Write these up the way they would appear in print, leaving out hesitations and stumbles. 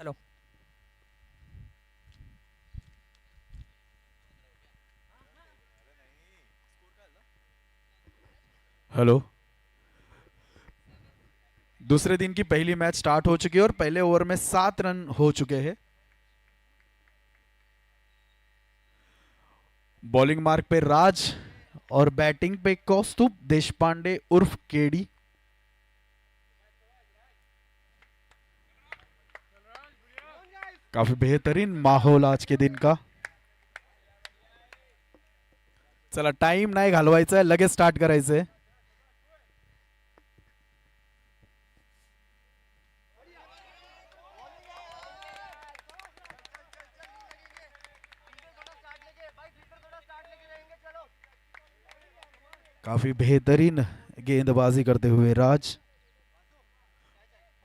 Hello. Hello. दूसरे दिन की पहली मैच स्टार्ट हो चुकी है और पहले ओवर में 7 रन हो चुके हैं। बॉलिंग मार्क पे राज और बैटिंग पे कौस्तुभ देशपांडे उर्फ केडी। काफी बेहतरीन माहौल आज के दिन का। चला टाइम नाही घालवायचा आहे, लगेच स्टार्ट करायचंय. काफी बेहतरीन गेंदबाजी करते हुए राज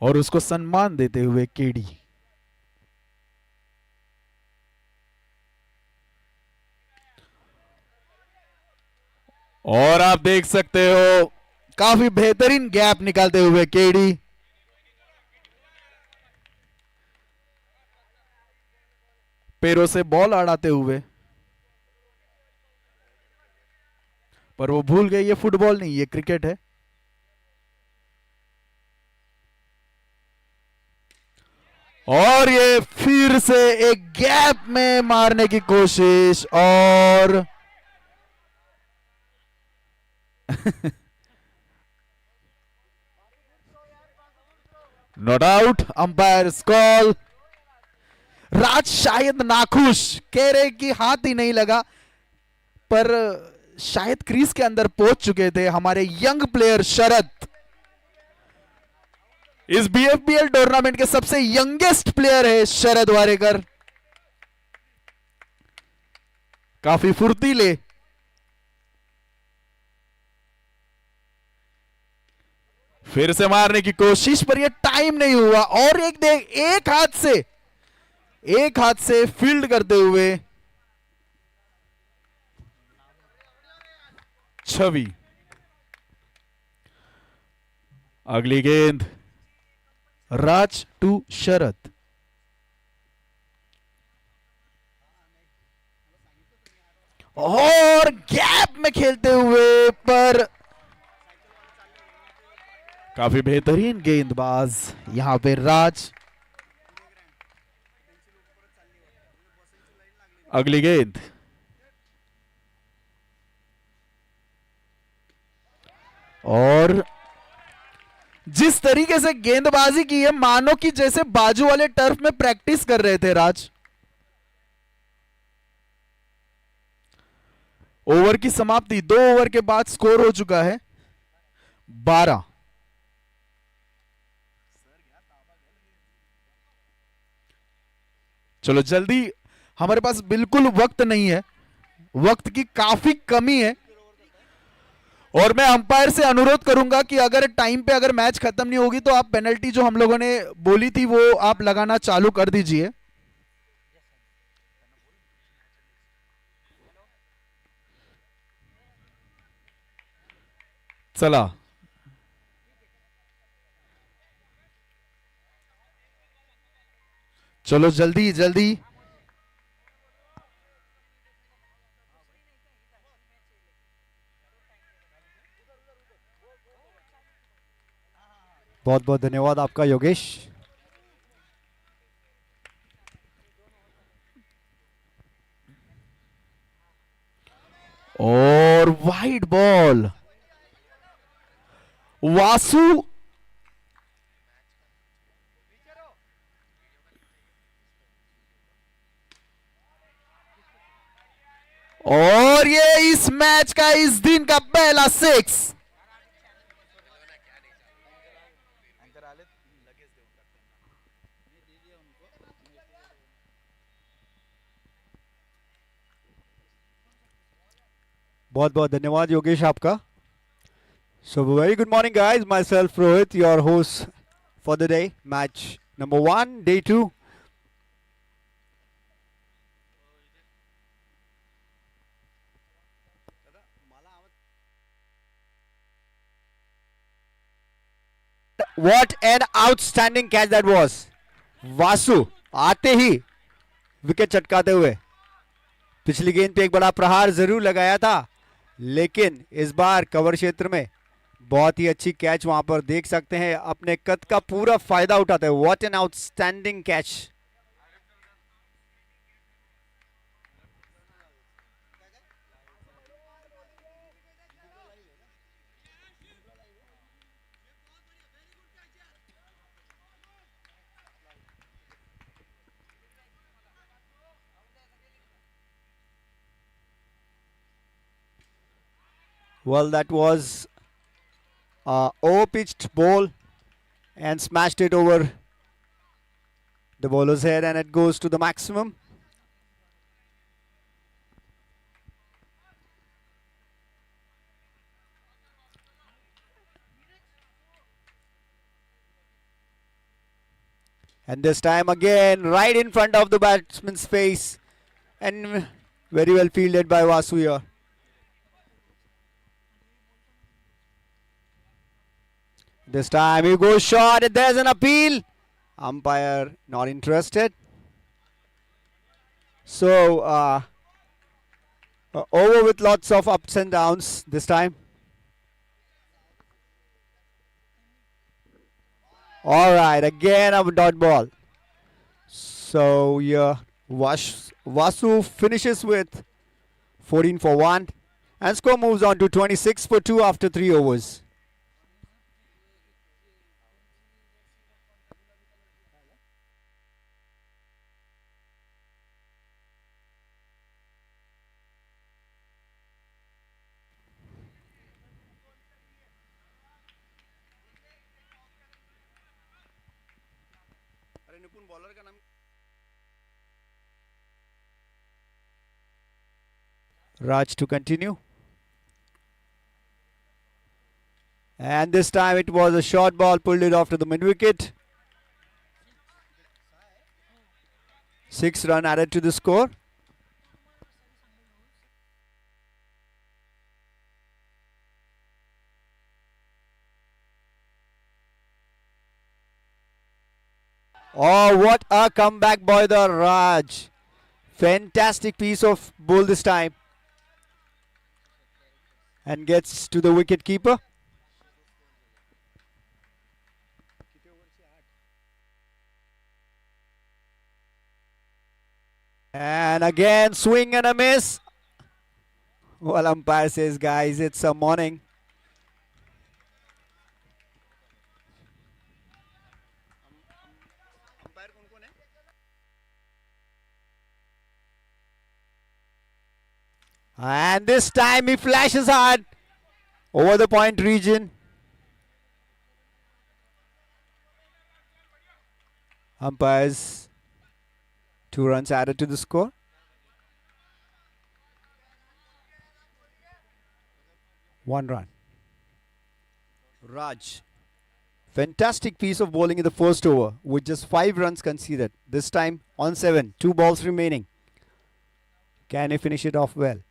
और उसको सम्मान देते हुए केडी. और आप देख सकते हो काफी बेहतरीन गैप निकालते हुए केडी. पैरों से बॉल अड़ाते हुए, पर वो भूल गए ये फुटबॉल नहीं, ये क्रिकेट है. और ये फिर से एक गैप में मारने की कोशिश और not out. Umpire call. Raj शायद नाखुश, कह रहे कि हाथ ही नहीं लगा, पर शायद क्रीज के अंदर पहुंच चुके थे हमारे यंग प्लेयर शरद. इस बीएफपीएल टूर्नामेंट के सबसे यंगेस्ट प्लेयर है शरद वारेकर. काफी फुर्तीले. फिर से मारने की कोशिश, पर यह टाइम नहीं हुआ. और एक देख, एक हाथ से फील्ड करते हुए छवि. अगली गेंद राज टू शरद. और गैप में खेलते हुए, पर काफी बेहतरीन गेंदबाज यहां पे राज. अगली गेंद और जिस तरीके से गेंदबाजी की है, मानो कि जैसे बाजू वाले टर्फ में प्रैक्टिस कर रहे थे राज. ओवर की समाप्ति, 2 ओवर के बाद स्कोर हो चुका है 12. चलो जल्दी, हमारे पास बिल्कुल वक्त नहीं है, वक्त की काफी कमी है. और मैं अंपायर से अनुरोध करूंगा कि अगर टाइम पे अगर मैच खत्म नहीं होगी तो आप पेनल्टी जो हम लोगों ने बोली थी वो आप लगाना चालू कर दीजिए. चला चलो जल्दी जल्दी. बहुत बहुत धन्यवाद आपका योगेश. और वाइड बॉल. वासु और ये इस मैच का, इस दिन का पहला 6. बहुत बहुत धन्यवाद योगेश आपका. So very good morning guys, myself Rohit, your host for the day, match number 1, day 2. What an outstanding catch that was. Vasu आते ही विकेट चटकाते हुए। पिछली गेंद पे एक बड़ा प्रहार जरूर लगाया था, लेकिन इस बार कवर क्षेत्र में बहुत ही अच्छी कैच वहां पर देख सकते हैं। अपने कद का पूरा फायदा उठाते हैं। What an outstanding catch. Well, that was a over-pitched ball and smashed it over the bowler's head, and it goes to the maximum. And this time again, right in front of the batsman's face, and very well fielded by Vasu here. This time he goes short, and there's an appeal. Umpire not interested. So, over with lots of ups and downs this time. Alright, again a dot ball. So, yeah, Vasu finishes with 14 for 1, and score moves on to 26 for 2 after 3 overs. Raj to continue. And this time it was a short ball, pulled it off to the mid wicket. 6 runs added to the score. Oh, what a comeback by the Raj. Fantastic piece of ball this time. And gets to the wicket keeper. And again, swing and a miss. Well, umpire says, guys, it's a morning. And this time he flashes hard over the point region. Umpires, 2 runs added to the score. One run. Raj, fantastic piece of bowling in the first over with just 5 runs conceded. This time on 7, 2 balls remaining. Can he finish it off well?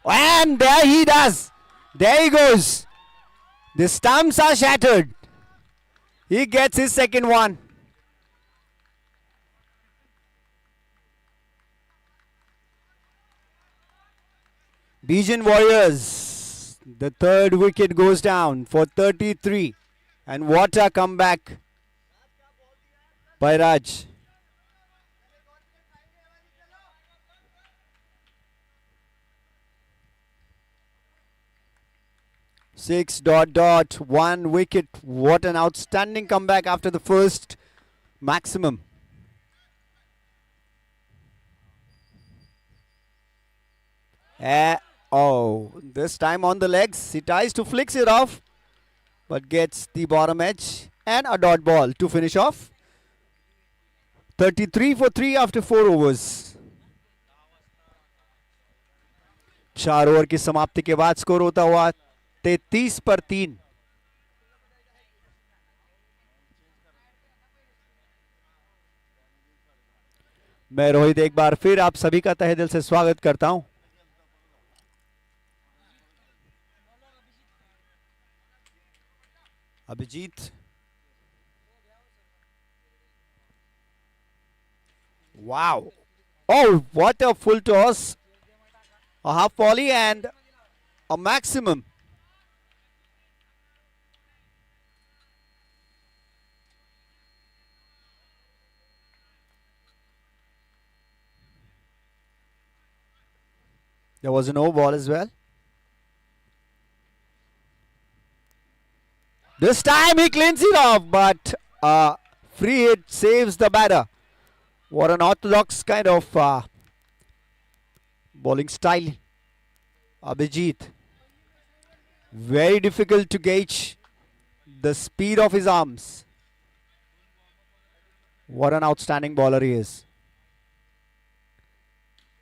And there he does. There he goes. The stumps are shattered. He gets his second one. Bijan Warriors, the third wicket goes down for 33. And what a comeback by Raj. Six dot dot, 1 wicket. What an outstanding comeback after the first maximum. Oh, this time on the legs. He tries to flicks it off, but gets the bottom edge and a dot ball to finish off. 33 for 3 after 4 overs. 4 over की समाप्ति के बाद score होता हुआ 33 पर 3. मैं रोहित एक बार फिर आप सभी का तहे दिल से स्वागत करता हूं. Abhijit Wow. Oh, what a full toss. A half volley and a maximum. There was a no ball as well. This time he cleans it off, but free hit saves the batter. What an orthodox kind of bowling style. Abhijit. Very difficult to gauge the speed of his arms. What an outstanding bowler he is.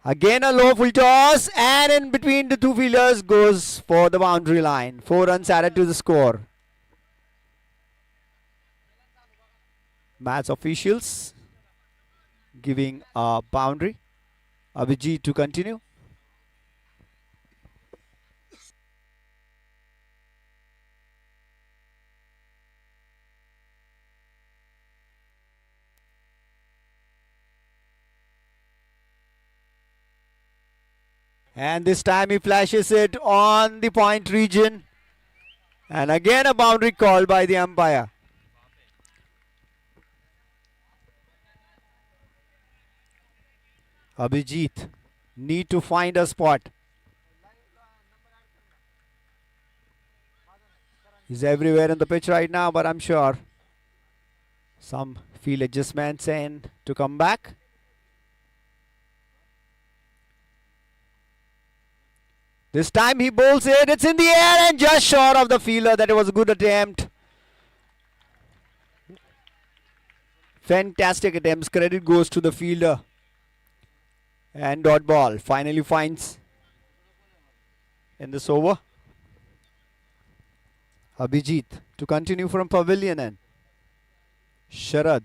Again a low full toss, and in between the two fielders goes for the boundary line. 4 runs added to the score. Match officials giving a boundary. Abhijit to continue. And this time he flashes it on the point region. And again a boundary called by the umpire. Abhijit need to find a spot. He's everywhere in the pitch right now, but I'm sure some field adjustments and to come back. This time he bowls it. It's in the air and just short of the fielder. That was a good attempt. Fantastic attempts. Credit goes to the fielder. And dot ball finally finds in this over. Abhijit to continue from pavilion end. Sharad.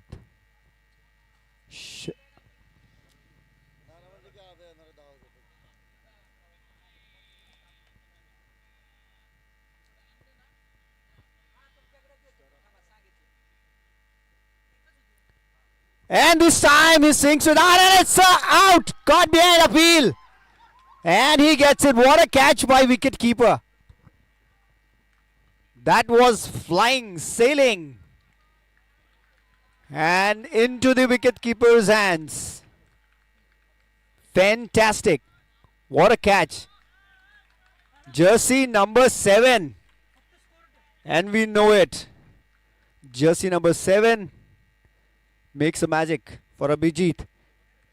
And this time he sinks it out and it's out. Caught behind appeal. And he gets it. What a catch by wicket keeper. That was flying, sailing. And into the wicket keeper's hands. Fantastic. What a catch. Jersey number 7. And we know it. Jersey number 7 makes a magic for Abhijit.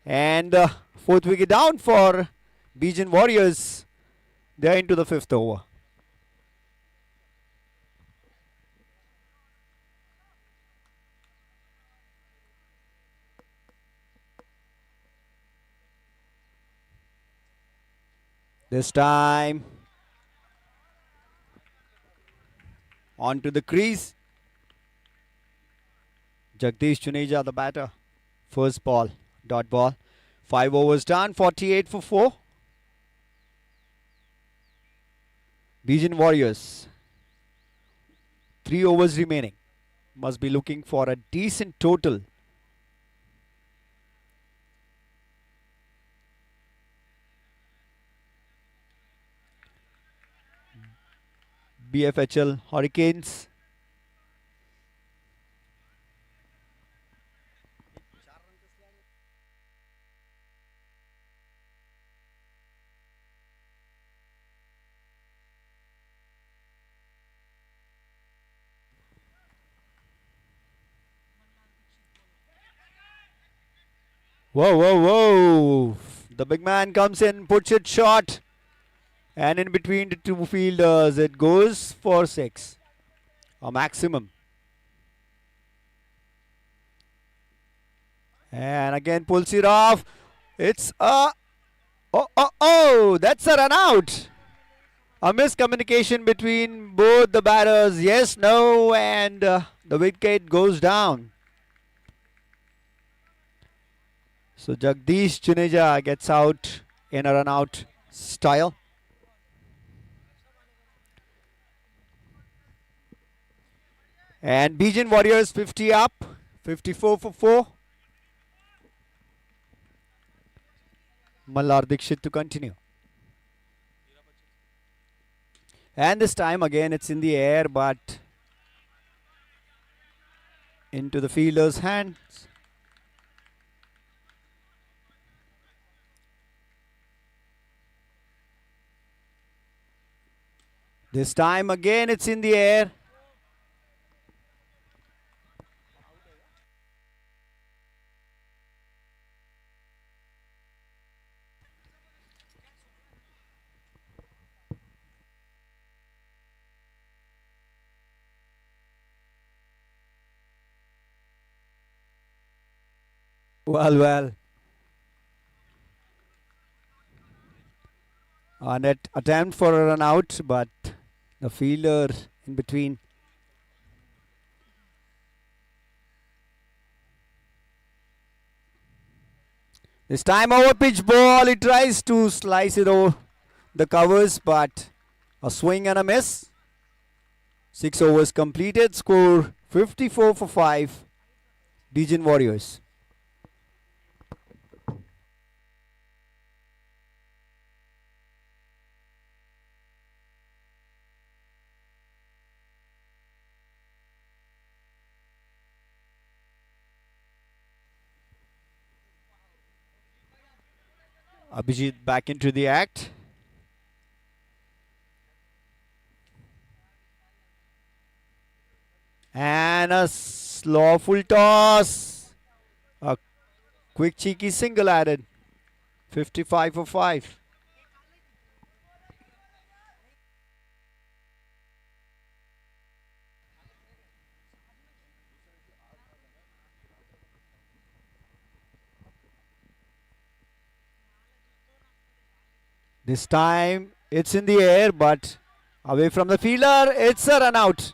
And 4th wicket down for Bajaj Warriors. They're into the 5th over. This time onto the crease. Jagdish Juneja, the batter. First ball, dot ball. 5 overs done, 48 for 4. Bajaj Warriors. 3 overs remaining. Must be looking for a decent total. Bfpl Hurricanes. Whoa, whoa, whoa. The big man comes in, puts it short. And in between the two fielders, it goes for 6. A maximum. And again pulls it off. It's a... Oh, that's a run out. A miscommunication between both the batters. Yes, no, and the wicket goes down. So Jagdish Juneja gets out in a run out style. And Bajaj Warriors 50 up, 54 for 4. Mallar Dixit to continue. And this time again it's in the air, but into the fielder's hands. This time again it's in the air. Well. A net attempt for a run out, but the fielder in between. This time over pitch ball, he tries to slice it over the covers, but a swing and a miss. 6 overs completed, score 54 for 5, Dijon Warriors. Abhijit back into the act. And a slow full toss. A quick cheeky single added. 55 for 5. This time it's in the air, but away from the fielder. It's a run out.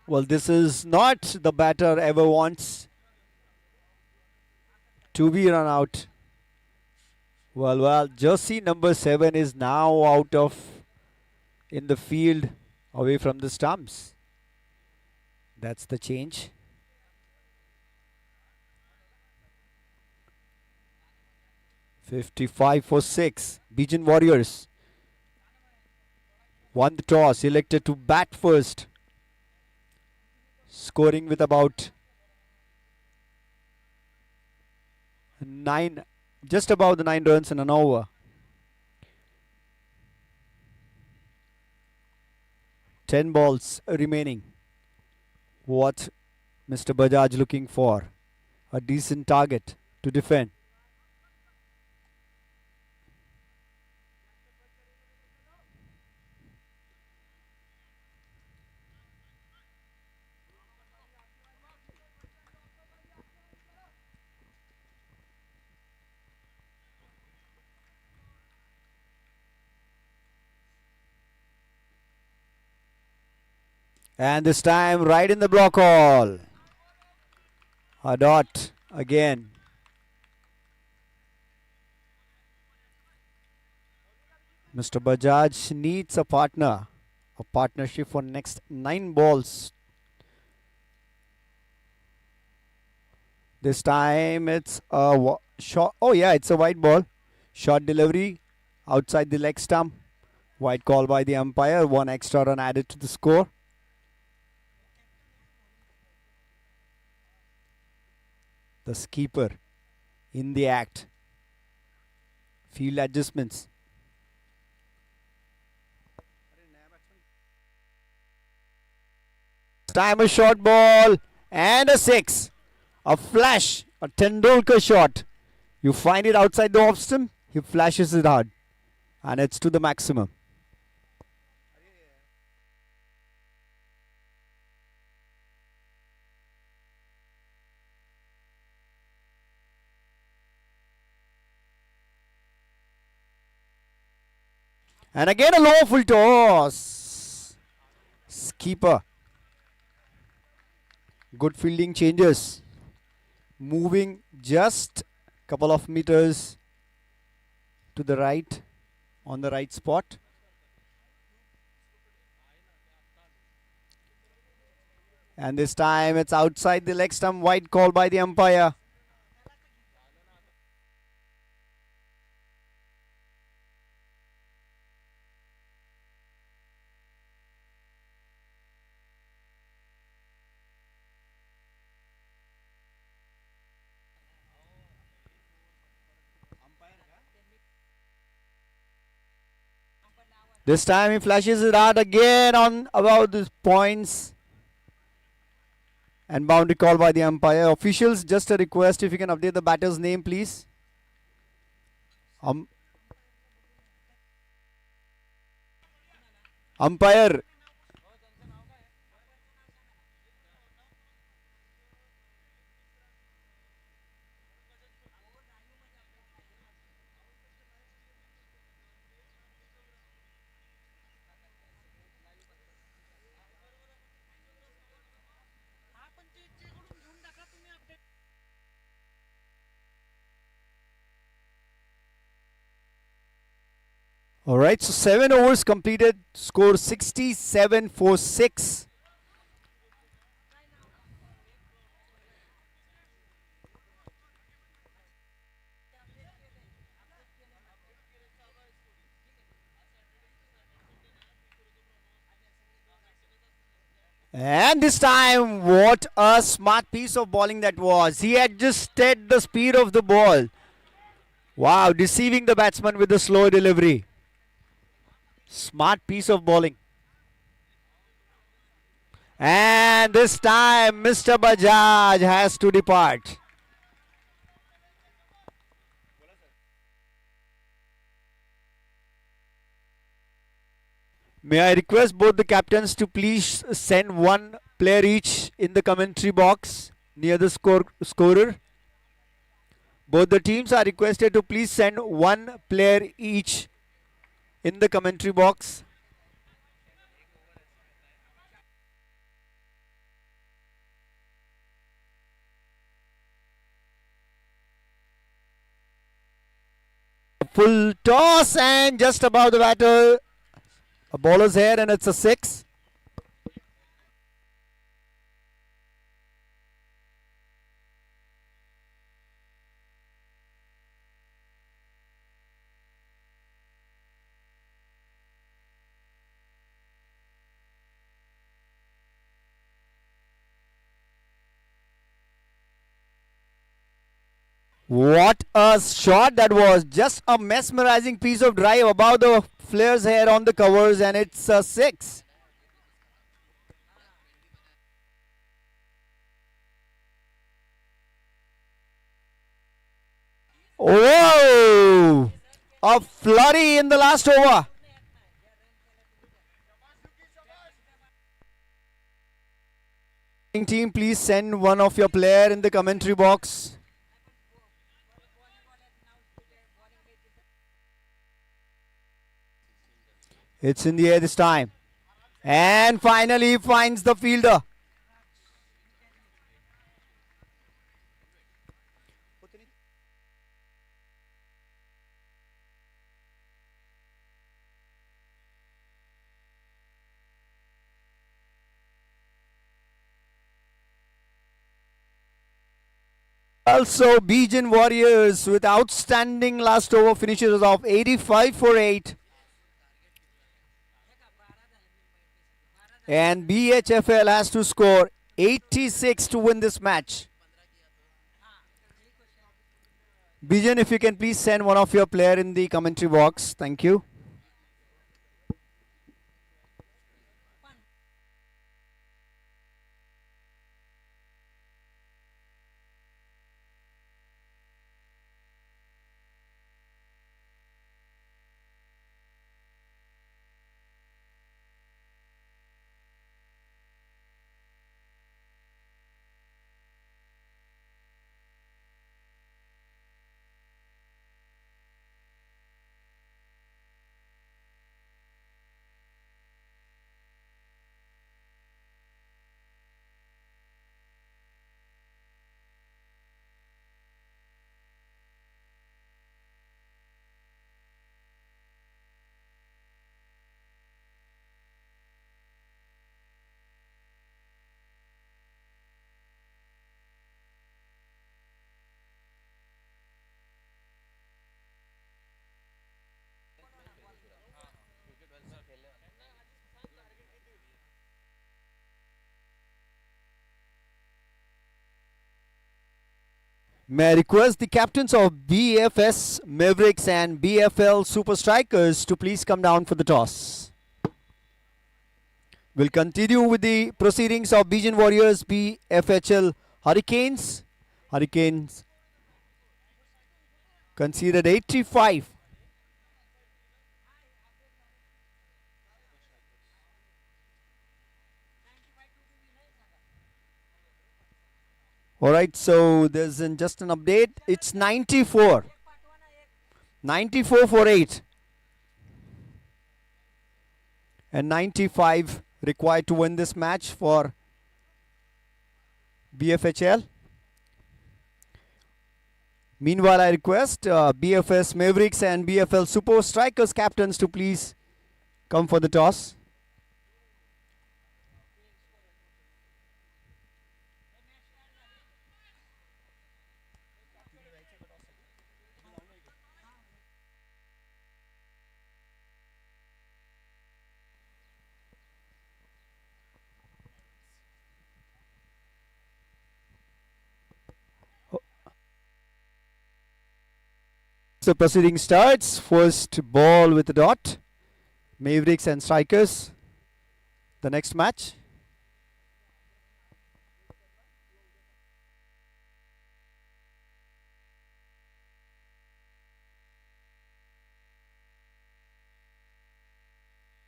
Well, this is not the batter ever wants to be run out. Well, jersey number 7 is now out of in the field away from the stumps. That's the change. $55 for 6. Bijan Warriors won the toss, elected to bat first, scoring with about 9, just about the 9 runs in an over. Ten balls remaining. What Mr. Bajaj looking for? A decent target to defend. And this time right in the block hole. A dot again. Mr. Bajaj needs a partner. A partnership for next 9 balls. This time it's a short. Oh yeah, it's a wide ball. Short delivery outside the leg stump. Wide call by the umpire. 1 extra run added to the score. The skipper in the act. Field adjustments. Time a short ball and a 6. A flash, a Tendulkar shot. You find it outside the off stump, he flashes it hard. And it's to the maximum. And again a low full toss. Skipper. Good fielding changes. Moving just couple of meters to the right, on the right spot. And this time it's outside the leg stump, wide call by the umpire. This time he flashes it out again on about the points. And boundary call by the umpire. Officials, just a request, if you can update the batter's name, please. Umpire. All right, so 7 overs completed, score 67 for 6. And this time, what a smart piece of bowling that was. He adjusted the speed of the ball. Wow, deceiving the batsman with the slow delivery. Smart piece of bowling. And this time, Mr. Bajaj has to depart. May I request both the captains to please send one player each in the commentary box near the scorer. Both the teams are requested to please send one player each in the commentary box. Full toss and just above the batter. A bowler's head and it's a 6. What a shot that was. Just a mesmerizing piece of drive above the flare's head on the covers, and it's a 6. Whoa! A flurry in the last over. Team, please send one of your player in the commentary box. It's in the air this time. And finally finds the fielder. Also, Bajaj Warriors with outstanding last over finishes of 85 for 8. And Bfpl has to score 86 to win this match. Bajaj, if you can please send one of your player in the commentary box. Thank you. May I request the captains of BFS Mavericks and BFL Super Strikers to please come down for the toss. We'll continue with the proceedings of Bijan Warriors BFHL Hurricanes. Hurricanes conceded 85. Alright, so there's just an update. It's 94. 94 for 8. And 95 required to win this match for BFHL. Meanwhile, I request BFS Mavericks and BFL Super Strikers captains to please come for the toss. So proceeding starts. First ball with a dot. Mavericks and Strikers. The next match.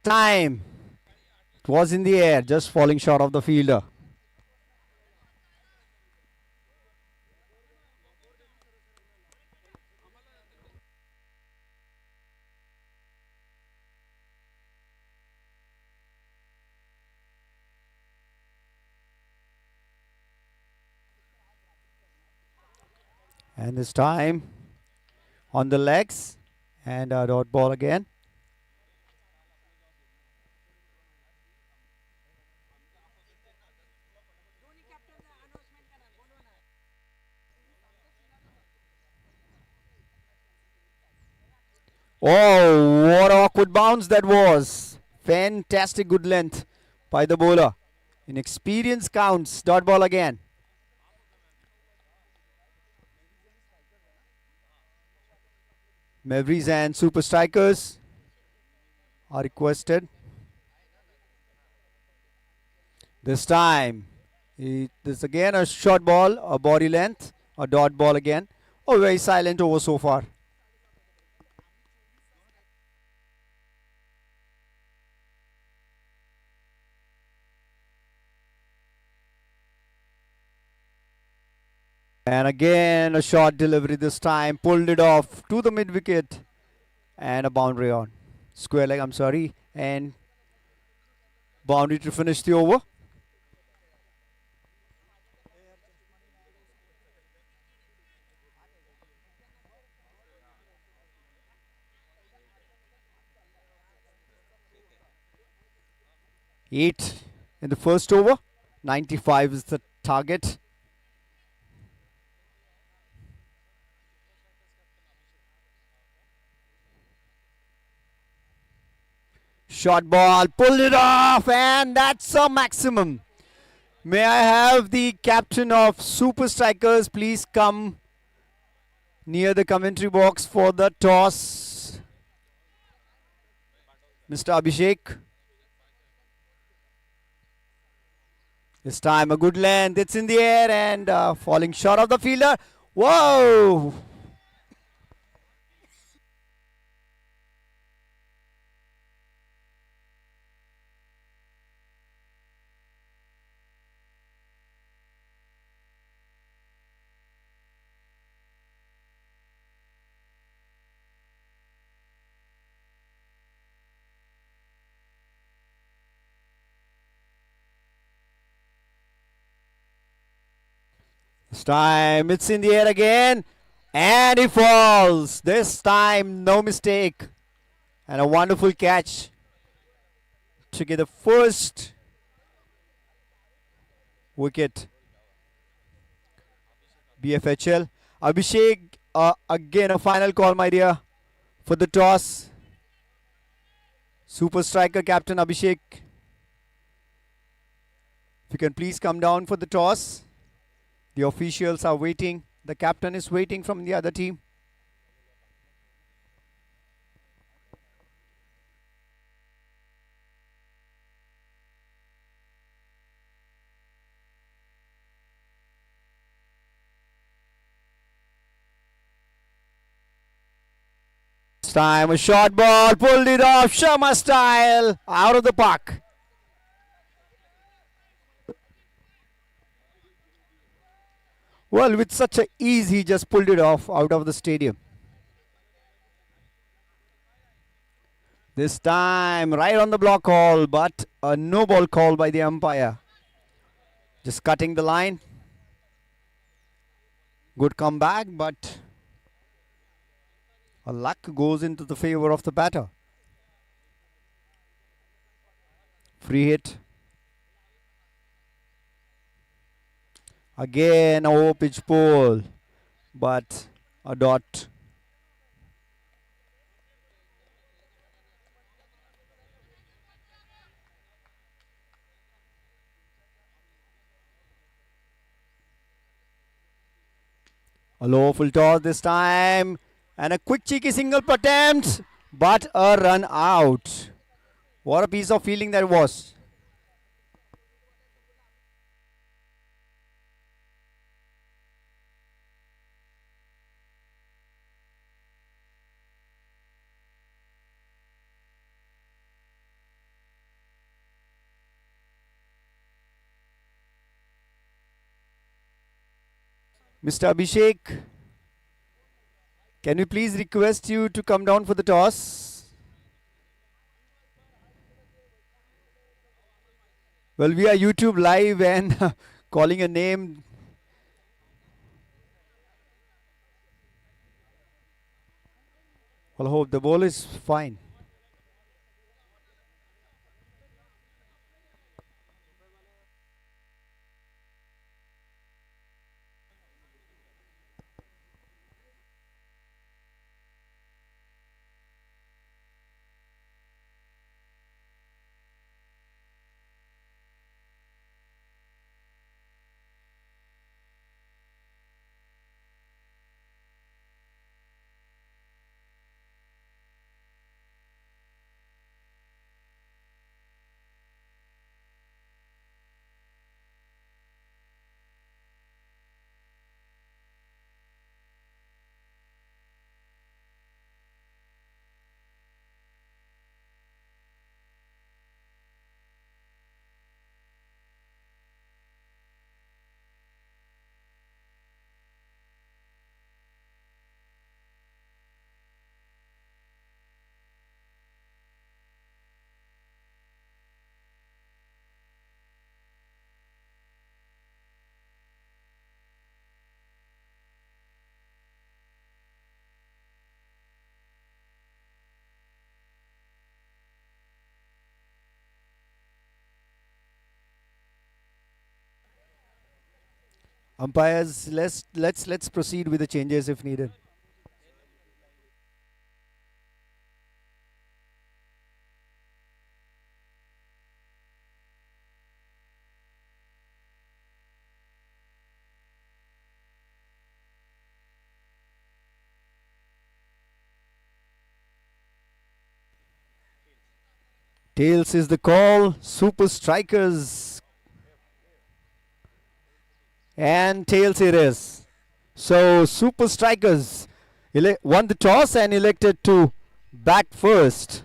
Time. It was in the air, just falling short of the fielder. And this time on the legs and a dot ball again. Oh, what an awkward bounce that was. Fantastic good length by the bowler. Inexperience counts. Dot ball again. Mavericks and Super Strikers are requested. This time, this again a short ball, a body length, a dot ball again. Oh, very silent over so far. And again a short delivery this time, pulled it off to the mid wicket and a boundary on. Square leg, I'm sorry, and boundary to finish the over. Eight in the first over, 95 is the target. Short ball, pulled it off, and that's a maximum. May I have the captain of Super Strikers please come near the commentary box for the toss. Mr. Abhishek. This time a good length, it's in the air and falling short of the fielder. Whoa! This time it's in the air again and he falls. This time no mistake and a wonderful catch to get the first wicket. BFHL. Abhishek, again a final call my dear for the toss. Super Striker captain Abhishek. If you can please come down for the toss. The officials are waiting The captain is waiting from the other team. This time a short ball, pulled it off, Sharma style, out of the park. Well, with such a ease, he just pulled it off out of the stadium. This time, right on the block call, but a no ball call by the umpire. Just cutting the line. Good comeback, but a luck goes into the favor of the batter. Free hit. Again, a low pitch ball, but a dot. A low full toss this time, and a quick cheeky single attempt, but a run out. What a piece of fielding that was. Mr. Abhishek, can we please request you to come down for the toss? Well, we are YouTube live and calling a name. Well, I hope the ball is fine. Umpires, let's proceed with the changes if needed. Tails is the call. Super strikers. And tails it is. So super strikers won the toss and elected to bat first.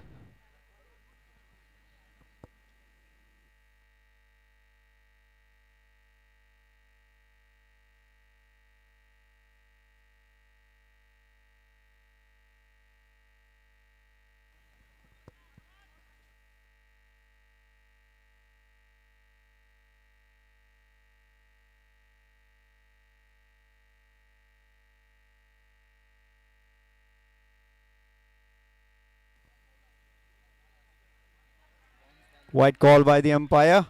White call by the umpire.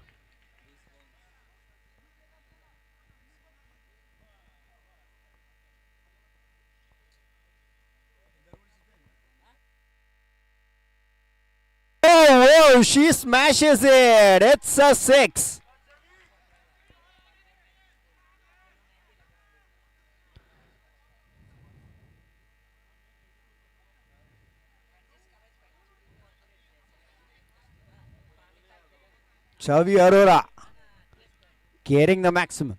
Oh, whoa, she smashes it. It's a 6. Chavi Arora getting the maximum.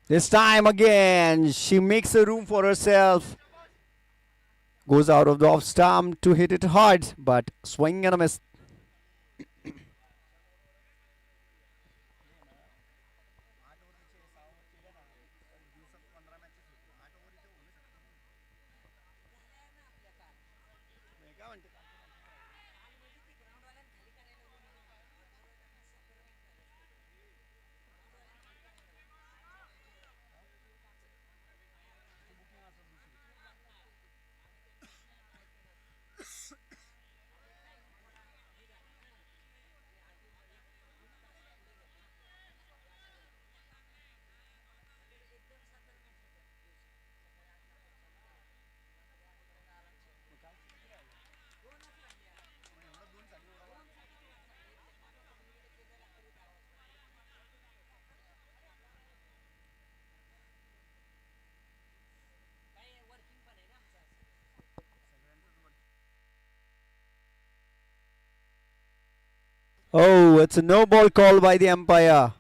This time again, she makes a room for herself. Goes out of the off stump to hit it hard, but swing and a miss. Oh, it's a no ball call by the umpire.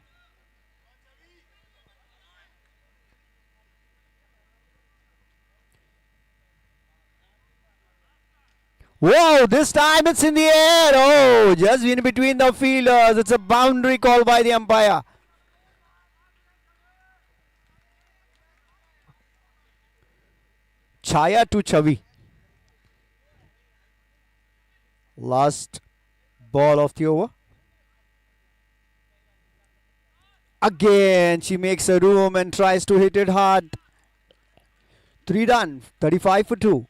Whoa, this time it's in the air. Oh, just in between the fielders. It's a boundary call by the umpire. Chaya to Chavi. Last ball of the over. Again, she makes a room and tries to hit it hard. 3 done, 35 for 2.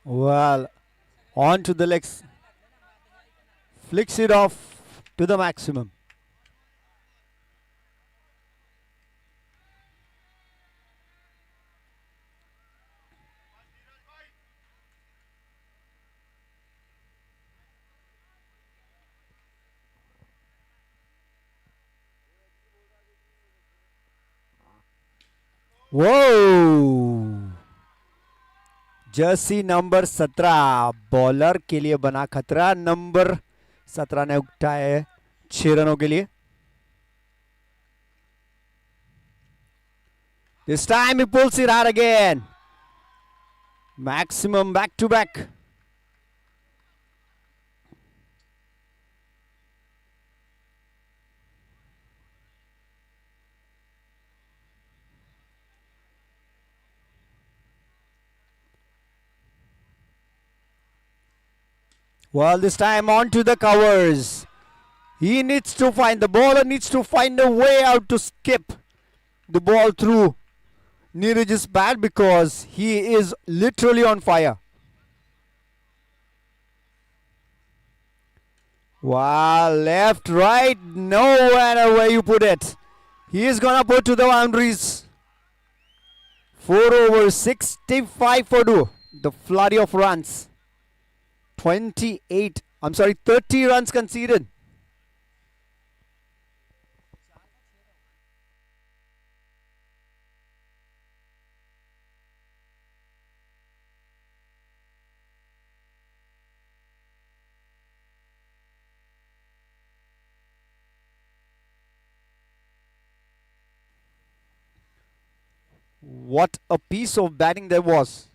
Well, on to the legs. Flicks it off to the maximum. Whoa! Jersey number 17 bowler के लिए बना खतरा. Number 17 ने उठाया है 6 रनों के लिए. This time he pulls it out again. Maximum back to back. Well, this time on to the covers. He needs to find, the bowler needs to find a way out to skip the ball through Neeraj's bat because he is literally on fire. Wow, left, right, no matter where you put it. He is gonna put to the boundaries. 4 overs, 65 for 2. The flurry of runs. 30 runs conceded. What a piece of batting there was.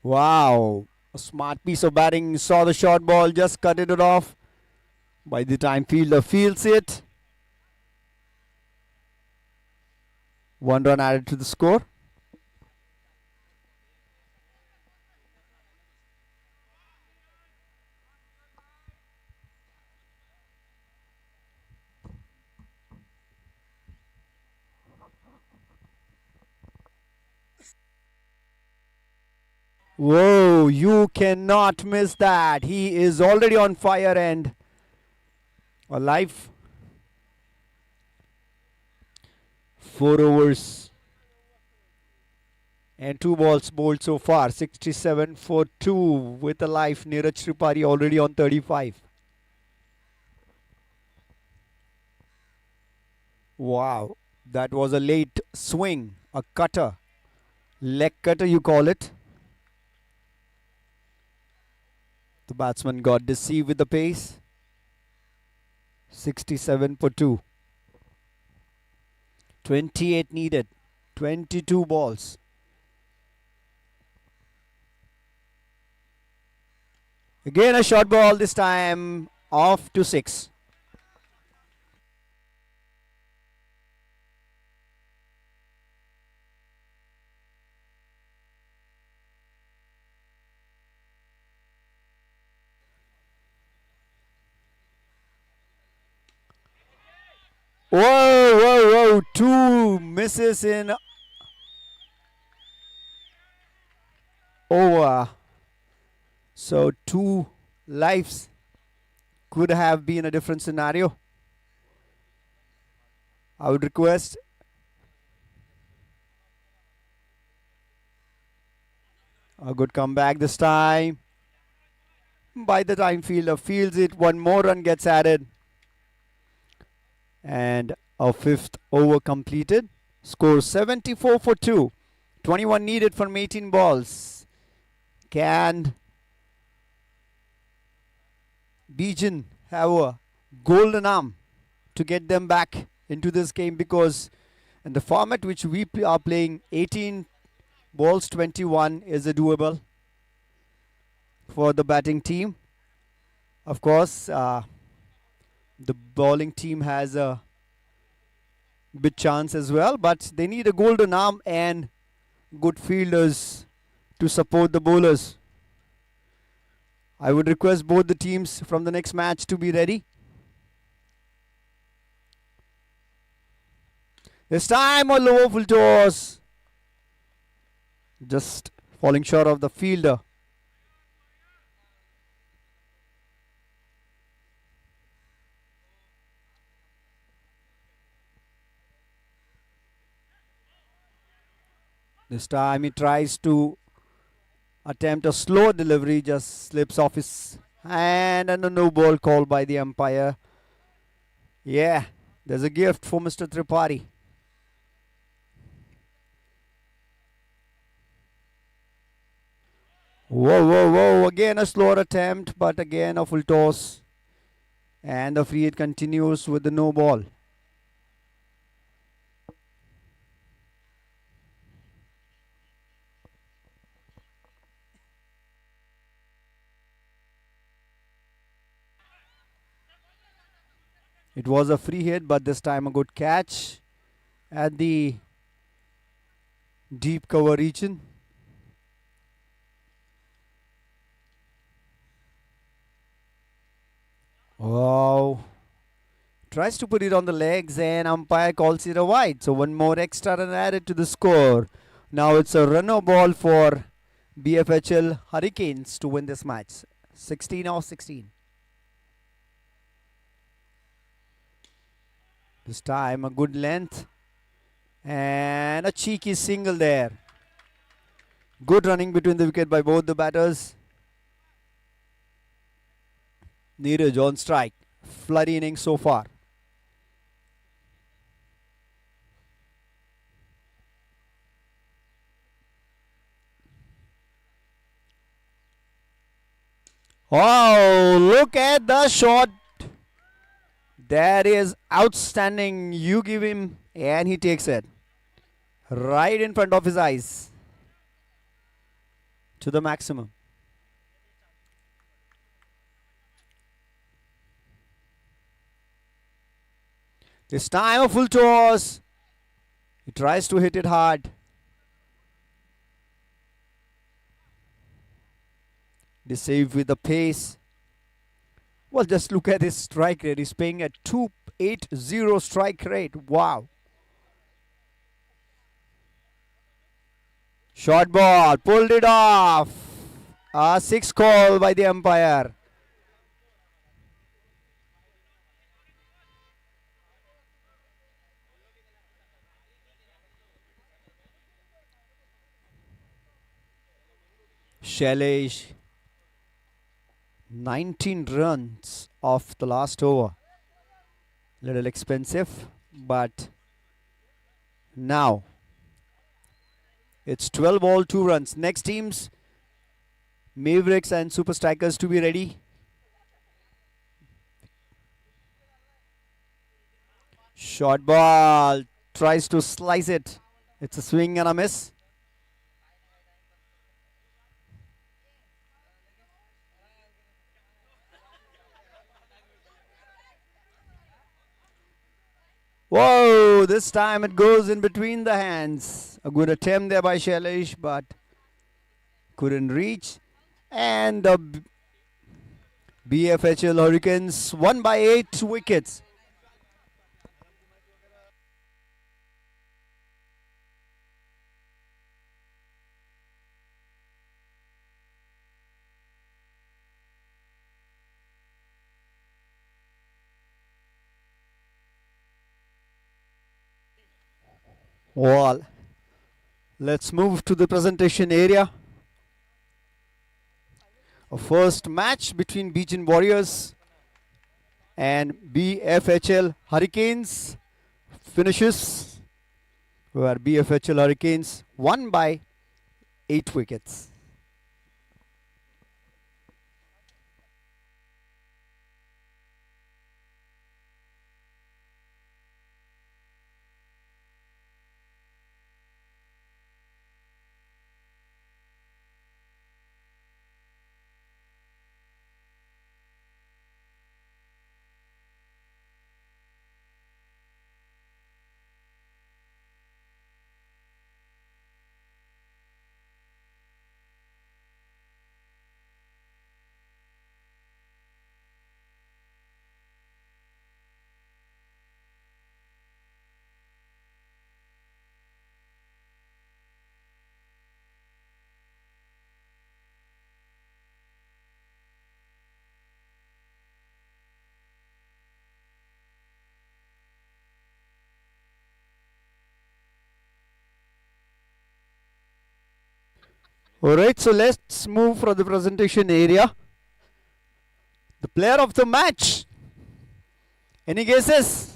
Wow. A smart piece of batting. Saw the short ball, just cut it off. By the time fielder fields it, 1 run added to the score. Whoa, you cannot miss that. He is already on fire and alive. 4 overs and 2 balls bowled so far. 67 for 2 with a life. Neeraj Tripathi already on 35. Wow, that was a late swing, a cutter, leg cutter you call it. The batsman got deceived with the pace. 67 for 2. 28 needed. 22 balls. Again a short ball, this time off to 6. Whoa, whoa, whoa. 2 misses in over. So 2 lives could have been a different scenario. I would request a good comeback this time. By the time fielder fields it, 1 more run gets added. And a 5th over completed. Score 74 for 2. 21 needed from 18 balls. Can Bijan have a golden arm to get them back into this game? Because in the format which we are playing, 18 balls 21 is a doable for the batting team. Of course, the bowling team has a big chance as well, but they need a golden arm and good fielders to support the bowlers. I would request both the teams from the next match to be ready. This time a lower full toss. Just falling short of the fielder. This time he tries to attempt a slow delivery, just slips off his hand, and a no ball called by the umpire. Yeah, there's a gift for Mr. Tripathi. Whoa, whoa, whoa. Again a slower attempt, but again a full toss. And the free hit continues with the no ball. It was a free hit, but this time a good catch at the deep cover region. Wow. Tries to put it on the legs and umpire calls it a wide. So 1 more extra run added to the score. Now it's a runner ball for Bfpl Hurricanes to win this match. 16 or 16. This time a good length and a cheeky single there. Good running between the wicket by both the batters. Neeraj on strike. Flurry innings so far. Oh, look at the shot. That is outstanding. You give him and he takes it right in front of his eyes to the maximum. This time a full toss. He tries to hit it hard. They save with the pace. Well, just look at his strike rate. He's paying a 280 strike rate. Wow. Short ball. Pulled it off. A 6 call by the umpire. Shailesh, 19 runs off the last over. Little expensive, but now it's 12 all 2 runs. Next teams, Mavericks and Super Strikers to be ready. Short ball, tries to slice it. It's a swing and a miss. Whoa, this time it goes in between the hands. A good attempt there by Shailesh, but couldn't reach. And the BFHL Hurricanes won by 8 wickets. Well, let's move to the presentation area. A first match between Beacon Warriors and BFHL Hurricanes finishes where BFHL Hurricanes won by 8 wickets. Alright, so let's move from the presentation area. The player of the match. Any guesses?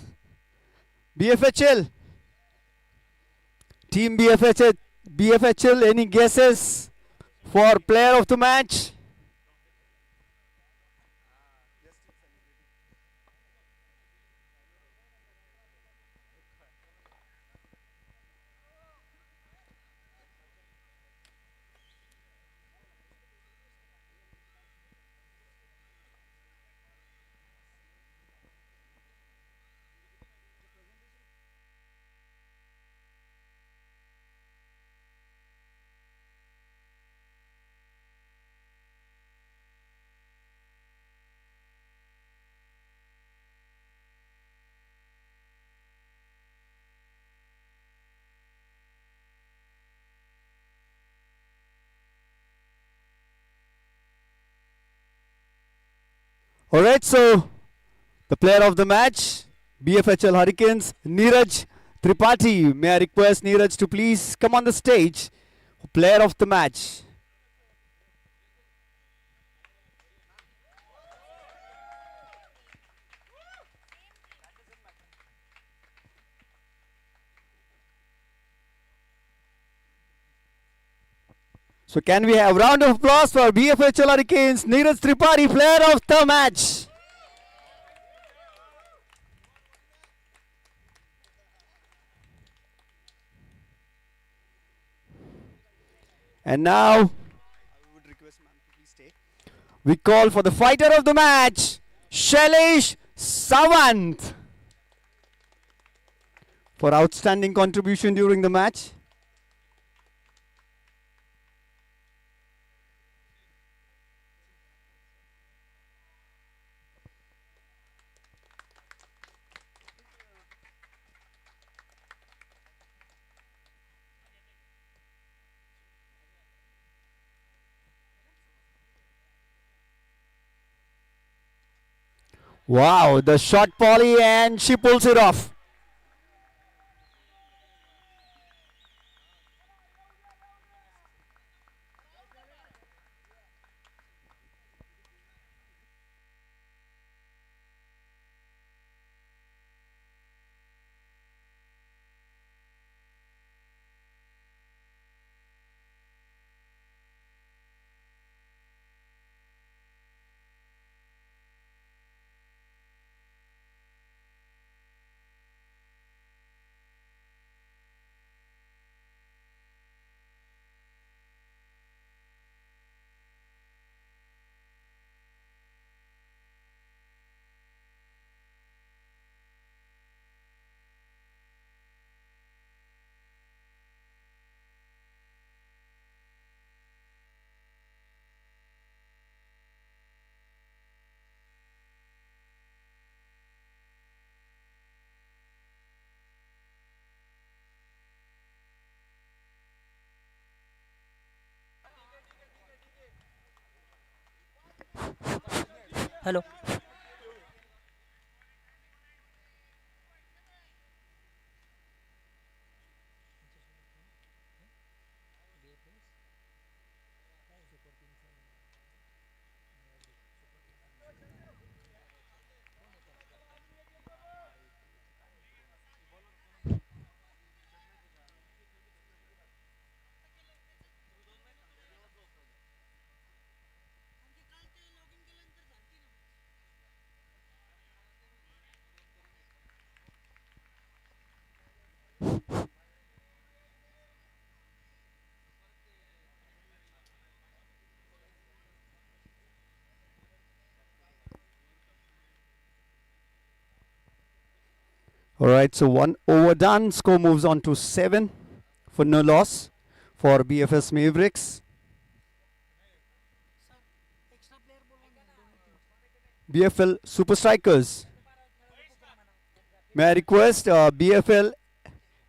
BFHL. Team BFHL, any guesses for player of the match? Alright, so the player of the match, BFHL Hurricanes, Neeraj Tripathi. May I request Neeraj to please come on the stage. Player of the match. So can we have a round of applause for BFHL Hurricanes, Neeraj Tripathi, player of the match. And now, we call for the fighter of the match, Shailesh Sawant, for outstanding contribution during the match. Wow, the shot volley, and she pulls it off. Hello All right, so 1 over done. Score moves on to 7 for no loss for BFS Mavericks. BFL Super Strikers. May I request BFL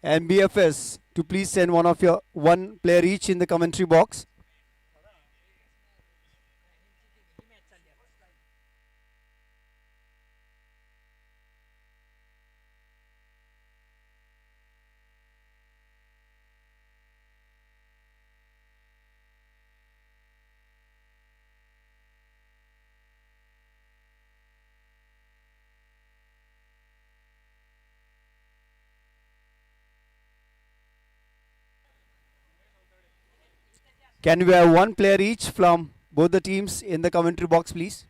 and BFS to please send one player each in the commentary box. Can we have one player each from both the teams in the commentary box, please?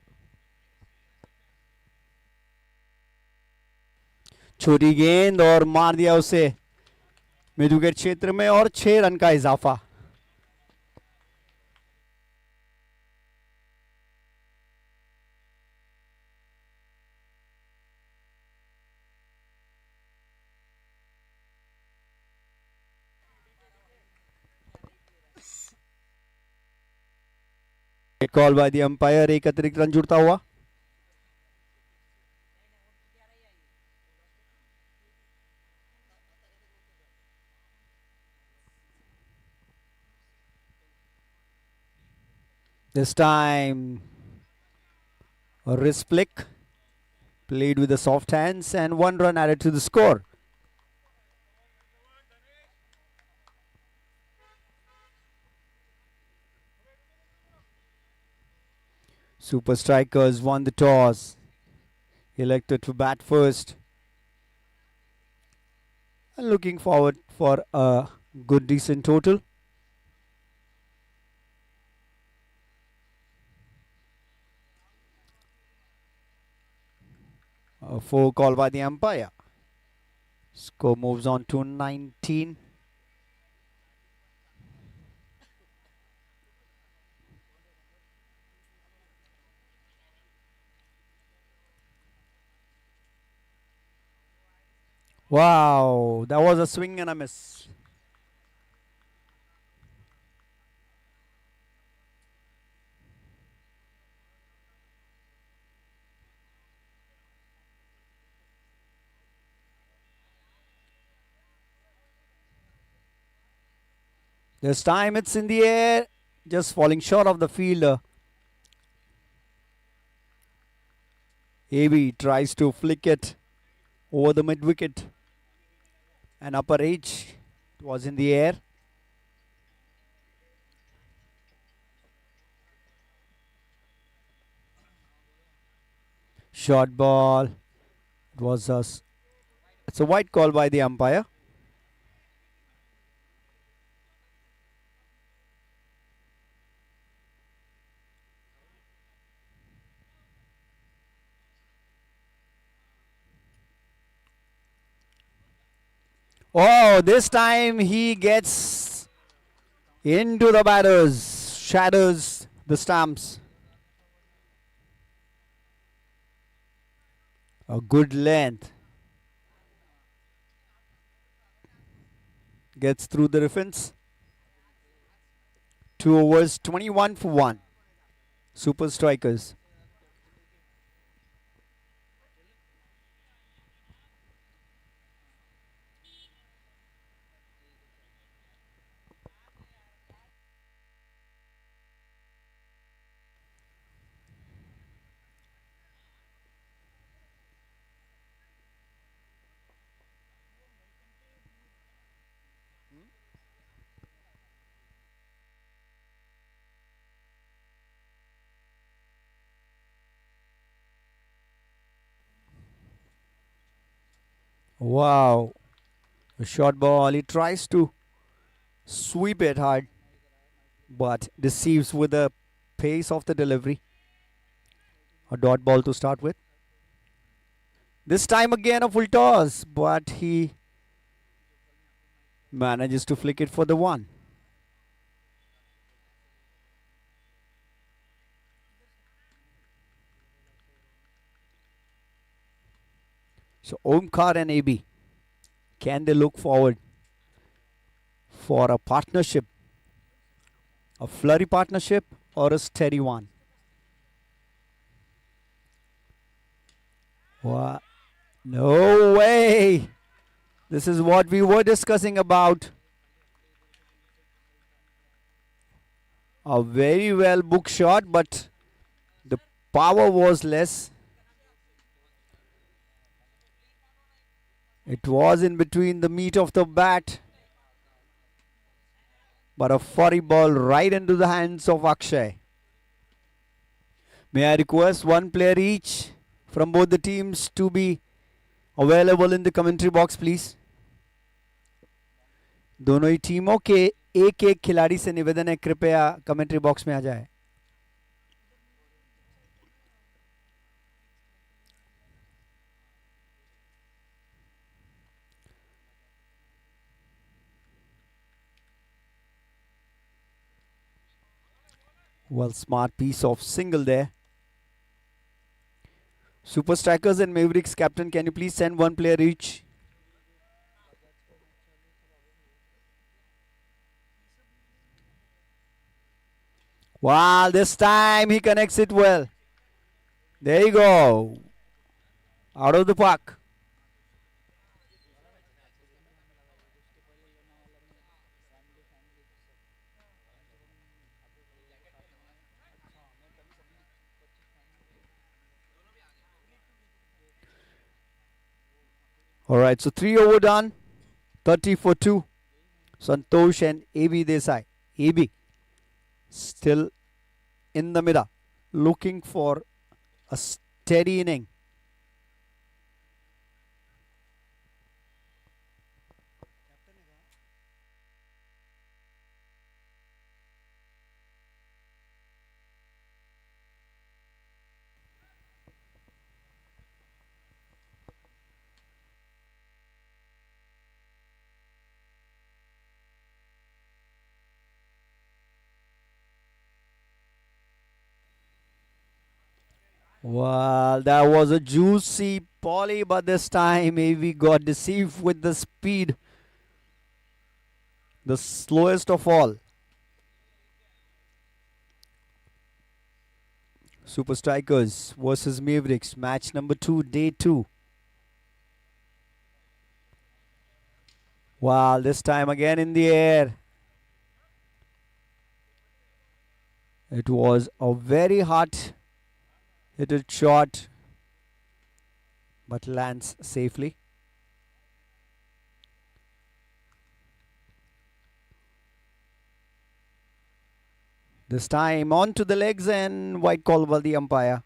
छोटी गेंद और मार दिया उसे mid wicket क्षेत्र में और 6 run का इजाफा. कॉल बाय द अंपायर, एक अतिरिक्त रन जुड़ता हुआ. This time a wrist flick played with the soft hands and 1 run added to the score. Super Strikers won the toss, elected to bat first, and looking forward for a good decent total. A 4 call by the umpire. Score moves on to 19. Wow, that was a swing and a miss. This time it's in the air, just falling short of the fielder. AB tries to flick it over the mid wicket. An upper edge. It was in the air. Short ball. It's a white call by the umpire. Oh, this time he gets into the batters, shatters the stumps. A good length. Gets through the defense. 2 overs, 21 for 1. Super strikers. Wow. A short ball. He tries to sweep it hard, but deceives with the pace of the delivery. A dot ball to start with. This time again a full toss, but he manages to flick it for the one. So Omkar and AB, can they look forward for a partnership, a flurry partnership or a steady one? What? No way! This is what we were discussing about. A very well booked shot, but the power was less. It was in between the meat of the bat, but a furry ball right into the hands of Akshay. May I request one player each from both the teams to be available in the commentary box, please. दोनों ही टीमों के एक एक खिलाड़ी से निवेदन है, कृपया कमेंट्री बॉक्स में आ जाए. Well, smart piece of single there. Super Strikers and Mavericks captain, can you please send one player each? Wow, this time he connects it well. There you go. Out of the park. All right, so 3 over done. 30 for 2. Santosh and AB Desai. AB still in the middle, looking for a steady inning. Well, that was a juicy volley, but this time we got deceived with the speed. The slowest of all. Super Strikers versus Mavericks. Match number 2, day 2. Wow, this time again in the air. It was a very hard hit shot, but lands safely. This time onto the legs and white call by the umpire.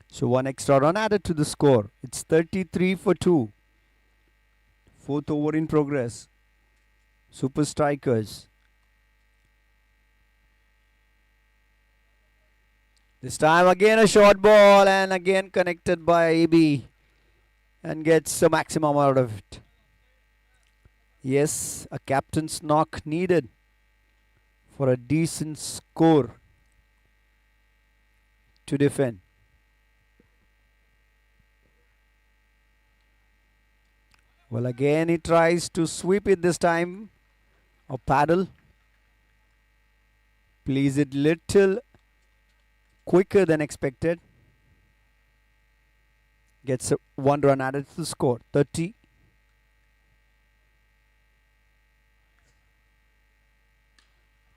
So one extra run added to the score. It's 33 for 2. Fourth over in progress. Super Strikers. This time again a short ball and again connected by AB and gets the maximum out of it. Yes, a captain's knock needed for a decent score to defend. Well, again he tries to sweep it this time. A paddle. Plays it little quicker than expected. Gets one run added to the score. 30.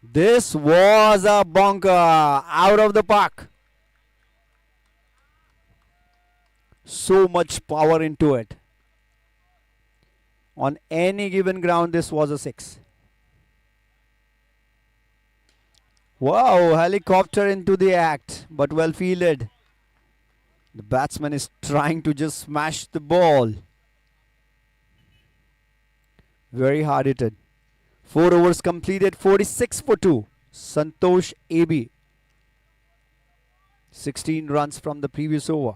This was a bunker out of the park. So much power into it. On any given ground, this was a 6. Wow, helicopter into the act, but well fielded. The batsman is trying to just smash the ball. Very hard hit. 4 overs completed, 46 for 2. Santosh AB. 16 runs from the previous over.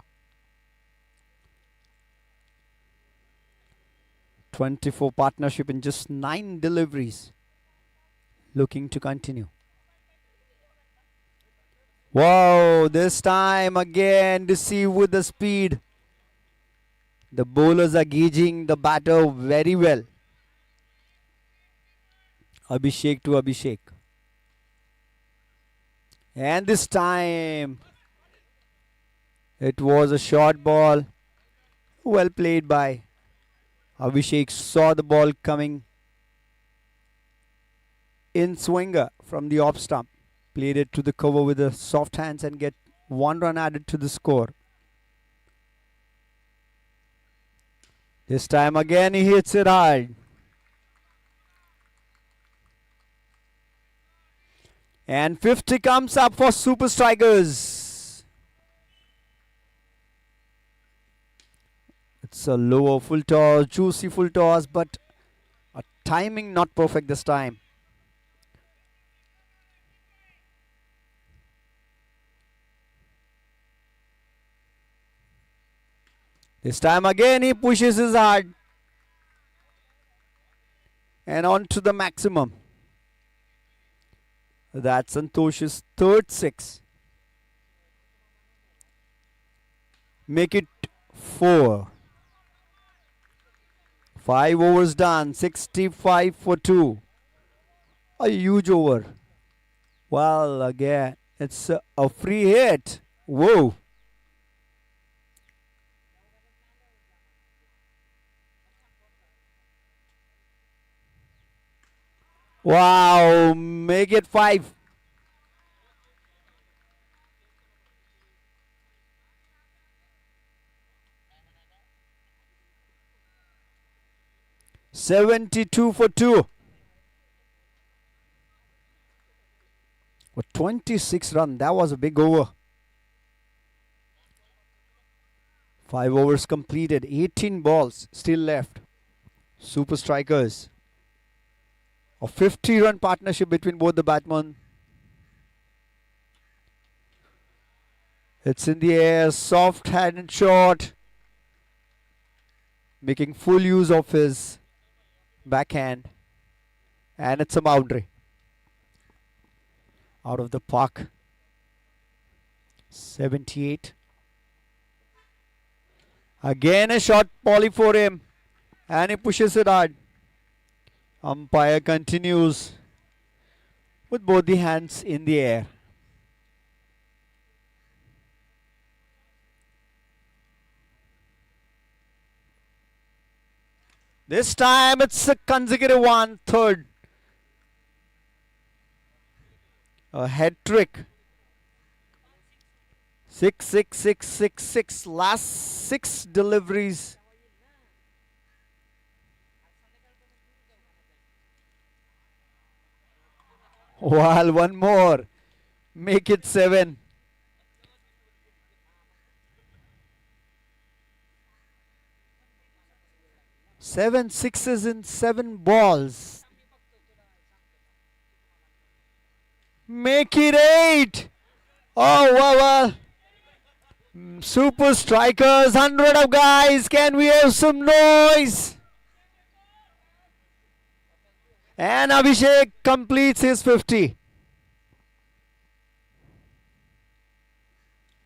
24 partnership in just 9 deliveries. Looking to continue. Wow, this time again deceived with the speed. The bowlers are gauging the batter very well. Abhishek to Abhishek. And this time it was a short ball. Well played by Abhishek. Saw the ball coming in swinger from the off stump. Played it to the cover with the soft hands and get one run added to the score. This time again he hits it hard. And 50 comes up for Super Strikers. It's a lower full toss, juicy full toss, but a timing not perfect this time. This time again he pushes his hard. And on to the maximum. That's Santosh's third 6. Make it 4. 5 overs done. 65 for 2. A huge over. Well, again, it's a free hit. Whoa. Wow, make it 5. $72 for 2. With 26 run, that was a big over. 5 overs completed, 18 balls still left. Super Strikers. A 50-run partnership between both the batsmen. It's in the air, soft-handed shot. Making full use of his backhand. And it's a boundary. Out of the park. 78 Again a short volley for him, and he pushes it hard. Umpire continues with both the hands in the air. This time it's a consecutive one, third. A hat trick. 6, 6, 6, 6, 6. Last 6 deliveries. While one more. Make it 7. Seven sixes in 7 balls. Make it 8. Oh, well. Super strikers, 100 of guys. Can we have some noise? And Abhishek completes his 50.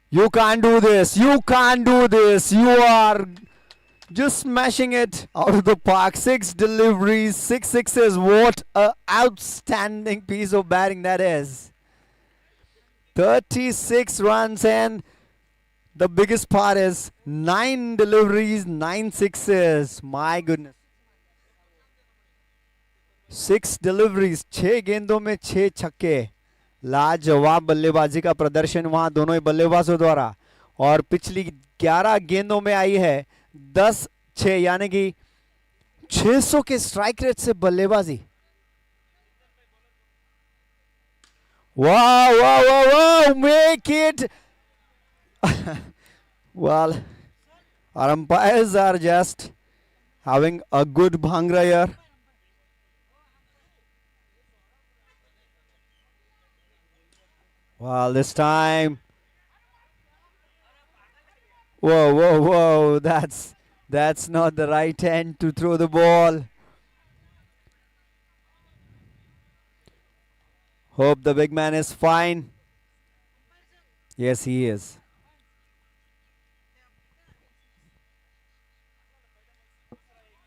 You can't do this. You can't do this. You are just smashing it out of the park. 6 deliveries, 6 sixes. What an outstanding piece of batting that is. 36 runs, and the biggest part is 9 deliveries, 9 sixes. My goodness. 6 deliveries, 6 गेंदों में 6 छक्के. लाजवाब बल्लेबाजी का प्रदर्शन वहां दोनों ही बल्लेबाजों द्वारा. और पिछली 11 गेंदों में आई है 10-6, यानी कि 600 के स्ट्राइक रेट से बल्लेबाजी. Wow, make it. Well, our umpires are just having a good bhangra here. Well, this time. Whoa. That's not the right end to throw the ball. Hope the big man is fine. Yes, he is.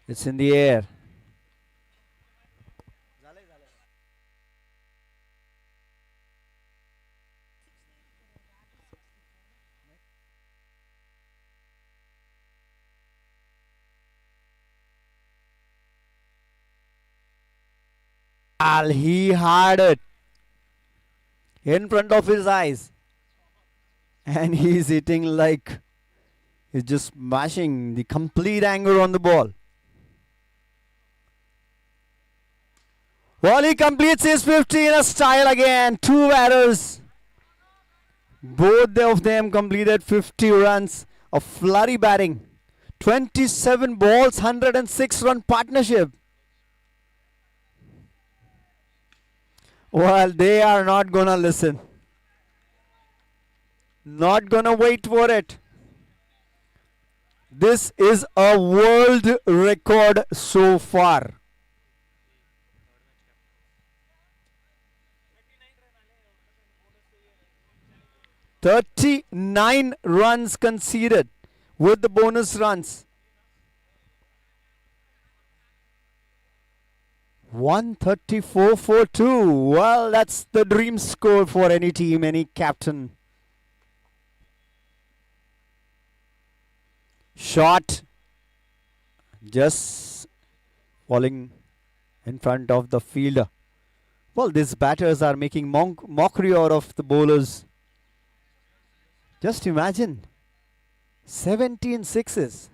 It's in the air. He had it in front of his eyes, and he's hitting like he's just smashing the complete anger on the ball. Well, he completes his 50 in a style again. 2 batters. Both of them completed 50 runs of flurry batting. 27 balls, 106 run partnership. Well, they are not gonna listen. Not gonna wait for it. This is a world record so far. 39 runs conceded with the bonus runs. 134 for 2. Well, that's the dream score for any team, any captain. Shot just falling in front of the fielder. Well, these batters are making mockery out of the bowlers. Just imagine 17 sixes.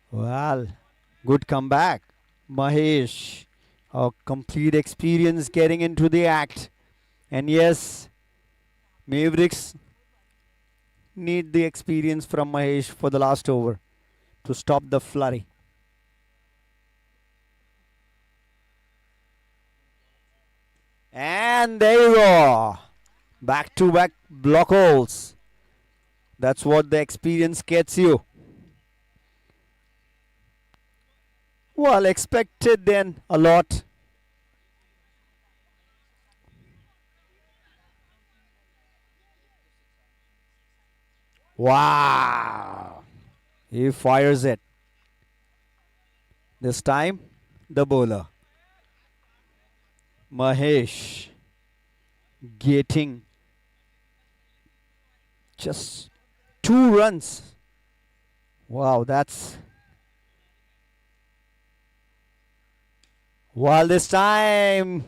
Well, good comeback. Mahesh, a complete experience getting into the act. And yes, Mavericks need the experience from Mahesh for the last over to stop the flurry. And there you go. Back-to-back block holes. That's what the experience gets you. Well, expected then a lot. Wow. He fires it. This time, the bowler. Mahesh getting just 2 runs. Wow, that's... While this time,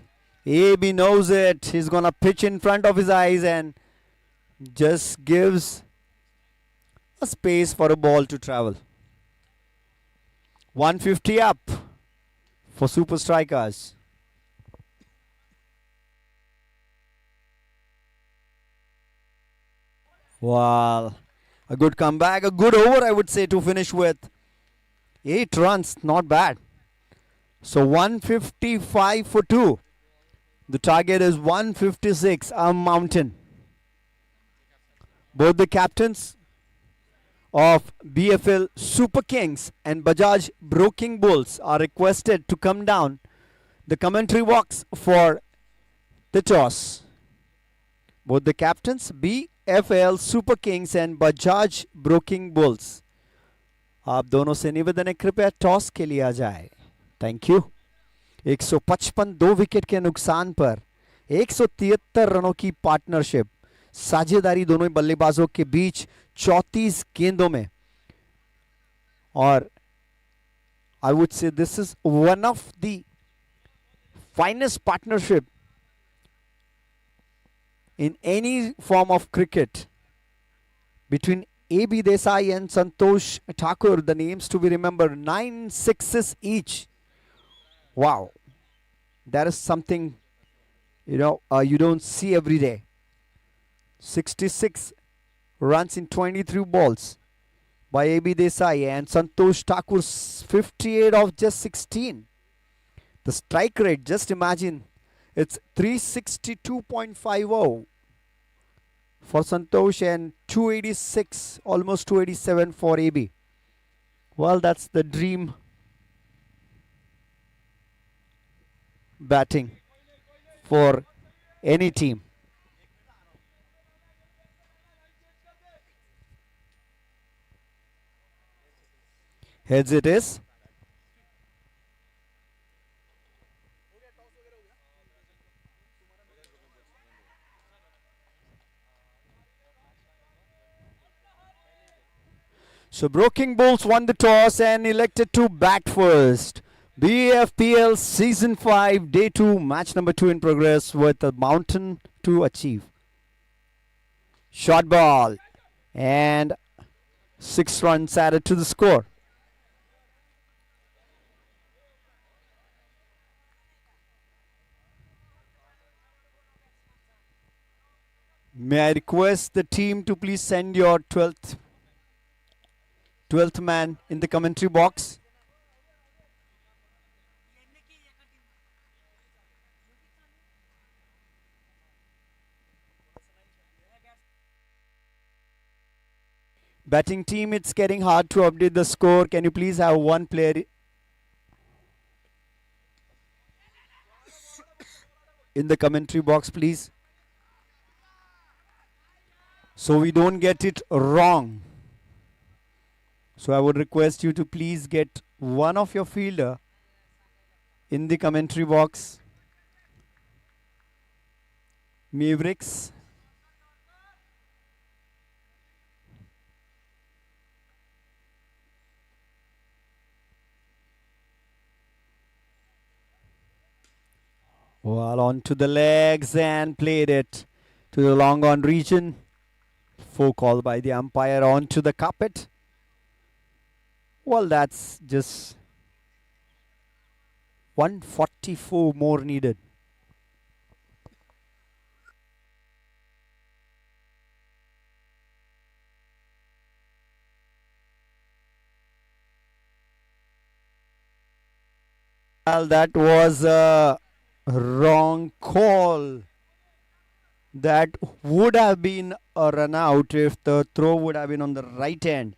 AB knows it. He's going to pitch in front of his eyes and just gives a space for a ball to travel. 150 up for super strikers. Wow, a good comeback, a good over, I would say, to finish with. 8 runs, not bad. So 155 for 2. The target is 156, a mountain. Both the captains of Bfpl Super Kings and Bajaj Broking Bulls are requested to come down the commentary box for the toss. Both the captains, Bfpl Super Kings and Bajaj Broking Bulls. आप दोनों से निवेदन है कृपया toss के लिए आ जाए. Thank you. 155 2 wicket के नुकसान पर 173 रनों की पार्टनरशिप, साझेदारी दोनों बल्लेबाजों के बीच 34 गेंदों में. और I would say this is one of the finest partnership in any form of cricket between A.B. Desai and Santosh Thakur. The names to be remembered, 9 sixes each. Wow, that is something, you don't see every day. 66 runs in 23 balls by A.B. Desai and Santosh Thakur's 58 of just 16. The strike rate, just imagine, it's 362.50 for Santosh and 286, almost 287 for AB. Well, that's the dream batting for any team. Heads it is. So Broking Bulls won the toss and elected to bat first. Bfpl Season 5, Day 2, match number 2 in progress with a mountain to achieve. Short ball and 6 runs added to the score. May I request the team to please send your 12th man in the commentary box. Batting team, it's getting hard to update the score. Can you please have one player in the commentary box, please? So we don't get it wrong. So I would request you to please get one of your fielder in the commentary box. Mavericks. Well, on to the legs and played it to the long on region. 4 call by the umpire on to the carpet. Well, that's just 144 more needed. Well, that was a wrong call. That would have been a run out if the throw would have been on the right hand.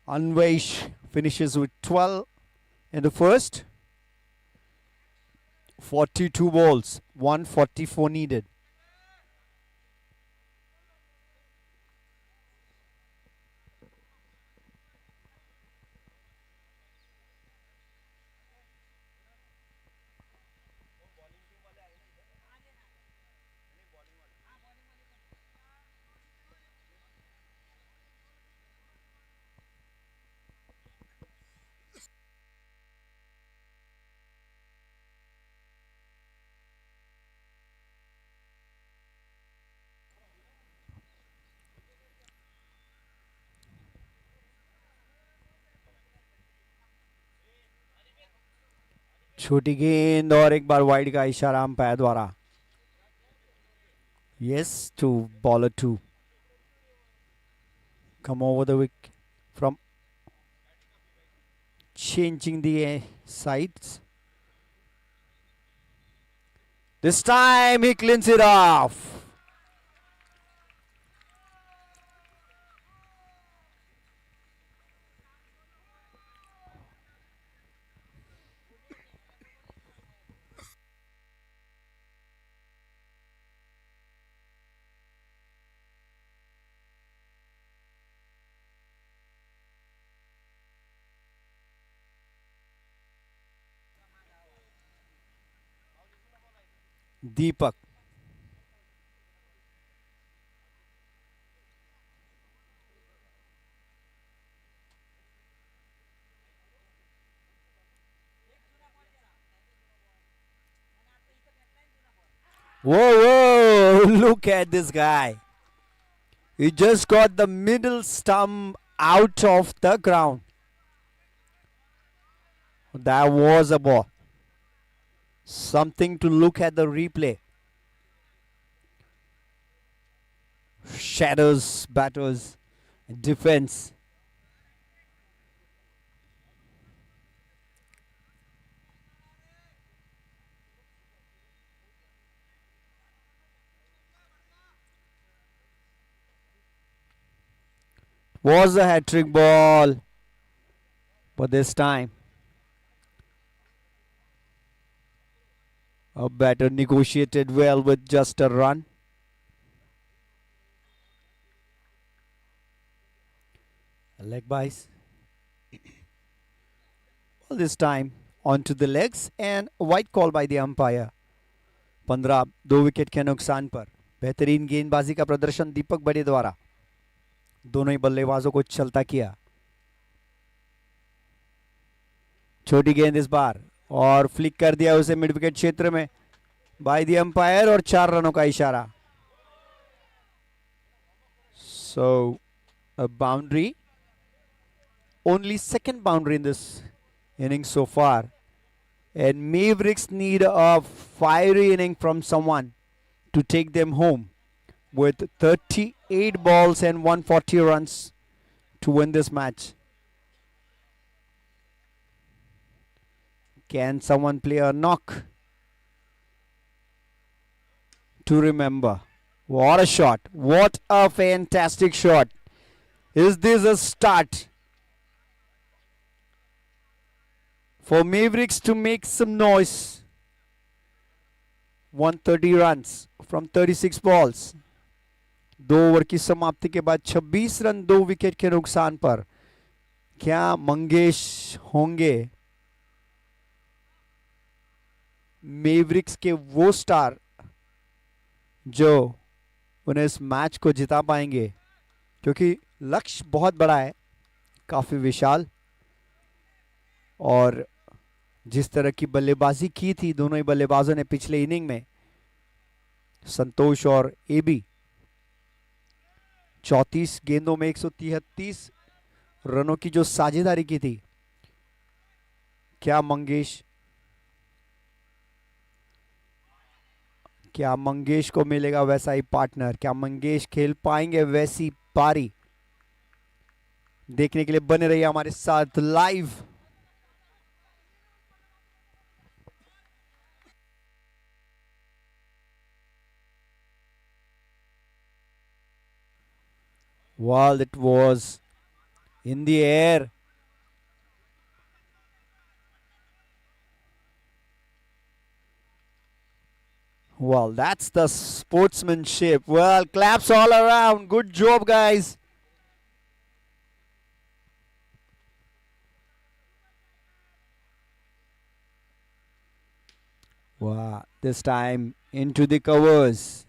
Anvesh finishes with 12 in the first. 42 balls, 144 needed. छोटी गेंद और एक बार wide का इशारा umpire द्वारा. Yes to bowler 2. Come over the wicket from changing the sides. This time he cleans it off. Deepak. Whoa, whoa, look at this guy. He just got the middle stump out of the ground. That was a ball. Something to look at the replay. Shadows, batters, defense. Was a hat-trick ball. But this time, a batter negotiated well with just a run. Leg byes. Well, this time onto the legs and a white call by the umpire. 15 2 wicket के नुकसान पर. बेहतरीन गेंदबाजी का प्रदर्शन दीपक बड़े द्वारा. दोनों ही बल्लेबाजों को चलता किया. छोटी गेंद इस बार और फ्लिक कर दिया उसे मिड विकेट क्षेत्र में बाय द अंपायर और 4 रनों का इशारा. So a boundary, only second boundary in this inning so far, and Mavericks need a fiery inning from someone to take them home with 38 balls and 140 runs to win this match. Can someone play a knock to remember? What a shot. What a fantastic shot. Is this a start for Mavericks to make some noise? 130 runs from 36 balls. 2 over की समाप्ति के बाद 26 run 2 wicket के नुकसान पर. क्या मंगेश होंगे mavericks के वो स्टार जो उन्हें इस मैच को जिता पाएंगे? क्योंकि लक्ष्य बहुत बड़ा है, काफी विशाल, और जिस तरह की बल्लेबाजी की थी दोनों ही बल्लेबाजों ने पिछले इनिंग में, संतोष और एबी, 34 गेंदों में 133 रनों की जो साझेदारी की थी, क्या मंगेश को मिलेगा वैसा ही पार्टनर? क्या मंगेश खेल पाएंगे वैसी पारी? देखने के लिए बने रहिए हमारे साथ live. Well, it was in the air. Well, that's the sportsmanship. Well, claps all around. Good job, guys. Wow, this time into the covers.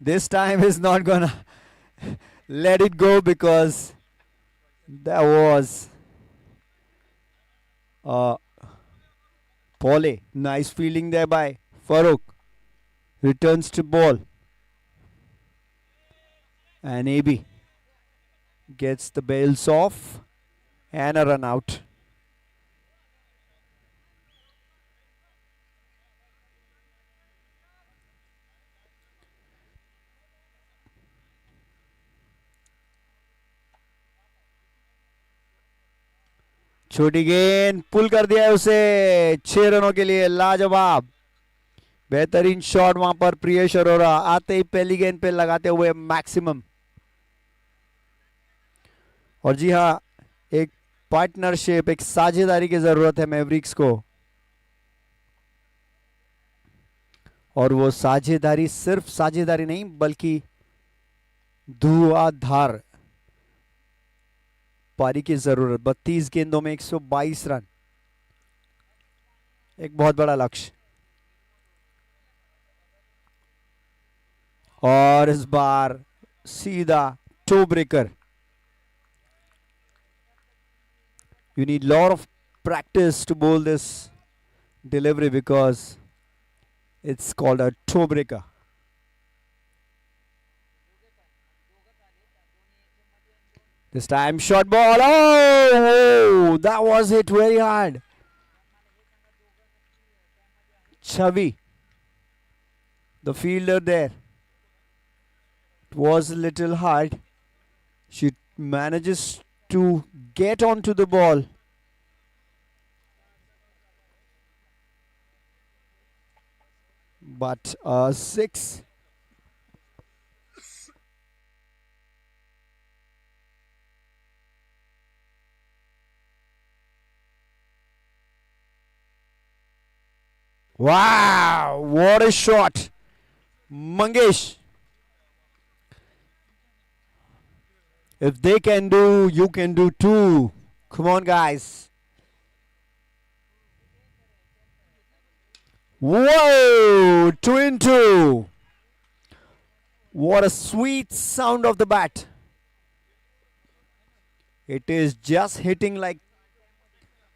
This time is not gonna let it go because that was Pole. Nice fielding there by Farooq. Returns to ball. And AB gets the bails off and a run out. छोटी गेंद पुल कर दिया है उसे 6 रनों के लिए। लाजवाब बेहतरीन शॉट वहां पर प्रियेश अरोरा आते ही पहली गेंद पे लगाते हुए मैक्सिमम। और जी हाँ, एक पार्टनरशिप, एक साझेदारी की जरूरत है मैवरिक्स को, और वो साझेदारी सिर्फ साझेदारी नहीं बल्कि धुआंधार पारी की जरूरत। 32 गेंदों में 122 रन, एक बहुत बड़ा लक्ष्य। और इस बार सीधा toe breaker. You need lot of practice to bowl this delivery because it's called a toe breaker. This time short ball. Oh, that was hit very hard. Chavi, the fielder there. It was a little hard. She manages to get onto the ball. But a 6. Wow, what a shot. Mangesh. If they can do, you can do too. Come on, guys. Whoa! 2-2. What a sweet sound of the bat. It is just hitting like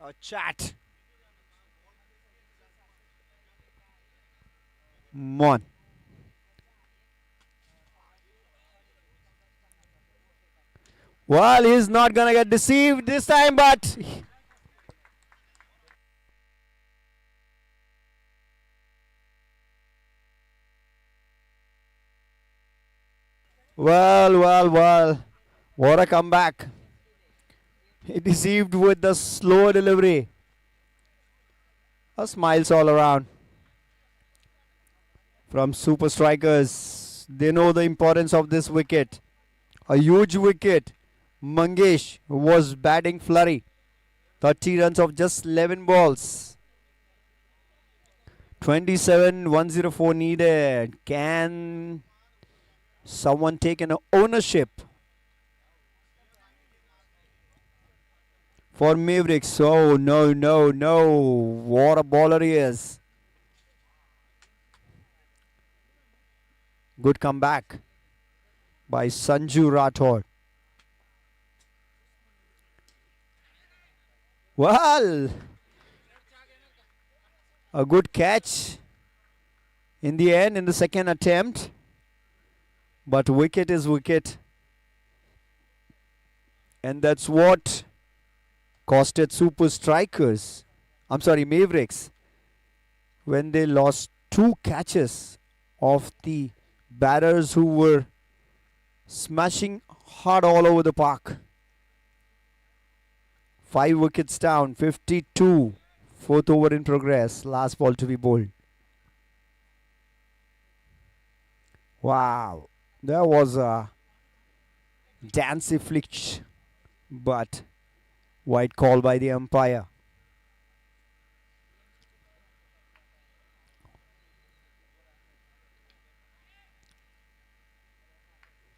a chat. Mon. Well, he's not gonna get deceived this time, but well. What a comeback. He deceived with the slow delivery. A smiles all around. From super strikers, they know the importance of this wicket. A huge wicket. Mangesh was batting flurry. 30 runs of just 11 balls. 27,104 needed. Can someone take an ownership for Mavericks? Oh, no. What a bowler he is. Good comeback by Sanju Rathod. Well, a good catch in the end in the second attempt. But wicket is wicket. And that's what costed super strikers. I'm sorry, Mavericks. When they lost 2 catches of the batters who were smashing hard all over the park. 5 wickets down, 52. Fourth over in progress. Last ball to be bowled. Wow. There was a dancy flick, but white call by the umpire.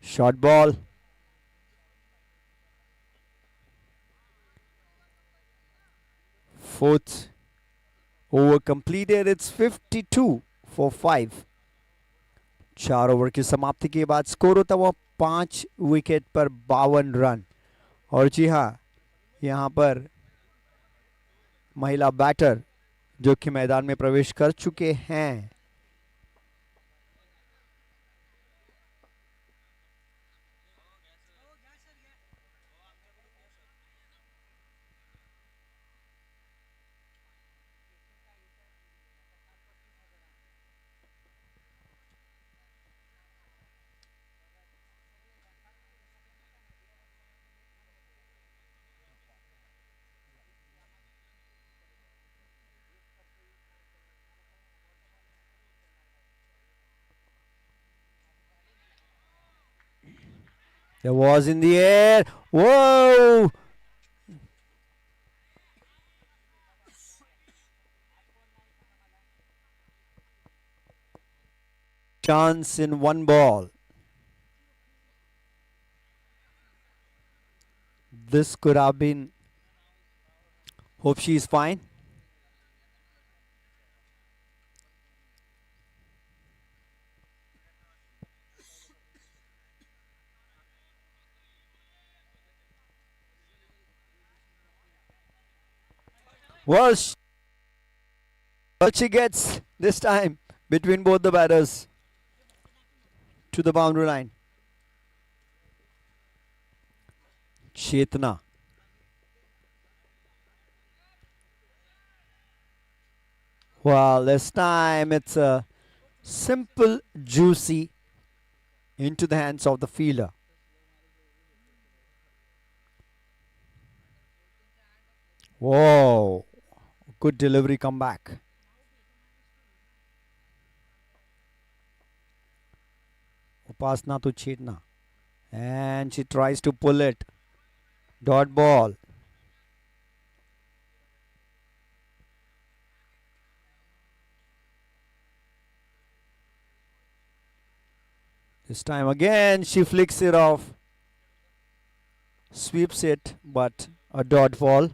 Short ball. Fourth over completed. It's 52 for 5. 4 over की समाप्ति के बाद score होता हुआ 5 wicket पर 52 run. और जी हाँ, यहाँ पर महिला बैटर जो कि मैदान में प्रवेश कर चुके हैं। There was in the air. Whoa! Chance in one ball. This could have been. Hope she is fine. Well, what she gets this time between both the batters to the boundary line. Chetna. Well, this time it's a simple, juicy into the hands of the fielder. Whoa, good delivery comeback. Upasna to Chetna. And she tries to pull it. Dot ball. This time again she flicks it off. Sweeps it, but a dot ball.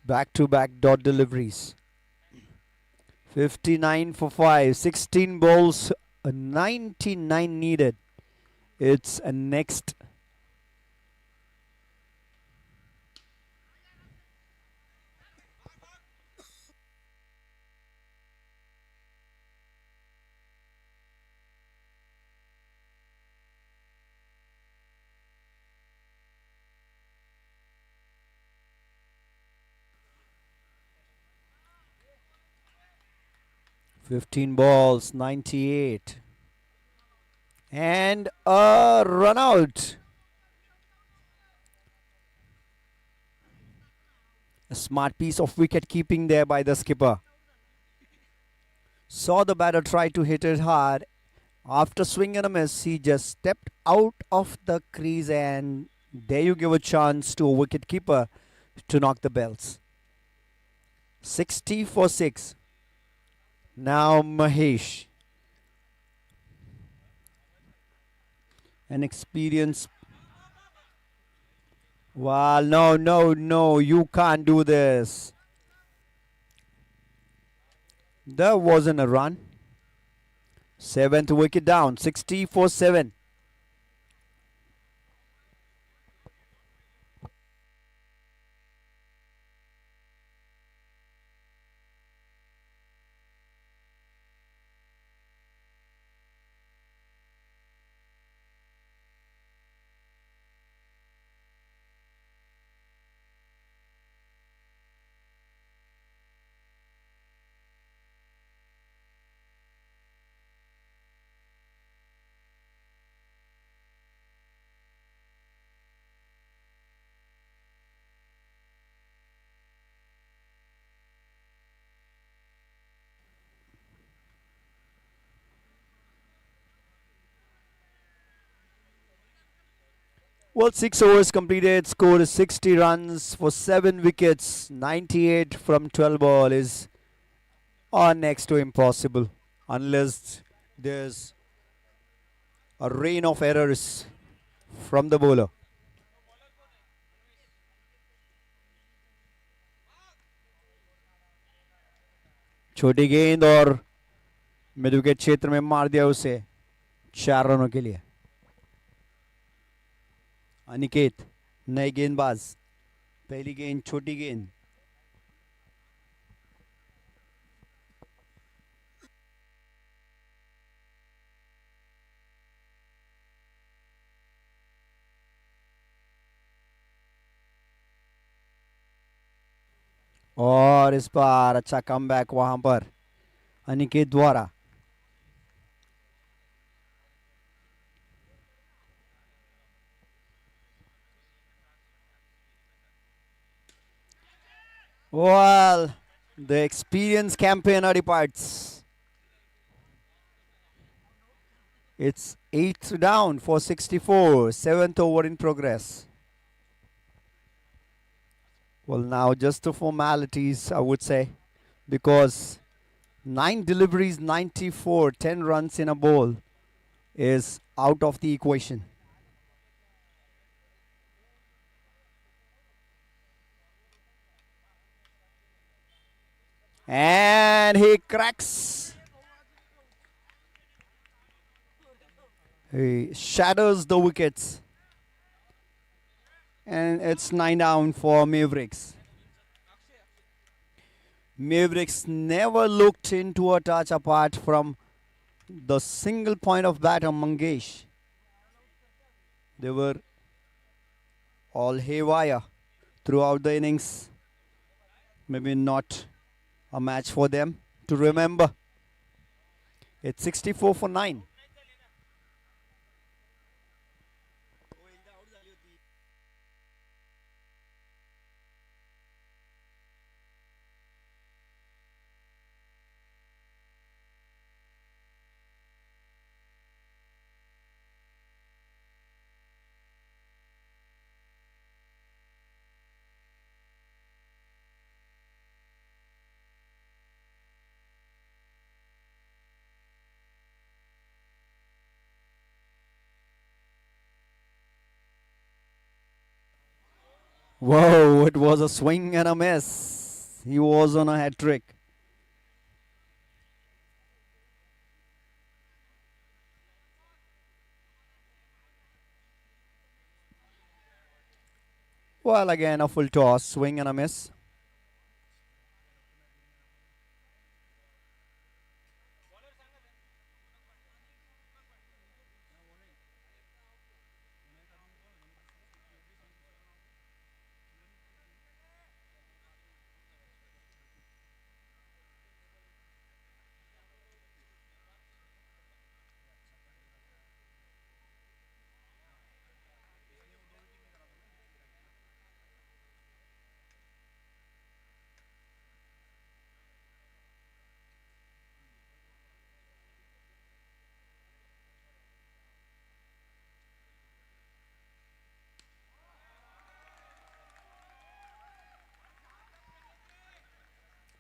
Back-to-back dot deliveries. 59 for 5. 16 balls, 99 needed. It's a next. Fifteen balls, 98. And a run out. A smart piece of wicket keeping there by the skipper. Saw the batter try to hit it hard. After swing and a miss, he just stepped out of the crease, and there you give a chance to a wicket keeper to knock the bells. 60 for 6. Now Mahesh. An experienced. Well, no, you can't do this. There wasn't a run. 7th wicket down, 60 for 7. Well, 6 overs completed. Score is 60 runs for 7 wickets. 98 from 12 ball is next to impossible unless there's a rain of errors from the bowler. छोटी गेंद और mid wicket क्षेत्र में मार दिया उसे 4 रनों के लिए. अनिकेत नए गेंदबाज. पहली गेंद छोटी गेंद. और इस बार अच्छा कमबैक वहां पर अनिकेत द्वारा. Well, the experienced campaigner departs. It's 8th down for 64, 7th over in progress. Well, now just the formalities, I would say, because 9 deliveries, 94, 10 runs in a bowl is out of the equation. And he cracks. He shatters the wickets. And it's 9 down for Mavericks. Mavericks never looked into a touch apart from the single point of batter Mangesh. They were all haywire throughout the innings. Maybe not a match for them to remember. It's 64 for 9. Whoa, it was a swing and a miss. He was on a hat trick. Well, again, a full toss, swing and a miss.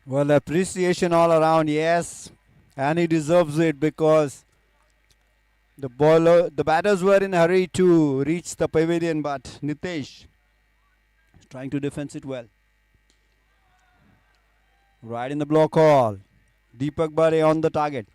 Well, appreciation all around, yes. And he deserves it because the batters were in a hurry to reach the pavilion, but Nitesh is trying to defend it well. Right in the block hall. Deepak Bare on the target.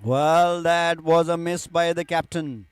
Well, that was a miss by the captain.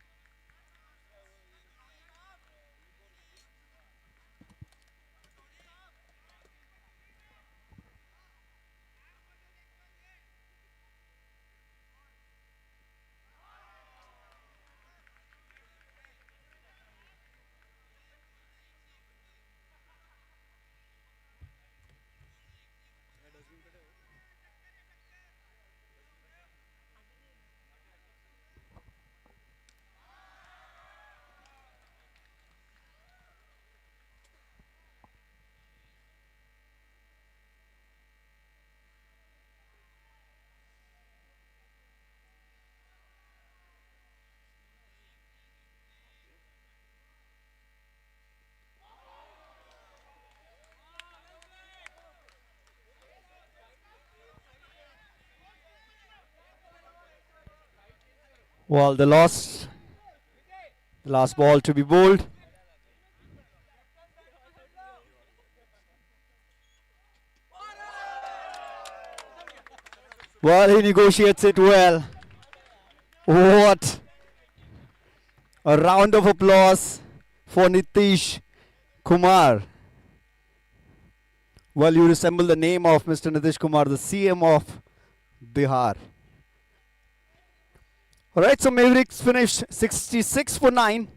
Well, the last ball to be bowled. Well, he negotiates it well. What a round of applause for Nitish Kumar. Well, you resemble the name of Mr. Nitish Kumar, the CM of Bihar. Alright, so Mavericks finished 66 for 9.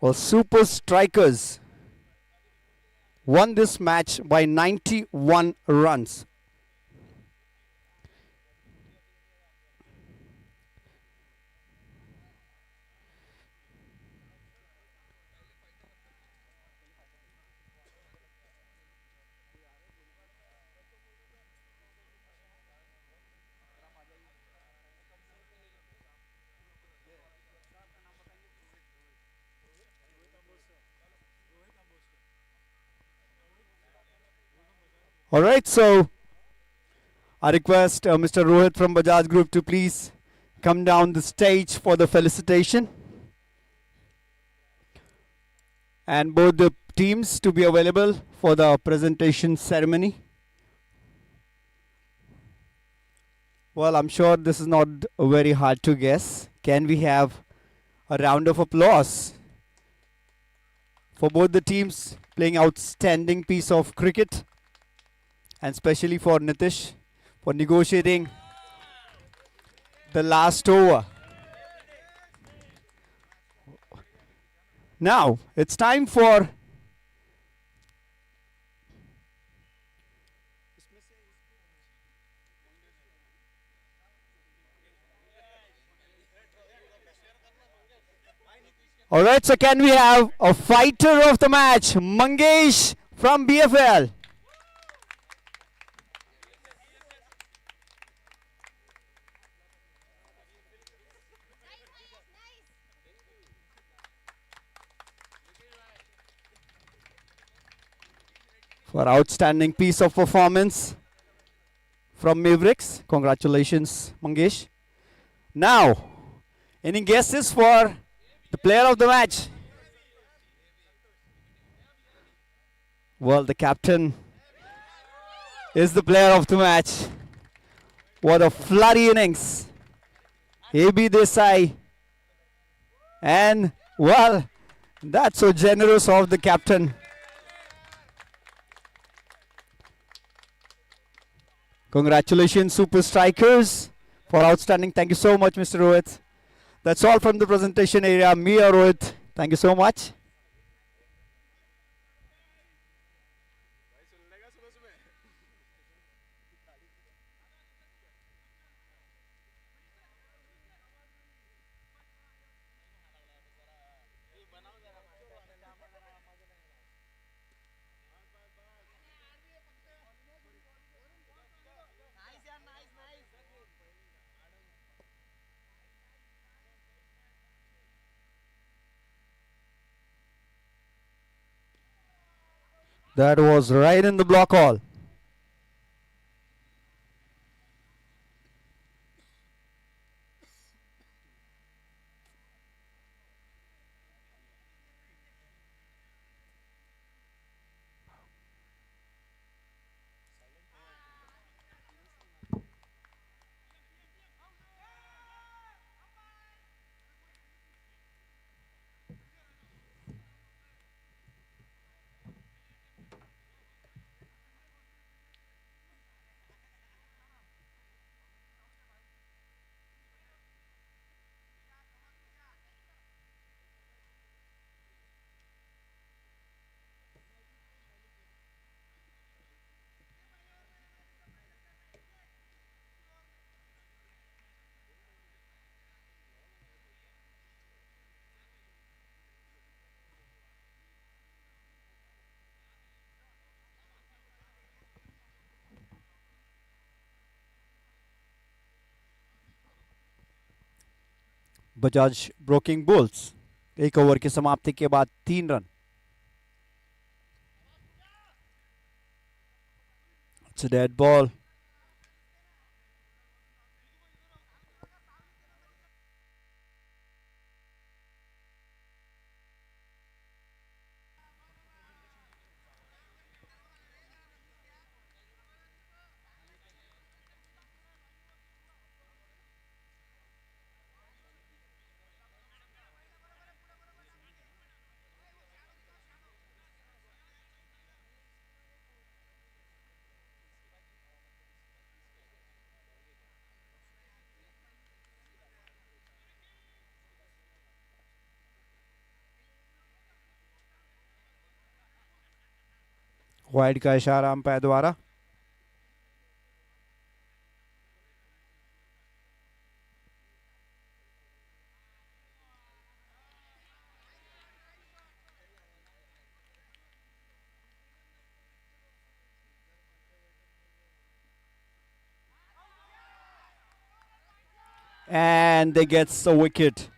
Well, Super Strikers won this match by 91 runs. Alright, so I request Mr. Rohit from Bajaj Group to please come down the stage for the felicitation. And both the teams to be available for the presentation ceremony. Well, I'm sure this is not very hard to guess. Can we have a round of applause for both the teams playing outstanding piece of cricket, and especially for Nitish for negotiating the last over. Now it's time for Alright, so can we have a fighter of the match, Mangesh from Bfpl? For outstanding piece of performance from Mavericks. Congratulations, Mangesh. Now, any guesses for the player of the match? Well, the captain is the player of the match. What a flurry innings. AB Desai. And, well, that's so generous of the captain. Congratulations, Super Strikers, for outstanding. Thank you so much, Mr. Rohit. That's all from the presentation area. Mia Rohit, thank you so much. That was right in the block hall. Bajaj broking bulls एक over की समाप्ति के बाद 3 run. It's a dead ball. Wide का इशारा umpire द्वारा। And they get the wicket.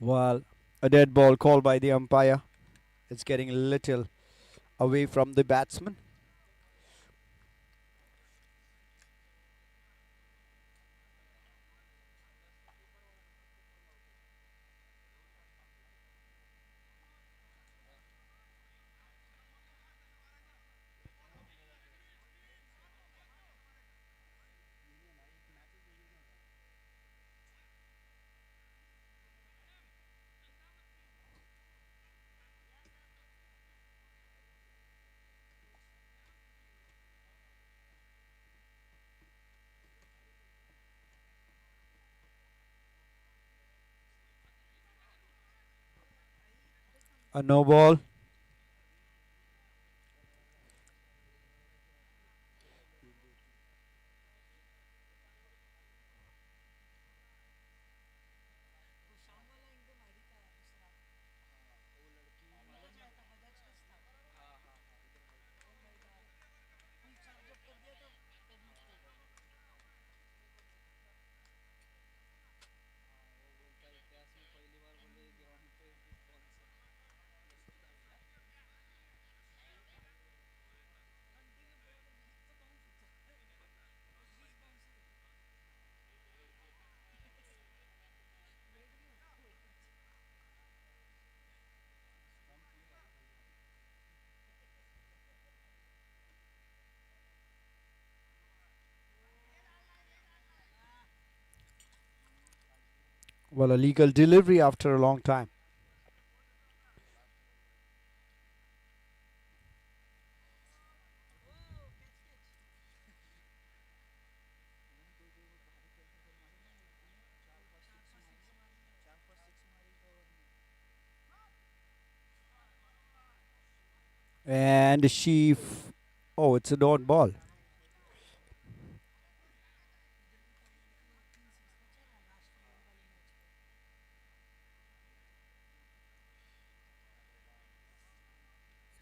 Well, a dead ball called by the umpire. It's getting a little away from the batsman. A no ball. Well, a legal delivery after a long time. And oh, it's a dot ball.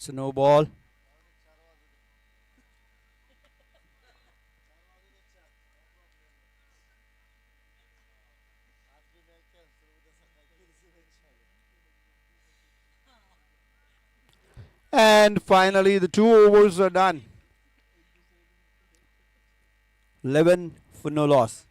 It's a no ball. And finally, the 2 overs are done. 11 for no loss.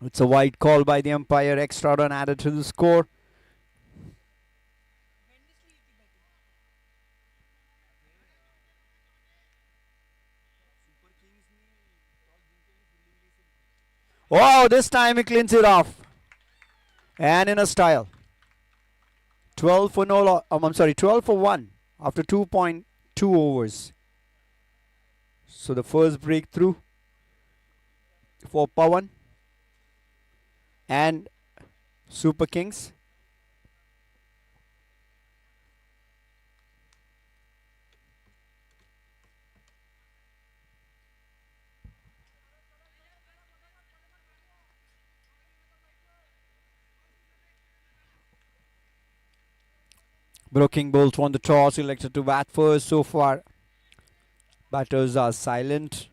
It's a wide call by the umpire. Extra run added to the score. Wow, this time he cleans it off. And in a style. 12 for no, I'm sorry, 12 for 1 after 2.2 overs. So the first breakthrough for Pawan and Super Kings. Brooking Bolt won the toss, elected to bat first. So far, batters are silent.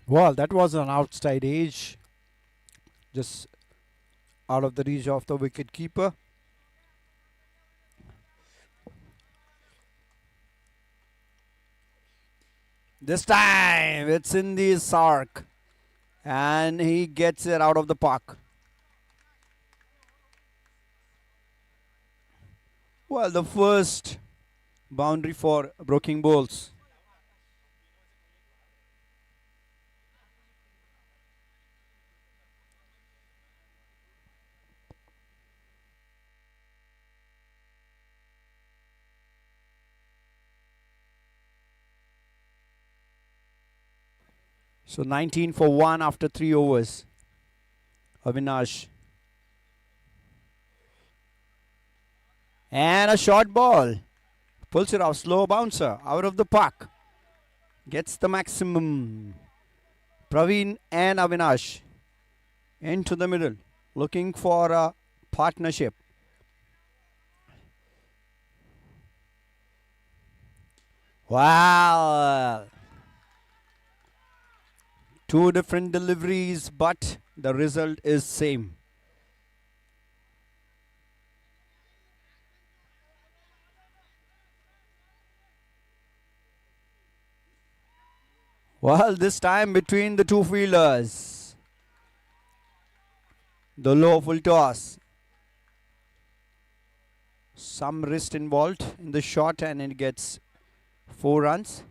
Well, that was an outside edge, just out of the reach of the wicket keeper. This time it's in the Sark, and he gets it out of the park. Well, the first boundary for Brooking Bowls. So 19 for 1 after 3 overs. Avinash. And a short ball. Pulls it off. Slow bouncer. Out of the park. Gets the maximum. Praveen and Avinash. Into the middle. Looking for a partnership. Wow. Two different deliveries, but the result is same. Well, this time between the two fielders. The low full toss. Some wrist involved in the shot, and it gets 4 runs.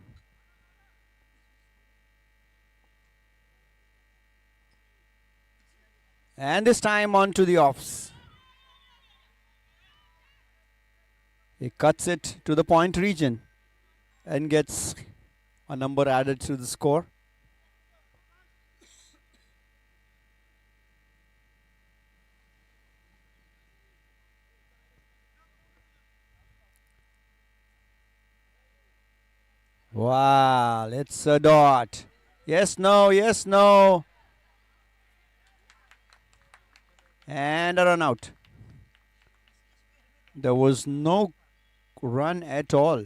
And this time on to the offs. He cuts it to the point region and gets a number added to the score. Wow, it's a dot. Yes, no, yes, no. And a run out. There was no run at all.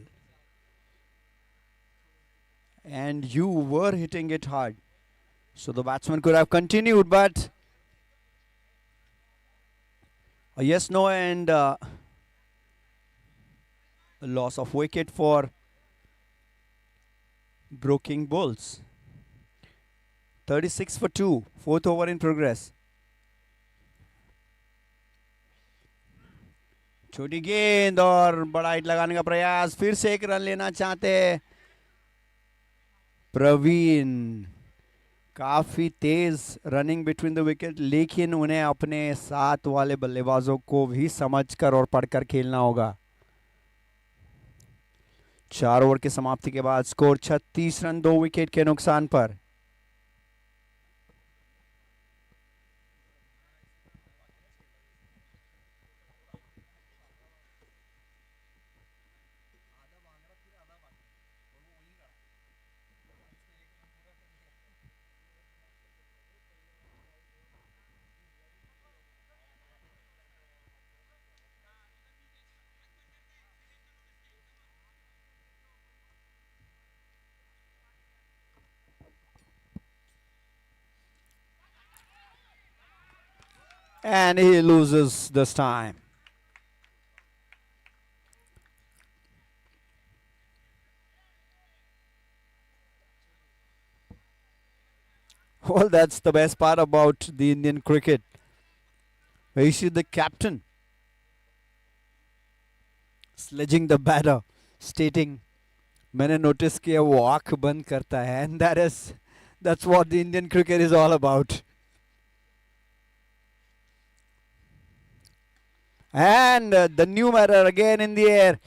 And you were hitting it hard. So the batsman could have continued, but a yes, no, and a loss of wicket for Brooking Bulls. 36 for 2. 4th over in progress. छोटी गेंद और बड़ा hit लगाने का प्रयास. फिर से एक रन लेना चाहते प्रवीण. काफी तेज रनिंग बिटवीन द विकेट, लेकिन उन्हें अपने साथ वाले बल्लेबाजों को भी समझकर और पढ़कर खेलना होगा. 4 ओवर की समाप्ति के बाद स्कोर 36 रन 2 विकेट के नुकसान पर। And he loses this time. Well, that's the best part about the Indian cricket. You see the captain sledging the batter, stating, मैंने notice किया वो आँख बंद करता है, and that's what the Indian cricket is all about. And the new batter again in the air.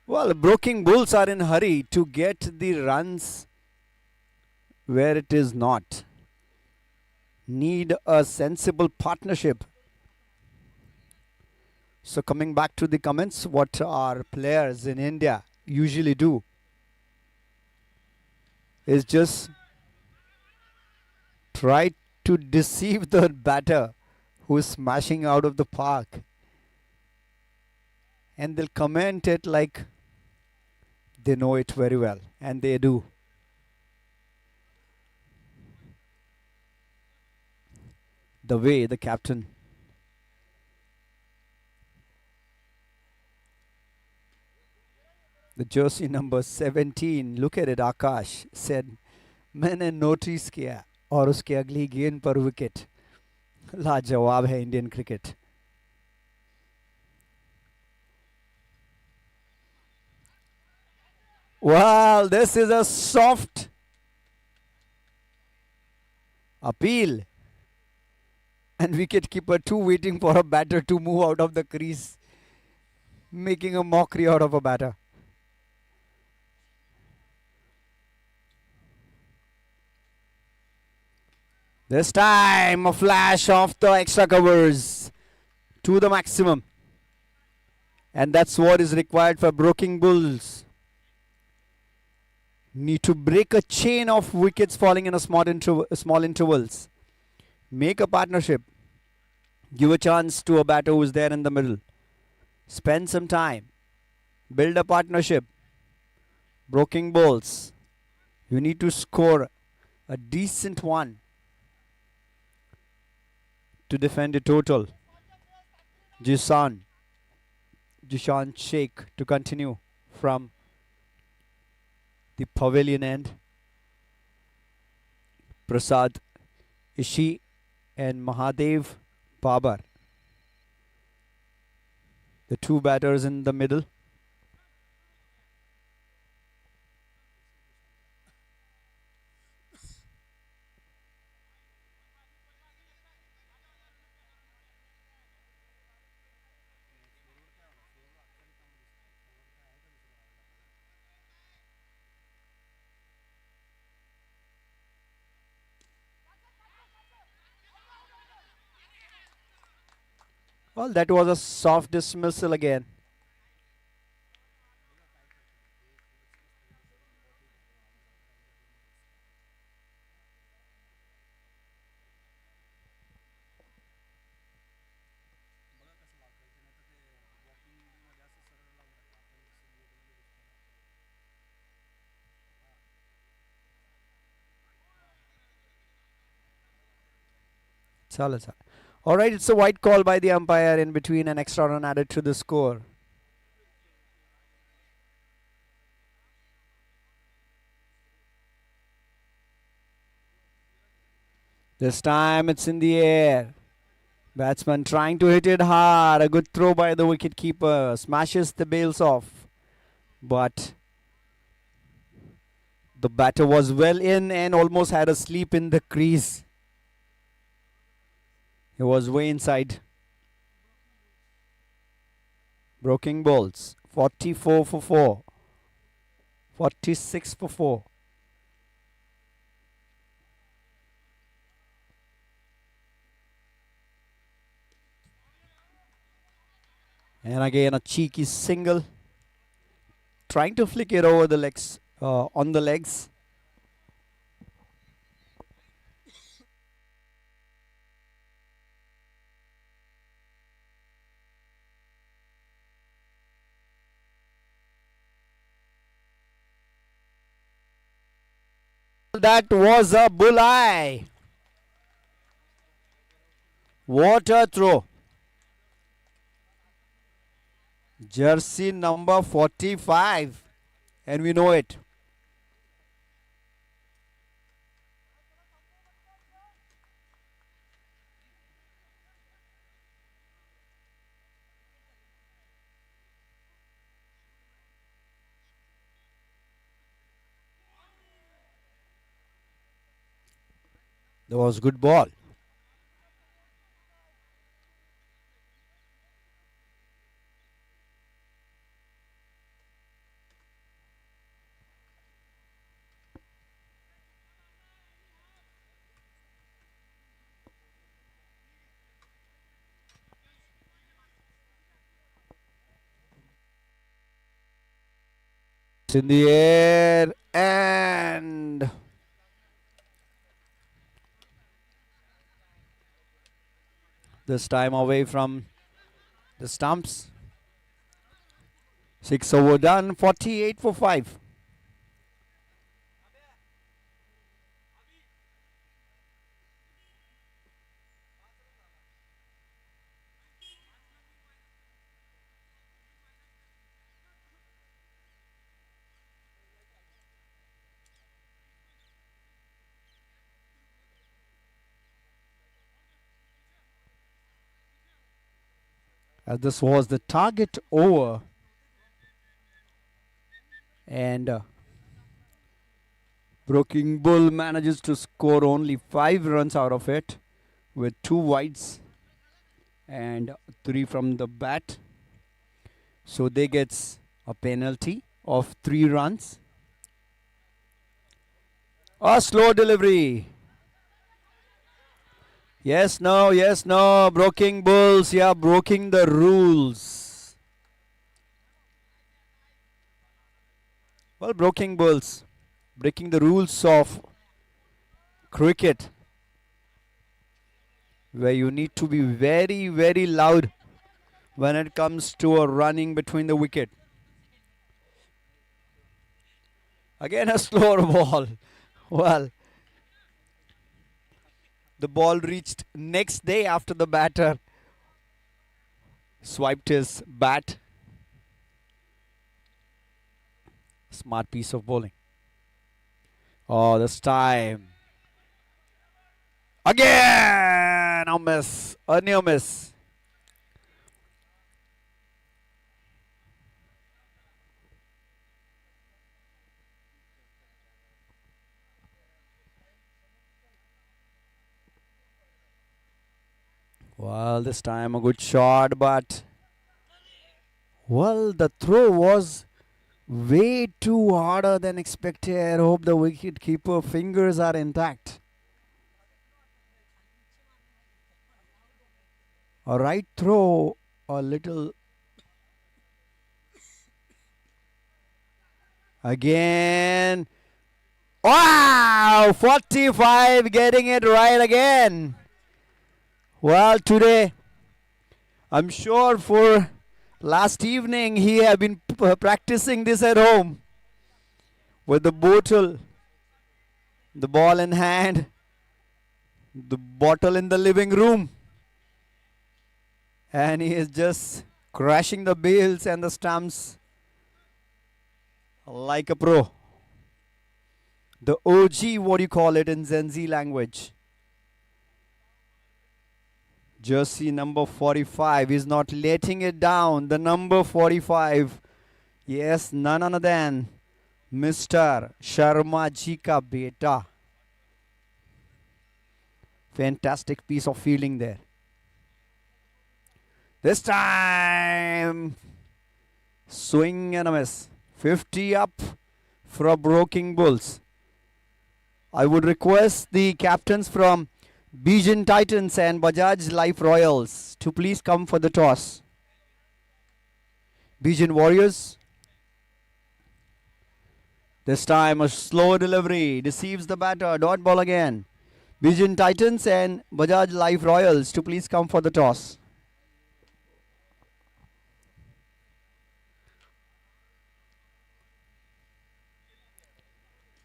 Well, Broking Bulls are in a hurry to get the runs where it is not. Need a sensible partnership. So coming back to the comments, what our players in India usually do is just try to deceive the batter who is smashing out of the park. And they'll comment it like they know it very well. And they do. The way the captain the jersey number 17, look at it, Akash said, मैंने notice किया और उसके अगली गेंद पर wicket. लाजवाब है Indian cricket. Well, this is a soft appeal. And wicketkeeper too waiting for a batter to move out of the crease, making a mockery out of a batter. This time a flash of the extra covers to the maximum. And that's what is required for Broking Bulls. Need to break a chain of wickets falling in a small intervals. Make a partnership. Give a chance to a batter who is there in the middle. Spend some time. Build a partnership. Broking Bulls. You need to score a decent one to defend the total. Jishan Sheikh to continue from the pavilion end. Prasad Ishi and Mahadev Babar, the two batters in the middle. Well, that was a soft dismissal again. All right, it's a white call by the umpire in between, an extra run added to the score. This time it's in the air. Batsman trying to hit it hard. A good throw by the wicketkeeper. Smashes the bails off. But the batter was well in and almost had a sleep in the crease. He was way inside. Broking Bulls 44 for 4. 46 for 4. And again a cheeky single. Trying to flick it over the legs, on the legs. That was a bullseye. What a throw. Jersey number 45. And we know it. That was good ball. It's in the air and this time away from the stumps. 6 over done, 48 for 5. As this was the target over, and Broking Bull manages to score only 5 runs out of it with 2 wides and 3 from the bat. So they gets a penalty of 3 runs. A slow delivery. Yes, no. Broking Bulls, yeah, breaking the rules. Well, Broking Bulls breaking the rules of cricket, where you need to be very, very loud when it comes to a running between the wicket. Again a slower ball. Well, the ball reached next day after the batter swiped his bat. Smart piece of bowling. Oh, this time. Again a miss. A near miss. Well, this time a good shot, but well, the throw was way too harder than expected. Hope the wicket keeper fingers are intact. A right throw, a little. Again. Wow! 45 getting it right again. Well, today, I'm sure for last evening he had been practicing this at home with the bottle, the ball in hand, the bottle in the living room, and he is just crashing the bails and the stumps like a pro. The OG, what do you call it in Gen Z language? Jersey number 45 is not letting it down. The number 45. Yes, none other than Mr. Sharma ji ka beta. Fantastic piece of fielding there. This time, Swing and a miss. 50 up for Broking Bulls. I would request the captains from Bajaj Titans and Bajaj Life Royals to please come for the toss. Bajaj Warriors. This time a slow delivery deceives the batter. Dot ball again. Bajaj Titans and Bajaj Life Royals to please come for the toss.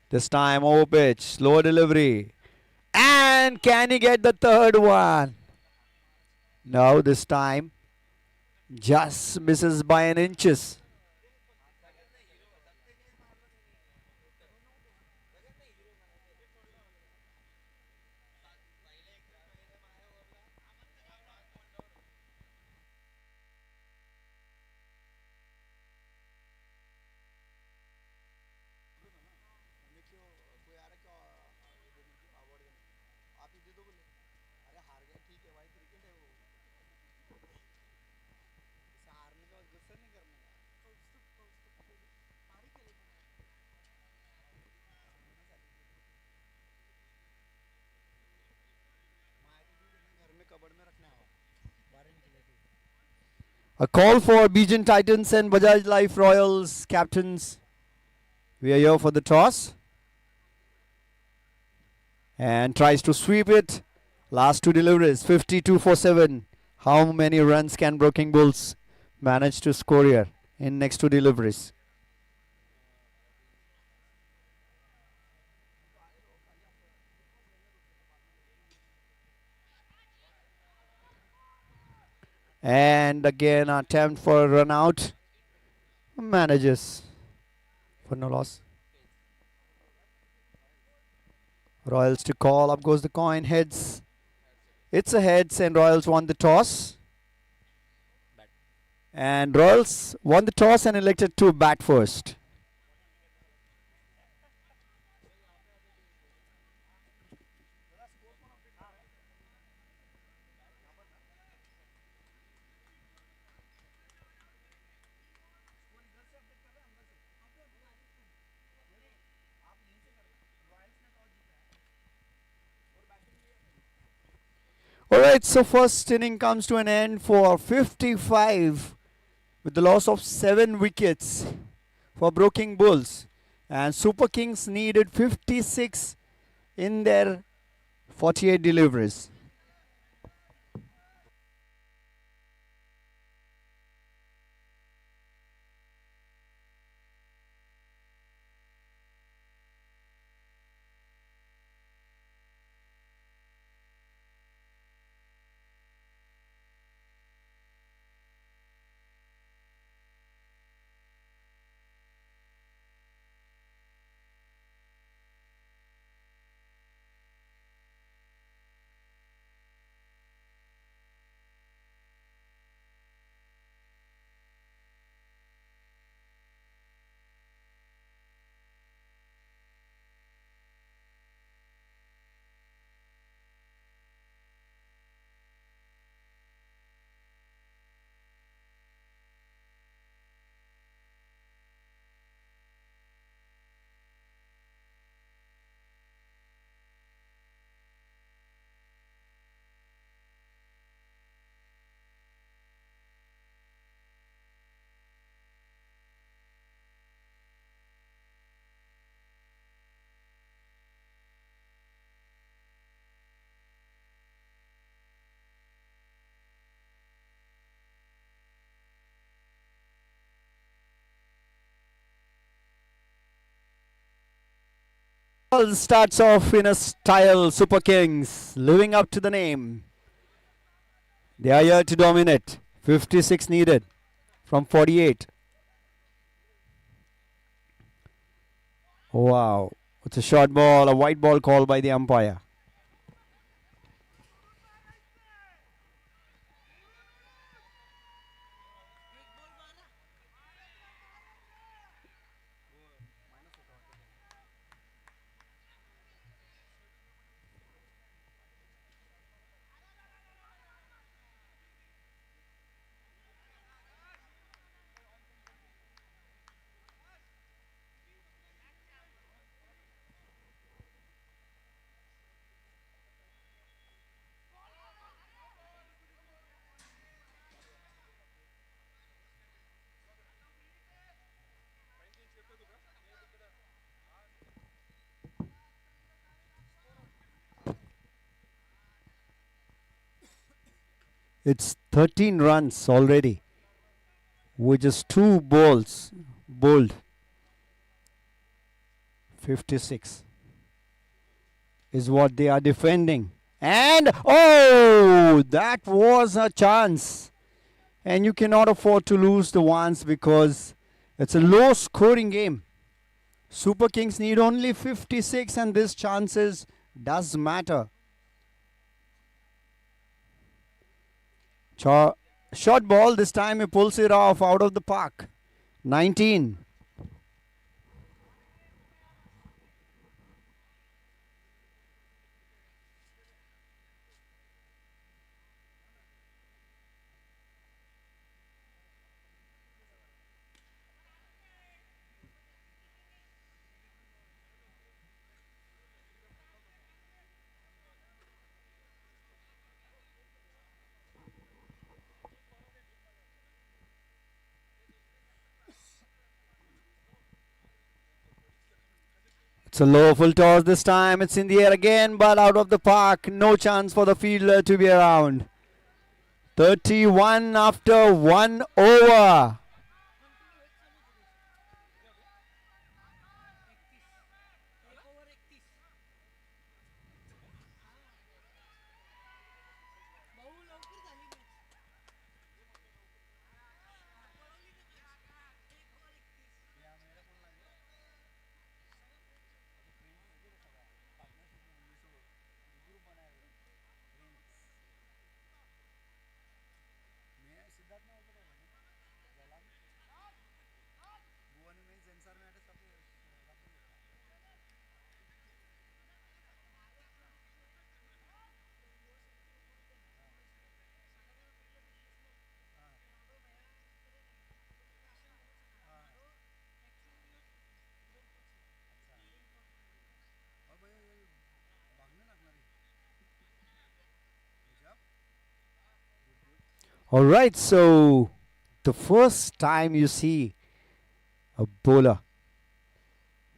This time over pitch. Slow delivery. And can he get the third one? No, this time just misses by an inches. A call for Bajaj Titans and Bajaj Life Royals captains. We are here for the toss. And tries to sweep it. Last two deliveries, 52 for 7. How many runs can Broking Bulls manage to score here in next two deliveries? And again, attempt for a run out. Manages for no loss. Royals to call. Up goes the coin. Heads. It's a heads, and Royals won the toss. And Royals won the toss and elected to bat first. Alright, so first inning comes to an end for 55 with the loss of 7 wickets for Broking Bulls. And Super Kings needed 56 in their 48 deliveries. Starts off in a style. Super Kings living up to the name. They are here to dominate. 56 needed from 48. Wow. It's a short ball, a white ball called by the umpire. It's 13 runs already with just 2 balls bowled. 56 is what they are defending. And oh, that was a chance. And you cannot afford to lose the ones because it's a low scoring game. Super Kings need only 56 and this chances does matter. Short ball, this time he pulls it off out of the park. 19. It's a low full toss this time. It's in the air again, but out of the park. No chance for the fielder to be around. 31 after 1 over. All right, so the first time you see a bowler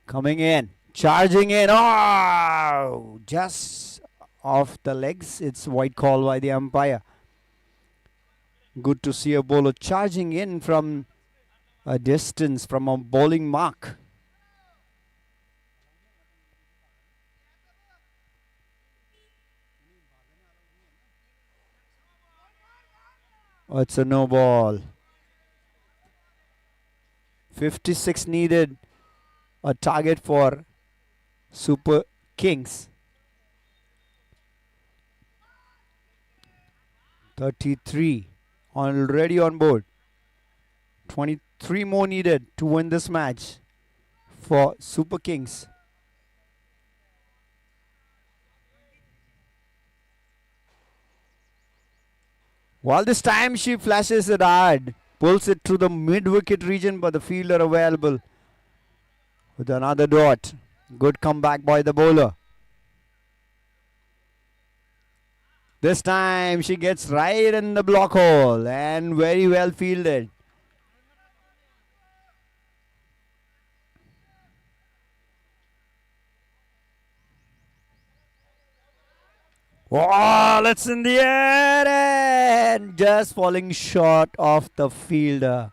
coming in, charging in, oh, just off the legs. It's white call by the umpire. Good to see a bowler charging in from a distance, from a bowling mark. Oh, it's a no ball. 56 needed, a target for Super Kings. 33 already on board. 23 more needed to win this match for Super Kings. While this time she flashes it hard, pulls it to the mid-wicket region, but the fielder available with another dot. Good comeback by the bowler. This time she gets right in the block hole and very well fielded. Wall, it's in the air and just falling short of the fielder.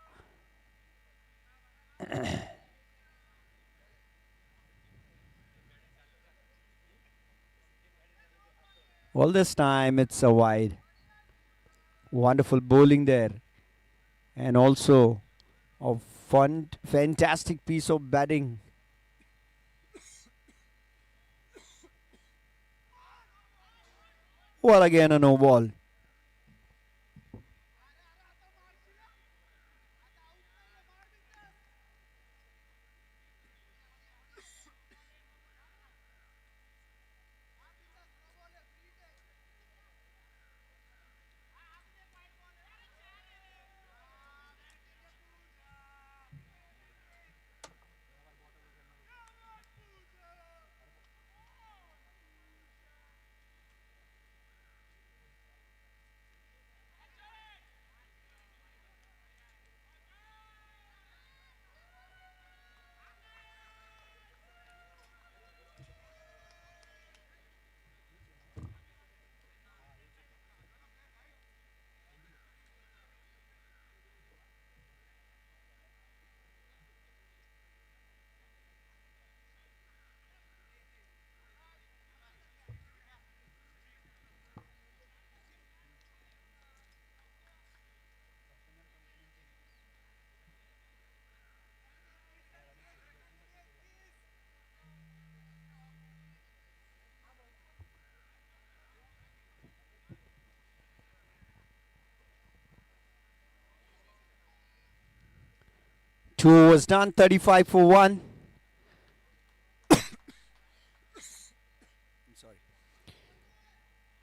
Well, this time it's a wide. Wonderful bowling there. And also a fantastic piece of batting. Well, again a no ball. Two was done, 35 for one.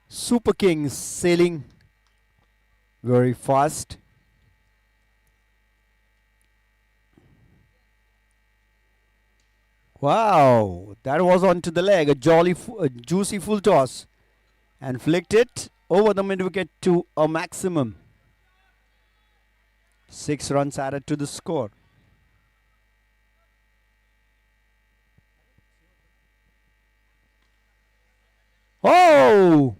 Super Kings sailing very fast. Wow, that was onto the leg. A juicy full toss. And flicked it over the mid wicket to a maximum. 6 runs added to the score. Oh!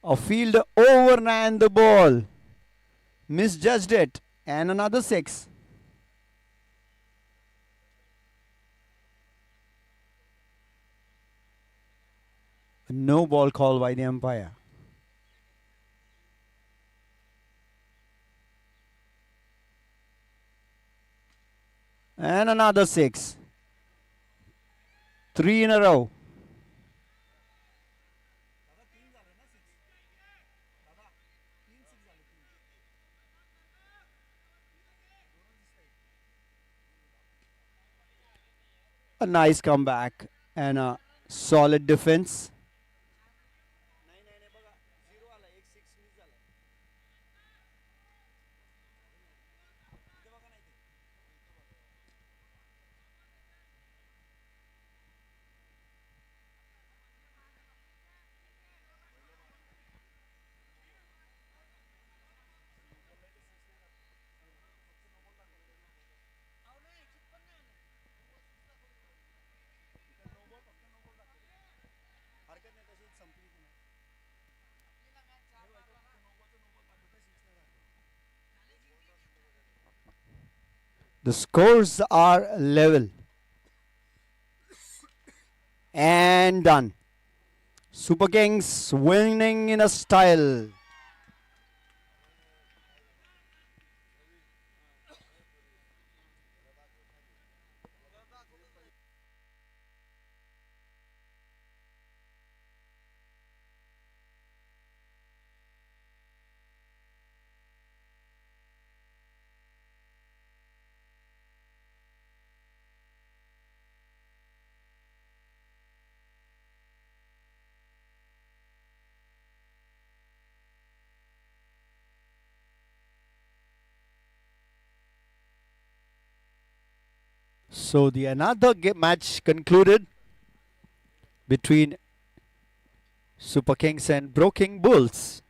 A fielder overran the ball. Misjudged it. And another 6. No ball call by the umpire. And another 6. 3 in a row. A nice comeback and a solid defense. The scores are level. And done. Super Kings winning in a style. So the another match concluded between Super Kings and Broking Bulls.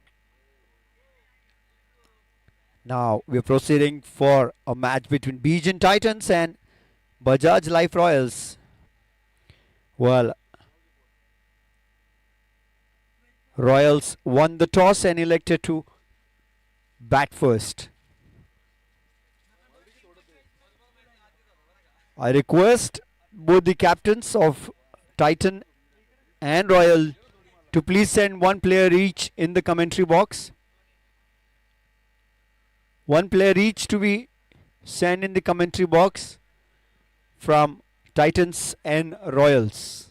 Now we're proceeding for a match between Bajaj Titans and Bajaj Life Royals. Well, Royals won the toss and elected to bat first. I request both the captains of Titan and Royal to please send one player each in the commentary box. One player each to be sent in the commentary box from Titans and Royals.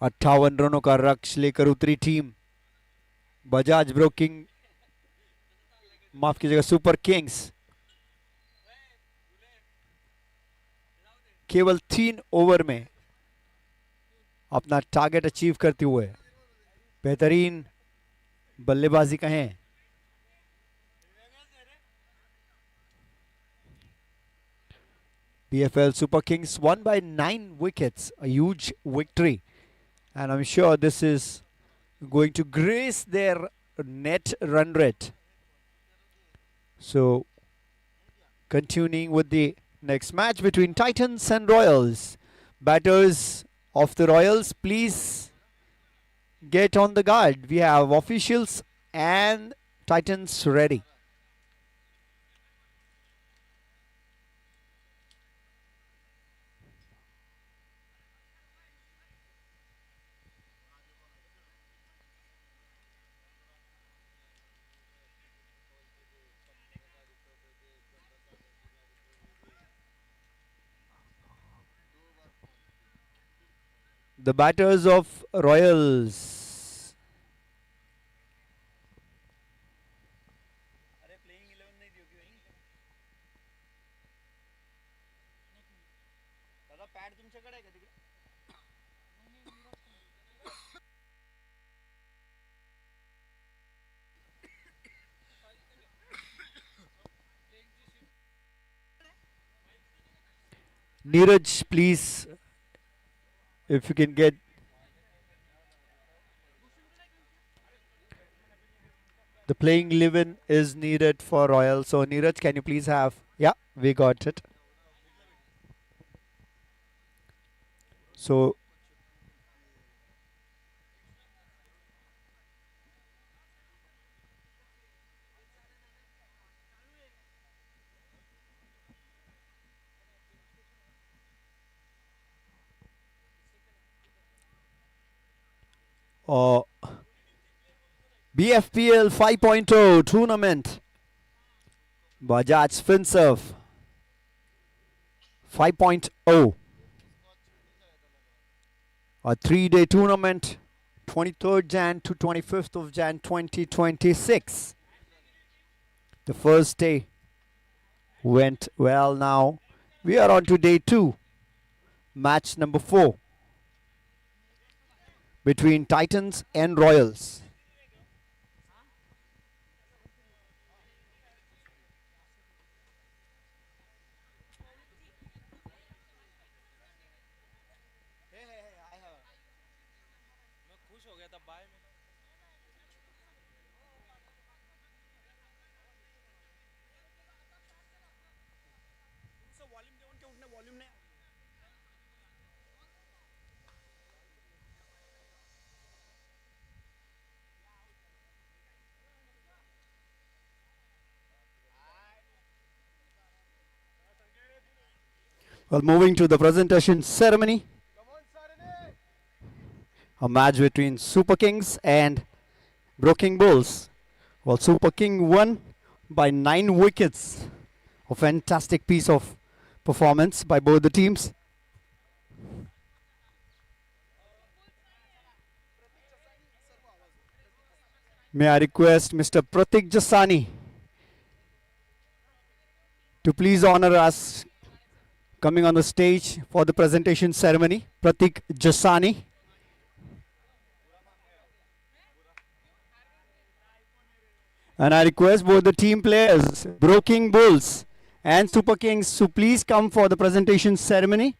अट्ठावन रनों का लक्ष्य लेकर उतरी team Bajaj broking माफ कीजिएगा super Kings केवल 3 over में अपना टारगेट अचीव करते हुए बेहतरीन बल्लेबाजी कहें BFL Super Kings won by 9 wickets, a huge victory, and I'm sure this is going to grace their net run rate. So continuing with the next match between Titans and Royals. Batters of the Royals, please get on the guard. We have officials and Titans ready. the batters of Royals. Neeraj, please, if you can get. The playing 11 is needed for Royal. So Neeraj, can you please have? Yeah, we got it. So Bfpl 5.0 tournament. Bajaj Finserv 5.0. A 3-day tournament, 23rd Jan to 25th of Jan 2026. The first day went well. Now we are on to day 2, match number 4 between Titans and Royals. Well, moving to the presentation ceremony, a match between Super Kings and Broking Bulls. Well, Super King won by 9 wickets. A fantastic piece of performance by both the teams. May I request Mr. Pratik Jasani to please honor us coming on the stage for the presentation ceremony. Pratik Jasani. And I request both the team players, Broking Bulls and Super Kings, to please come for the presentation ceremony.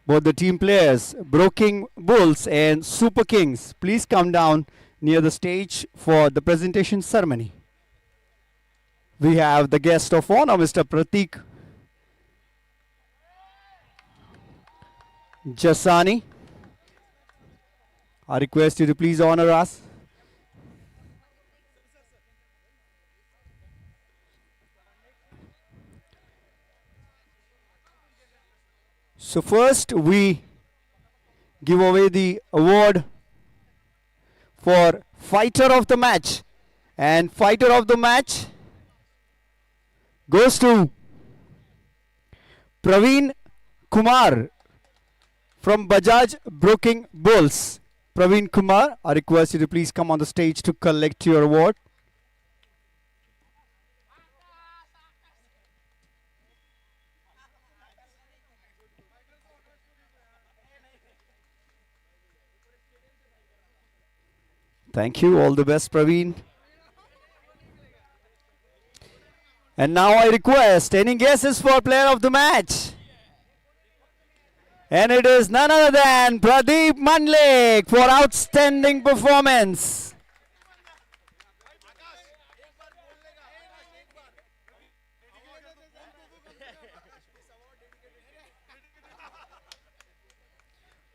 Both the team players, Broking Bulls and Super Kings, please come down near the stage for the presentation ceremony. We have the guest of honor, Mr. Pratik Jasani. I request you to please honor us. So first we give away the award for fighter of the match, and fighter of the match goes to Praveen Kumar from Bajaj Broking Bulls. Praveen Kumar, I request you to please come on the stage to collect your award. Thank you. All the best, Praveen. And now I request any guesses for player of the match. And it is none other than Pradeep Mandlik for outstanding performance.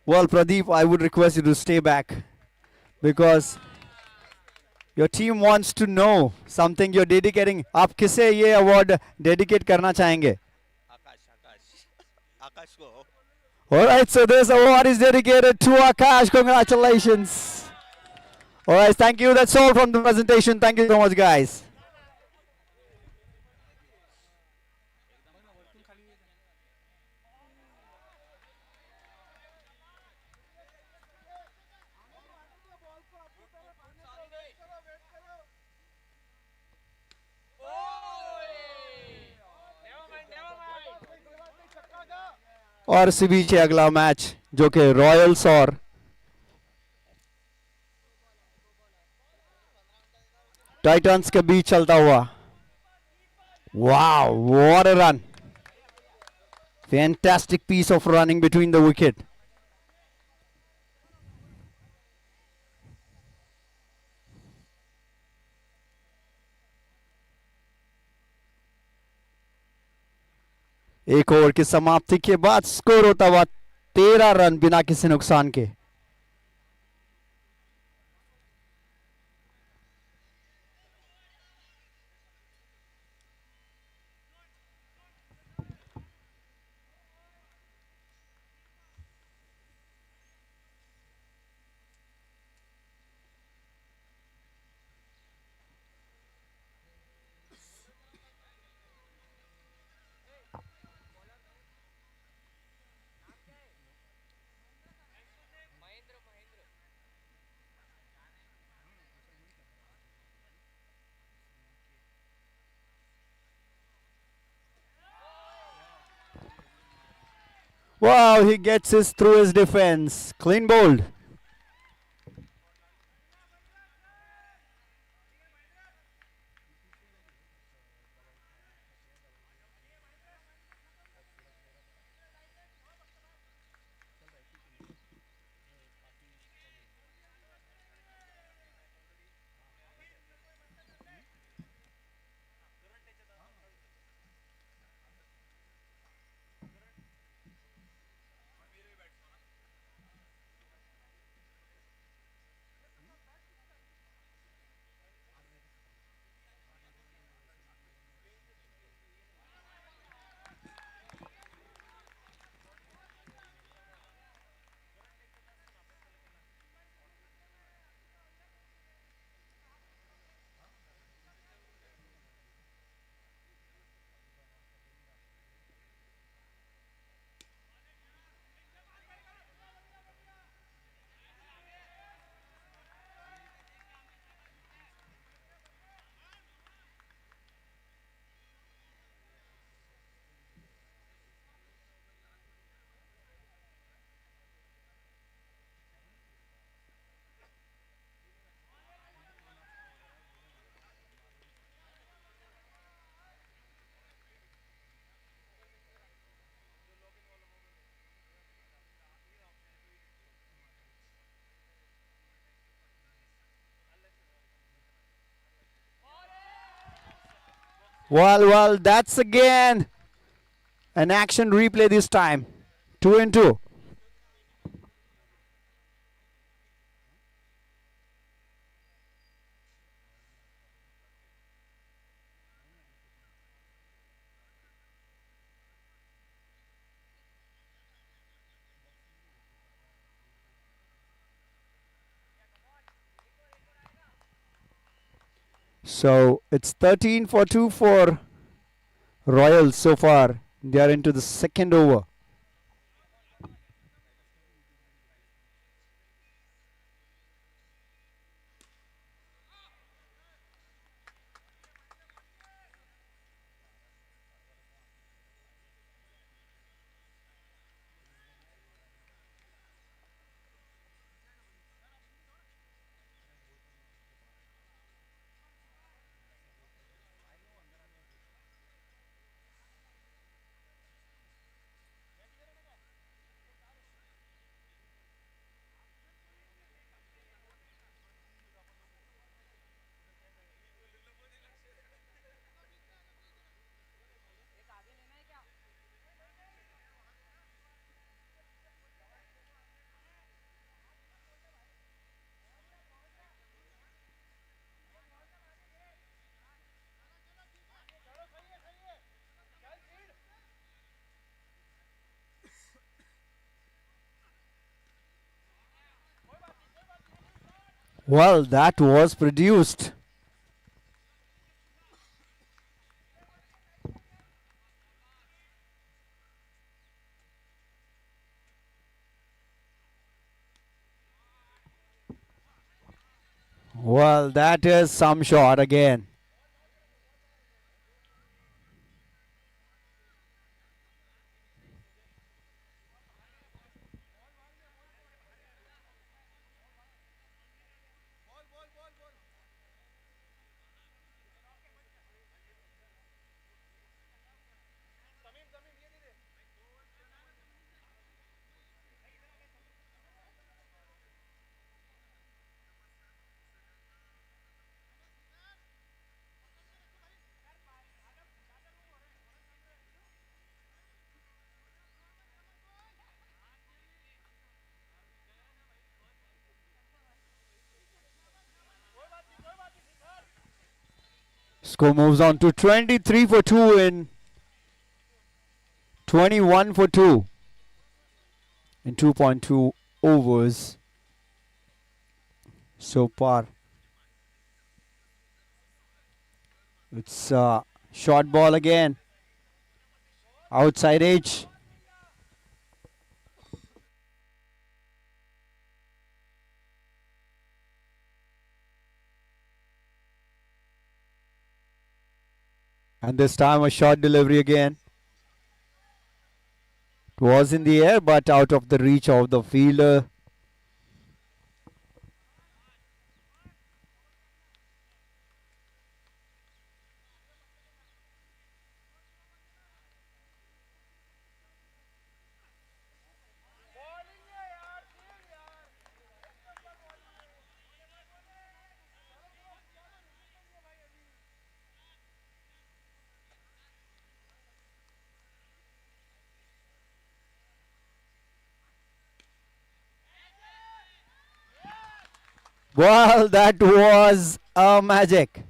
Well, Pradeep, I would request you to stay back because your team wants to know something you're dedicating. आप किसे ये award dedicate करना चाहेंगे? आकाश को. All right, so this award is dedicated to Akash. Congratulations. All right, thank you. That's all from the presentation. Thank you so much, guys. और इसी बीच है अगला मैच जो कि रॉयल्स और टाइटंस के बीच चलता हुआ। वाह, what a run! Fantastic piece of running between the wicket. एक ओवर की समाप्ति के बाद स्कोर होता हुआ 13 रन बिना किसी नुकसान के। Wow, he gets his through his defense. Clean bowled. Well, that's again an action replay this time. 2 and 2. So it's 13 for 2 for Royals so far. They are into the second over. Well, that was produced. Well, that is some shot again. Score moves on to 23 for 2 in 21 for 2 in 2.2 overs so far. It's a short ball again. Outside edge. And this time a short delivery again. It was in the air but out of the reach of the fielder. Well, that was a magic.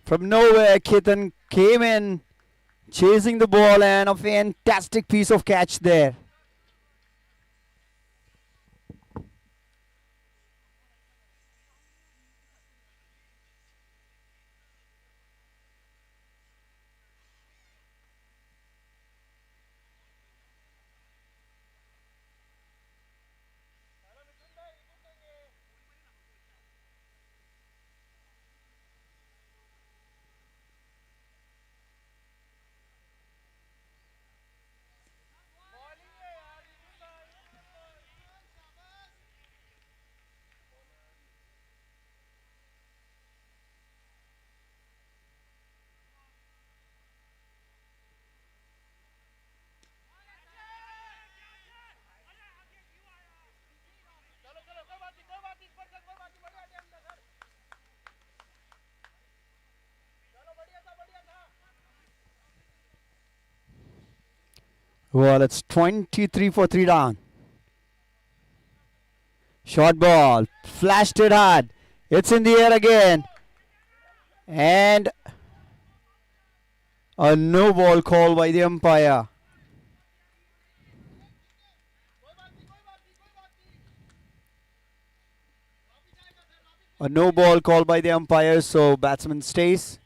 From nowhere, Ketan came in, chasing the ball, and a fantastic piece of catch there. Well, it's 23 for 3 down. Short ball, flashed it hard. It's in the air again. And a no ball call by the umpire. A no ball call by the umpire, so batsman stays.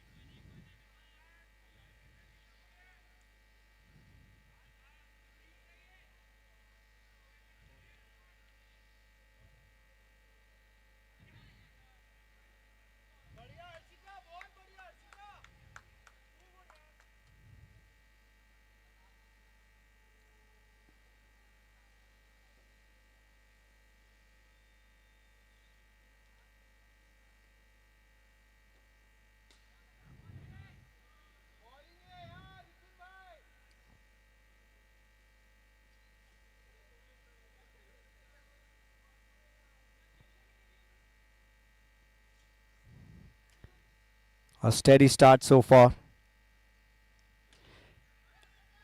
A steady start so far.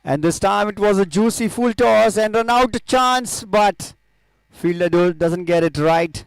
And this time it was a juicy full toss and run out chance, but fielder doesn't get it right.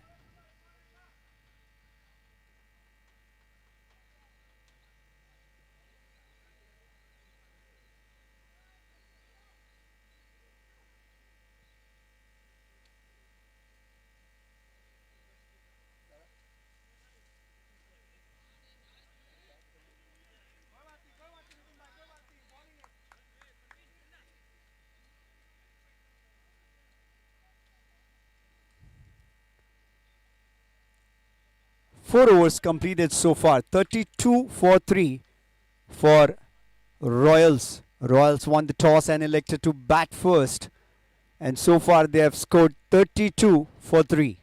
Four overs completed so far. 32 for 3 for Royals. Royals won the toss and elected to bat first. And so far they have scored 32 for 3.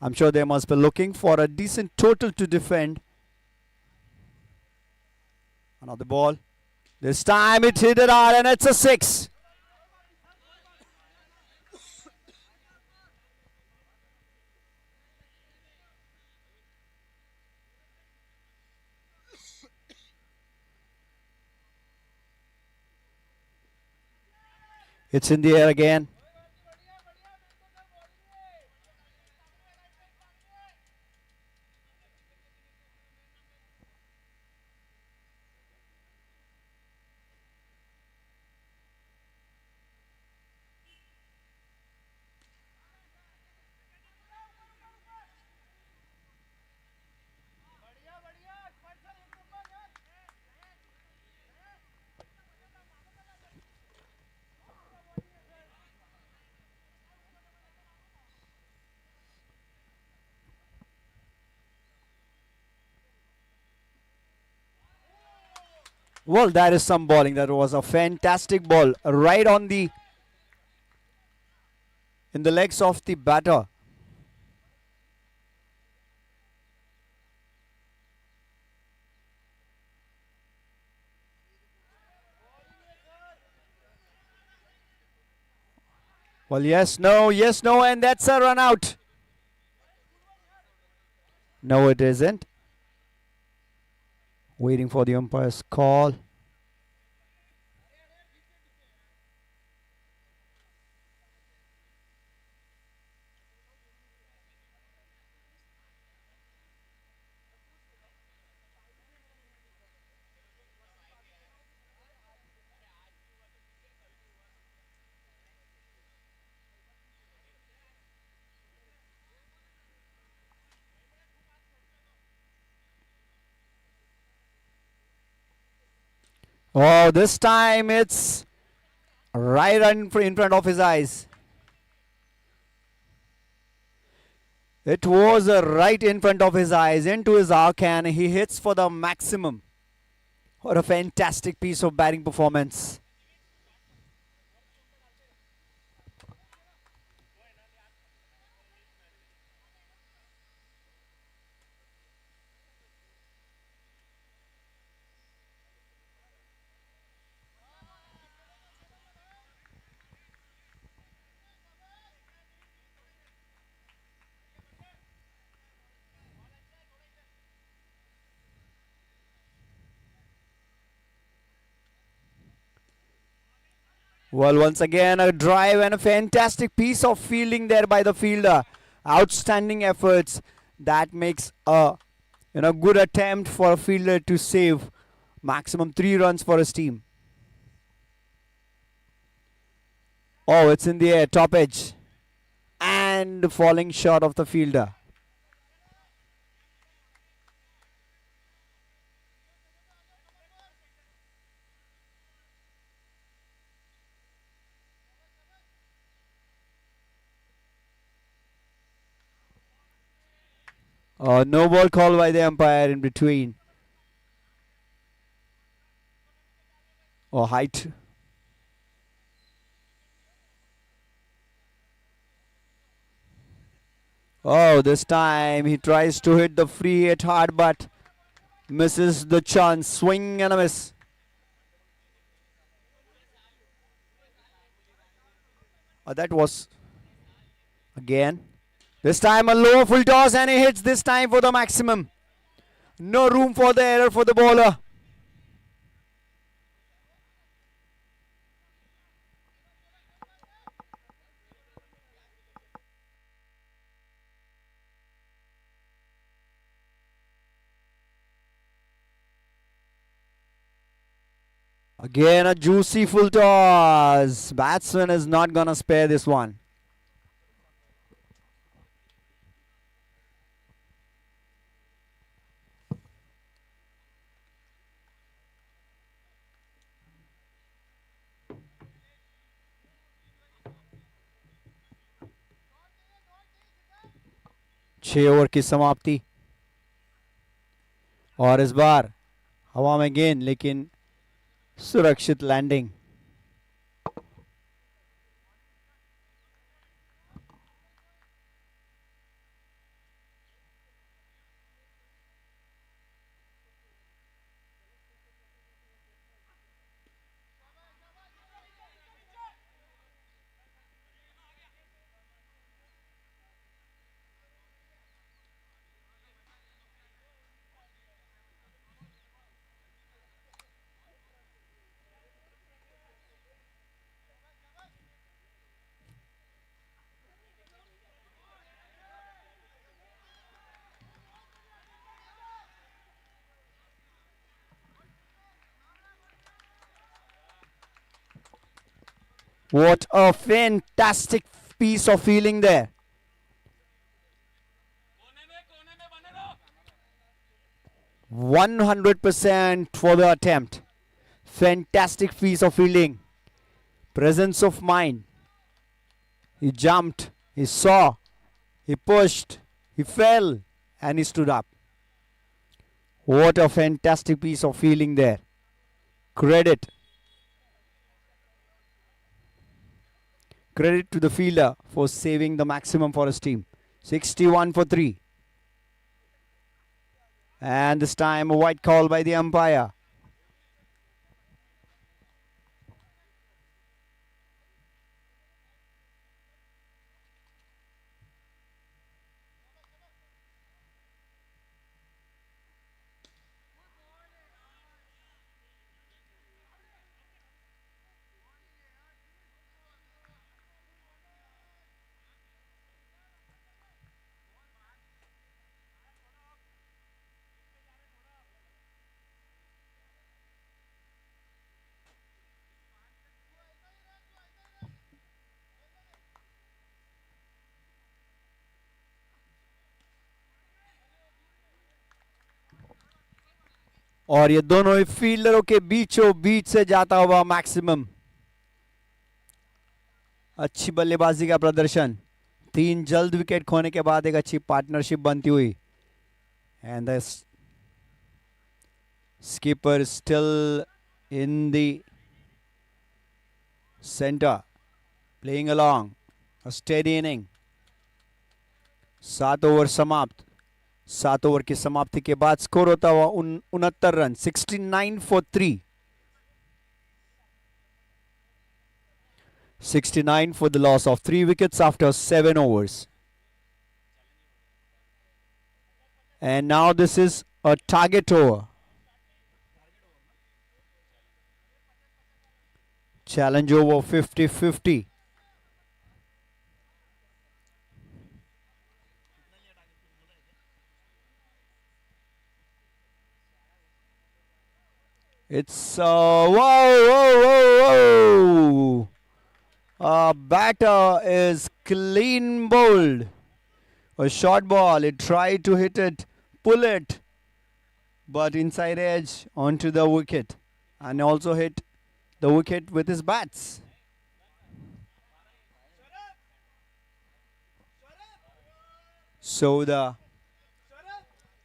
I'm sure they must be looking for a decent total to defend. Another ball. This time it hit it hard and it's a 6. It's in the air again. Well, that is some bowling. That was a fantastic ball right on the in the legs of the batter. Well, yes, no, and that's a run out. No, it isn't. Waiting for the umpire's call. Oh, this time it's right in front of his eyes. It was right in front of his eyes, into his arc, and he hits for the maximum. What a fantastic piece of batting performance. Well, once again, a drive and a fantastic piece of fielding there by the fielder. Outstanding efforts. That makes a good attempt for a fielder to save maximum 3 runs for his team. Oh, it's in the air, top edge. And falling short of the fielder. No ball call by the umpire in between. Height. Oh, this time he tries to hit the free hit hard, but misses the chance. Swing and a miss. That was again. This time a low full toss and he hits this time for the maximum. No room for the error for the bowler. Again a juicy full toss. Batsman is not gonna spare this one. छह over की समाप्ति और इस बार हवा में गेंद लेकिन सुरक्षित landing. What a fantastic piece of fielding there. One 100% for the attempt. Fantastic piece of fielding. Presence of mind. He jumped, he saw, he pushed, he fell, and he stood up. What a fantastic piece of fielding there. Credit. Credit to the fielder for saving the maximum for his team. 61 for 3. And this time a white call by the umpire. और ये दोनों ही फील्डरों के बीचों बीच से जाता हुआ maximum. अच्छी बल्लेबाजी का प्रदर्शन. 3 जल्द विकेट खोने के बाद एक अच्छी पार्टनरशिप बनती हुई. And the skipper still in the center, playing along. A steady inning. 7 over समाप्त. 7 ओवर की समाप्ति के बाद स्कोर होता हुआ 69 run. 69 for 3. 69 for the loss of 3 wickets after 7 overs. And now this is a target over. Challenge over 50-50. It's whoa. Batter is clean bowled. A short ball. It tried to hit it, pull it, but inside edge onto the wicket, and also hit the wicket with his bats. So the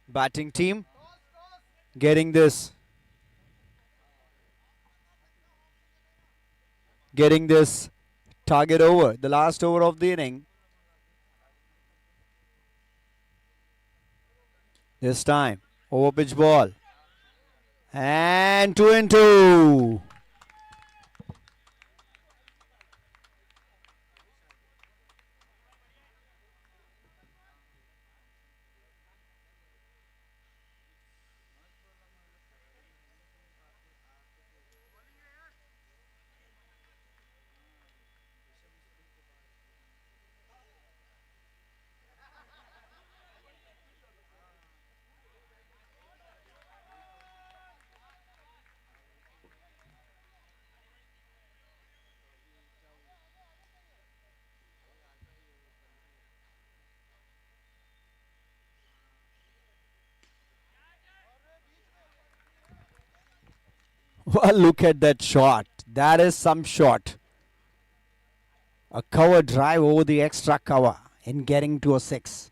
batting team getting this target over, the last over of the inning. This time, over pitch ball. And 2-2. Well, look at that shot. That is some shot. A cover drive over the extra cover in getting to a 6.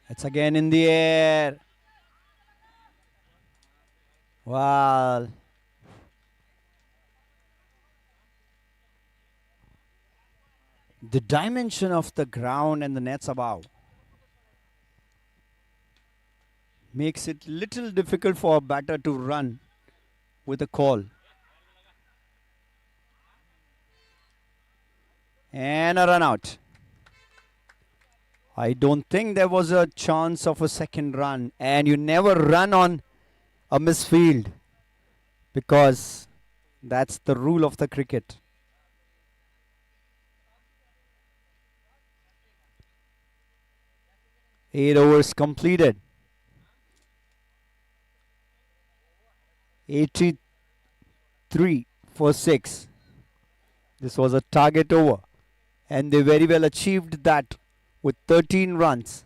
It's again in the air. Well, the dimension of the ground and the nets above makes it little difficult for a batter to run with a call. And a run out. I don't think there was a chance of a second run, and you never run on a misfield because that's the rule of the cricket. Eight overs completed. 83 for 6. This was a target over, and they very well achieved that with 13 runs.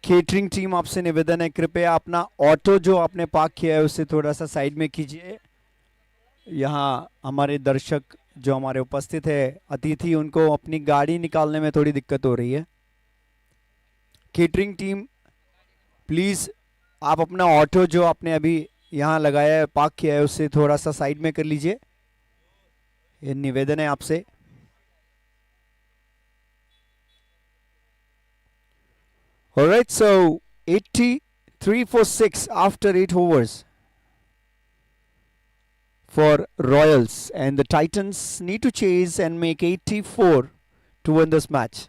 Catering team आपसे निवेदन है, कृपया अपना auto जो आपने park किया है उसे थोड़ा सा साइड में कीजिए। यहाँ हमारे दर्शक जो हमारे उपस्थित है अतिथि, उनको अपनी गाड़ी निकालने में थोड़ी दिक्कत हो रही है। केटरिंग टीम प्लीज आप अपना ऑटो जो आपने अभी यहाँ लगाया है, पार्क किया है, उसे थोड़ा सा साइड में कर लीजिए, ये निवेदन है आपसे। Alright, so 83 for 6 after 8 overs for Royals, and the Titans need to chase and make 84 to win this match.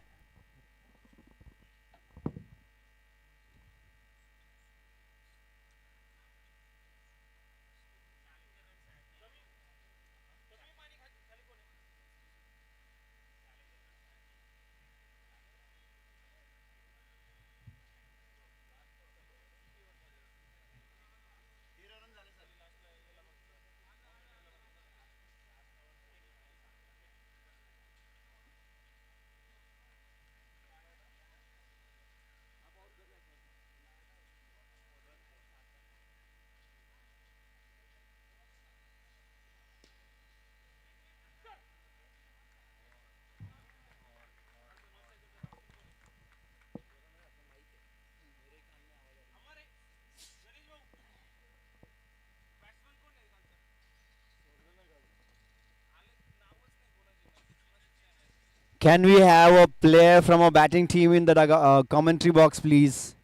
Can we have a player from a batting team in the commentary box, please?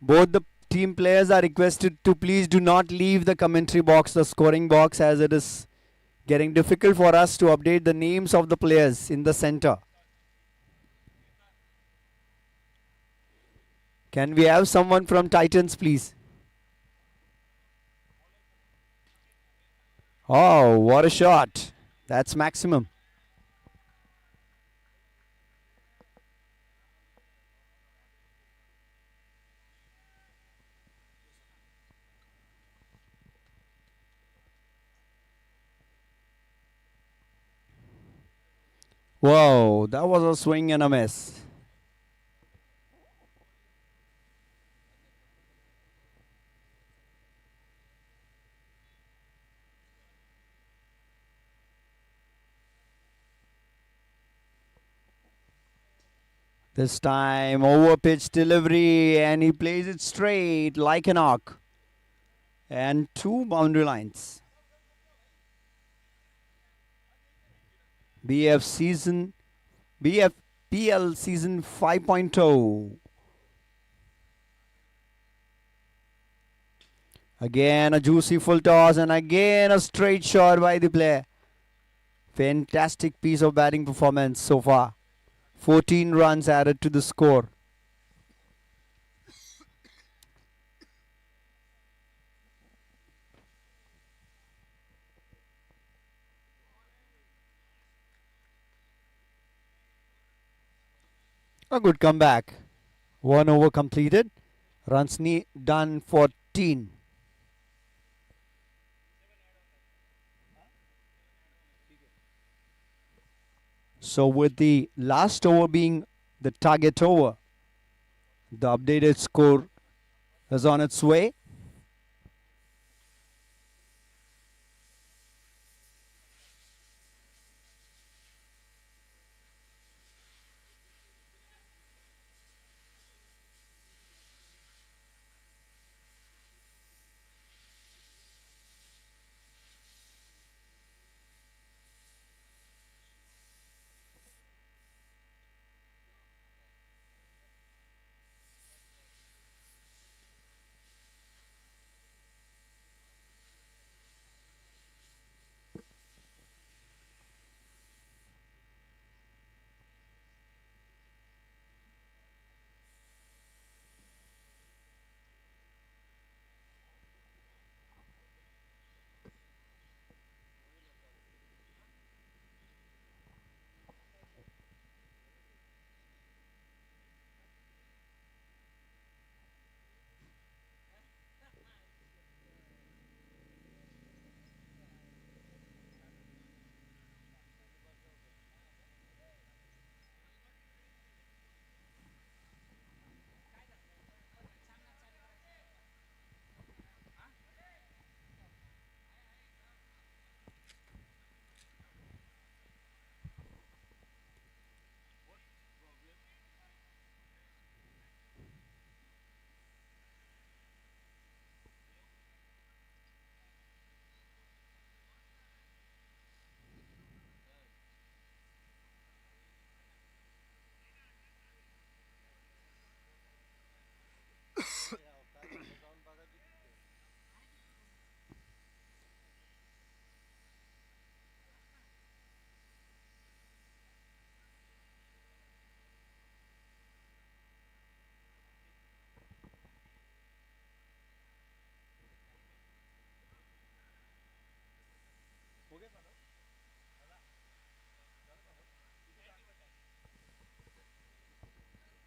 Both the team players are requested to please do not leave the commentary box, the scoring box, as it is getting difficult for us to update the names of the players in the center. Can we have someone from Titans, please? Oh, what a shot. That's maximum. Whoa, that was a swing and a miss. This time over pitch delivery, and he plays it straight like an arc. And 2 boundary lines. Bfpl season 5.0. Again a juicy full toss, and again a straight shot by the player. Fantastic piece of batting performance so far. 14 runs added to the score. A good comeback. 1 over completed. Runs done 14. So with the last over being the target over, the updated score is on its way.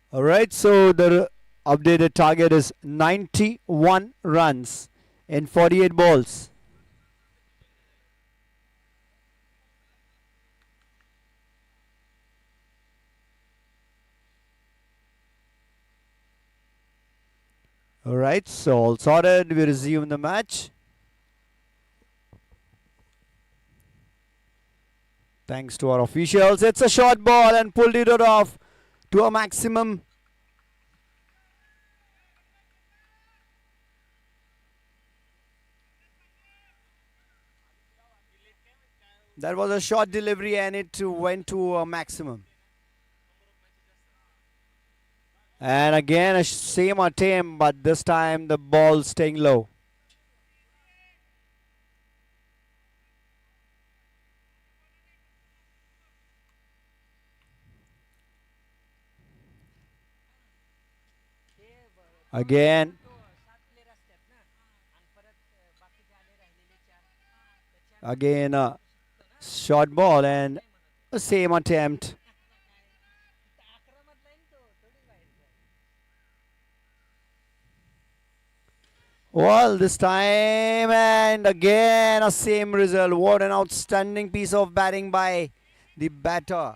All right, so the updated target is 91 runs in 48 balls. All right, so all sorted. We resume the match. Thanks to our officials. It's a short ball and pulled it off to a maximum. That was a short delivery and it went to a maximum. And again a same attempt, but this time the ball staying low. Again. Again a short ball and a same attempt. Well, this time and again a same result. What an outstanding piece of batting by the batter.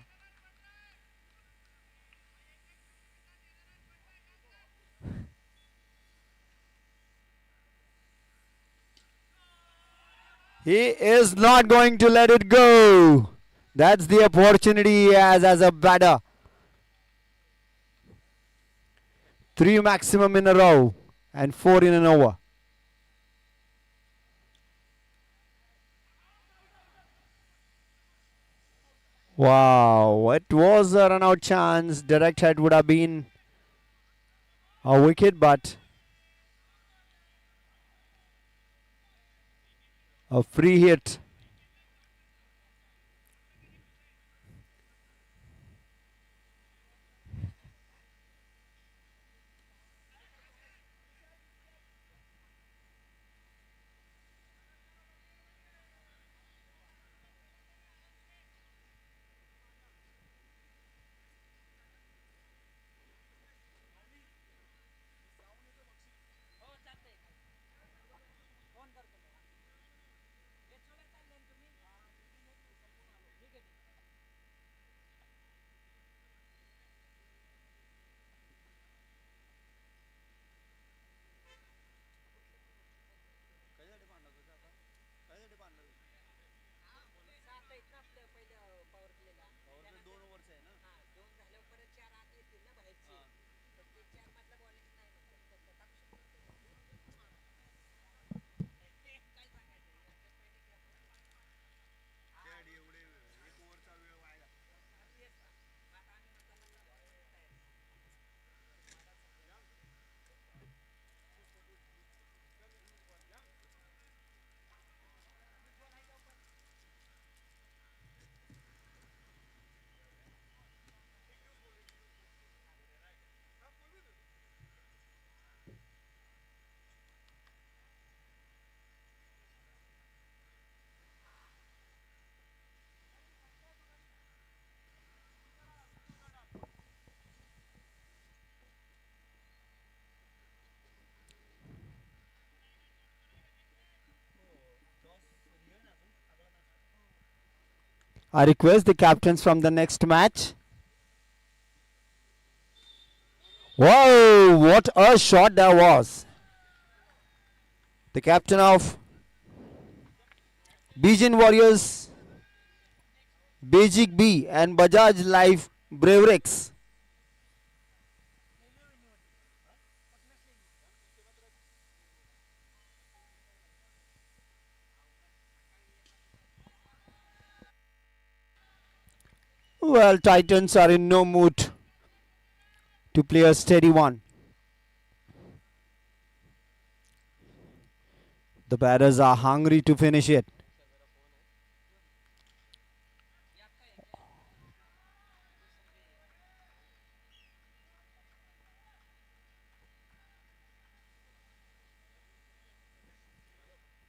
He is not going to let it go. That's the opportunity he has as a batter. 3 maximum in a row and 4 in an over. Wow, it was a run out chance. Direct hit would have been a wicket, but a free hit. I request the captains from the next match. Whoa, what a shot that was. The captain of Bijan Warriors, Bajaj B and Bajaj Life Braverex. Well, Titans are in no mood to play a steady one. The batters are hungry to finish it.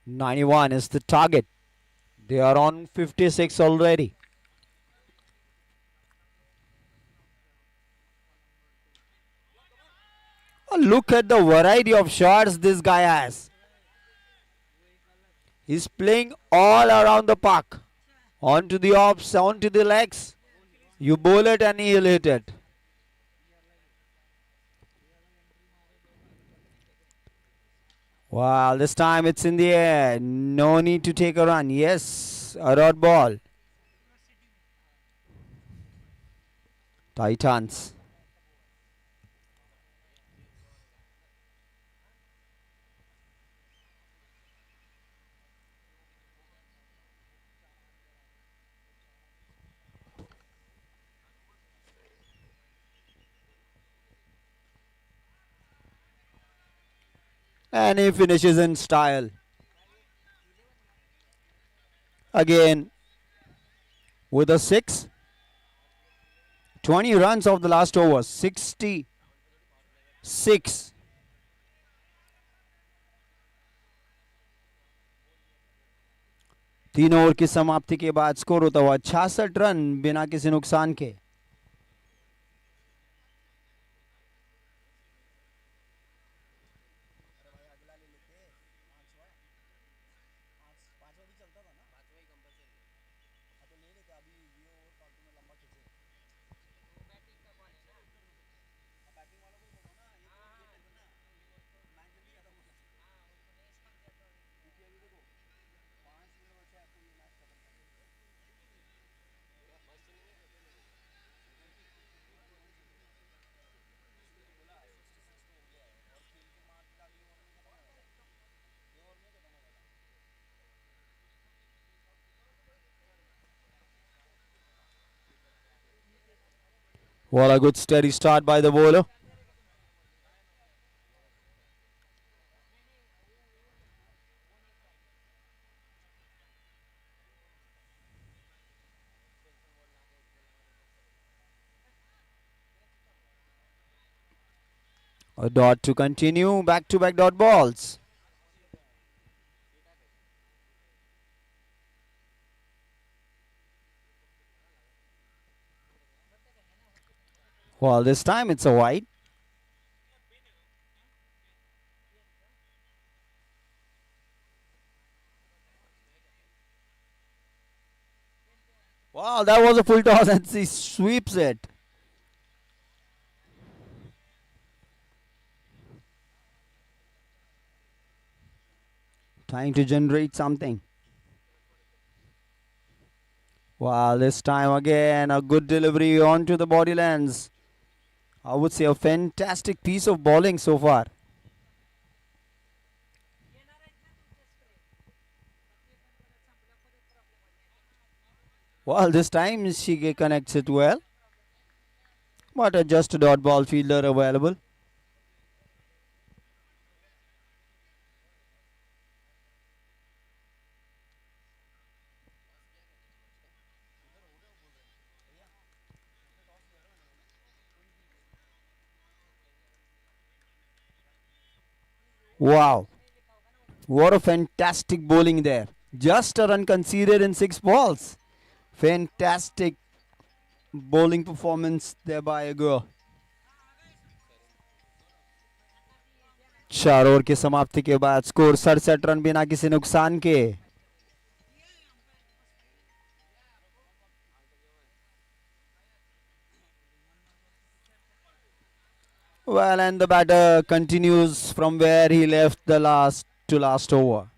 "91 is the target. They are on 56 already. Look at the variety of shots this guy has. He's playing all around the park. Onto the offs, onto the legs. You bowl it and he'll hit it. Wow, this time it's in the air. No need to take a run. Yes, a dot ball. Titans. And he finishes in style. Again with a 6. 20 runs of the last over. 66. 3 over की समाप्ति के बाद score होता हुआ 66 run बिना किसी नुकसान के. What a good steady start by the bowler. A dot to continue. Back-to-back dot balls. Well, this time it's a wide. Wow, that was a full toss and he sweeps it. Trying to generate something. Wow, this time again a good delivery onto the body lens. I would say a fantastic piece of bowling so far. Well, this time she connects it well. But just a dot ball fielder available. Wow. What a fantastic bowling there. Just a run conceded in 6 balls. Fantastic bowling performance there by a girl. 4 over की समाप्ति के बाद score 67 run बिना किसी नुकसान के. Well, and the batter continues from where he left the last over.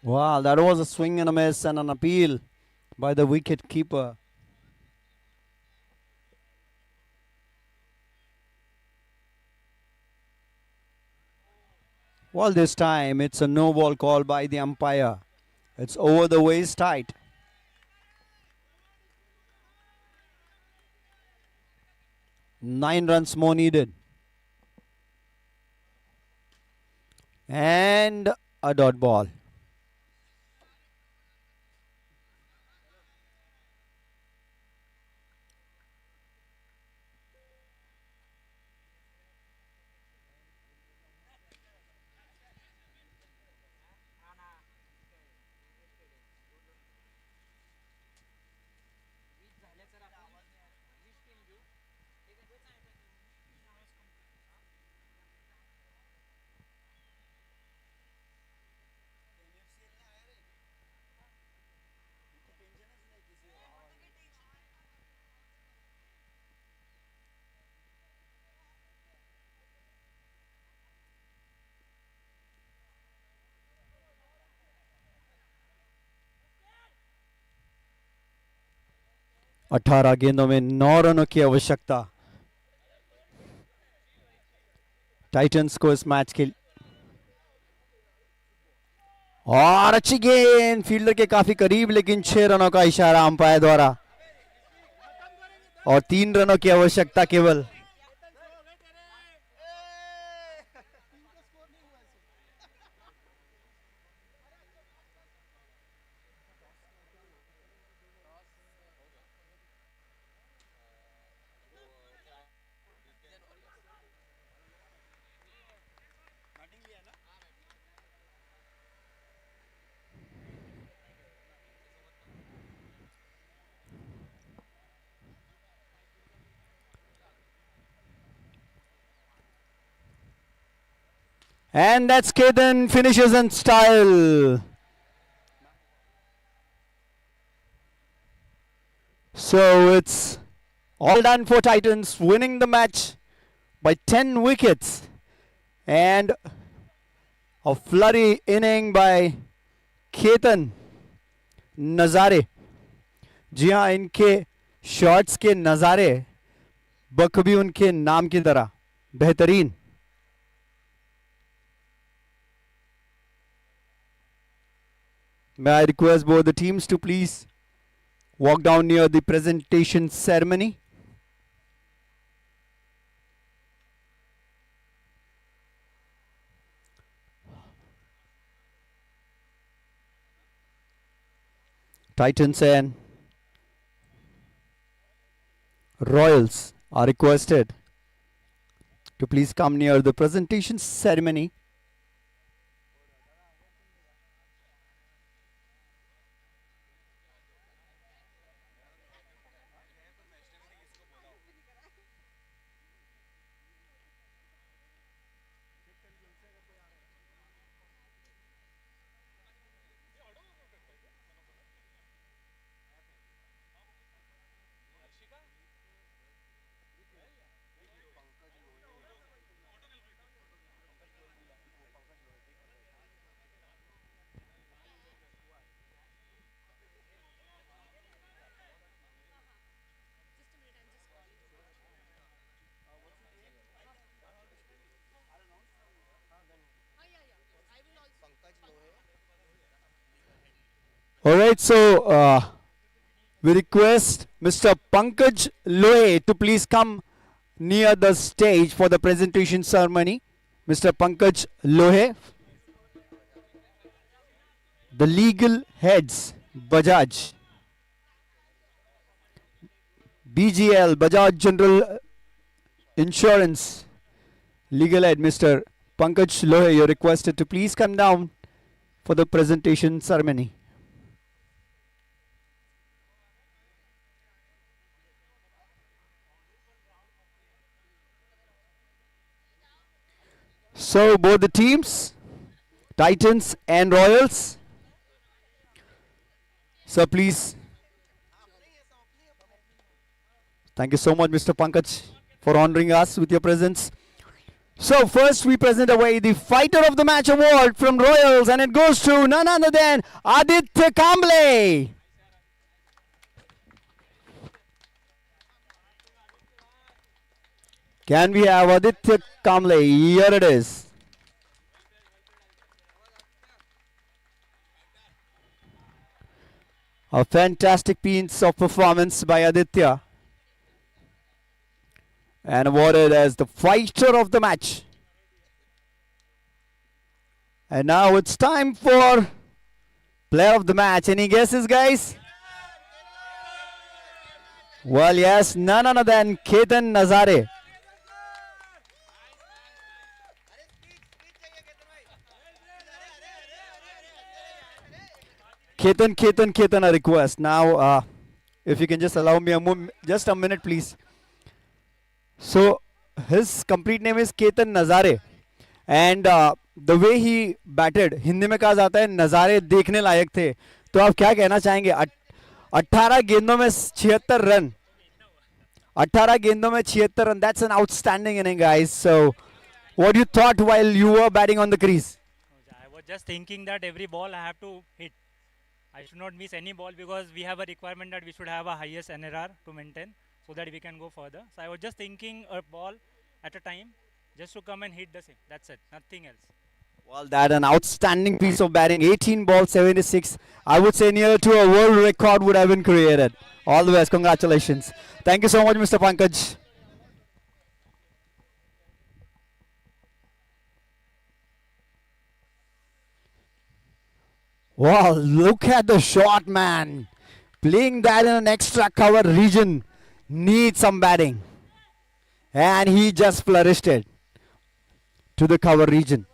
Wow, that was a swing and a miss and an appeal by the wicket keeper. Well, this time it's a no ball call by the umpire. It's over the waist tight. Nine runs more needed. And a dot ball. अठारह गेंदों में 9 रनों की आवश्यकता Titans को इस match के। और अच्छी गेंद फील्डर के काफी करीब, लेकिन 6 रनों का इशारा अंपायर द्वारा और 3 रनों की आवश्यकता केवल। And that's Ketan finishes in style. So it's all done for Titans, winning the match by 10 wickets. And a flurry inning by Ketan नज़ारे। जी हाँ, इनके शॉट्स के नज़ारे बखूबी उनके नाम की तरह बेहतरीन। May I request both the teams to please walk down near the presentation ceremony. Titans and Royals are requested to please come near the presentation ceremony. All right, so we request Mr. Pankaj Lohe to please come near the stage for the presentation ceremony. Mr. Pankaj Lohe, the legal heads, Bajaj, BGL, Bajaj General Insurance, legal head, Mr. Pankaj Lohe, you're requested to please come down for the presentation ceremony. So both the teams, Titans and Royals. So please. Thank you so much, Mr. Pankaj, for honoring us with your presence. So first we present away the Fighter of the Match award from Royals, and it goes to none other than Aditya Kamble. Can we have Aditya Kamble? Here it is. A fantastic piece of performance by Aditya, and awarded as the Fighter of the Match. And now it's time for Player of the Match. Any guesses, guys? Well, yes, none other than Ketan Nazare. Ketan, a request. Now, if you can just allow me just a minute, please. So, his complete name is Ketan Nazare. And the way he batted, Hindi में कहा जाता है नज़ारे देखने लायक थे. तो आप क्या कहना चाहेंगे? 18 गेंदों में 76 रन. 18 गेंदों में 76 run. That's an outstanding inning, guys. So, what you thought while you were batting on the crease? I was just thinking that every ball I have to hit. I should not miss any ball because we have a requirement that we should have a highest NRR to maintain so that we can go further. So I was just thinking a ball at a time just to come and hit the same. That's it. Nothing else. Well, that an outstanding piece of batting. 18 balls, 76. I would say near to a world record would have been created. All the best. Congratulations. Thank you so much, Mr. Pankaj. Wow, look at the shot, man. Playing that in an extra cover region needs some batting. And he just flourished it to the cover region.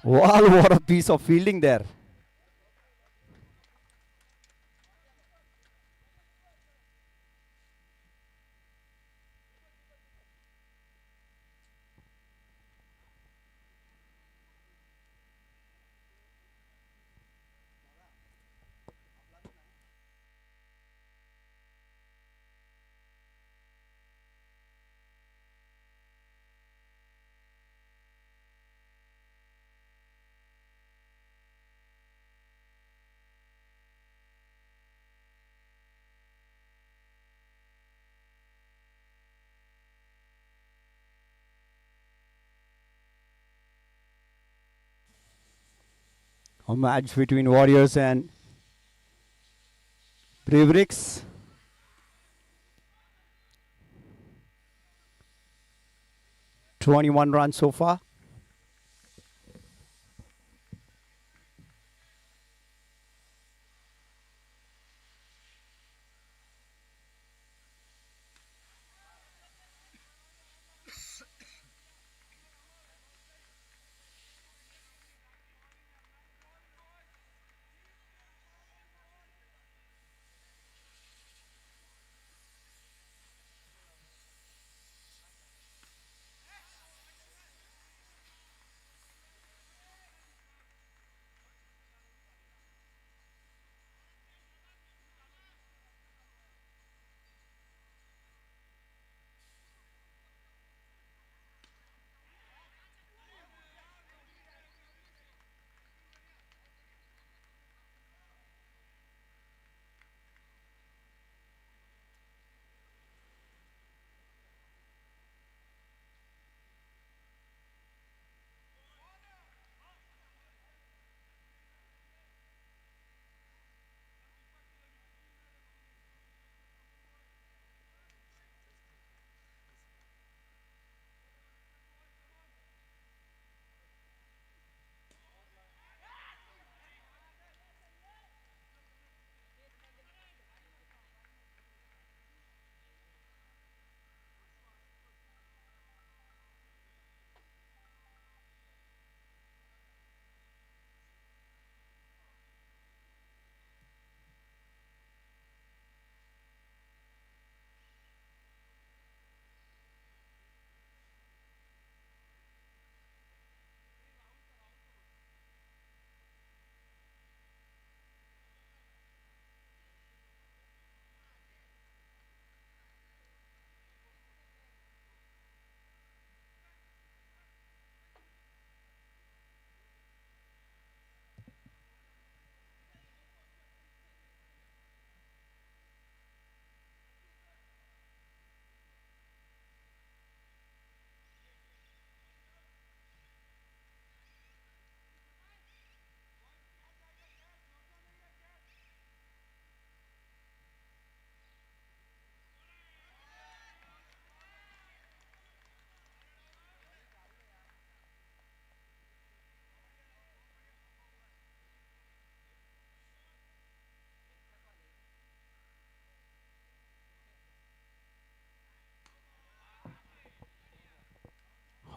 Wow, what a piece of fielding there. A match between Warriors and Bravericks. "21 runs so far.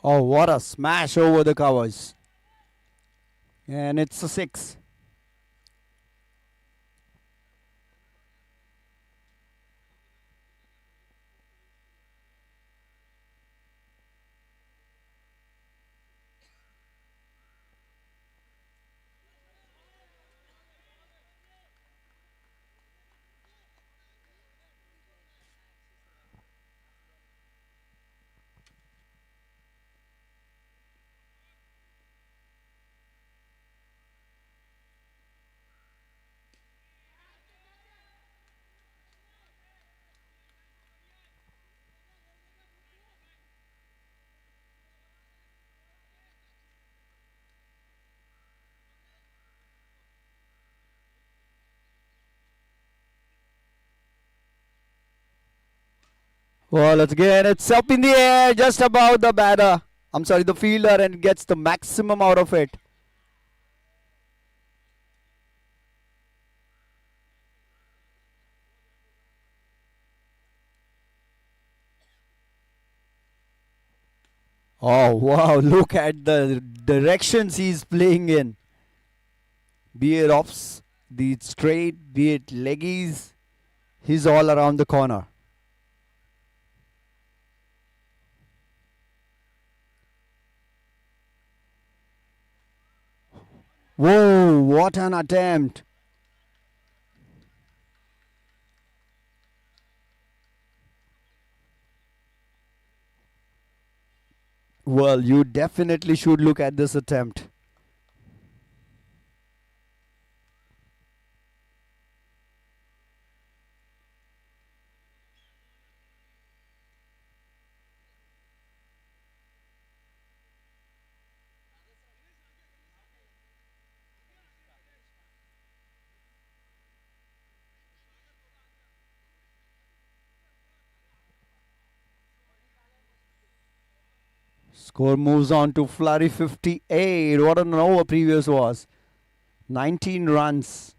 Oh, what a smash over the covers. And it's a 6. Well, again, it's up in the air just above the batter. I'm sorry, the fielder, and gets the maximum out of it. Oh, wow, look at the directions he's playing in. Be it offs, be it straight, be it leggies, he's all around the corner. Whoa, what an attempt. Well, you definitely should look at this attempt. Score moves on to Flurry 58. What an over previous was. 19 runs.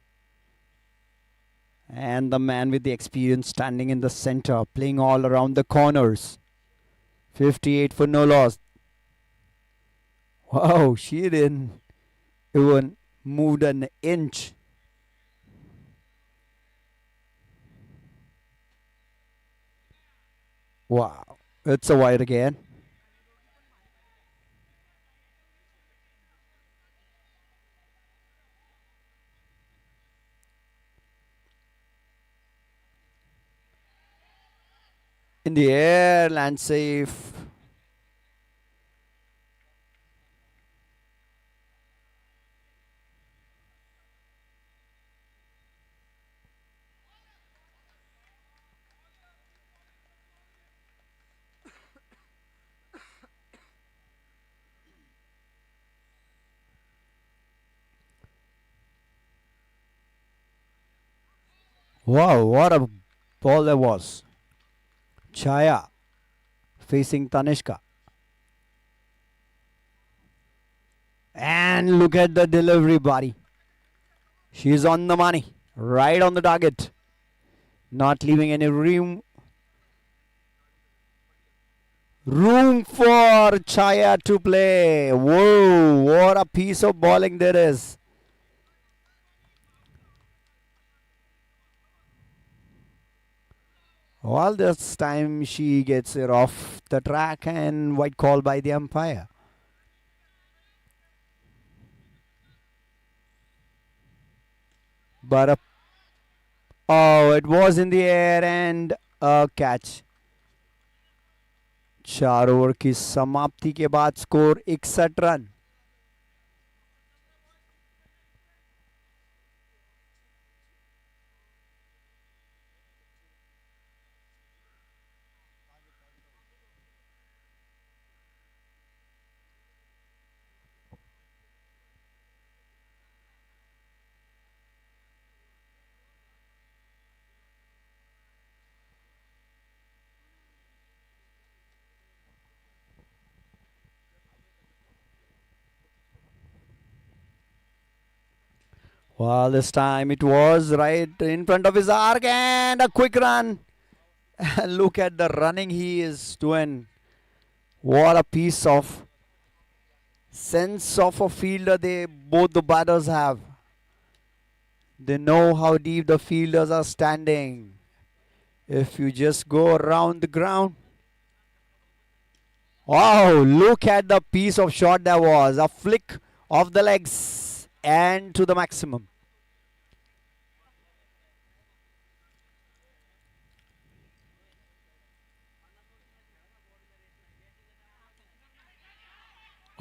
And the man with the experience standing in the center, playing all around the corners. 58 for no loss. Wow, she didn't even moved an inch. Wow, it's a wide again. In the air, land safe. Wow, what a ball that was. Chaya facing Tanishka. And look at the delivery, buddy. She's on the money. Right on the target. Not leaving any room for Chaya to play. Whoa, what a piece of bowling there is. Well, this time she gets it off the track and white call by the umpire. But oh, it was in the air and a catch. 4 over की समाप्ति के बाद score 61 run. Well, this time it was right in front of his arc and a quick run. Look at the running he is doing. What a piece of sense of a fielder they both the batters have. They know how deep the fielders are standing. If you just go around the ground. Wow, look at the piece of shot there was. A flick of the legs and to the maximum.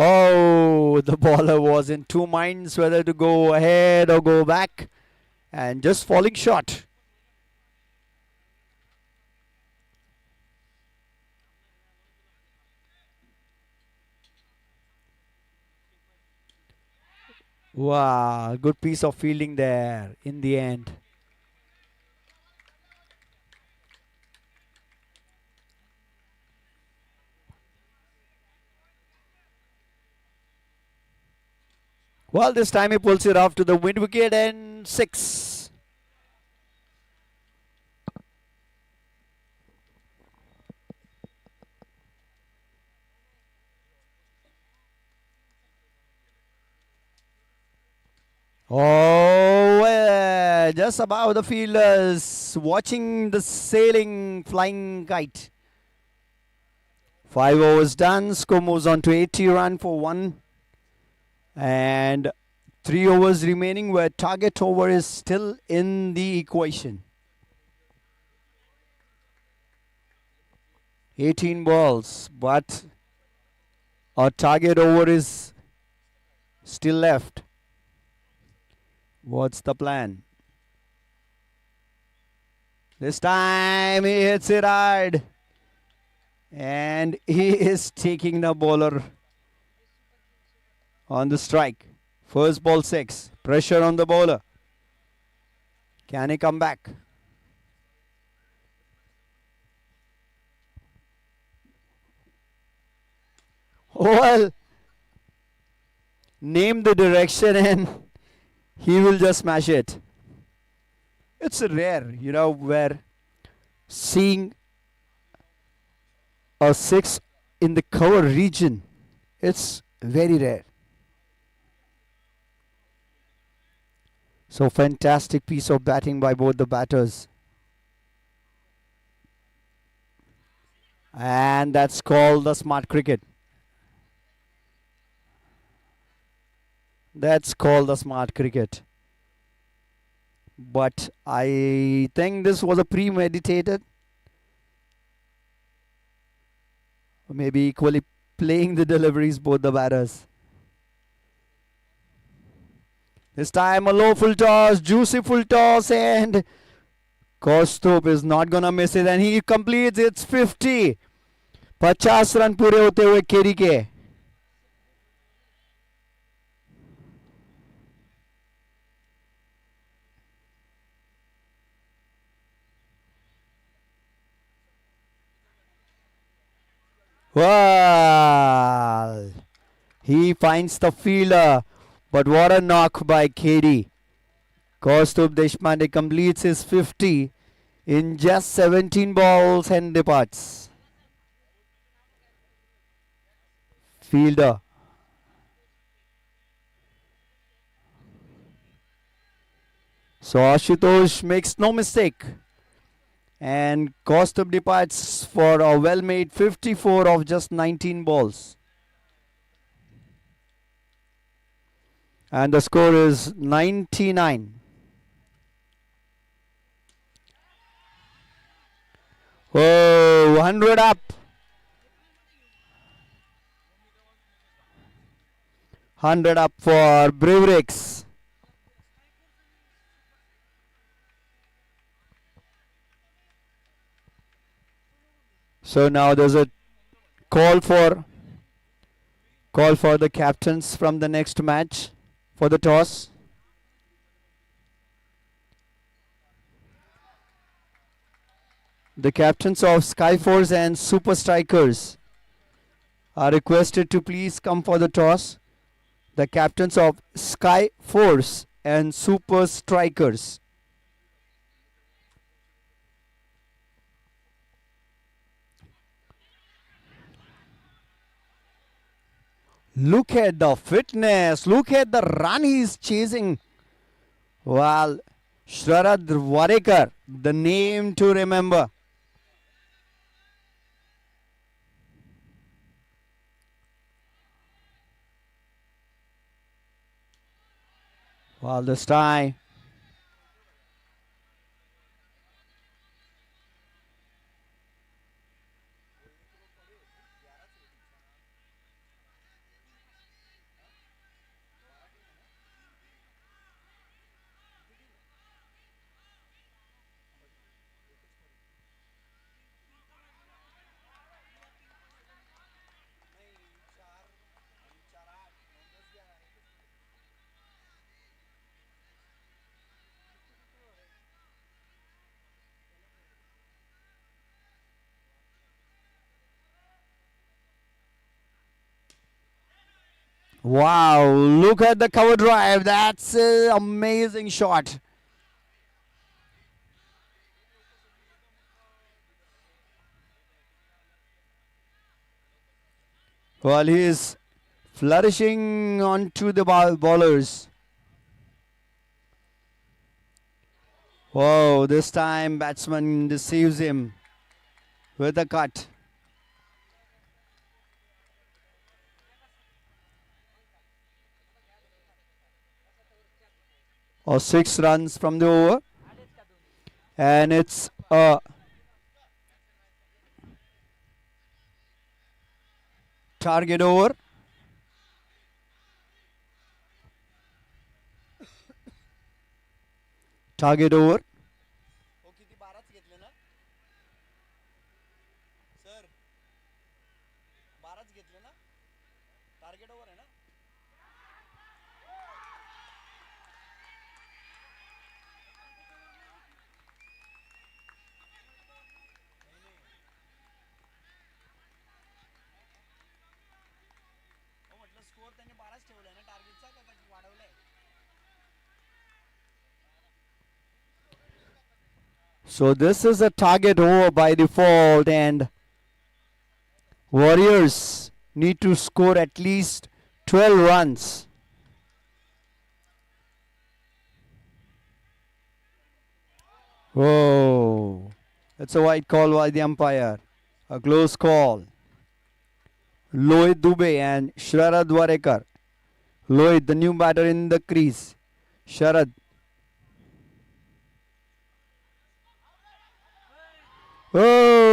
Oh, the bowler was in two minds whether to go ahead or go back and just falling short. Wow, good piece of fielding there in the end. Well, this time he pulls it off to the mid wicket and 6. Oh, just above the fielders, watching the sailing flying kite. 5 overs done. Score moves on to 80 run for 1. And 3 overs remaining where target over is still in the equation. 18 balls, but our target over is still left. What's the plan? This time he hits it hard. And he is taking the bowler on the strike. First ball 6. Pressure on the bowler. Can he come back? Well, name the direction and he will just smash it. It's rare, where seeing a 6 in the cover region, it's very rare. So fantastic piece of batting by both the batters. And that's called the smart cricket. That's called the smart cricket. But I think this was a premeditated. Maybe equally playing the deliveries, both the batters. This time a low full toss, juicy full toss, and Kaustubh is not gonna miss it, and he completes its 50. 50 run पूरे होते हुए केरी के. Well, he finds the fielder, but what a knock by KD. Kaustubh Deshpande completes his 50 in just 17 balls and departs. Fielder. So Ashutosh makes no mistake. And Kaustubh departs for a well-made 54 of just 19 balls. And the score is 99. Oh, 100 up. 100 up for Brivrix. So now there's a call for the captains from the next match for the toss. The captains of Skyforce and Super Strikers are requested to please come for the toss. The captains of Skyforce and Super Strikers. Look at the fitness. Look at the run he's chasing. Well, Sharad Warekar, the name to remember. Well, this time. Wow, look at the cover drive. That's an amazing shot. Well, he is flourishing onto the bowlers. Whoa, this time batsman deceives him with a cut. Or 6 runs from the over. And it's a target over. Target over. So this is a target over by default, and Warriors need to score at least 12 runs. Oh, that's a white call by the umpire. A close call. Lohit Dubey and Sharad Warekar. Lohit, the new batter in the crease. Sharad. Oh!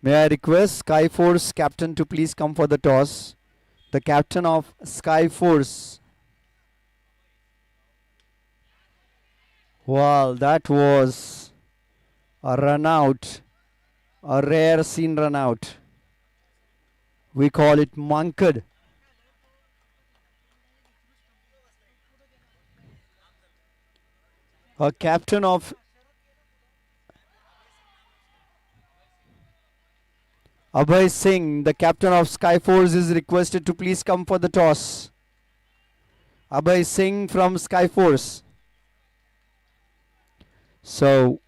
May I request Skyforce captain to please come for the toss? The captain of Skyforce. Wow, that was a run out. A rare scene run out. We call it monked. A captain of Abhay Singh, the captain of Skyforce, is requested to please come for the toss. Abhay Singh from Skyforce. So,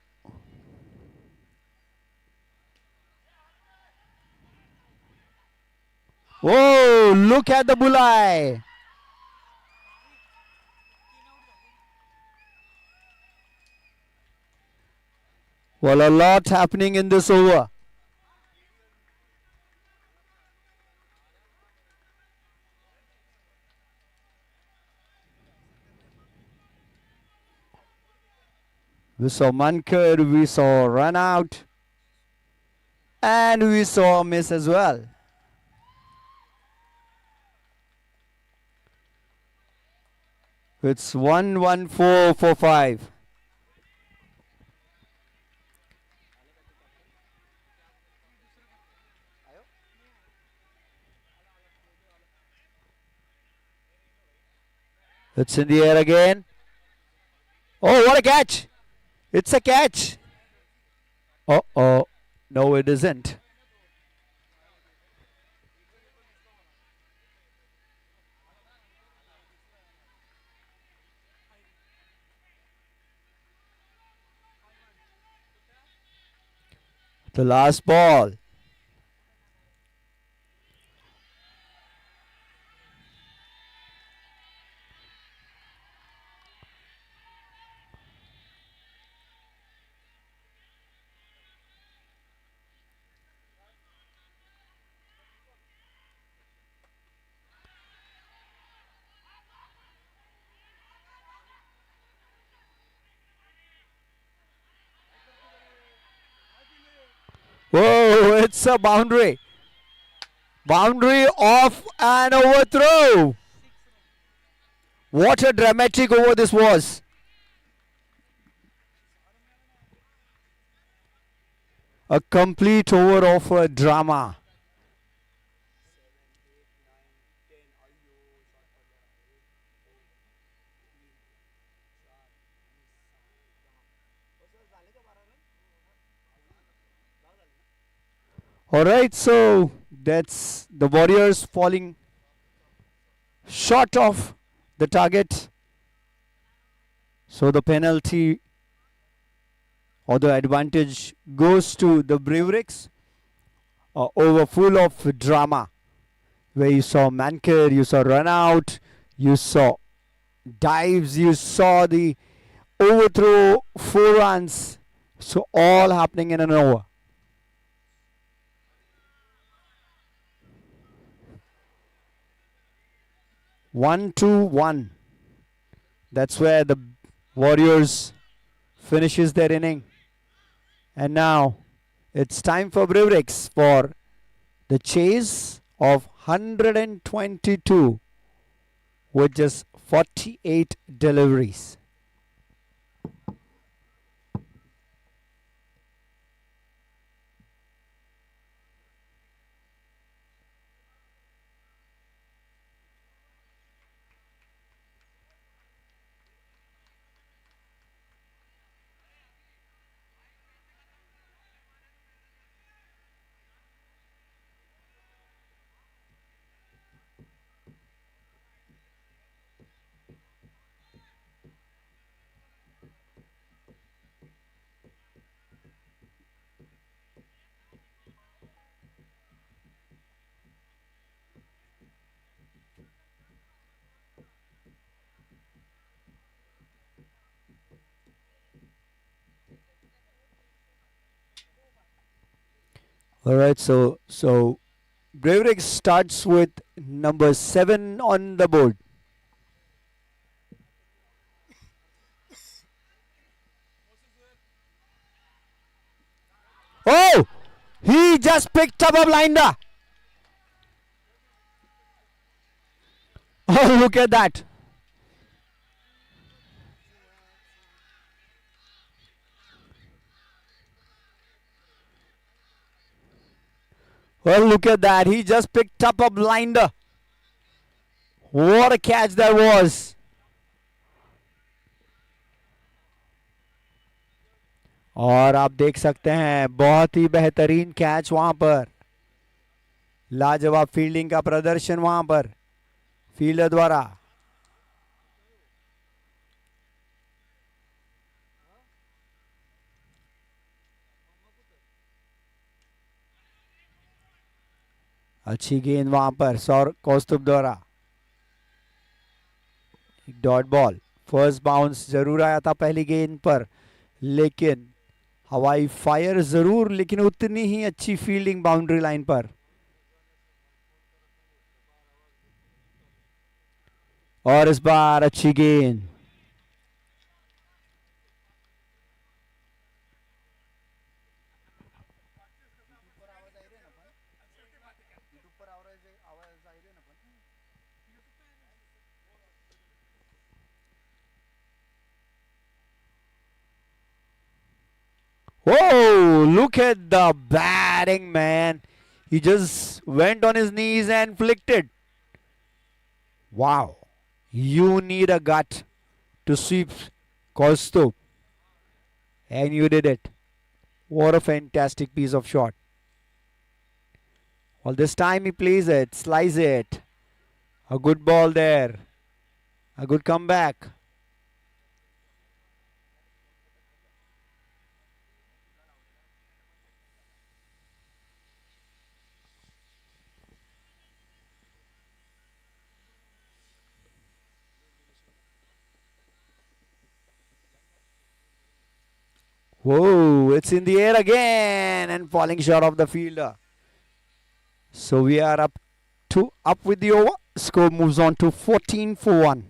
whoa, look at the bullseye. Well, a lot happening in this over. We saw Mankar, we saw run out, and we saw a miss as well. It's 1-1-4 for 5. It's in the air again. Oh, what a catch! It's a catch. Uh-oh. No, it isn't. The last ball. Whoa, it's a boundary. Boundary off and overthrow. What a dramatic over this was. A complete over of a drama. Alright, so that's the Warriors falling short of the target. So the penalty or the advantage goes to the Brewerix. Over full of drama, where you saw Manker, you saw run out, you saw dives, you saw the overthrow, 4 runs. So all happening in an over. One, 2-1. That's where the Warriors finishes their inning. And now it's time for Brewerix for the chase of 122 with just 48 deliveries. All right, so Brewerix starts with number 7 on the board. Oh, he just picked up a blinder. Oh, look at that. Well, look at that. He just picked up a blinder. What a catch that was. और आप देख सकते हैं बहुत ही बेहतरीन catch वहां पर. लाजवाब फील्डिंग का प्रदर्शन वहां पर फील्डर द्वारा. अच्छी गेंद वहां पर सौर कौस्तुभ द्वारा. एक डॉट बॉल. फर्स्ट बाउंस जरूर आया था पहली गेंद पर, लेकिन हवाई फायर जरूर, लेकिन उतनी ही अच्छी फील्डिंग बाउंड्री लाइन पर. और इस बार अच्छी गेंद. Oh, look at the batting, man. He just went on his knees and flicked it. Wow. You need a gut to sweep Kostub. And you did it. What a fantastic piece of shot. Well, this time he plays it, slices it. A good ball there. A good comeback. Whoa, it's in the air again and falling short of the fielder. So we are up with the over. Score moves on to 14 for 1.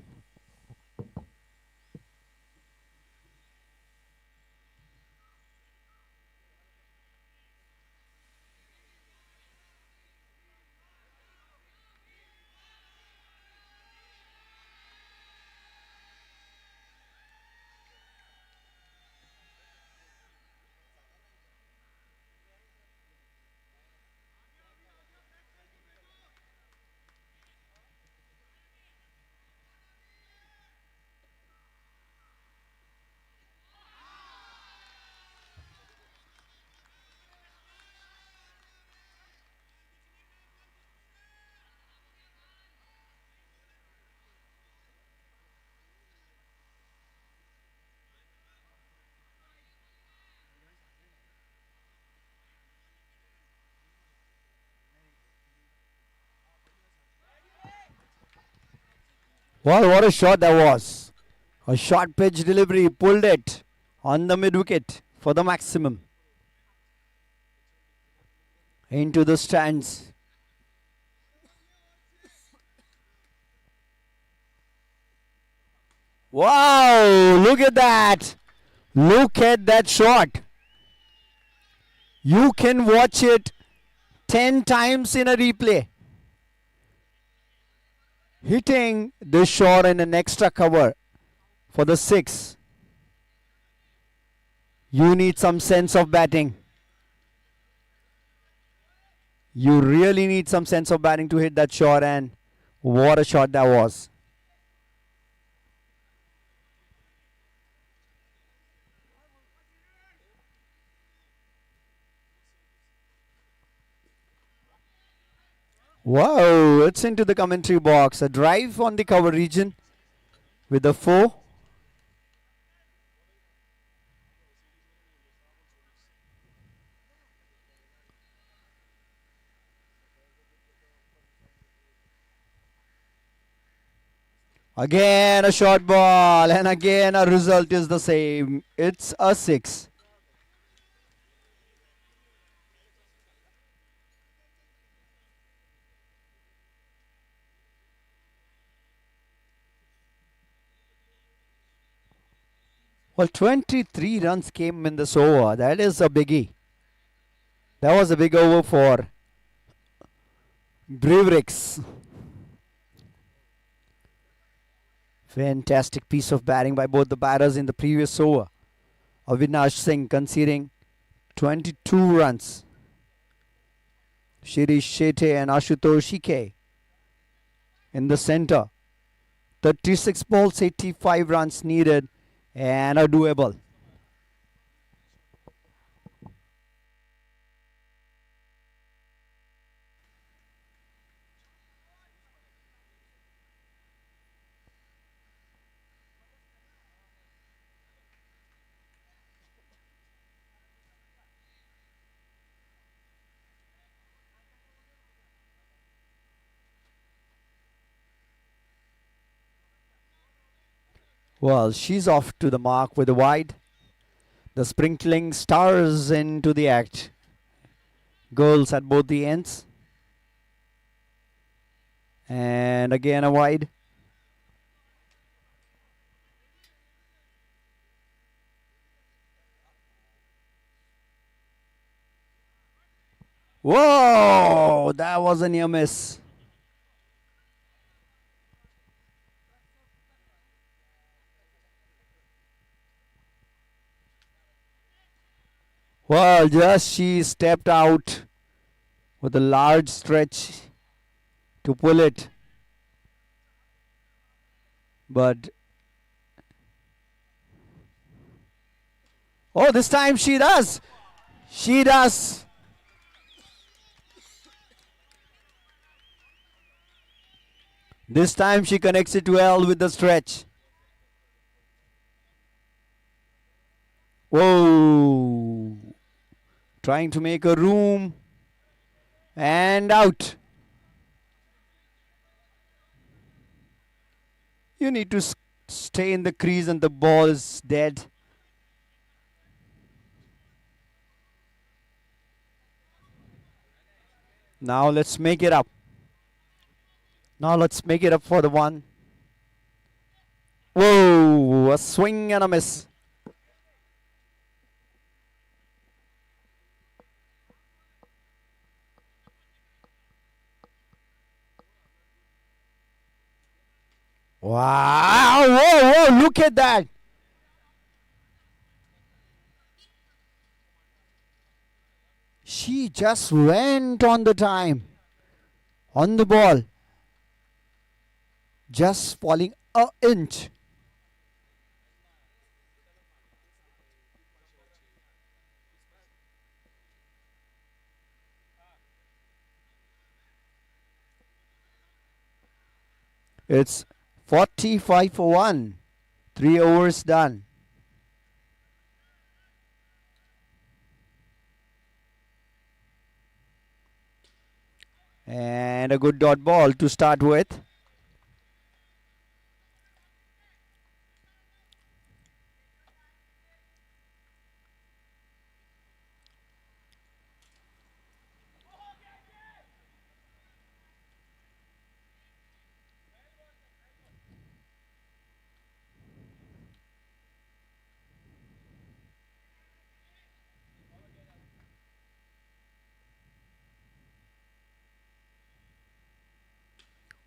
Well, what a shot that was. A short pitch delivery, pulled it on the mid wicket for the maximum. Into the stands. Wow, look at that. Look at that shot. You can watch it 10 times in a replay. Hitting this shot in an extra cover for the 6. You need some sense of batting. You really need some sense of batting to hit that shot, and what a shot that was. Wow, it's into the commentary box. A drive on the cover region with the 4. Again a short ball, and again a result is the same. It's a 6. Well, 23 runs came in this over. That is a biggie. That was a big over for Brevrix. Fantastic piece of batting by both the batters in the previous over. Avinash Singh conceding 22 runs. Shirish Shetty and Ashutosh Shike in the center. 36 balls, 85 runs needed, and a doable. Well, she's off to the mark with a wide. The sprinkling stars into the act. Goals at both the ends. And again a wide. Whoa, that was a near miss. Well, just she stepped out with a large stretch to pull it. But oh, this time she does. She does. This time she connects it well with the stretch. Whoa. Trying to make a room. And out. You need to stay in the crease and the ball is dead. Now let's make it up. Now let's make it up for the one. Whoa, a swing and a miss. Wow, whoa, whoa, look at that. She just went on the time, on the ball, just falling an inch. It's 45 for 1. 3 overs done. And a good dot ball to start with.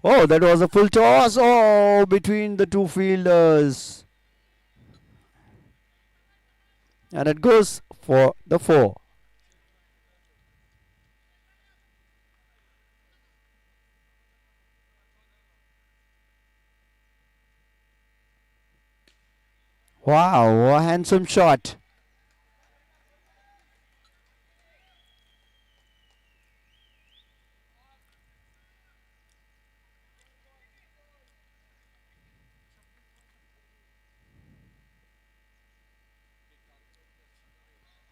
Oh, that was a full toss. Oh, between the two fielders. And it goes for the 4. Wow, a handsome shot.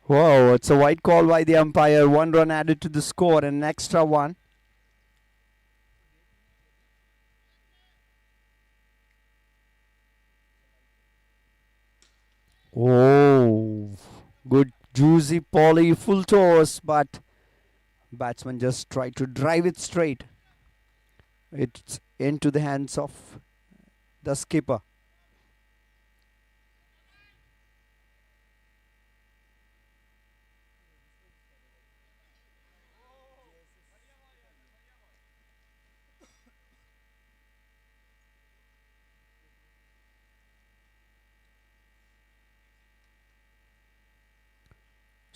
Whoa, it's a white call by the umpire. 1 run added to the score and an extra one. Oh, good juicy poly full toss, but batsman just tried to drive it straight. It's into the hands of the skipper.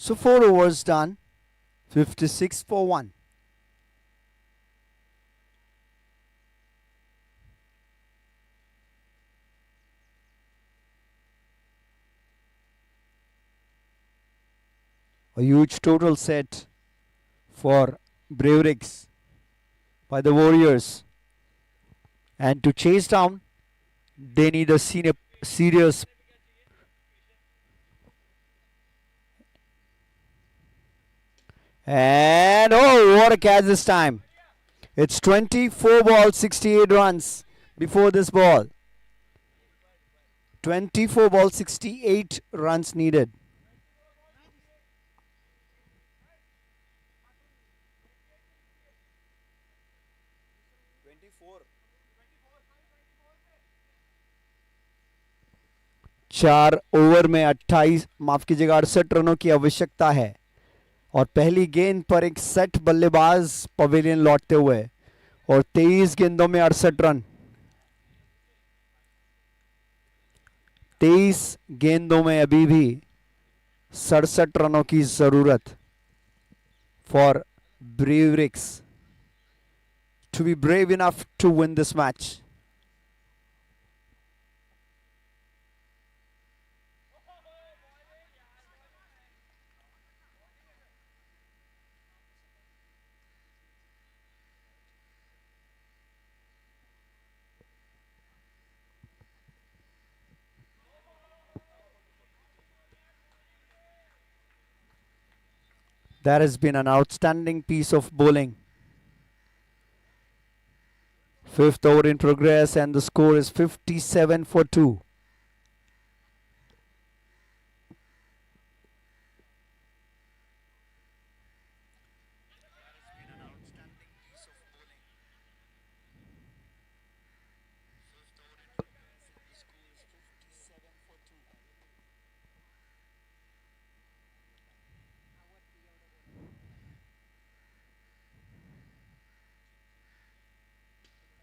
So 4 overs done. 56 for 1. A huge total set for Brevrix by the Warriors. And to chase down, they need a serious. And oh, what a catch this time. It's 24 balls, 68 runs before this ball. 24 balls, 68 runs needed. चार over में 28 माफ कीजिएगा 68 रनों की आवश्यकता है और पहली गेंद पर एक सेट बल्लेबाज पवेलियन लौटते हुए और 23 गेंदों में 68 रन 23 गेंदों में अभी भी 67 रनों की जरूरत for Bravericks to be brave enough to win this match. That has been an outstanding piece of bowling. Fifth over in progress, and the score is 57 for 2.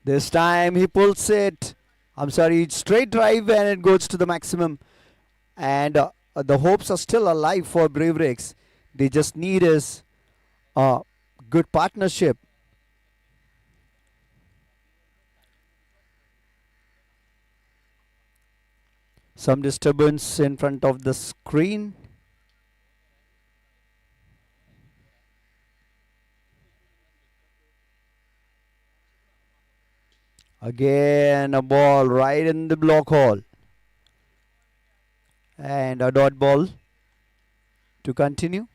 This time he pulls it. I'm sorry, straight drive, and it goes to the maximum. And the hopes are still alive for Bravericks. They just need is a good partnership. Some disturbance in front of the screen. Again, a ball right in the block hole. And a dot ball to continue.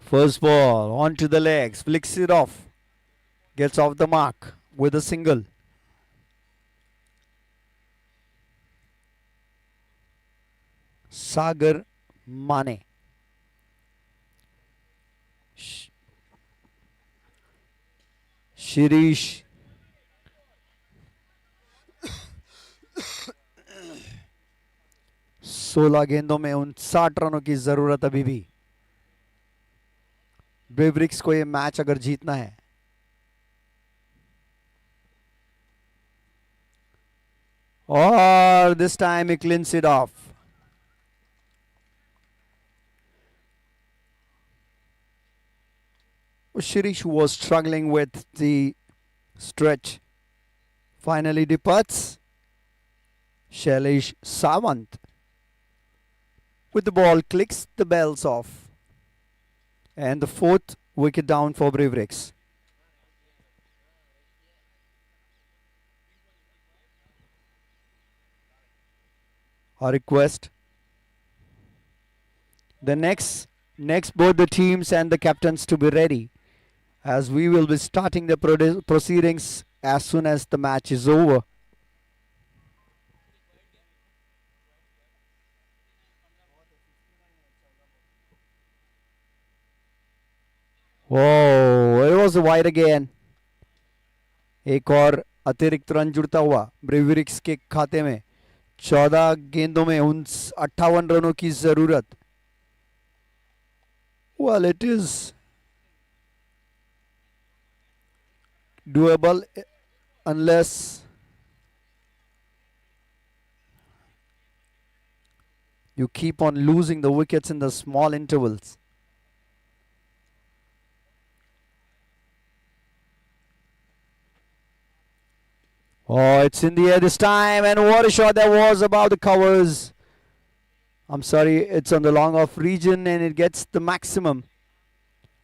First ball onto the legs, flicks it off, gets off the mark with a single. Sagar Mane. Shirish. 16 गेंदों में 59 रनों की जरूरत अभी भी। ब्रेवरिक्स को ये match अगर जीतना है। और this time he cleans it off. Shirish was struggling with the stretch. Finally departs. Shailesh Sawant with the ball clicks the bells off. And the fourth wicket down for Bravericks. A request. The next both the teams and the captains to be ready, as we will be starting the proceedings as soon as the match is over. Oh, it was wide again. एक और अतिरिक्त run जुड़ता हुआ ब्रेवरिक्स के खाते में। 14 गेंदों में 58 रनों की जरूरत। Well, it is doable unless you keep on losing the wickets in the small intervals. Oh, it's in the air this time, and what a shot that was above the covers. I'm sorry, it's on the long off region and it gets the maximum.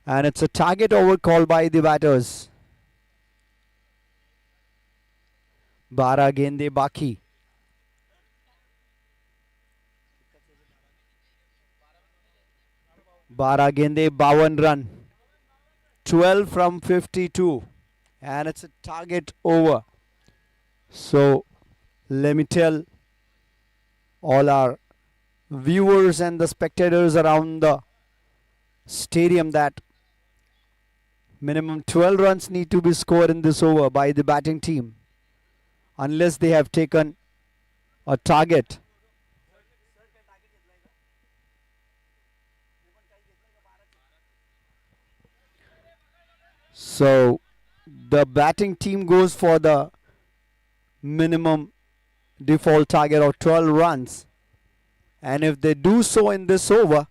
And it's a target over called by the batters. 12 गेंदे बाकी. बारह गेंदे 52 run. 12 from 52. And it's a target over. So, let me tell all our viewers and the spectators around the stadium that Minimum 12 runs need to be scored in this over by the batting team, unless they have taken a target. So the batting team goes for the minimum default target of 12 runs, and if they do so in this over,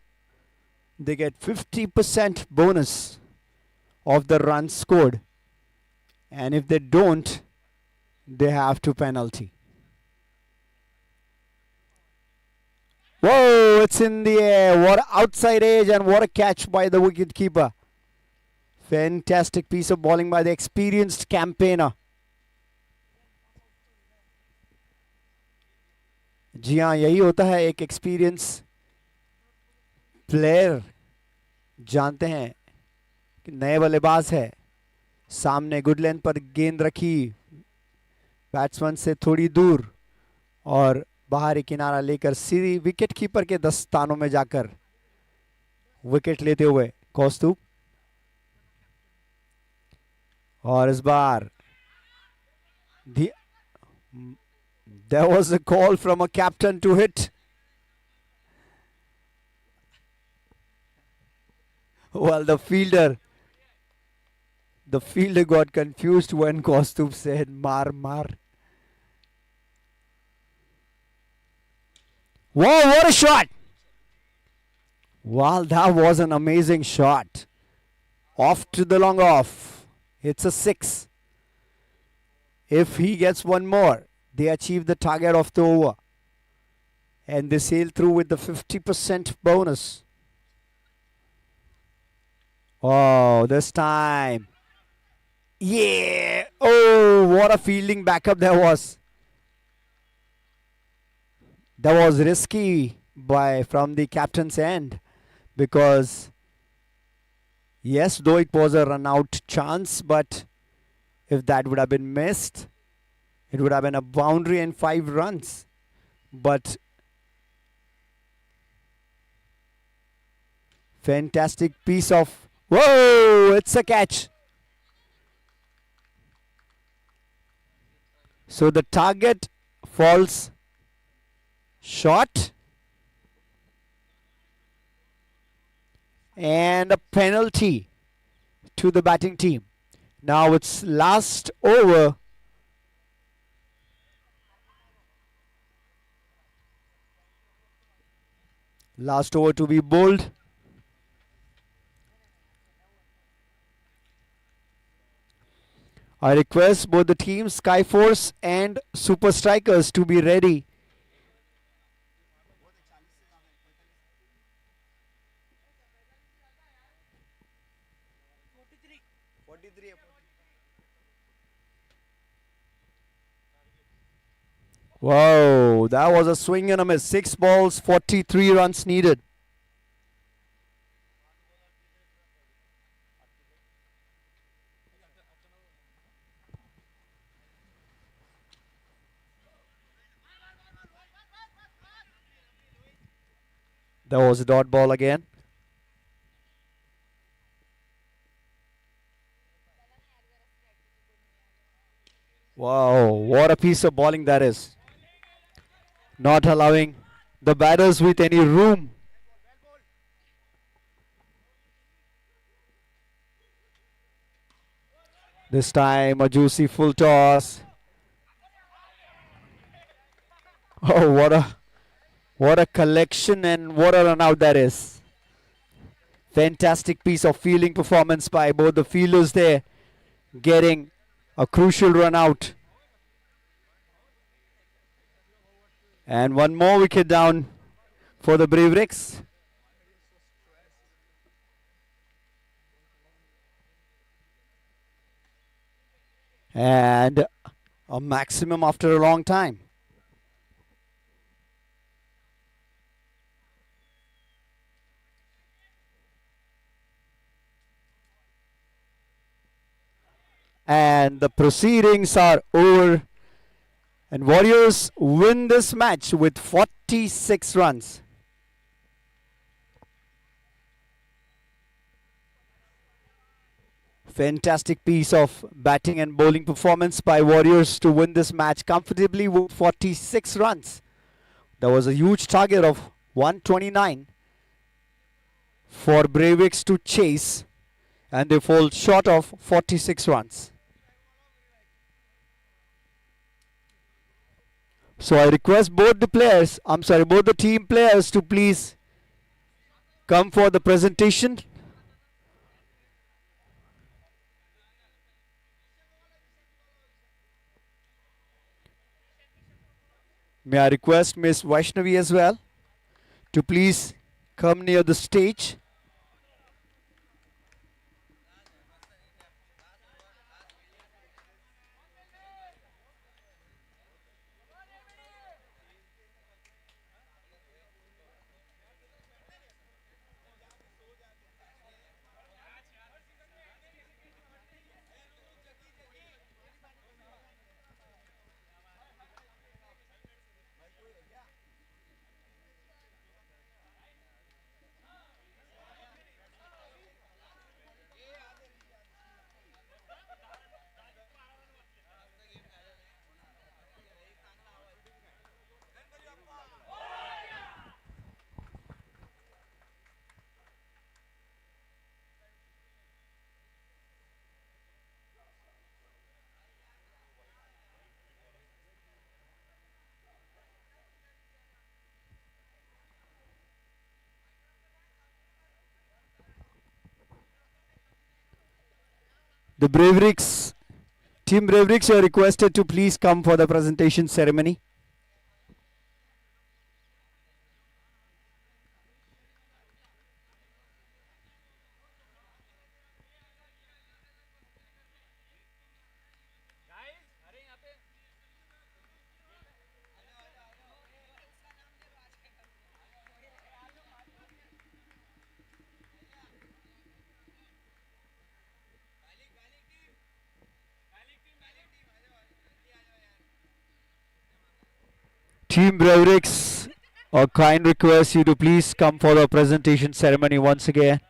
they get 50% bonus of the runs scored, and if they don't, they have to penalty. Whoa, it's in the air. What an outside edge, and what a catch by the wicket keeper. Fantastic piece of bowling by the experienced campaigner. जी हाँ, यही होता है एक experience player जानते हैं कि नए बल्लेबाज है, सामने गुड लेंथ पर गेंद रखी बैट्समैन से थोड़ी दूर और बाहरी किनारा लेकर सीधी विकेट कीपर के 10 स्थानों में जाकर विकेट लेते हुए कौस्तुभ। और इस बार there was a call from a captain to hit. Well, the fielder got confused when Kaustubh said mar mar. Whoa, what a shot! Wow, that was an amazing shot. Off to the long off. It's a 6. If he gets one more, they achieve the target of the over. And they sail through with the 50% bonus. Oh, this time. Yeah! Oh, what a fielding backup there was. That was risky from the captain's end, because yes, though it was a run out chance, but if that would have been missed, it would have been a boundary and 5 runs. But fantastic piece of, whoa, it's a catch. So the target falls short, and a penalty to the batting team. Now it's last over. Last over to be bowled. I request both the teams, Skyforce and Super Strikers, to be ready. Wow, that was a swing and a miss. 6 balls, 43 runs needed. That was a dot ball again. Wow, what a piece of bowling that is. Not allowing the batters with any room. This time a juicy full toss. Oh, what a collection, and what a run out that is. Fantastic piece of fielding performance by both the fielders there, getting a crucial run out. And one more wicket down for the Bravericks. And a maximum after a long time. And the proceedings are over. And Warriors win this match with 46 runs. Fantastic piece of batting and bowling performance by Warriors to win this match comfortably with 46 runs. There was a huge target of 129 for Bravix to chase, and they fall short of 46 runs. So I request both the team players to please come for the presentation. May I request Miss Vaishnavi as well to please come near the stage. The Team Braverix, you are requested to please come for the presentation ceremony. Team Braverix, a kind request you to please come for the presentation ceremony once again.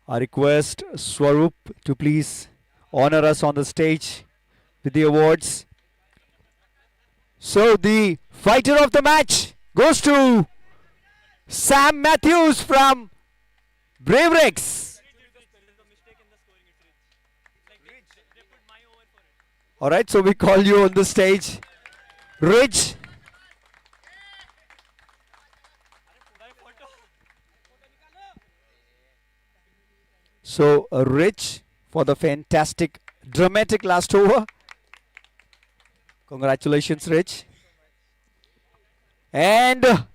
I request Swaroop to please honor us on the stage with the awards. So the fighter of the match goes to Sam Matthews from Braverix. Alright, so we call you on the stage. Rich. So Rich for the fantastic, dramatic last over. Congratulations, Rich. And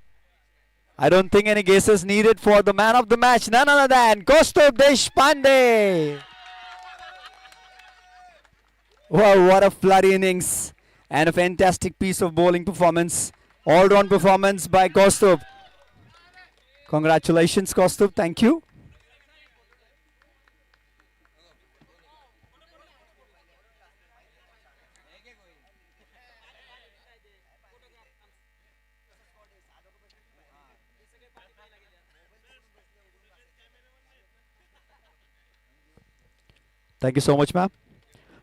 I don't think any guesses needed for the man of the match. None other than Kaustubh Deshpande. Wow, what a flurry innings and a fantastic piece of bowling performance. All-round performance by Kaustubh. Congratulations, Kaustubh. Thank you. Thank you so much, ma'am.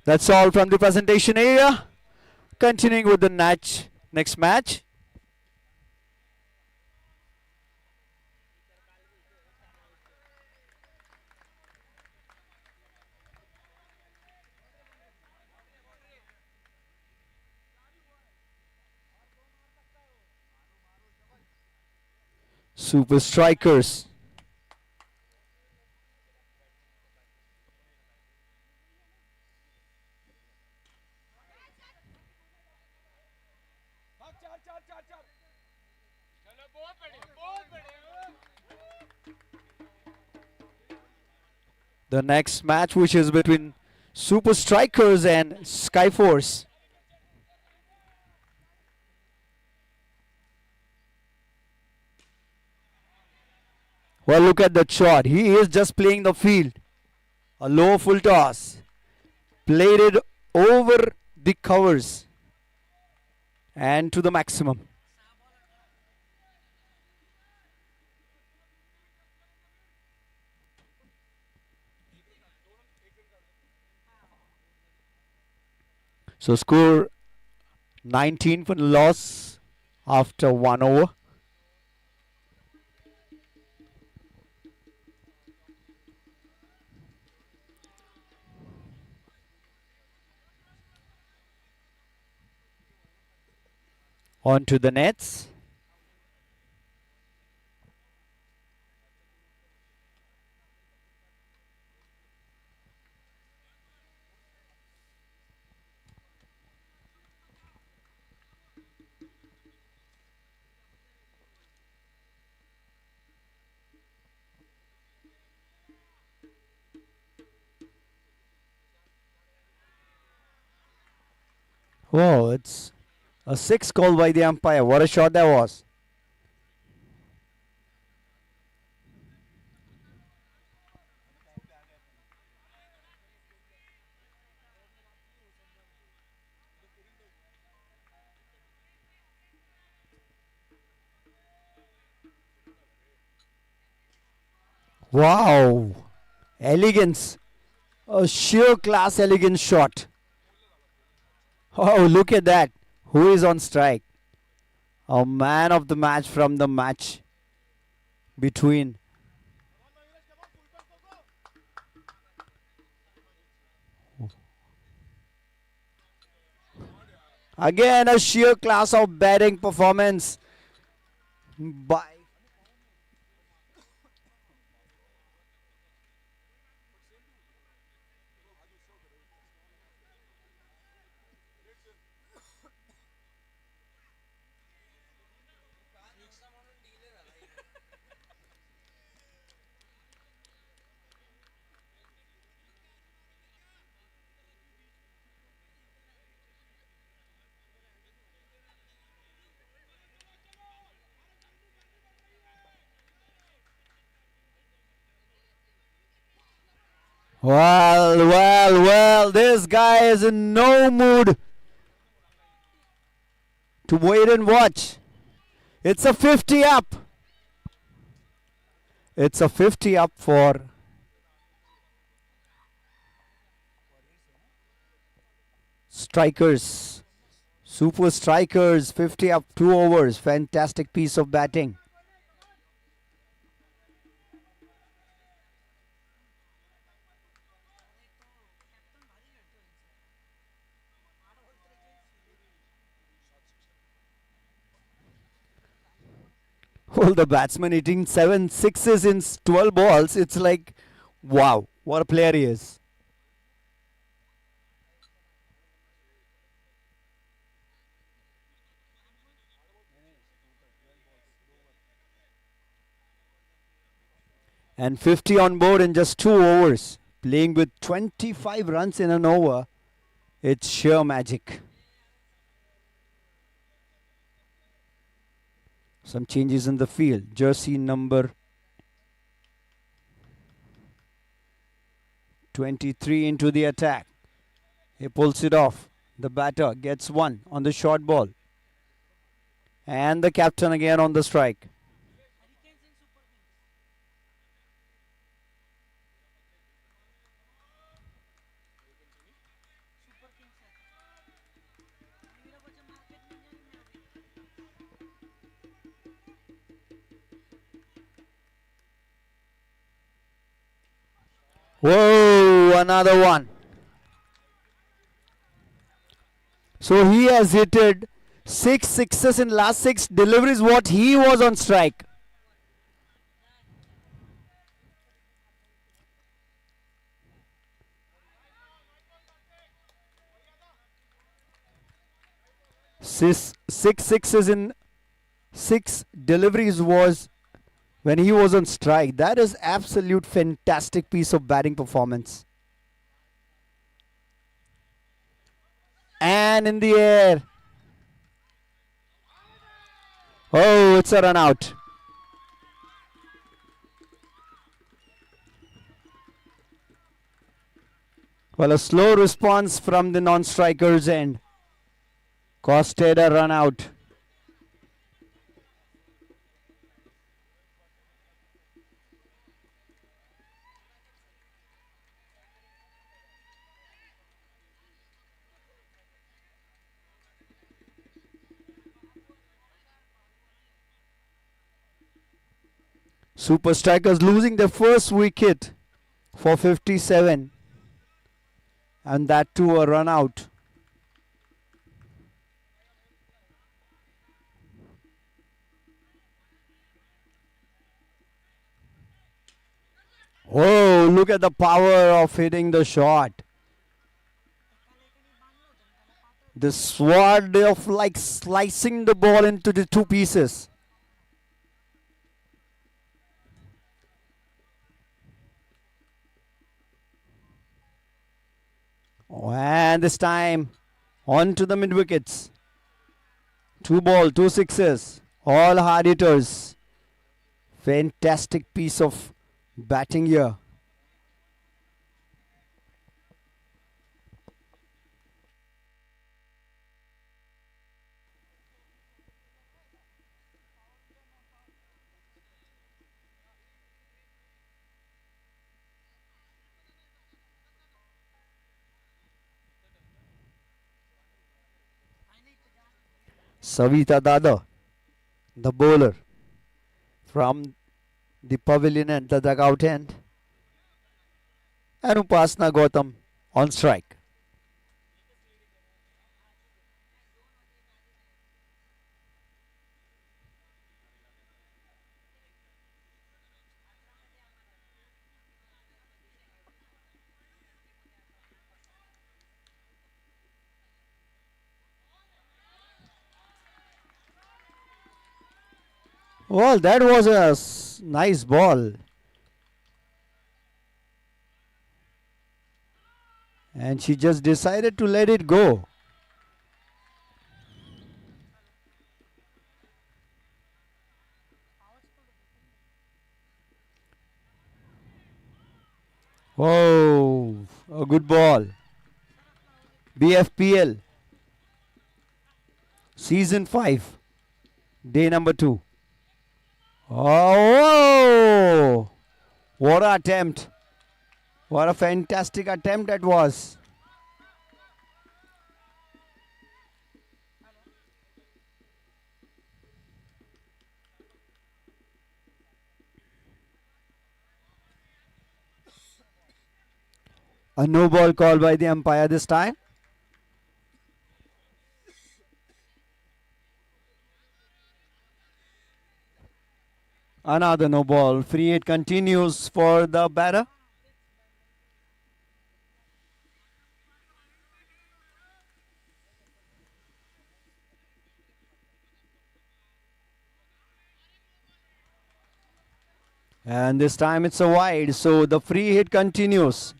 That's all from the presentation area. Continuing with the next match. Super Strikers. The next match, which is between Super Strikers and Skyforce. Well, look at that shot. He is just playing the field. A low full toss. Played it over the covers and to the maximum. So score 19 for the loss after 1 over. On to the nets. Whoa, it's a 6 call by the umpire. What a shot that was. Wow. Elegance. A sheer class elegance shot. Oh, look at that. Who is on strike? A man of the match from the match between. Again, a sheer class of batting performance by. Well, this guy is in no mood to wait and watch. It's a 50 up. It's a 50 up for strikers. Super strikers, 50 up, 2 overs. Fantastic piece of batting. All the batsmen hitting 7 sixes in 12 balls. It's like, wow, what a player he is. And 50 on board in just 2 overs. Playing with 25 runs in an over. It's sheer magic. Some changes in the field. Jersey number 23 into the attack. He pulls it off. The batter gets one on the short ball. And the captain again on the strike. Whoa, another one. So he has hit 6 sixes in last 6 deliveries. What he was on strike. Six sixes in 6 deliveries was when he was on strike. That is absolute fantastic piece of batting performance. And in the air. Oh, it's a run out. Well, a slow response from the non-strikers end. Costed a run out. Super Strikers losing their first wicket for 57, and that too a run out. Oh, look at the power of hitting the shot. The sword of like slicing the ball into the two pieces. Oh, and this time on to the mid wickets. 2 ball, 2 sixes, all hard hitters. Fantastic piece of batting here. Savita Dada, the bowler from the pavilion and the dugout end. And Upasna Gautam on strike. Well, that was a nice ball. And she just decided to let it go. Oh, a good ball. Bfpl Season 5, day number 2. Oh, what an attempt. What a fantastic attempt that was. A no ball call by the umpire this time. Another no ball. Free hit continues for the batter. And this time it's a wide, so the free hit continues.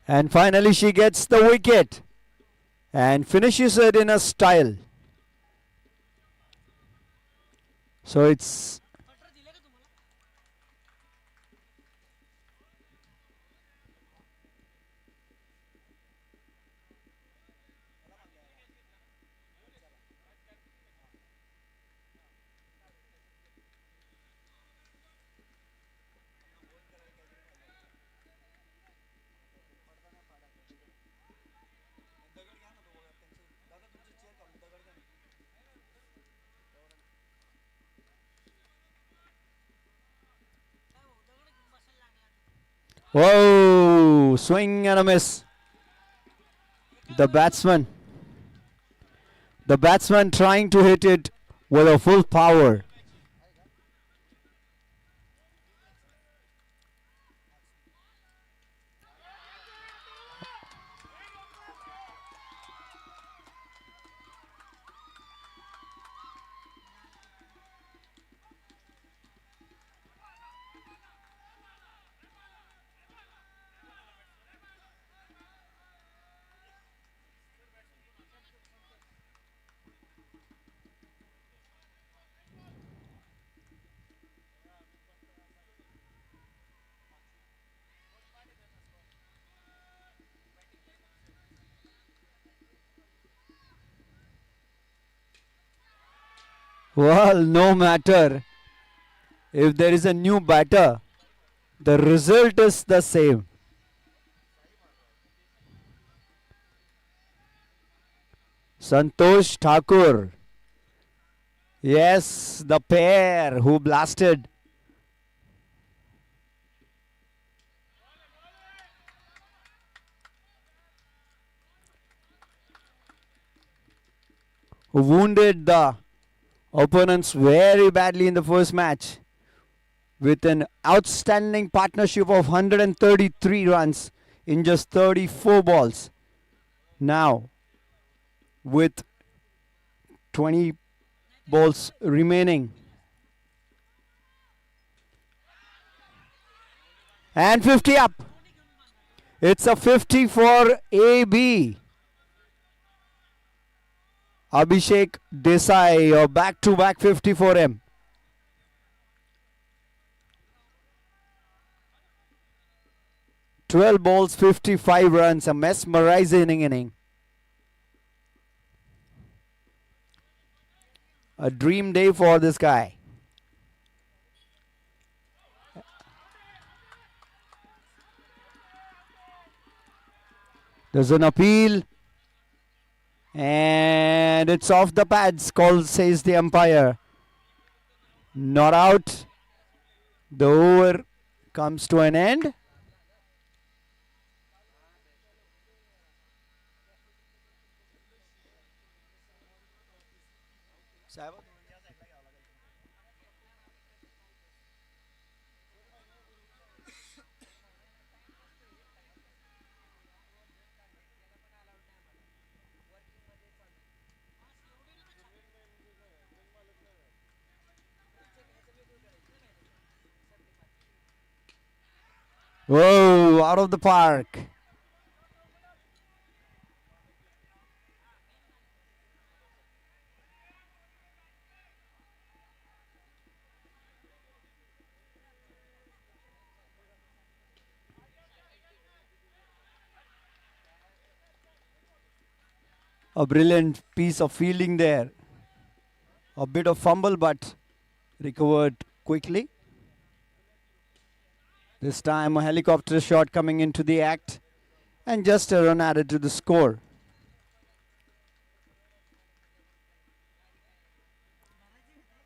And finally she gets the wicket and finishes it in a style. So it's whoa, swing and a miss. The batsman. The batsman trying to hit it with a full power. Well, no matter if there is a new batter, the result is the same. Santosh Thakur. Yes, the pair who blasted. Who wounded the opponents very badly in the first match with an outstanding partnership of 133 runs in just 34 balls. Now, with 20 balls remaining, and 50 up. It's a 50 for AB. Abhishek Desai, a back-to-back 50 for him. "12 balls, 55 runs, a mesmerizing inning. A dream day for this guy. There's an appeal. And it's off the pads, call says the umpire. Not out. The over comes to an end. Whoa, out of the park. A brilliant piece of fielding there. A bit of fumble, but recovered quickly. This time a helicopter shot coming into the act, and just a run added to the score.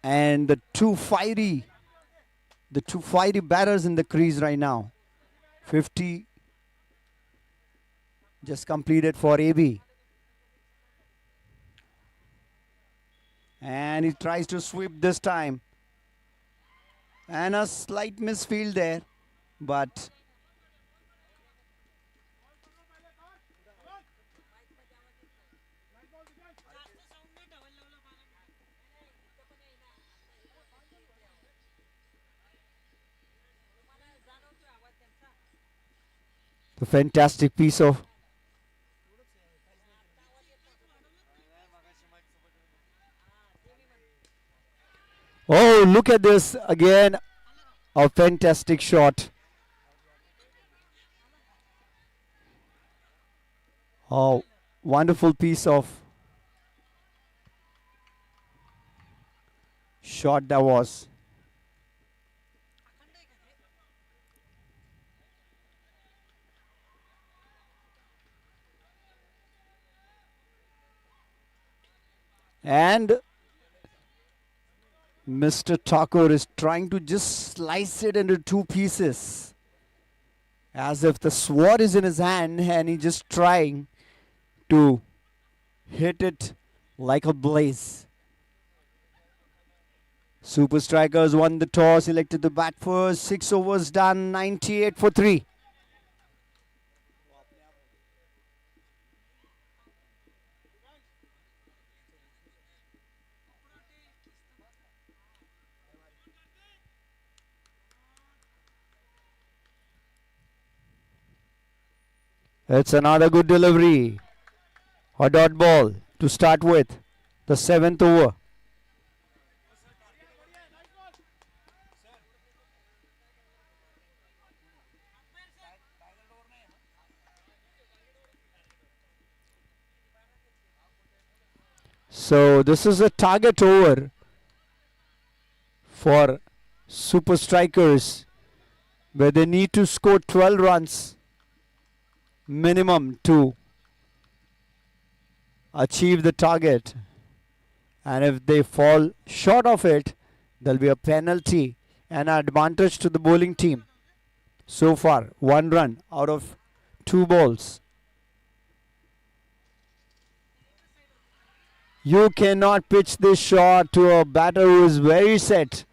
And the two fiery batters in the crease right now. 50 just completed for AB. And he tries to sweep this time. And a slight misfield there, but a fantastic piece of oh, look at this again. A fantastic shot. Oh, wonderful piece of shot that was. And Mr. Thakur is trying to just slice it into two pieces, as if the sword is in his hand and he's just trying to hit it like a blaze. Super Strikers won the toss, elected to bat first. 6 overs done, 98 for 3. It's another good delivery. A dot ball to start with the 7th over. So this is a target over for super strikers, where they need to score 12 runs minimum to achieve the target. And if they fall short of it, there'll be a penalty and an advantage to the bowling team. So far, 1 run out of 2 balls. You cannot pitch this shot to a batter who is very set.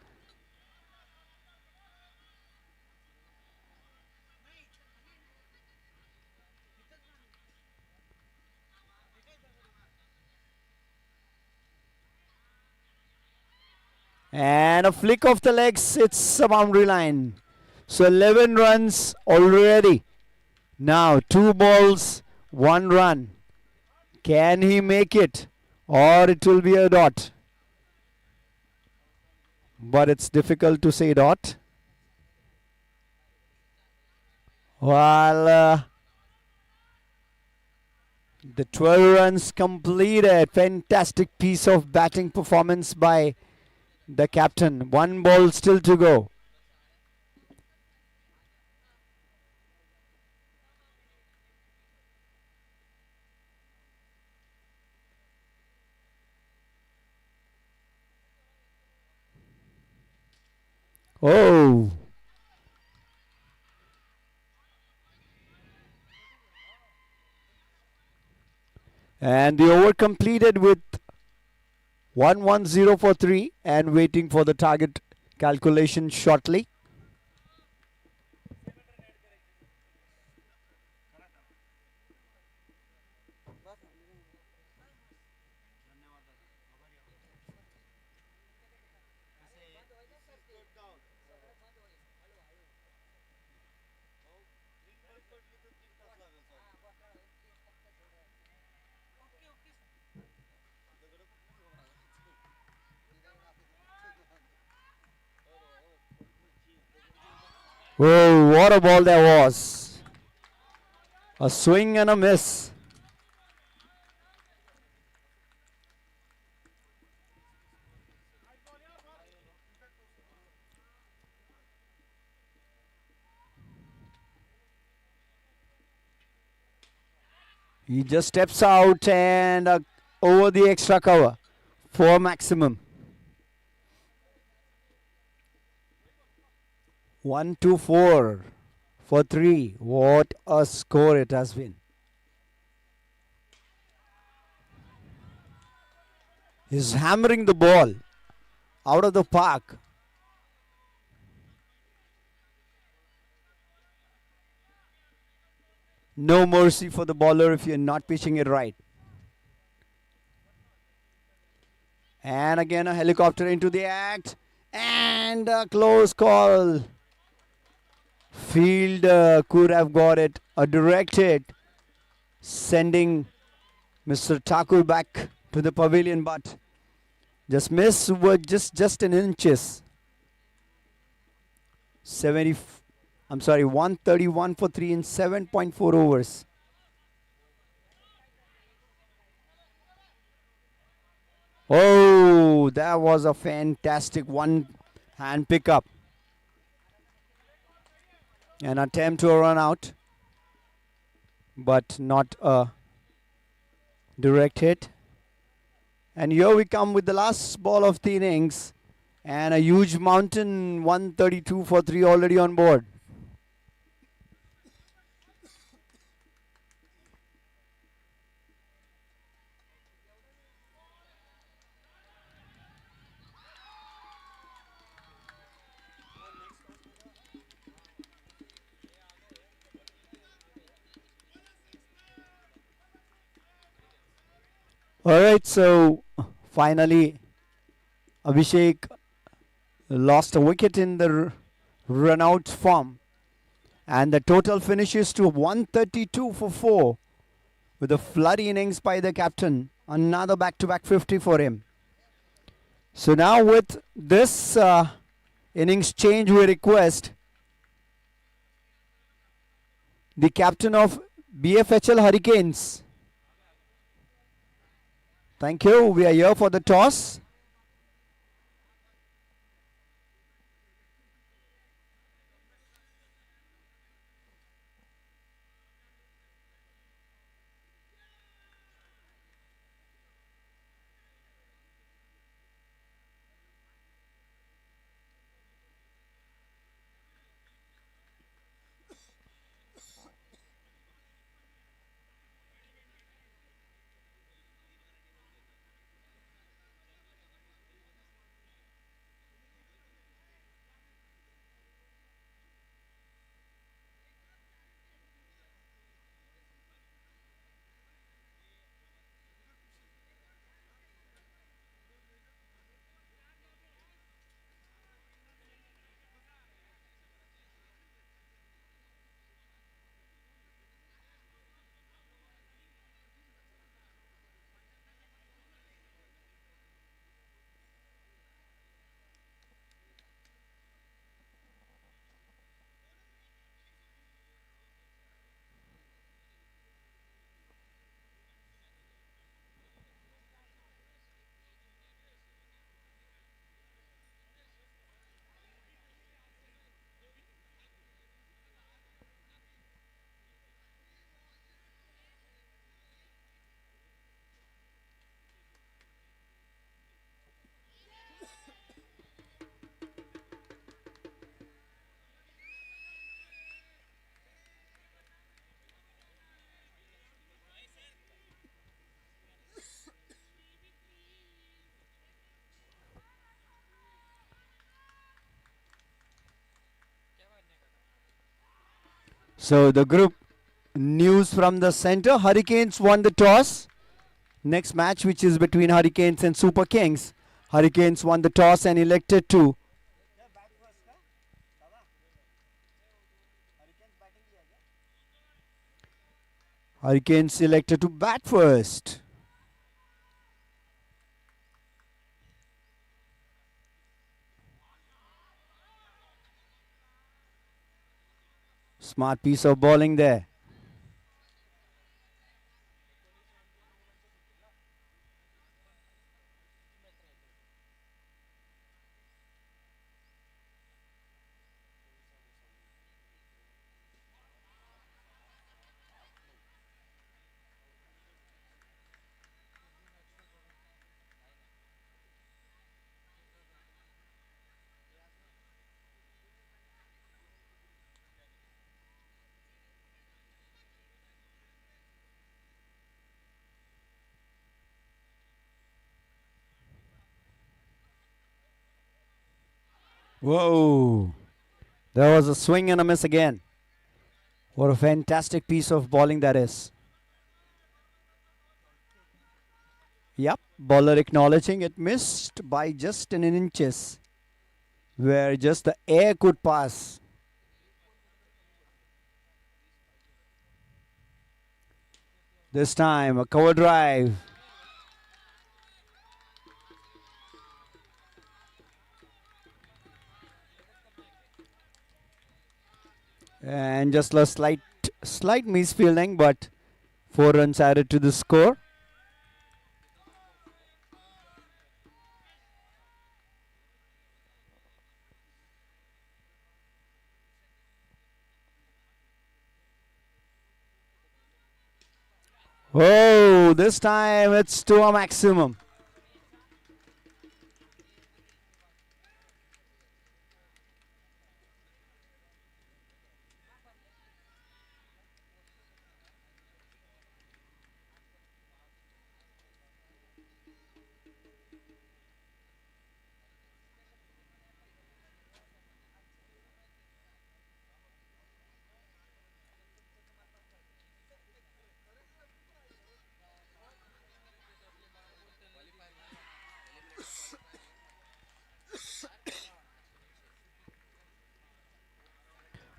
And a flick of the legs, it's a boundary line. So 11 runs already. Now 2 balls, 1 run. Can he make it? Or it will be a dot. But it's difficult to say dot. Well, the 12 runs completed. Fantastic piece of batting performance by the captain. 1 ball still to go. Oh. And the over completed with 1-1-0 for 3 and waiting for the target calculation shortly. Oh, what a ball that was. A swing and a miss. He just steps out and over the extra cover for maximum. 1-4 for 3. What a score it has been. He's hammering the ball out of the park. No mercy for the bowler if you're not pitching it right. And again a helicopter into the act. And a close call. Field could have got it. A direct hit. Sending Mr. Thakur back to the pavilion, but just miss were just an inches. 131 for 3 in 7.4 overs. Oh, that was a fantastic one-hand pickup. An attempt to a run out, but not a direct hit. And here we come with the last ball of the innings. And a huge mountain, 132 for 3 already on board. Alright, so finally Abhishek lost a wicket in the run out form. And the total finishes to 132 for 4 with a flood innings by the captain. Another back-to-back 50 for him. So now with this innings change, we request the captain of BFHL Hurricanes. Thank you. We are here for the toss. So the group news from the center. Hurricanes won the toss. Next match, which is between Hurricanes and Super Kings. Hurricanes won the toss and elected to Hurricanes selected to bat first. Smart piece of bowling there. Whoa. There was a swing and a miss again. What a fantastic piece of bowling that is. Yep, bowler acknowledging it missed by just an inches, where just the air could pass. This time a cover drive. And just a slight misfielding, but 4 runs added to the score. Oh, this time it's to a maximum.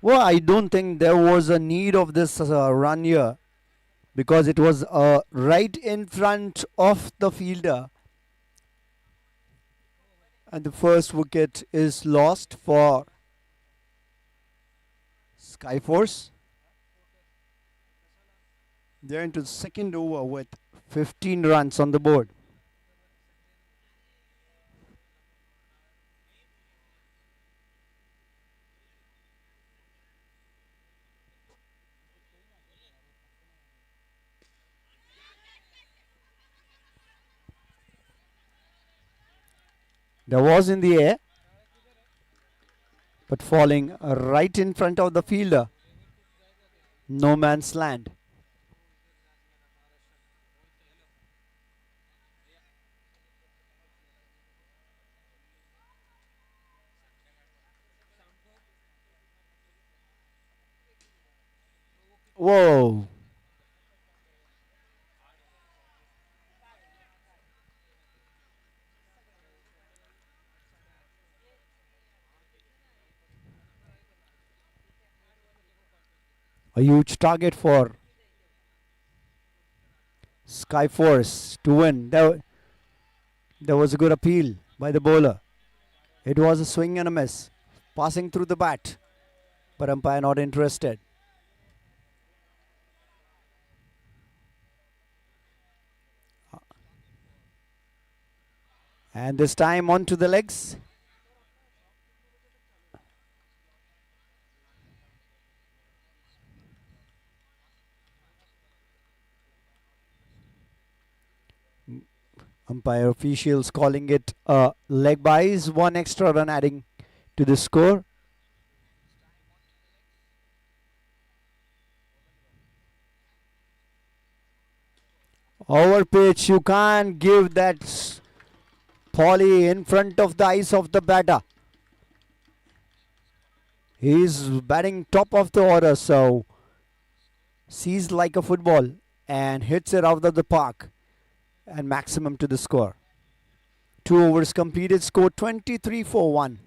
Well, I don't think there was a need of this run here, because it was right in front of the fielder. And the first wicket is lost for Skyforce. They're into the second over with 15 runs on the board. That was in the air, but falling right in front of the fielder. No man's land. Whoa. A huge target for Skyforce to win. There was a good appeal by the bowler. It was a swing and a miss, passing through the bat, but umpire not interested. And this time onto the legs. Umpire officials calling it a leg byes, 1 extra run adding to the score. Over pitch, you can't give that Polly in front of the eyes of the batter. He's batting top of the order, so sees like a football and hits it out of the park and maximum to the score. 2 overs completed, score 23 for 1.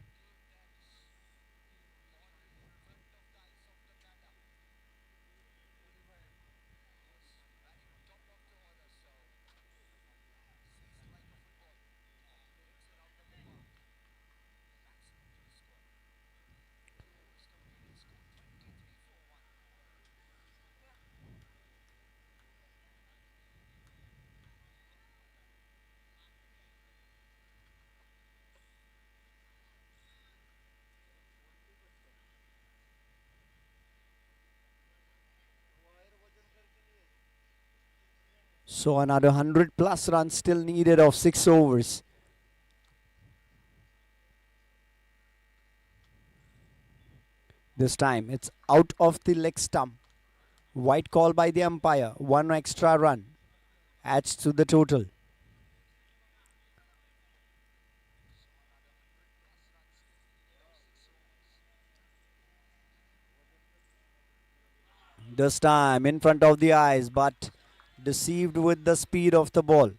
So another 100 plus runs still needed of 6 overs. This time it's out of the leg stump. White call by the umpire. 1 extra run adds to the total. This time in front of the eyes, but deceived with the speed of the ball.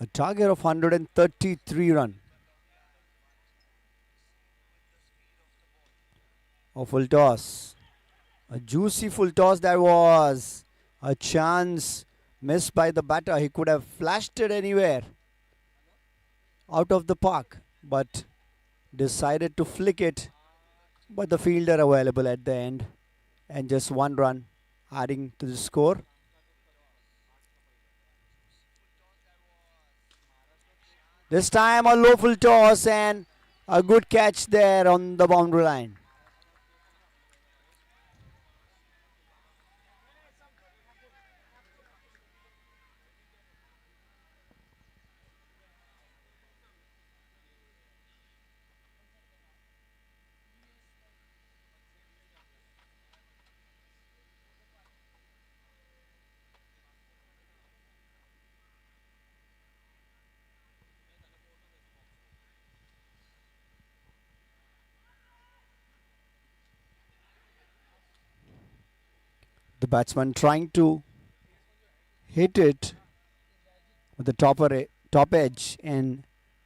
A target of 133 run. A full toss. A juicy full toss that was. A chance missed by the batter. He could have flashed it anywhere out of the park, but decided to flick it. But the fielder available at the end, and just 1 run adding to the score. This time a low full toss and a good catch there on the boundary line. The batsman trying to hit it with the top edge and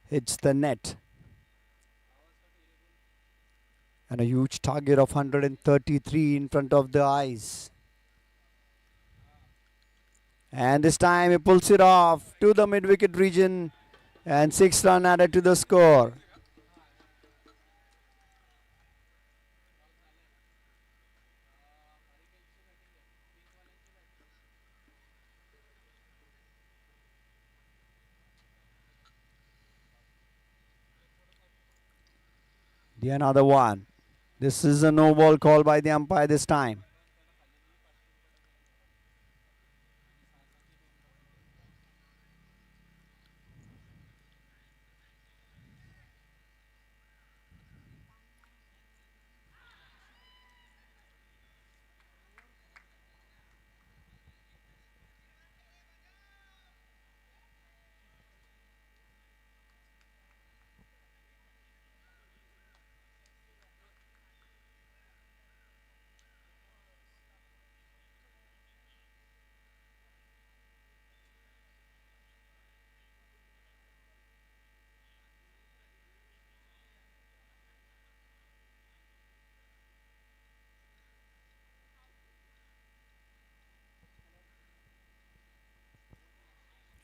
hits the net. And a huge target of 133 in front of the eyes. And this time he pulls it off to the mid-wicket region and 6 runs added to the score. The another one. This is a no ball call by the umpire this time.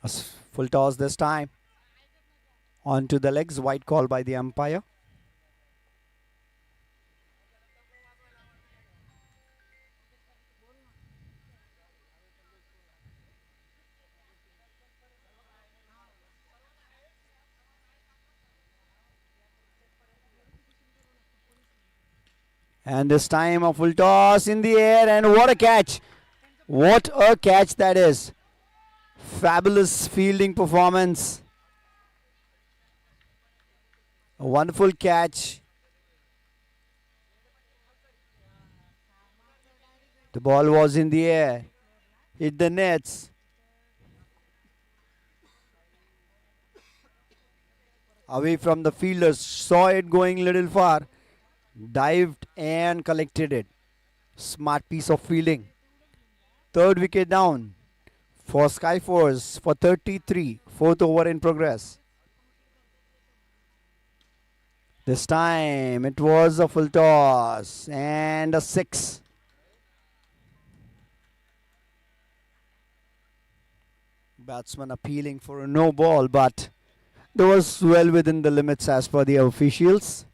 A full toss this time. Onto the legs, white call by the umpire. And this time a full toss in the air, and what a catch. What a catch that is. Fabulous fielding performance. A wonderful catch. The ball was in the air, hit the nets, away from the fielders, saw it going little far, dived and collected it. Smart piece of fielding. Third wicket down for Skyforce for 33. Fourth over in progress. This time it was a full toss and a 6. Batsman appealing for a no ball, but that was well within the limits as per the officials.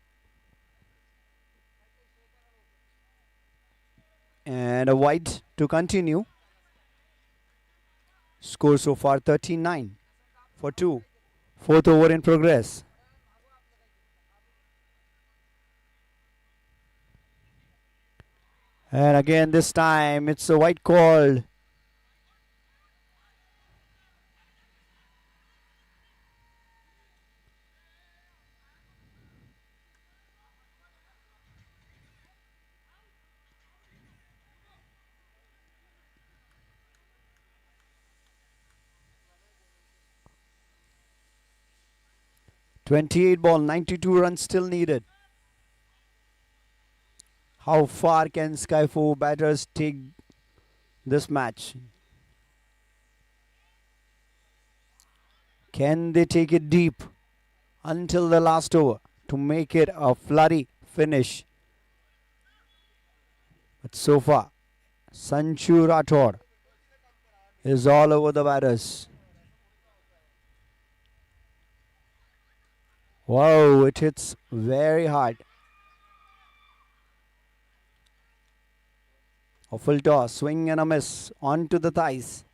And a wide to continue. Score so far 39 for 2. Fourth over in progress. And again this time it's a wide call. .28 ball, 92 runs still needed. How far can Skyfo batters take this match? Can they take it deep until the last over to make it a flurry finish? But so far, Sanchu Rathod is all over the batters. Wow, it hits very hard. A full toss, swing and a miss onto the thighs.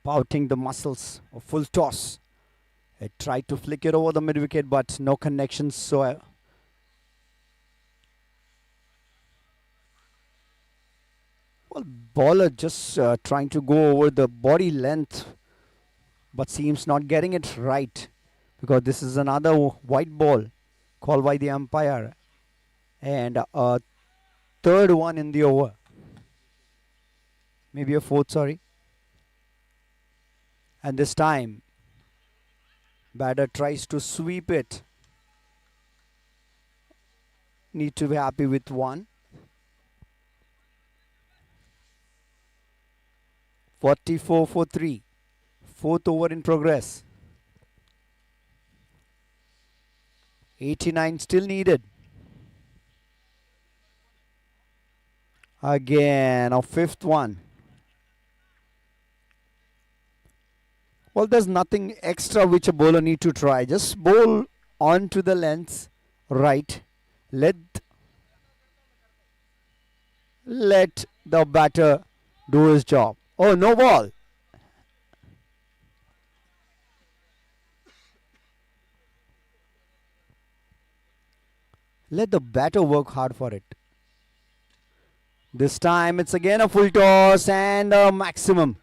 Pouting the muscles, a full toss. It tried to flick it over the mid wicket, but no connection. So well, bowler just trying to go over the body length, but seems not getting it right, because this is another white ball called by the umpire, and a third one in the over. Maybe a fourth, sorry. And this time, batter tries to sweep it. Need to be happy with one. 44 for 3. Fourth over in progress. 89 still needed. Again, a fifth one. Well, there's nothing extra which a bowler need to try. Just bowl onto the length right. Let the batter do his job. Oh, no ball. Let the batter work hard for it. This time it's again a full toss and a maximum.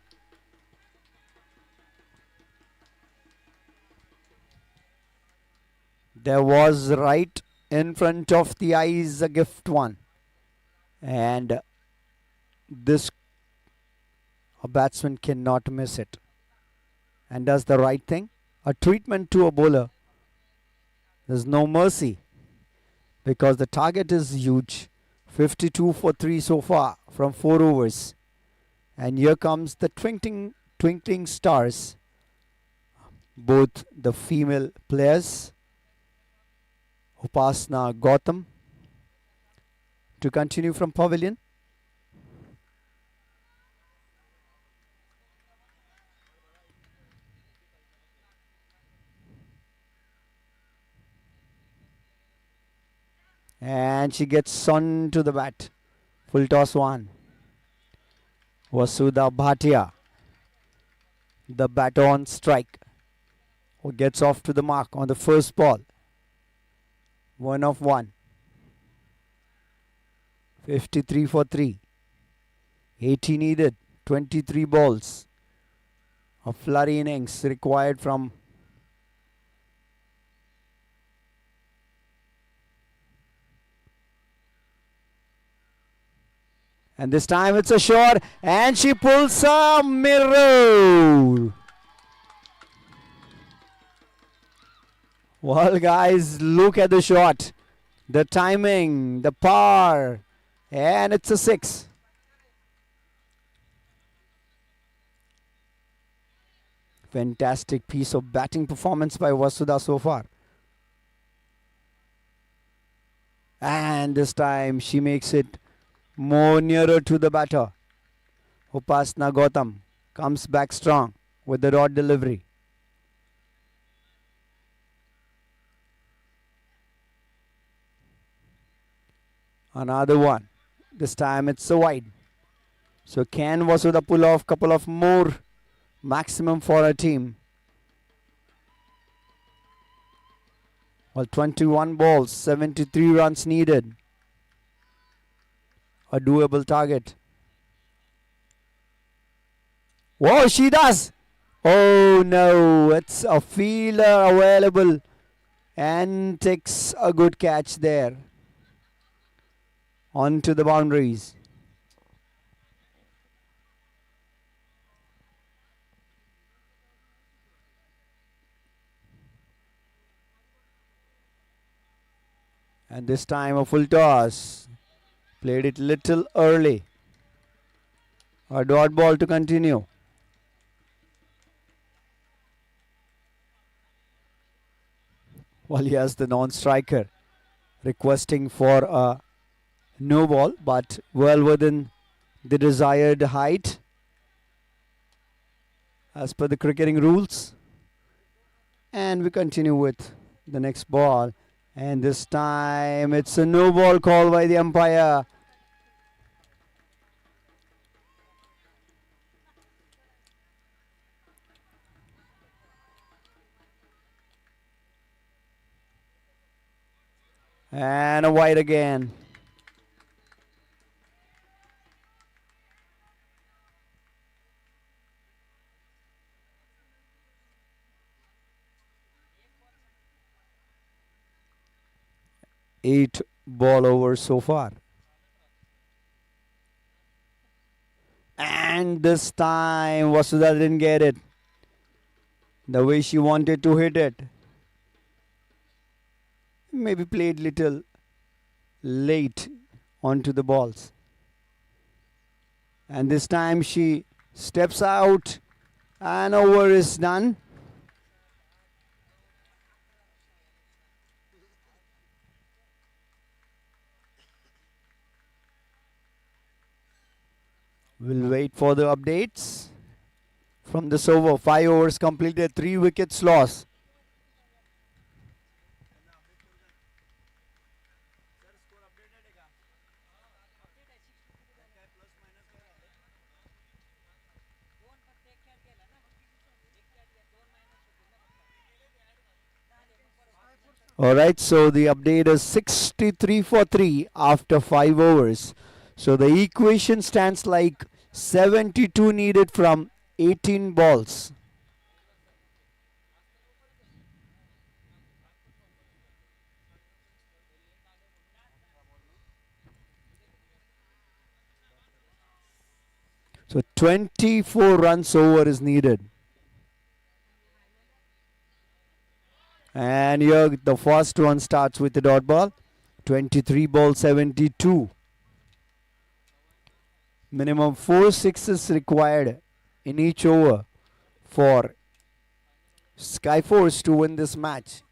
There was right in front of the eyes a gift one. And this a batsman cannot miss it. And does the right thing. A treatment to a bowler. There's no mercy, because the target is huge. 52 for 3 so far from 4 overs. And here comes the twinkling stars. Both the female players, Upasna Gautam, to continue from pavilion. And she gets on to the bat. Full toss one. Vasudha Bhatia, the batter on strike, who gets off to the mark on the first ball. 1 of 1. 53 for 3. 80 needed. 23 balls. A flurry innings required from And this time it's a shot, and she pulls a mirror. Well, guys, look at the shot, the timing, the power, and it's a 6. Fantastic piece of batting performance by Vasudha so far. And this time she makes it more nearer to the batter. Upasna Gautam comes back strong with the dot delivery. Another one. This time it's a wide. So can Vasudha pull off couple of more maximum for a team? Well, 21 balls, 73 runs needed. A doable target. Whoa, she does! Oh no, it's a fielder available and takes a good catch there. Onto the boundaries. And this time a full toss. Played it little early. A dot ball to continue. Well, yes, the non-striker requesting for a no ball, but well within the desired height as per the cricketing rules. And we continue with the next ball. And this time it's a no ball call by the umpire. And a wide again. Eight ball over so far. And this time Vasudha didn't get it the way she wanted to hit it. Maybe played little late onto the balls. And this time she steps out and over is done. We'll wait for the updates from this over. 5 overs completed, 3 wickets lost. Alright, so the update is 63 for 3 after 5 overs. So the equation stands like 72 needed from 18 balls. So 24 runs over is needed. And here the first one starts with the dot ball. 23 ball 72. Minimum 4 sixes required in each over for Skyforce to win this match,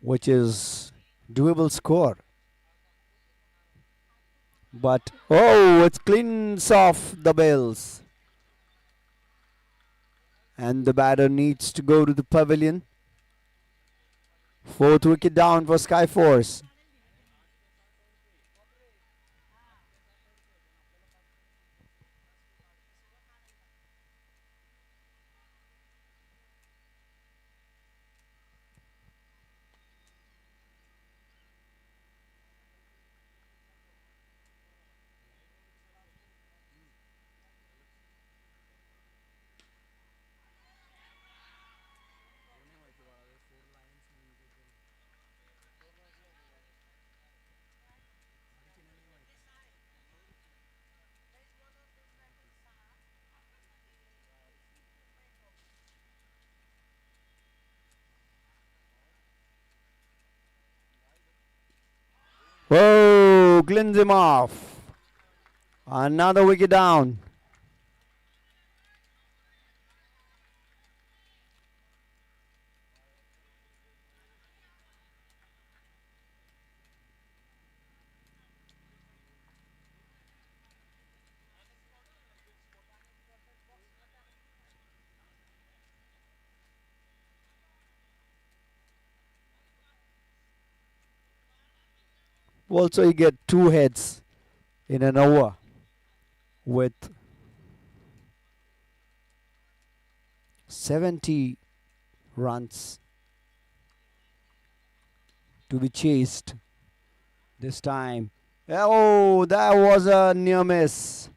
which is doable score. But oh, it cleans off the bails. And the batter needs to go to the pavilion. 4th wicket down for Skyforce. Oh, cleans him off. Another wicket down. Also, you get 2 heads in an over with 70 runs to be chased this time. Oh, that was a near miss.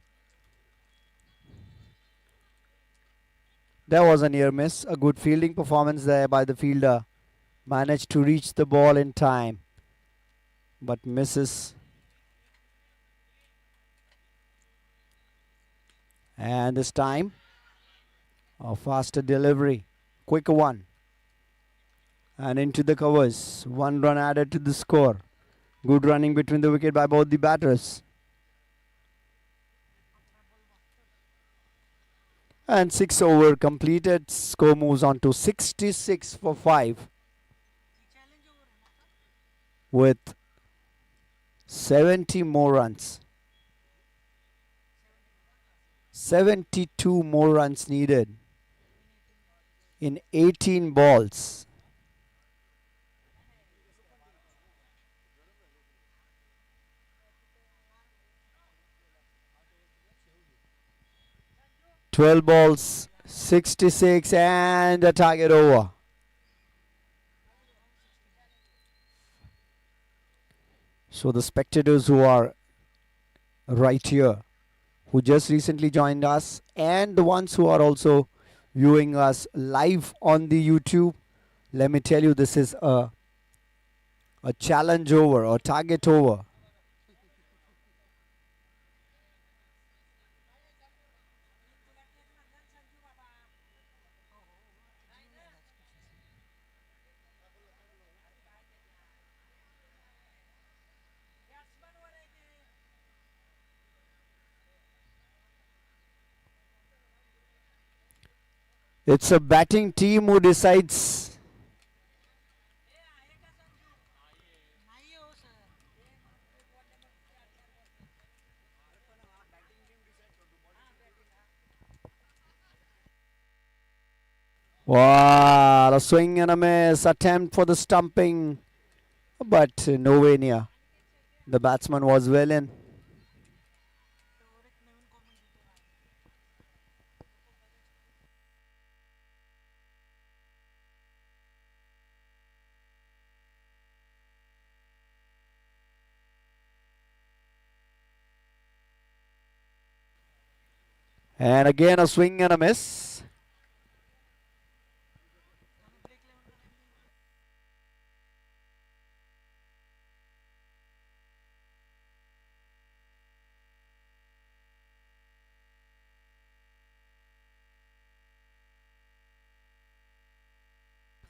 That was a near miss. A good fielding performance there by the fielder. Managed to reach the ball in time, but misses. And this time, a faster delivery. Quicker one. And into the covers. 1 run added to the score. Good running between the wicket by both the batters. And 6 over completed. Score moves on to 66 for 5. With 70 more runs. 72 more runs needed in 18 balls. "12 balls, 66 and a target over." So the spectators who are right here, who just recently joined us, and the ones who are also viewing us live on the YouTube, let me tell you, this is a challenge over, or target over. It's a batting team who decides. Wow, a swing and a miss, attempt for the stumping, but nowhere near. The batsman was well in. And again a swing and a miss.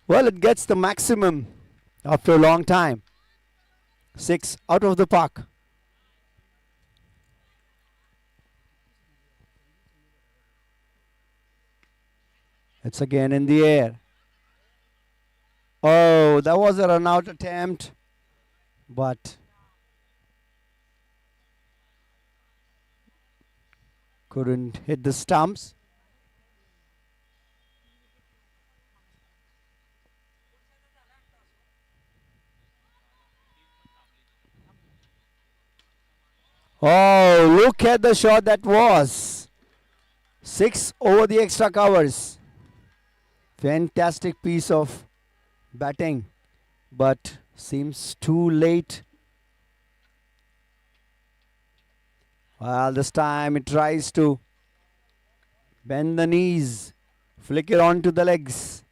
Well, it gets the maximum after a long time. 6 out of the park. It's again in the air. Oh, that was a run out attempt, but couldn't hit the stumps. Oh, look at the shot that was. 6 over the extra covers. Fantastic piece of batting, but seems too late. Well, this time it tries to bend the knees, flick it onto the legs,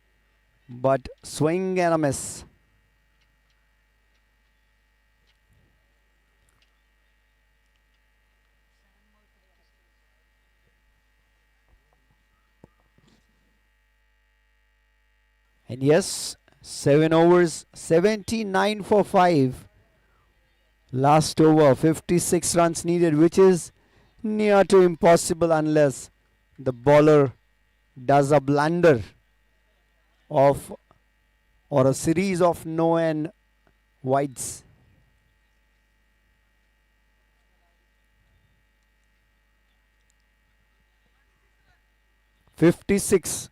but swing and a miss. And yes, 7 overs, 79 for 5. Last over, 56 runs needed, which is near to impossible unless the bowler does a blunder of or a series of no and wides. "56.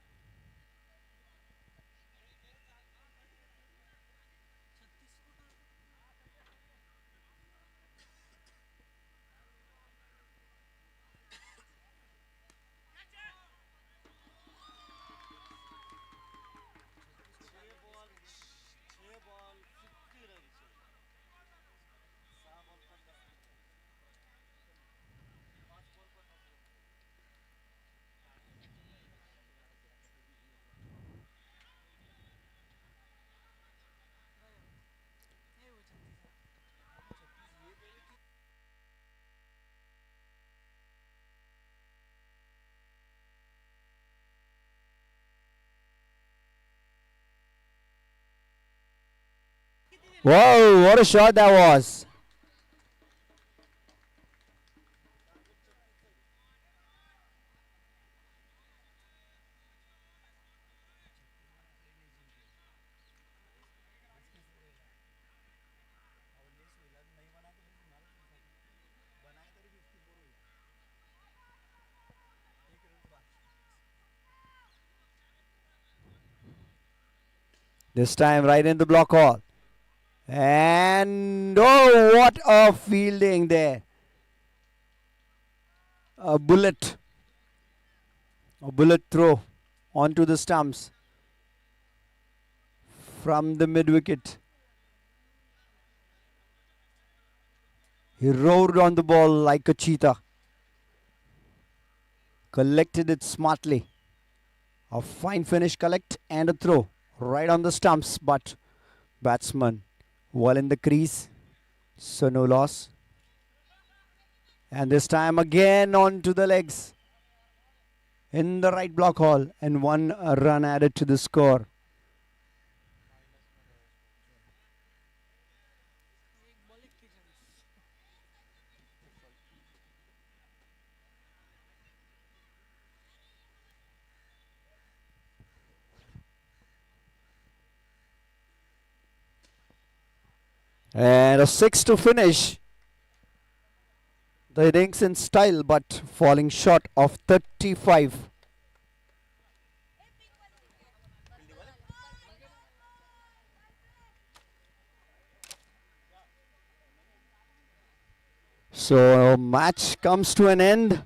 Whoa, what a shot that was. This time right in the block hole. And oh, what a fielding there. A bullet. A bullet throw onto the stumps from the mid wicket. He roared on the ball like a cheetah. Collected it smartly. A fine finish collect and a throw right on the stumps, but batsman well in the crease, so no loss. And this time again onto the legs in the right block hole, and one run added to the score. And a six to finish the innings in style, but falling short of 35. So match comes to an end.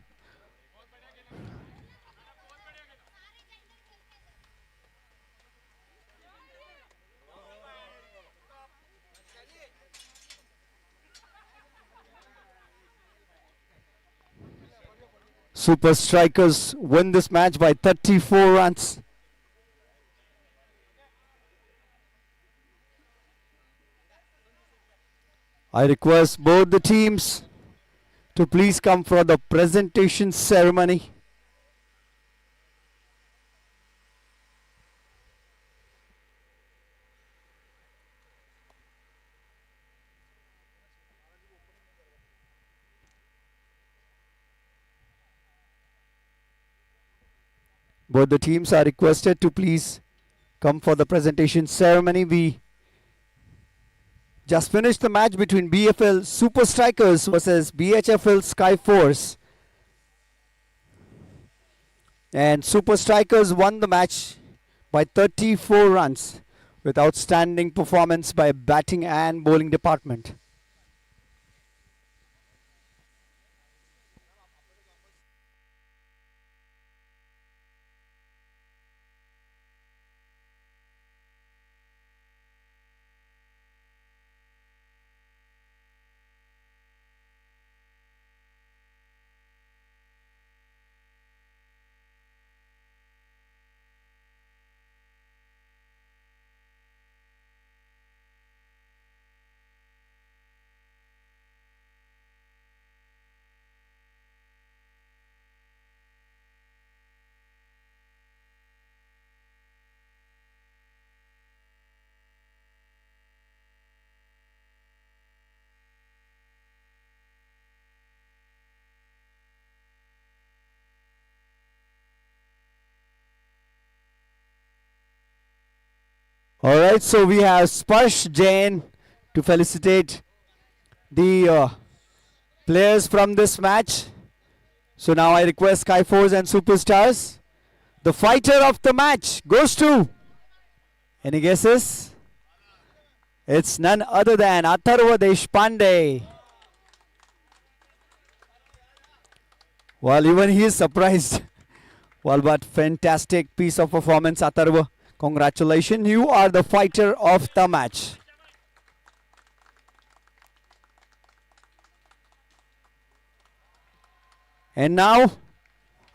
Super Strikers win this match by 34 runs. I request both the teams to please come for the presentation ceremony. Both the teams are requested to please come for the presentation ceremony. We just finished the match between BFL Super Strikers versus BHFL Sky Force. And Super Strikers won the match by 34 runs with outstanding performance by batting and bowling department. All right, so we have Sparsh Jain to felicitate the players from this match. So now I request Skyforce and Superstars. The fighter of the match goes to. Any guesses? It's none other than Atharva Deshpande. Well, even he is surprised. Well, but fantastic piece of performance, Atharva. Congratulations, you are the fighter of the match. And now,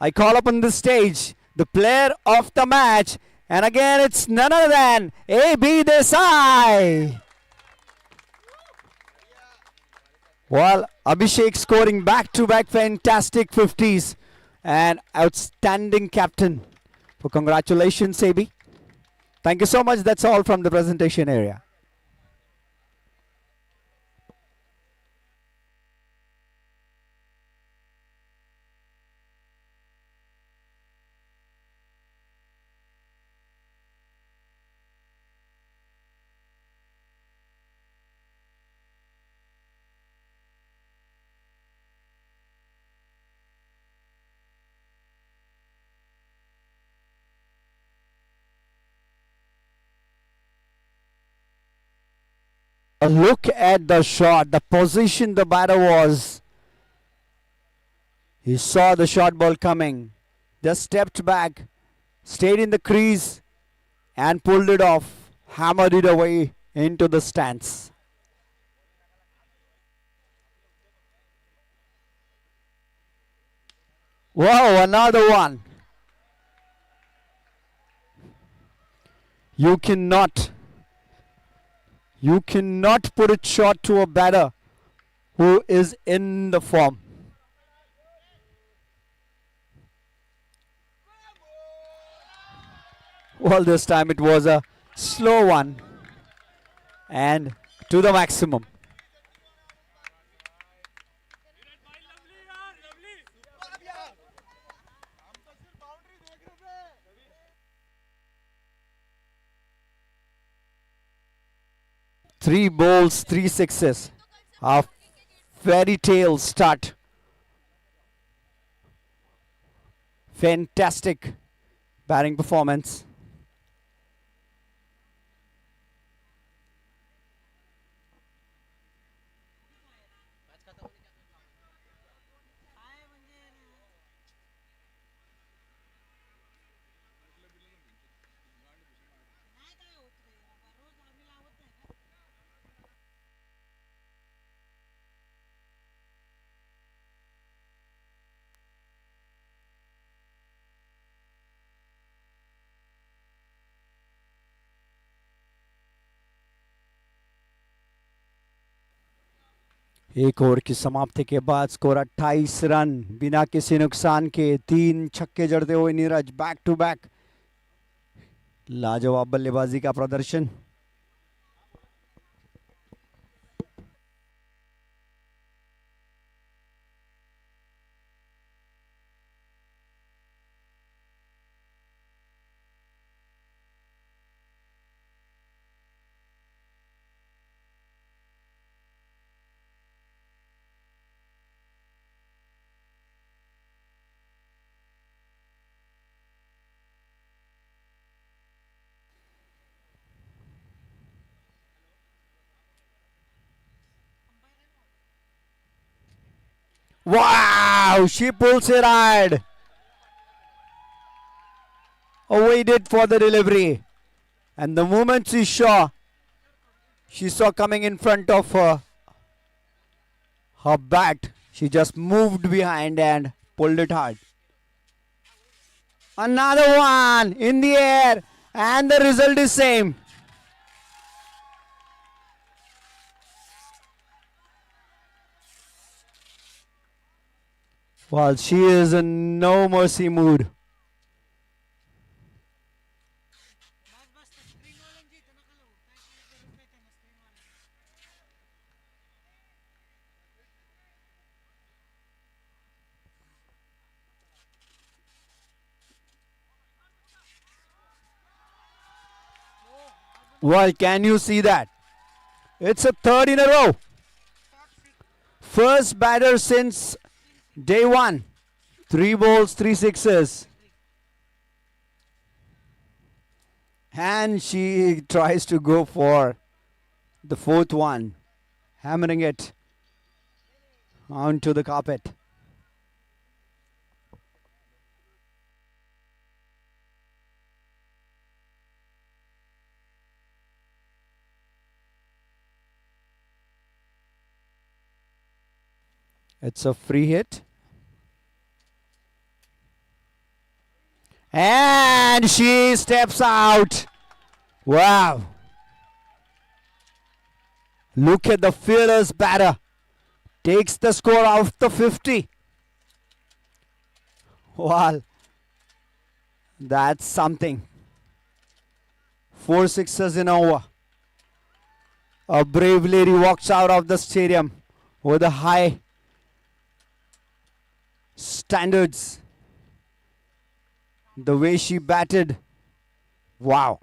I call upon the stage the player of the match. And again, it's none other than A.B. Desai. Well, Abhishek scoring back-to-back fantastic 50s. And outstanding captain. So congratulations, A.B. Thank you so much. That's all from the presentation area. Look at the shot, the position the batter was. He saw the short ball coming, just stepped back, stayed in the crease and pulled it off, hammered it away into the stands. Wow, another one. You cannot put it short to a batter who is in the form. Well, this time it was a slow one and to the maximum. Three balls, three sixes. A fairy tale start. Fantastic batting performance. एक over की समाप्ति के बाद score 28 run बिना किसी नुकसान के, 3 छक्के जड़ते हुए नीरज बैक टू बैक। लाजवाब बल्लेबाजी का प्रदर्शन। Wow, she pulls it hard. Waited for the delivery. And the moment she saw coming in front of her bat, she just moved behind and pulled it hard. Another one in the air, and the result is same. Well, she is in no mercy mood. Well, can you see that? It's a third in a row. First batter since day one. 3 balls, 3 sixes. And she tries to go for the fourth one, hammering it onto the carpet. It's a free hit. And she steps out. Wow. Look at the fearless batter. Takes the score off the 50. Wow. That's something. 4 sixes in over. A brave lady walks out of the stadium with a high standards. The way she batted. Wow.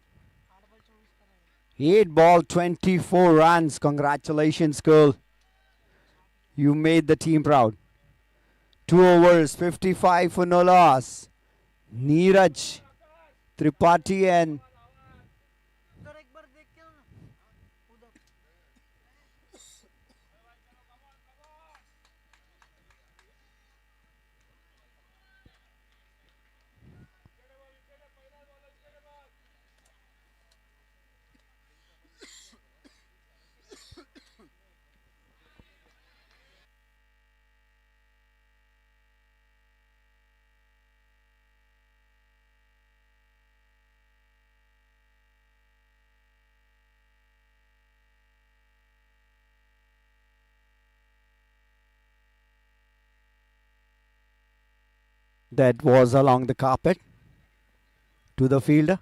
8 ball, 24 runs. Congratulations, girl. You made the team proud. 2 overs, 55 for no loss. Neeraj Tripathi and that was along the carpet to the fielder.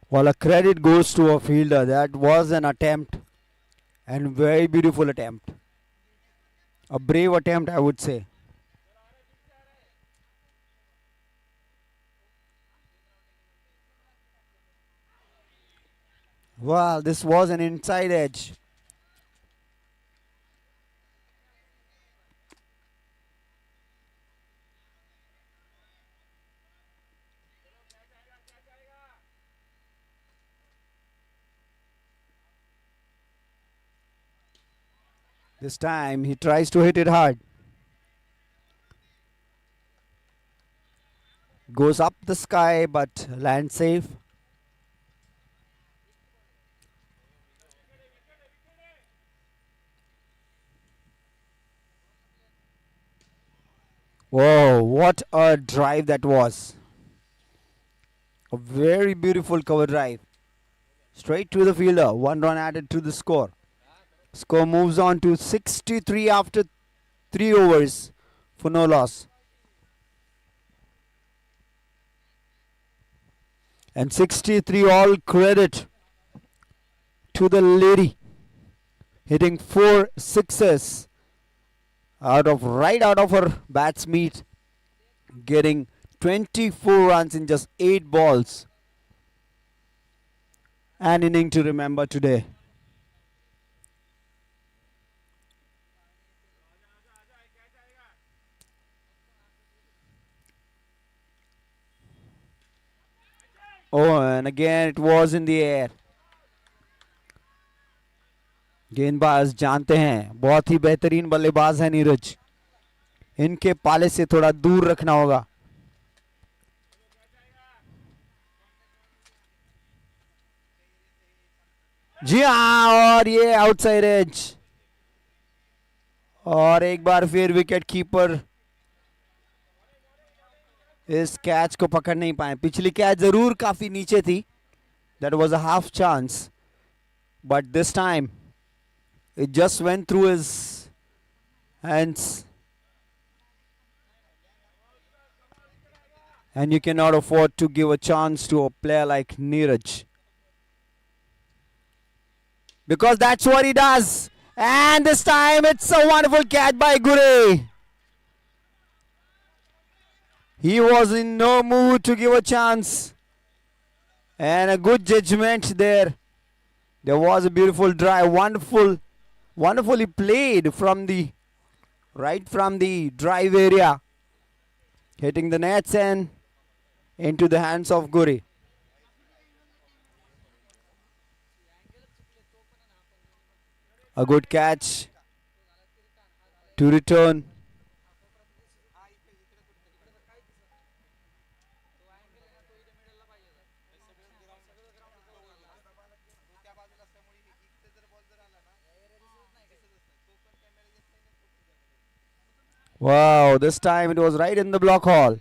Well, a credit goes to a fielder. That was an attempt and very beautiful attempt. A brave attempt, I would say. Well, this was an inside edge. This time he tries to hit it hard. Goes up the sky but lands safe. Whoa, what a drive that was. A very beautiful cover drive. Straight to the fielder. 1 run added to the score. Score moves on to 63 after 3 overs for no loss. And 63 all credit to the lady. Hitting 4 sixes right out of her bat's meat. Getting 24 runs in just 8 balls. An inning to remember today. Oh, and again it was in the air. गेंदबाज जानते हैं बहुत ही बेहतरीन बल्लेबाज है नीरज. इनके पाले से थोड़ा दूर रखना होगा. जी हाँ, और ये आउटसाइड एज, और एक बार फिर विकेट कीपर इस कैच को पकड़ नहीं पाए। पिछली कैच जरूर काफी नीचे थी, that was a half chance, but this time it just went through his hands, and you cannot afford to give a chance to a player like Neeraj, because that's what he does. And this time it's a wonderful catch by Gure. He was in no mood to give a chance, and a good judgment there. There was a beautiful drive, wonderfully played from the right from the drive area, hitting the nets and into the hands of Guri. A good catch to return. Wow, this time it was right in the block hole.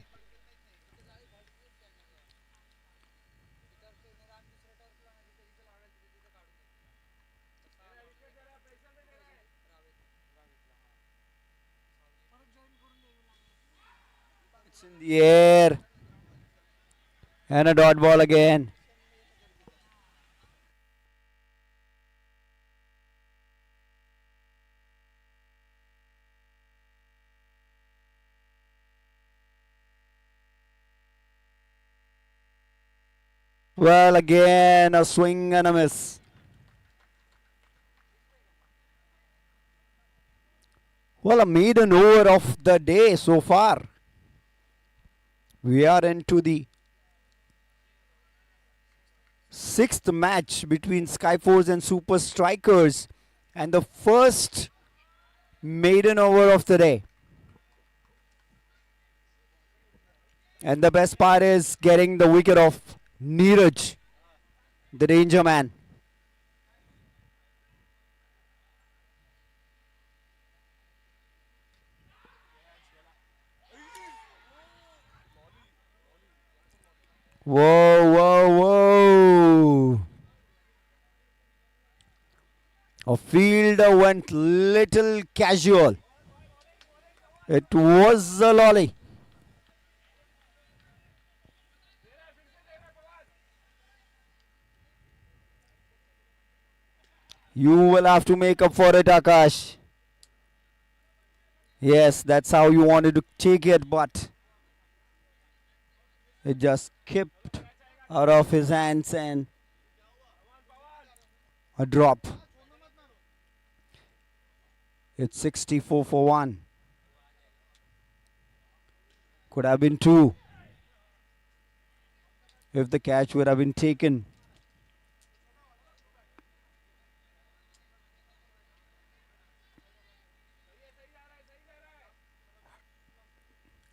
It's in the air. And a dot ball again. Well, again, a swing and a miss. Well, a maiden over of the day so far. We are into the sixth match between Skyforce and Super Strikers, and the first maiden over of the day. And the best part is getting the wicket of Neeraj, the danger man. Whoa, whoa, whoa. A fielder went little casual. It was a lolly. You will have to make up for it, Akash. Yes, that's how you wanted to take it, but it just skipped out of his hands and a drop. It's 64 for 1. Could have been 2 if the catch would have been taken.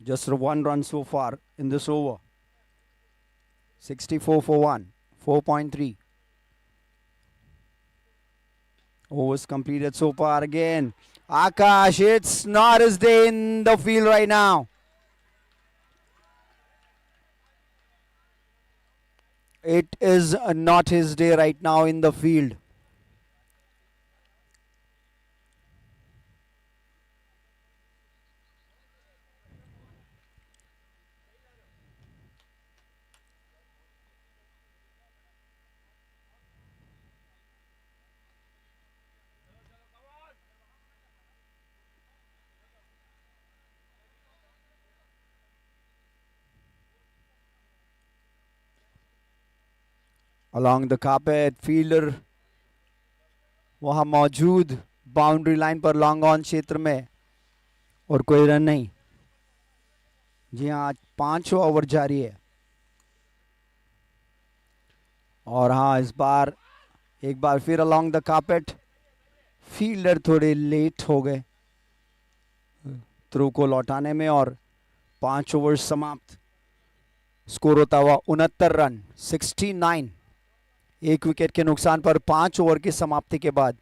Just 1 run so far in this over. 64 for 1. 4.3. Overs completed so far again. Akash, it's not his day in the field right now. It is not his day right now in the field. Along the carpet, fielder वहां मौजूद, boundary line पर long on क्षेत्र में, और कोई run नहीं. जी हाँ, आज 5 ओवर जारी है. और हाँ, इस बार एक बार फिर अलोंग द कार्पेट, फील्डर थोड़े लेट हो गए थ्रो को लौटाने में, और 5 ओवर समाप्त. स्कोर होता हुआ 69 रन. 69 एक विकेट के नुकसान पर 5 ओवर की समाप्ति के बाद।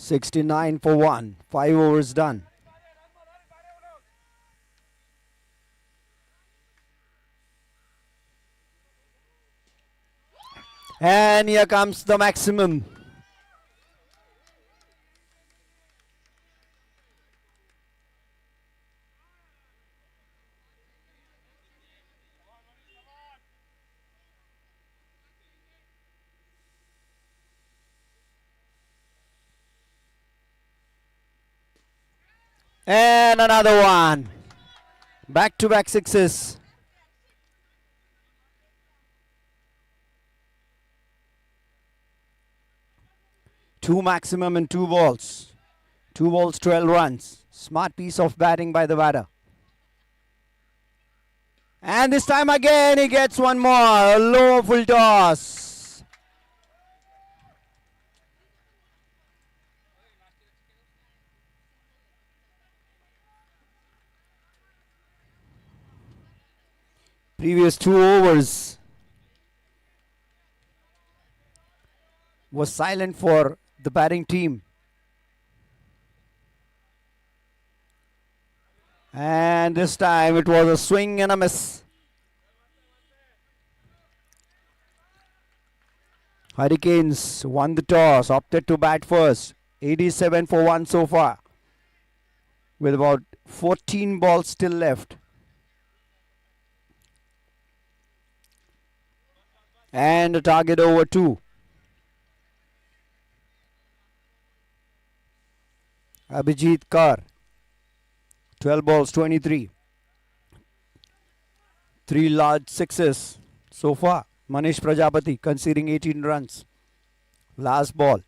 $69 for 1. 5 overs done. And here comes the maximum. And another one. Back-to-back sixes. Two maximum in 2 balls. 2 balls, 12 runs. Smart piece of batting by the batter. And this time again he gets one more. A low full toss. Previous 2 overs was silent for the batting team. And this time it was a swing and a miss. Hurricanes won the toss, opted to bat first. 87 for 1 so far, with about 14 balls still left. And a target over 2. Abhijit Kaur, 12 balls, 23. 3 large sixes so far. Manish Prajapati conceding 18 runs. Last ball.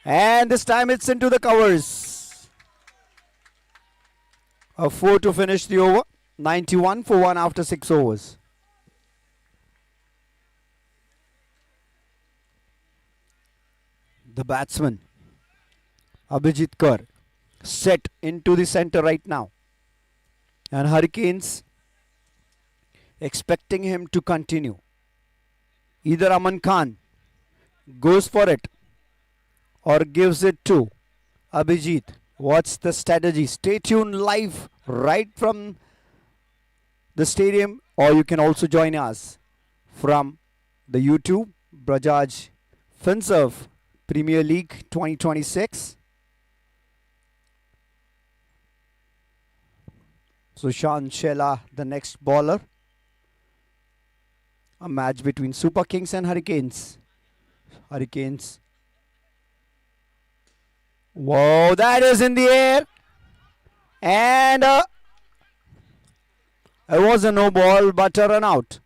And this time it's into the covers. A 4 to finish the over. 91 for 1 after 6 overs. The batsman, Abhijit Kaur, set into the center right now. And Hurricanes expecting him to continue. Either Aman Khan goes for it or gives it to Abhijit. What's the strategy? Stay tuned live right from the stadium, or you can also join us from the YouTube Bajaj Finserv Premier League 2026. Sushant Shela, the next bowler. A match between Super Kings and Hurricanes. Hurricanes. Whoa, that is in the air. And it was a no ball, but a run out.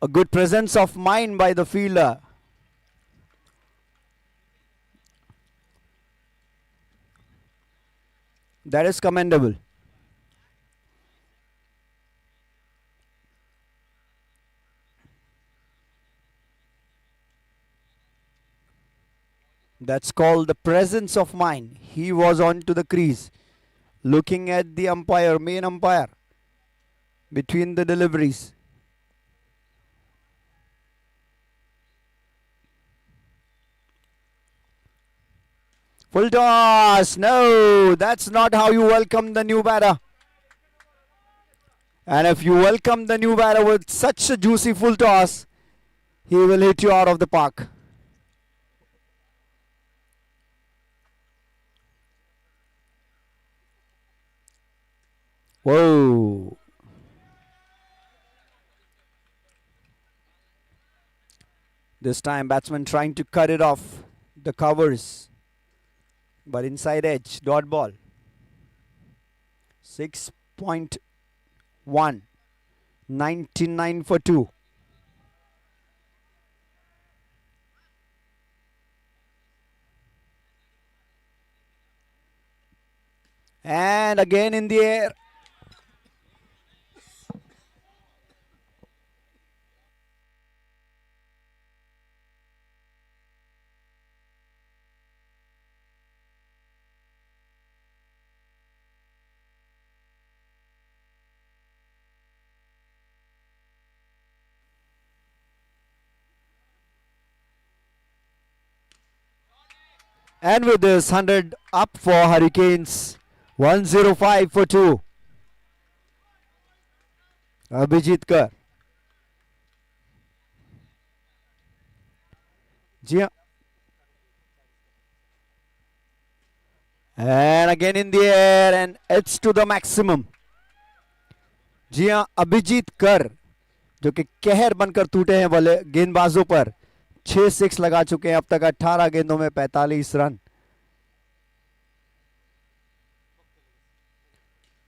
A good presence of mind by the fielder. That is commendable. That's called the presence of mind. He was on to the crease, looking at the umpire, main umpire, between the deliveries. Full toss. No, that's not how you welcome the new batter. And if you welcome the new batter with such a juicy full toss, he will hit you out of the park. Whoa. This time batsman trying to cut it off the covers. But inside edge, dot ball. 6.1. 99 for 2. And again in the air. And with this 100 up for Hurricanes. 105 for 2. Abhijit Kar. जी हाँ. And again in the air and it's to the maximum. जी हाँ, अभिजीत कर जो कि कहर बनकर टूटे हैं वाले गेंदबाजों पर 6 लगा चुके हैं अब तक 18 गेंदों में 45 रन.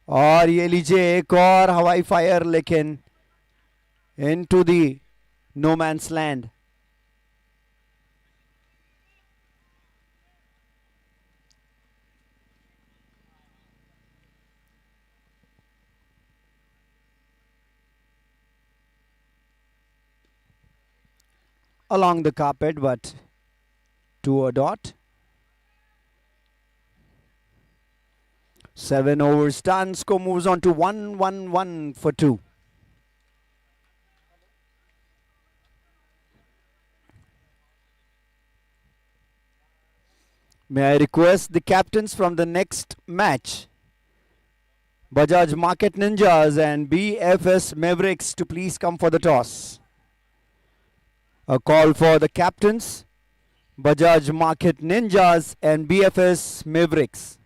और ये लीजिए एक और हवाई फायर लेकिन into the no man's land. Along the carpet, but to a dot. 7 overs done. Score moves on to 1-1-1 for 2. May I request the captains from the next match, Bajaj Market Ninjas and BFS Mavericks, to please come for the toss. A call for the captains, Bajaj Market Ninjas and BFS Mavericks.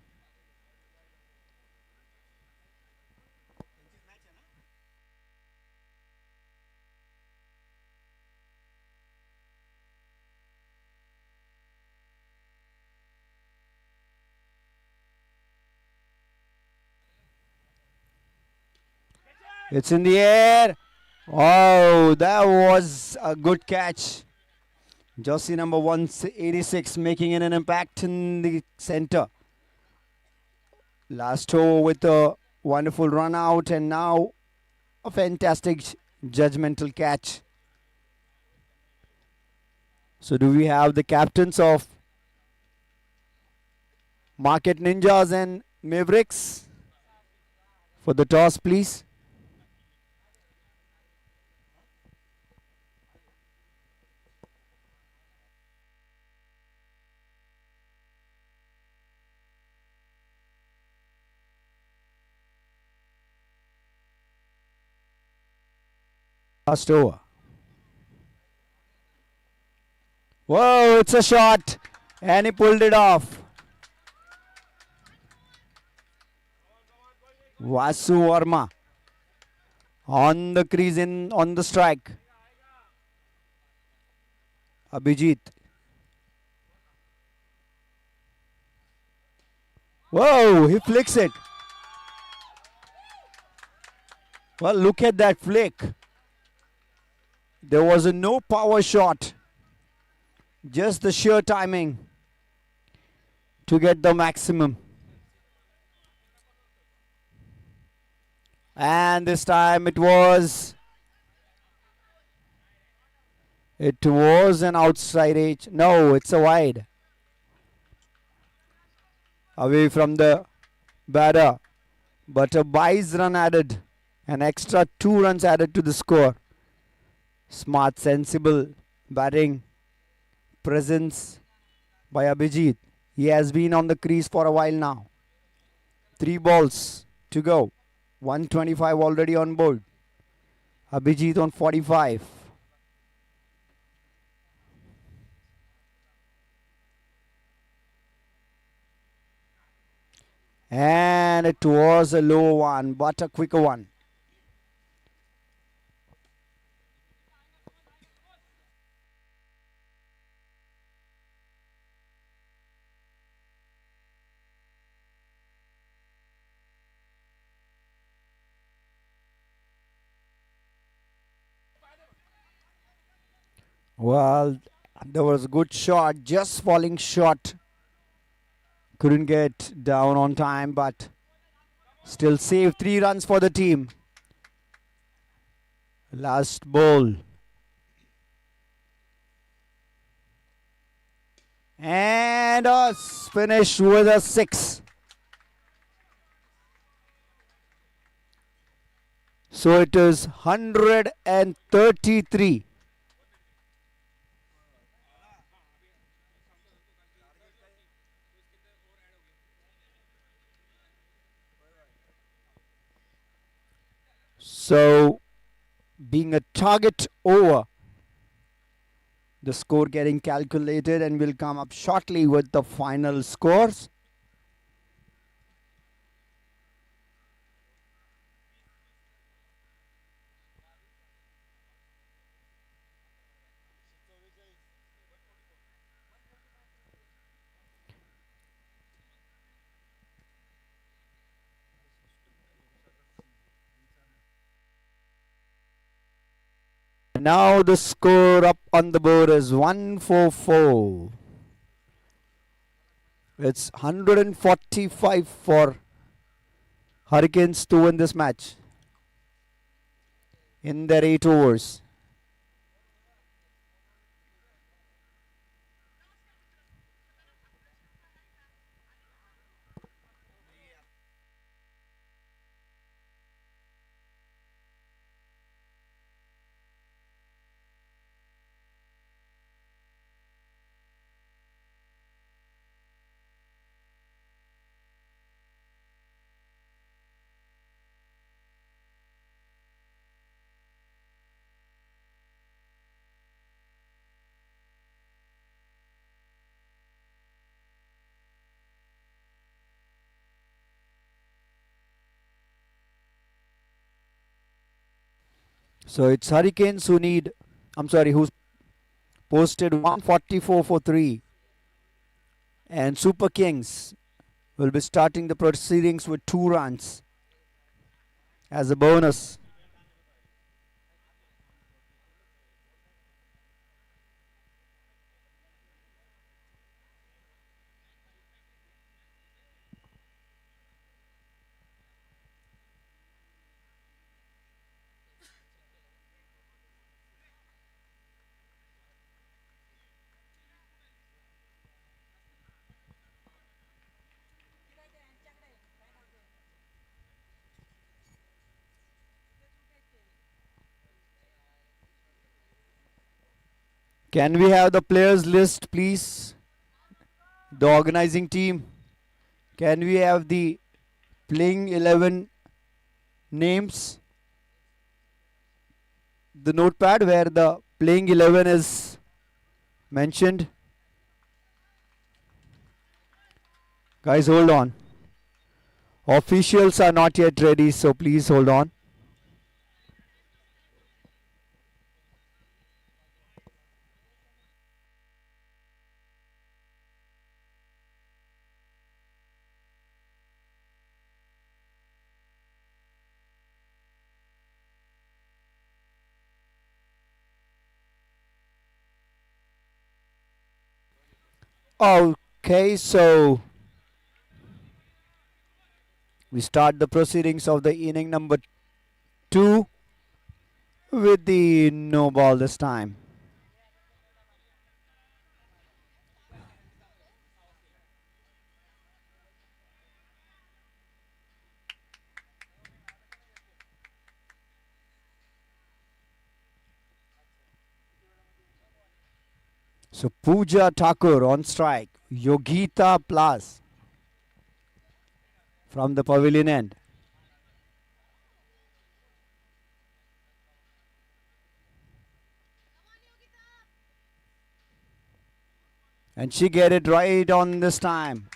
It's in the air. Oh, that was a good catch. Jersey number 186 making an impact in the center. Last over with a wonderful run out and now a fantastic judgmental catch. So do we have the captains of Market Ninjas and Mavericks for the toss, please? Last over. Whoa, it's a shot. And he pulled it off. Vasu Verma on the crease on the strike. Abhijit. Whoa, he flicks it. Well, look at that flick. There was a no power shot. Just the sheer timing to get the maximum. And this time it was an outside edge. No, it's a wide. Away from the batter. But a wise run added. An extra 2 runs added to the score. Smart, sensible batting presence by Abhijit. He has been on the crease for a while now. 3 balls to go. 125 already on board. Abhijit on 45. And it was a low one, but a quicker one. Well, there was a good shot, just falling short. Couldn't get down on time, but still saved 3 runs for the team. Last ball. And a finish with a 6. So it is 133. So being a target over, the score getting calculated, and will come up shortly with the final scores. Now the score up on the board is 144. It's 145 for Hurricanes to win this match in their 8 overs. So it's Hurricanes who's posted 144 for 3. And Super Kings will be starting the proceedings with 2 runs as a bonus. Can we have the players list, please? The organizing team. Can we have the playing 11 names? The notepad where the playing 11 is mentioned. Guys, hold on. Officials are not yet ready, so please hold on. Okay, so we start the proceedings of the inning number 2 with the no ball this time. So Pooja Thakur on strike. Yogita Plus from the pavilion end. And she get it right on this time.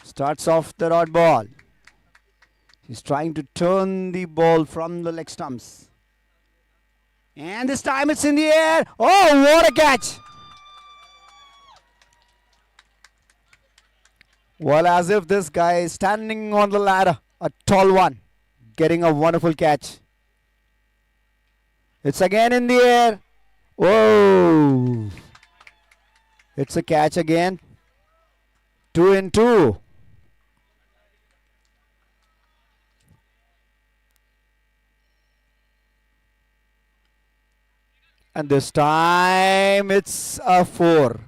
Starts off the rod ball. He's trying to turn the ball from the leg stumps. And this time it's in the air. Oh, what a catch! Well, as if this guy is standing on the ladder, a tall one, getting a wonderful catch. It's again in the air. Whoa! It's a catch again. 2 and 2. And this time it's a 4.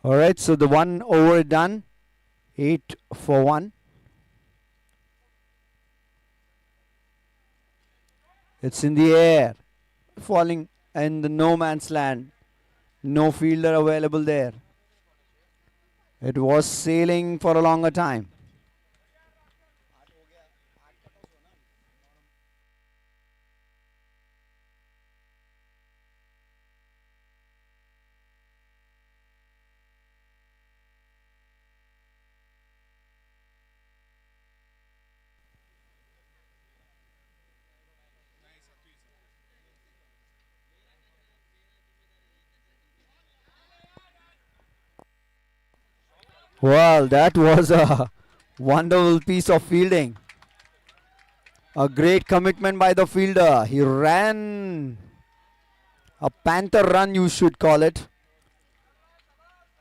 All right, so the 1 over done. 8 for 1. It's in the air. Falling in the no man's land. No fielder available there. It was sailing for a longer time. Well, that was a wonderful piece of fielding. A great commitment by the fielder. He ran a panther run, you should call it.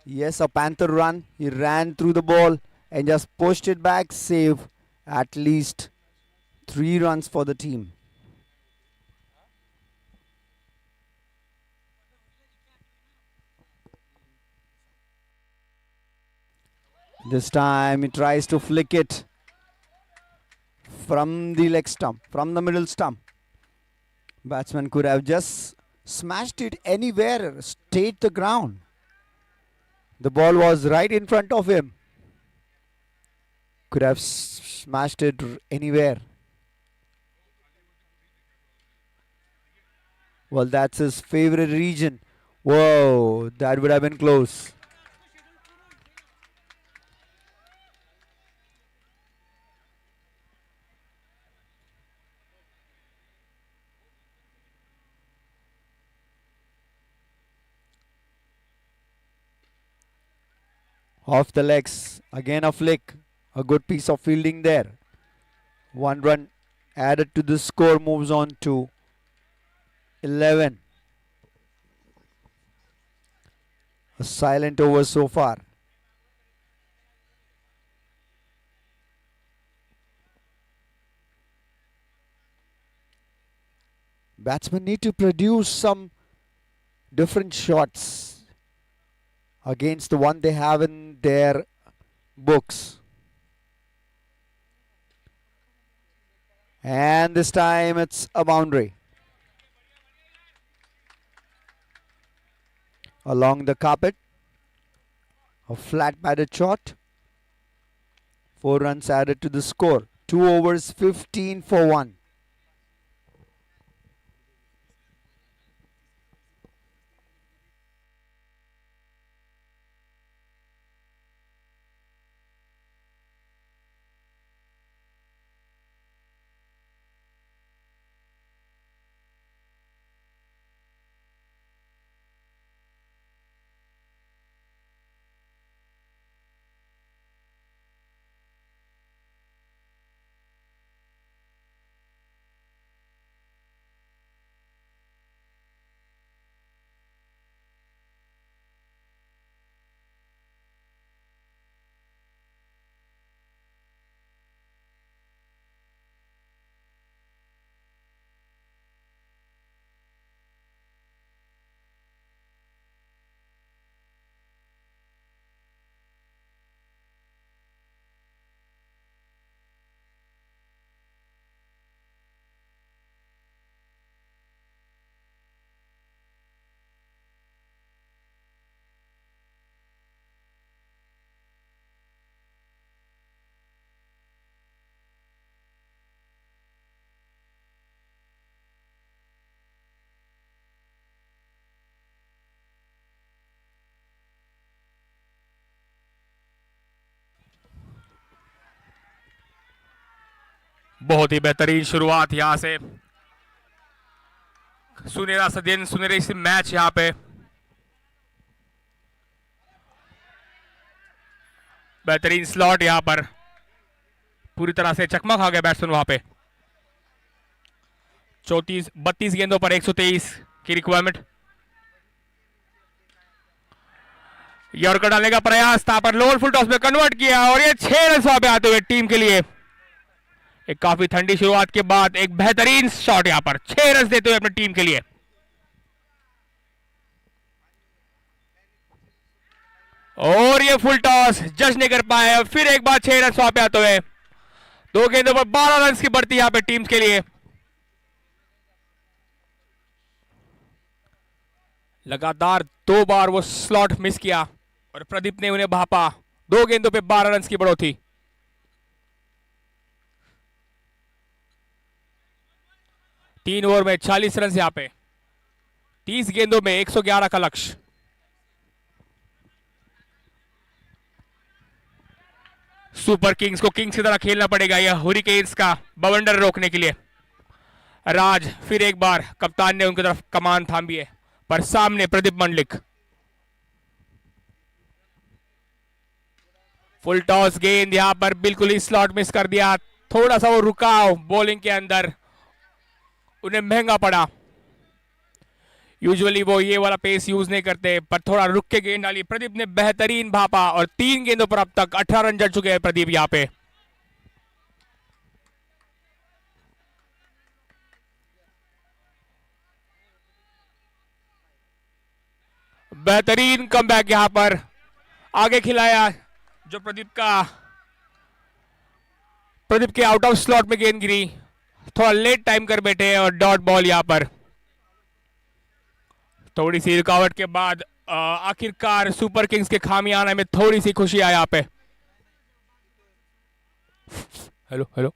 Yes, a panther run. He ran through the ball and just pushed it back. Save at least 3 runs for the team. This time he tries to flick it from the leg stump, from the middle stump. Batsman could have just smashed it anywhere, stayed the ground. The ball was right in front of him. Could have smashed it anywhere. Well, that's his favorite region. Whoa, that would have been close. Off the legs, again a flick. A good piece of fielding there. 1 run added to the score, moves on to 11. A silent over so far. Batsmen need to produce some different shots against the one they have in their books. And this time it's a boundary. Along the carpet, a flat batted shot. 4 runs added to the score. 2 overs, 15 for 1. बहुत ही बेहतरीन शुरुआत यहां से, सुनहरा सा दिन, सुनहरे से मैच यहां पे। बेहतरीन स्लॉट यहां पर, पूरी तरह से चकमक आ गया बैट्समैन वहां पे। 32 गेंदों पर 123 की रिक्वायरमेंट। यॉर्कर डालने का प्रयास था पर लोअर फुल टॉस में कन्वर्ट किया और ये 6 रन वहां पे आते हुए टीम के लिए। एक काफी ठंडी शुरुआत के बाद एक बेहतरीन शॉट यहां पर, 6 रन देते हुए अपनी टीम के लिए। और ये फुल टॉस जज नहीं कर पाए और फिर एक बार 6 रन वहां पे आते हुए। 2 गेंदों पर 12 रन की बढ़ती यहां पे टीम के लिए। लगातार 2 बार वो स्लॉट मिस किया और प्रदीप ने उन्हें भापा। 2 गेंदों पे 12 रन की बढ़ोतरी। तीन ओवर में 40 रन यहां पे, 30 गेंदों में 111 का लक्ष्य। सुपर किंग्स को किंग्स की तरह खेलना पड़ेगा यह हुरिकेन्स का बवंडर रोकने के लिए। राज फिर एक बार कप्तान ने उनकी तरफ कमान थामी है, पर सामने प्रदीप मंडलिक। फुल टॉस गेंद यहां पर बिल्कुल ही स्लॉट मिस कर दिया। थोड़ा सा वो रुकाव बॉलिंग के अंदर उन्हें महंगा पड़ा। यूजुअली वो ये वाला पेस यूज नहीं करते, पर थोड़ा रुक के गेंद डाली। प्रदीप ने बेहतरीन भापा और 3 गेंदों पर अब तक 18 रन जड़ चुके हैं प्रदीप यहां पे। बेहतरीन कमबैक यहां पर आगे खिलाया जो प्रदीप के आउट ऑफ स्लॉट में गेंद गिरी। थोड़ा लेट टाइम कर बैठे और डॉट बॉल यहां पर। थोड़ी सी रुकावट के बाद आखिरकार सुपर किंग्स के खामी आने में थोड़ी सी खुशी आई यहां पे। हेलो हेलो,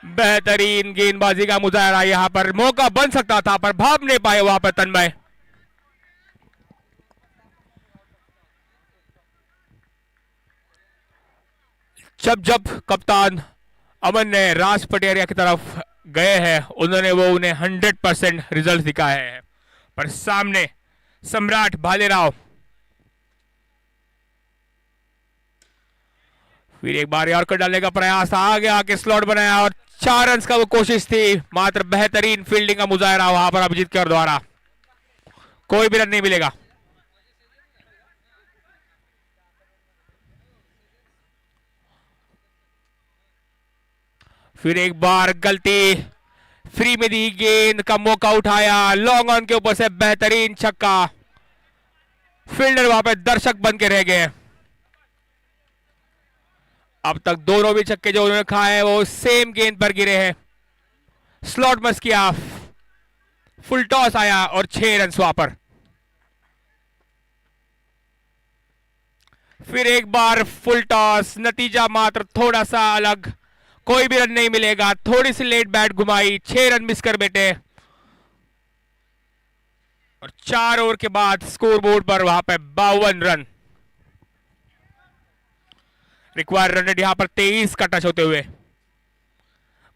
बेहतरीन गेंदबाजी का मुजाहरा यहां पर। मौका बन सकता था पर भाप नहीं पाए वहां पर तन्मय। जब जब कप्तान अमन ने राज पटेरिया की तरफ गए हैं, उन्हें 100% रिजल्ट दिखाए हैं, पर सामने सम्राट भालेराव। फिर एक बार यॉर्कर डालने का प्रयास था, आगे आके स्लॉट बनाया और 4 रन का वो कोशिश थी, मात्र बेहतरीन फील्डिंग का मुजाहरा वहां पर अभिजीत कर द्वारा। कोई भी रन नहीं मिलेगा। फिर एक बार गलती, फ्री में दी गेंद का मौका उठाया, लॉन्ग ऑन के ऊपर से बेहतरीन छक्का। फील्डर वहां पे दर्शक बन के रह गए। अब तक दोनों भी छक्के जो उन्होंने खाए वो सेम गेंद पर गिरे हैं। स्लॉट मस किया, फुल टॉस आया और 6 रन वहां पर। फिर एक बार फुल टॉस, नतीजा मात्र थोड़ा सा अलग। कोई भी रन नहीं मिलेगा। थोड़ी सी लेट बैट घुमाई, 6 रन मिस कर बैठे और 4 ओवर के बाद स्कोर बोर्ड पर वहां पे 52 रन। रिक्वायर्ड रन रेट यहां पर 23 का टच होते हुए।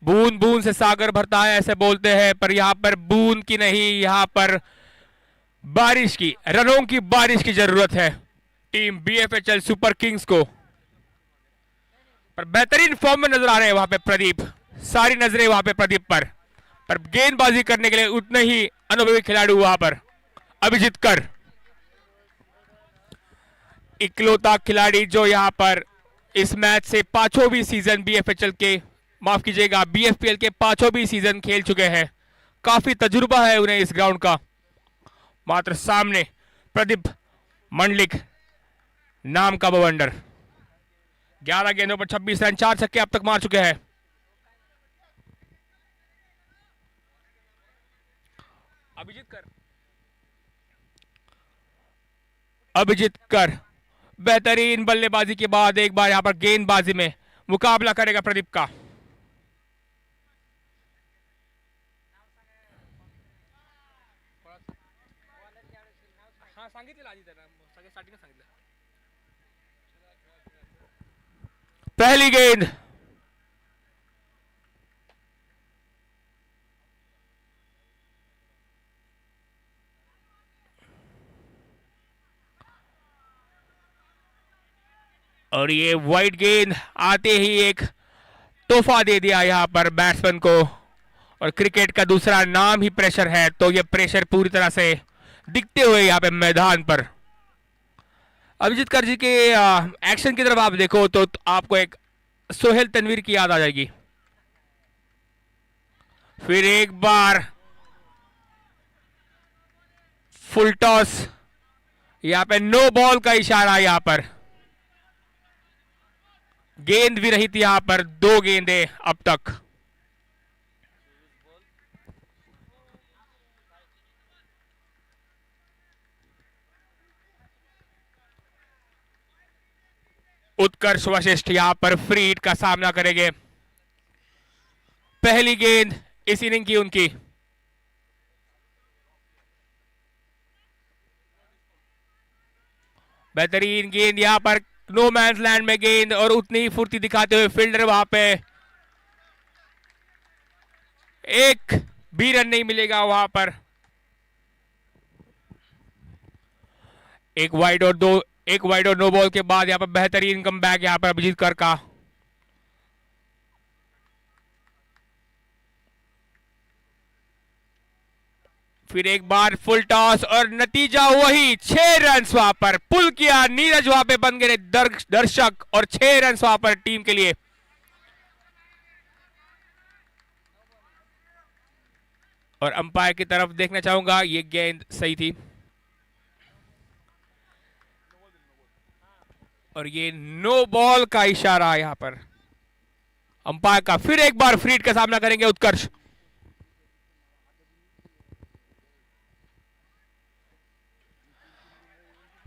बूंद बूंद से सागर भरता है ऐसे बोलते हैं, पर यहां पर बूंद की नहीं, यहां पर बारिश की, रनों की बारिश की जरूरत है टीम बीएफएचएल सुपर किंग्स को। पर बेहतरीन फॉर्म में नजर आ रहे हैं वहां पे प्रदीप। सारी नजरें वहां पे प्रदीप पर गेंदबाजी करने के लिए उतने ही अनुभवी खिलाड़ी वहां पर अभिजीत कर, इकलौता खिलाड़ी जो यहां पर इस मैच से 5वां भी सीजन बीएफएचएल के, माफ कीजिएगा, बीएफपीएल के 5वां भी सीजन खेल चुके हैं। काफी तजुर्बा है उन्हें इस ग्राउंड का। मात्र सामने प्रदीप मंडलिक नाम का बवंडर। 11 गेंदों पर 26 रन, 4 छक्के अब तक मार चुके हैं। अभिजीत कर बेहतरीन बल्लेबाजी के बाद एक बार यहां पर गेंदबाजी में मुकाबला करेगा प्रदीप का। पहली गेंद और ये वाइड गेंद आते ही एक तोहफा दे दिया यहाँ पर बैट्समैन को। और क्रिकेट का दूसरा नाम ही प्रेशर है, तो ये प्रेशर पूरी तरह से दिखते हुए यहाँ पे मैदान पर। अभिजीत कर जी के एक्शन की तरफ आप देखो तो आपको एक सोहेल तनवीर की याद आ जाएगी। फिर एक बार फुल टॉस, यहां पे नो बॉल का इशारा। यहां पर गेंद भी रही थी, यहां पर 2 गेंदें अब तक। उत्कर्ष वशिष्ठ यहां पर फ्री हिट का सामना करेंगे। पहली गेंद इस इनिंग की उनकी। बेहतरीन गेंद यहां पर नो मैंस लैंड में गेंद, और उतनी ही फुर्ती दिखाते हुए फील्डर वहां पे। एक भी रन नहीं मिलेगा वहां पर। एक वाइड और नो बॉल के बाद यहां पर बेहतरीन कमबैक यहां पर अभिजीत कर का। फिर एक बार फुल टॉस और नतीजा वही 6 रन वहां पर पुल किया। नीरज वहां पे बन गए दर्शक, और 6 रन वहां पर टीम के लिए। और अंपायर की तरफ देखना चाहूंगा, ये गेंद सही थी और ये नो बॉल का इशारा यहां पर अंपायर का। फिर एक बार फ्री हिट का सामना करेंगे उत्कर्ष।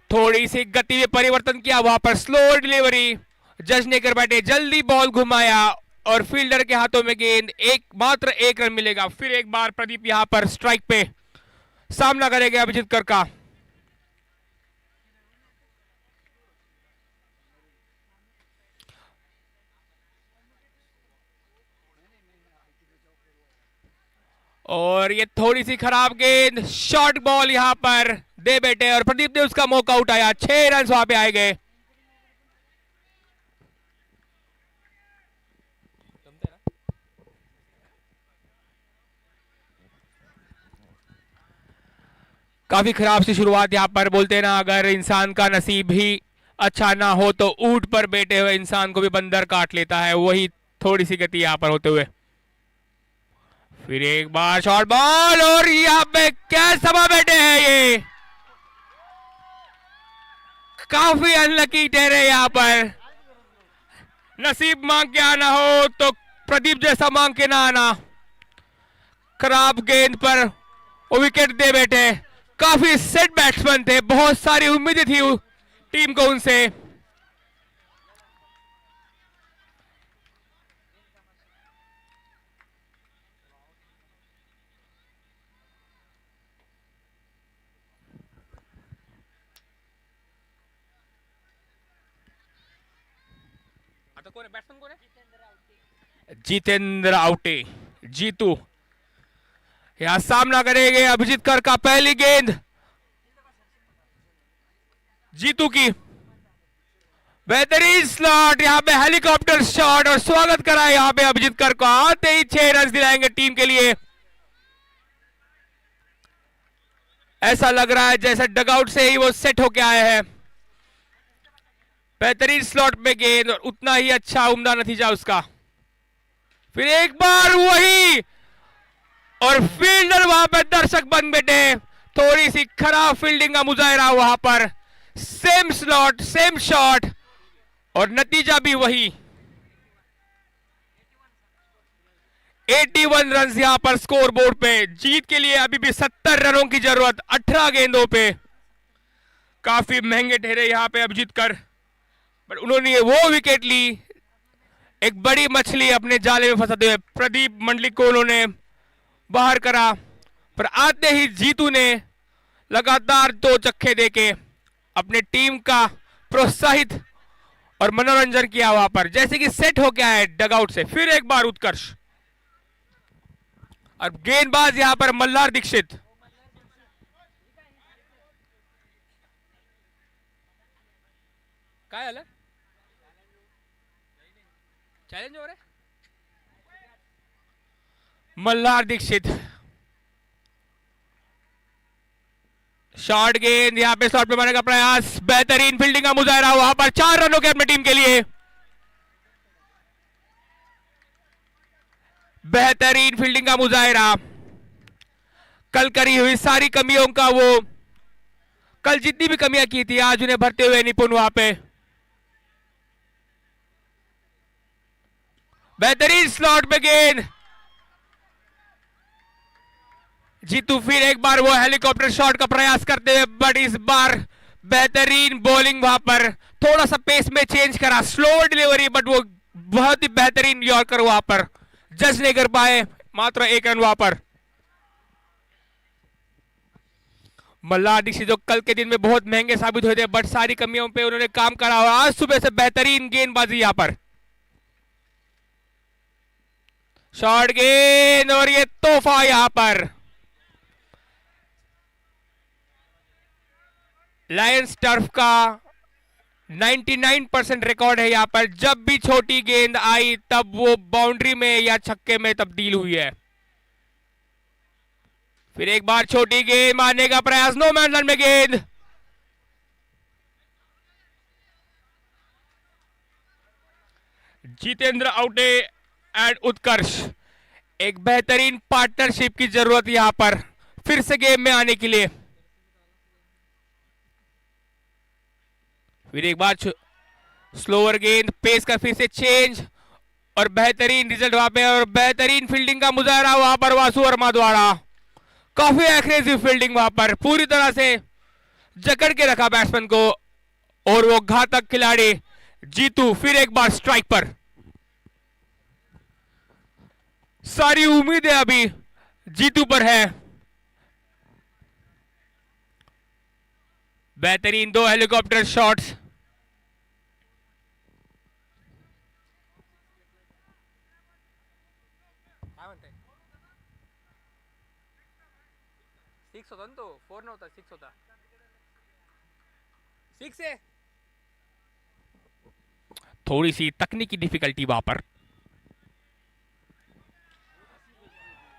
थोड़ी सी गति में परिवर्तन किया वहां पर, स्लो डिलीवरी, जज ने कर बैठे, जल्दी बॉल घुमाया और फील्डर के हाथों में गेंद। मात्र एक रन मिलेगा। फिर एक बार प्रदीप यहां पर स्ट्राइक पे सामना करेंगे अभिजीत कर का। और ये थोड़ी सी खराब गेंद, शॉर्ट बॉल यहां पर दे बैठे और प्रदीप ने उसका मौका उठाया। 6 रन वहां पे आए गए। काफी खराब सी शुरुआत यहां पर। बोलते ना, अगर इंसान का नसीब ही अच्छा ना हो तो ऊंट पर बैठे हुए इंसान को भी बंदर काट लेता है। वही थोड़ी सी गति यहां पर होते हुए। फिर एक बार शॉर्ट बॉल, और यहां पे क्या सभा बैठे हैं ये, काफी अनलकी ठहरे यहां पर। नसीब मांग के आना हो तो प्रदीप जैसा मांग के ना आना। खराब गेंद पर वो विकेट दे बैठे। काफी सेट बैट्समैन थे, बहुत सारी उम्मीदें थी टीम को उनसे। कौन है बैट्समैन, कौन है? जितेंद्र आउटे, जीतू यहां सामना करेंगे अभिजीत कर का। पहली गेंद जीतू की, बेहतरीन स्लॉट, यहां पे हेलीकॉप्टर शॉट और स्वागत करा यहां पे अभिजीत कर को। आते ही 6 रन दिलाएंगे टीम के लिए। ऐसा लग रहा है जैसे डगआउट से ही वो सेट होके आए हैं। बेहतरीन स्लॉट में गेंद और उतना ही अच्छा उम्दा नतीजा उसका। फिर एक बार वही, और फील्डर वहां पर दर्शक बन बैठे। थोड़ी सी खराब फील्डिंग का मुजाहरा वहां पर। सेम स्लॉट, सेम शॉट और नतीजा भी वही। 81 रन यहां पर स्कोर बोर्ड पे। जीत के लिए अभी भी 70 रनों की जरूरत 18 गेंदों पे। काफी महंगे ठहरे यहां पे अभिजीत कर, पर उन्होंने वो विकेट ली, एक बड़ी मछली अपने जाले में फंसाते हुए। प्रदीप मंडलिक को उन्होंने बाहर करा, पर आते ही जीतू ने लगातार 2 चक्के देके अपने टीम का प्रोत्साहित और मनोरंजन किया वहां पर, जैसे कि सेट हो गया है डगआउट से। फिर एक बार उत्कर्ष, और गेंदबाज यहां पर मल्हार दीक्षित। काय आलं? चैलेंज हो रहा है मल्हार दीक्षित। शॉर्ट गेंद यहां पे शॉट पे मारने का प्रयास, बेहतरीन फील्डिंग का मुजाहरा, वहां पर 4 रन हो गए अपनी टीम के लिए। बेहतरीन फील्डिंग का मुजाहरा, कल करी हुई सारी कमियों का वो, कल जितनी भी कमियां की थी आज उन्हें भरते हुए निपुण वहां पे। बेहतरीन स्लॉट पे गेंद, जीतू फिर एक बार वो हेलीकॉप्टर शॉट का प्रयास करते हुए, बट इस बार बेहतरीन बॉलिंग वहां पर, थोड़ा सा पेस में चेंज करा, स्लो डिलीवरी, बट वो बहुत ही बेहतरीन यॉर्कर वहां पर जज नहीं कर पाए, मात्र 1 रन वहां पर। मल्हार दीक्षित जो कल के दिन में बहुत महंगे साबित हुए थे, बट सारी कमियों पे उन्होंने काम करा और आज सुबह से बेहतरीन गेंदबाजी यहां पर। शॉर्ट गेंद और ये तोहफा यहां पर। लायंस टर्फ का 99% रिकॉर्ड है यहां पर, जब भी छोटी गेंद आई तब वो बाउंड्री में या छक्के में तब्दील हुई है। फिर एक बार छोटी गेंद मारने का प्रयास, नो मैन लैंड में गेंद, जितेंद्र आउटे एंड उत्कर्ष, एक बेहतरीन पार्टनरशिप की जरूरत यहां पर फिर से गेम में आने के लिए। फिर एक बार स्लोअर गेंद, पेस का फिर से चेंज और बेहतरीन रिजल्ट वहां पे, और बेहतरीन फील्डिंग का मुजाहरा वहां पर वासु वर्मा द्वारा। काफी एग्रेसिव फील्डिंग वहां पर, पूरी तरह से जकड़ के रखा बैट्समैन को, और वो घातक खिलाड़ी जीतू फिर एक बार स्ट्राइक पर। सारी उम्मीदें अभी जीतू पर है। बेहतरीन 2 हेलीकॉप्टर शॉट्स, होता ना, तो 4 ना होता, 6 होता, 6 है। थोड़ी सी तकनीकी डिफिकल्टी वहां पर,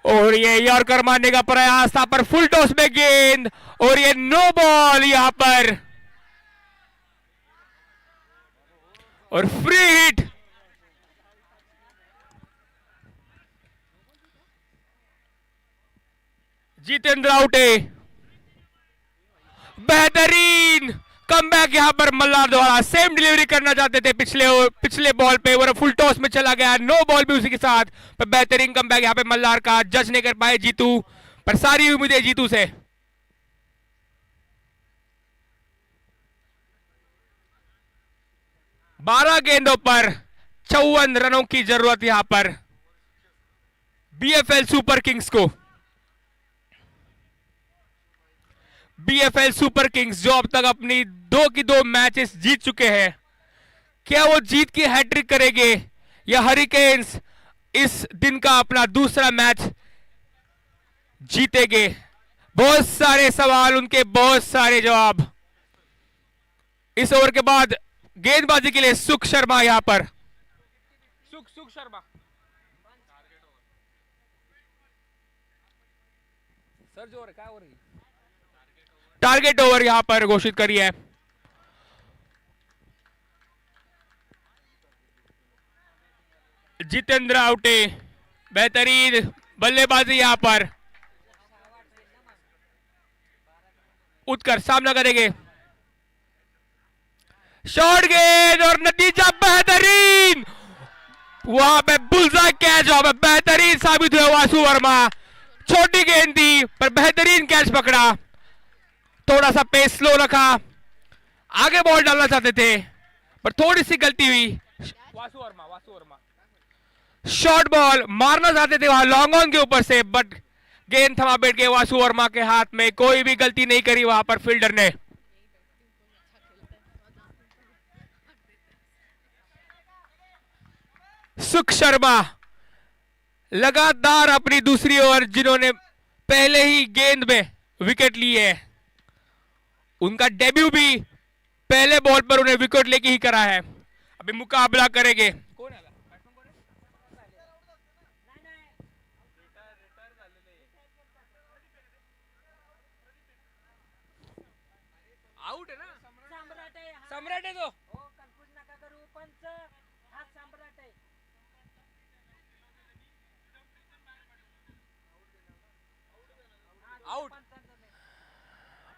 और ये यॉर्कर मारने का प्रयास था पर फुल टॉस में गेंद, और ये नो बॉल यहां पर, और फ्री हिट। जितेंद्र आउटे, बेहतरीन कमबैक यहां पर मल्हार द्वारा, सेम डिलीवरी करना चाहते थे पिछले बॉल पे, और फुल टॉस में चला गया, नो बॉल भी उसी के साथ, पर बेहतरीन कमबैक यहां पे मल्हार का, जज नहीं कर पाए जीतू, पर सारी उम्मीदें जीतू से। बारह गेंदों पर 54 रनों की जरूरत यहां पर बीएफएल सुपर किंग्स को। बीएफएल सुपर किंग्स जो अब तक अपनी 2 की 2 मैचेस जीत चुके हैं, क्या वो जीत की हैट्रिक करेंगे, या हरिकेन्स इस दिन का अपना दूसरा मैच जीतेंगे? बहुत सारे सवाल, उनके बहुत सारे जवाब। इस ओवर के बाद गेंदबाजी के लिए सुख शर्मा यहां पर, सुख शर्मा सर जो क्या हो रही, टारगेट ओवर यहां पर घोषित करी है। जितेंद्र आउटे, बेहतरीन बल्लेबाजी यहां पर, उत्कर सामना करेंगे, शॉर्ट गेंद और नतीजा बेहतरीन, वहां पे बुलजाई कैच, वहां पे बेहतरीन साबित हुआ वासु वर्मा, छोटी गेंद थी पर बेहतरीन कैच पकड़ा, थोड़ा सा पेस स्लो रखा, आगे बॉल डालना चाहते थे पर थोड़ी सी गलती हुई। वासु वर्मा शॉर्ट बॉल मारना चाहते थे वहां लॉन्ग ऑन के ऊपर से, बट गेंद थमा बैठ गए वासु वर्मा के हाथ में, कोई भी गलती नहीं करी वहां पर फील्डर ने। सुख शर्मा लगातार अपनी दूसरी ओवर, जिन्होंने पहले ही गेंद में विकेट ली है, उनका डेब्यू भी पहले बॉल पर उन्हें विकेट लेके ही करा है। अभी मुकाबला करेंगे, कौन है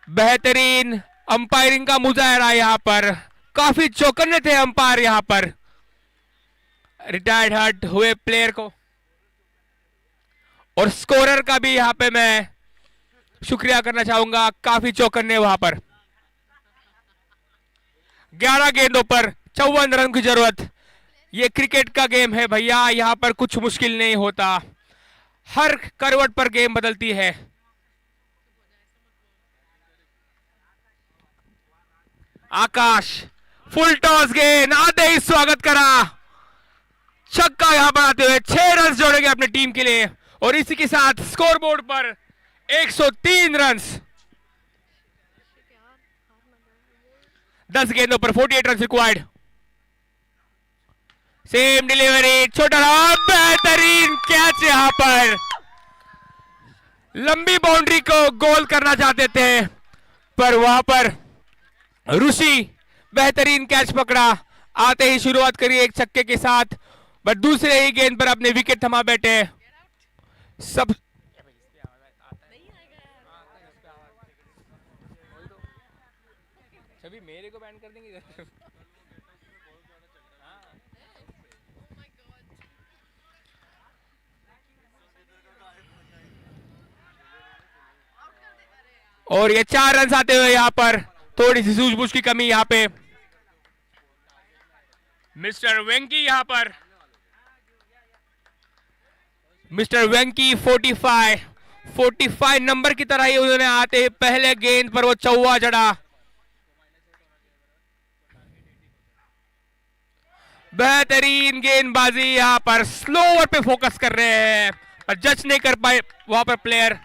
बेहतरीन अंपायरिंग का मुजाहरा यहाँ पर, काफी चौकन्ने थे अंपायर यहाँ पर रिटायर्ड हर्ट हुए प्लेयर को, और स्कोरर का भी यहाँ पे मैं शुक्रिया करना चाहूंगा, काफी चौकन्ने वहां पर। 11 गेंदों पर 54 रन की जरूरत। ये क्रिकेट का गेम है भैया, यहाँ पर कुछ मुश्किल नहीं होता, हर करवट पर गेम बदलती है। आकाश फुल टॉस गेंद आते ही स्वागत करा, छक्का यहां पर आते हुए 6 रन जोड़ेंगे अपनी टीम के लिए, और इसी के साथ स्कोरबोर्ड पर 103 रन। 10 गेंदों पर 48 रन रिक्वायर्ड। सेम डिलीवरी, छोटा बेहतरीन कैच यहां पर, लंबी बाउंड्री को गोल करना चाहते थे पर वहां पर ऋषि बेहतरीन कैच पकड़ा, आते ही शुरुआत करी एक छक्के के साथ, पर दूसरे ही गेंद पर अपने विकेट थमा बैठे। सब छवि मेरे को बैन कर देंगे। और ये 4 रन आते हुए यहाँ पर थोड़ी सी सूझबूझ की कमी यहाँ पे। मिस्टर वेंकी यहाँ पर, मिस्टर वेंकी 45 नंबर की तरह ही उन्होंने आते ही पहले गेंद पर वो चौवा जड़ा। बेहतरीन गेंदबाजी यहाँ पर, स्लोवर पे फोकस कर रहे हैं पर जज नहीं कर पाए वहां पर प्लेयर।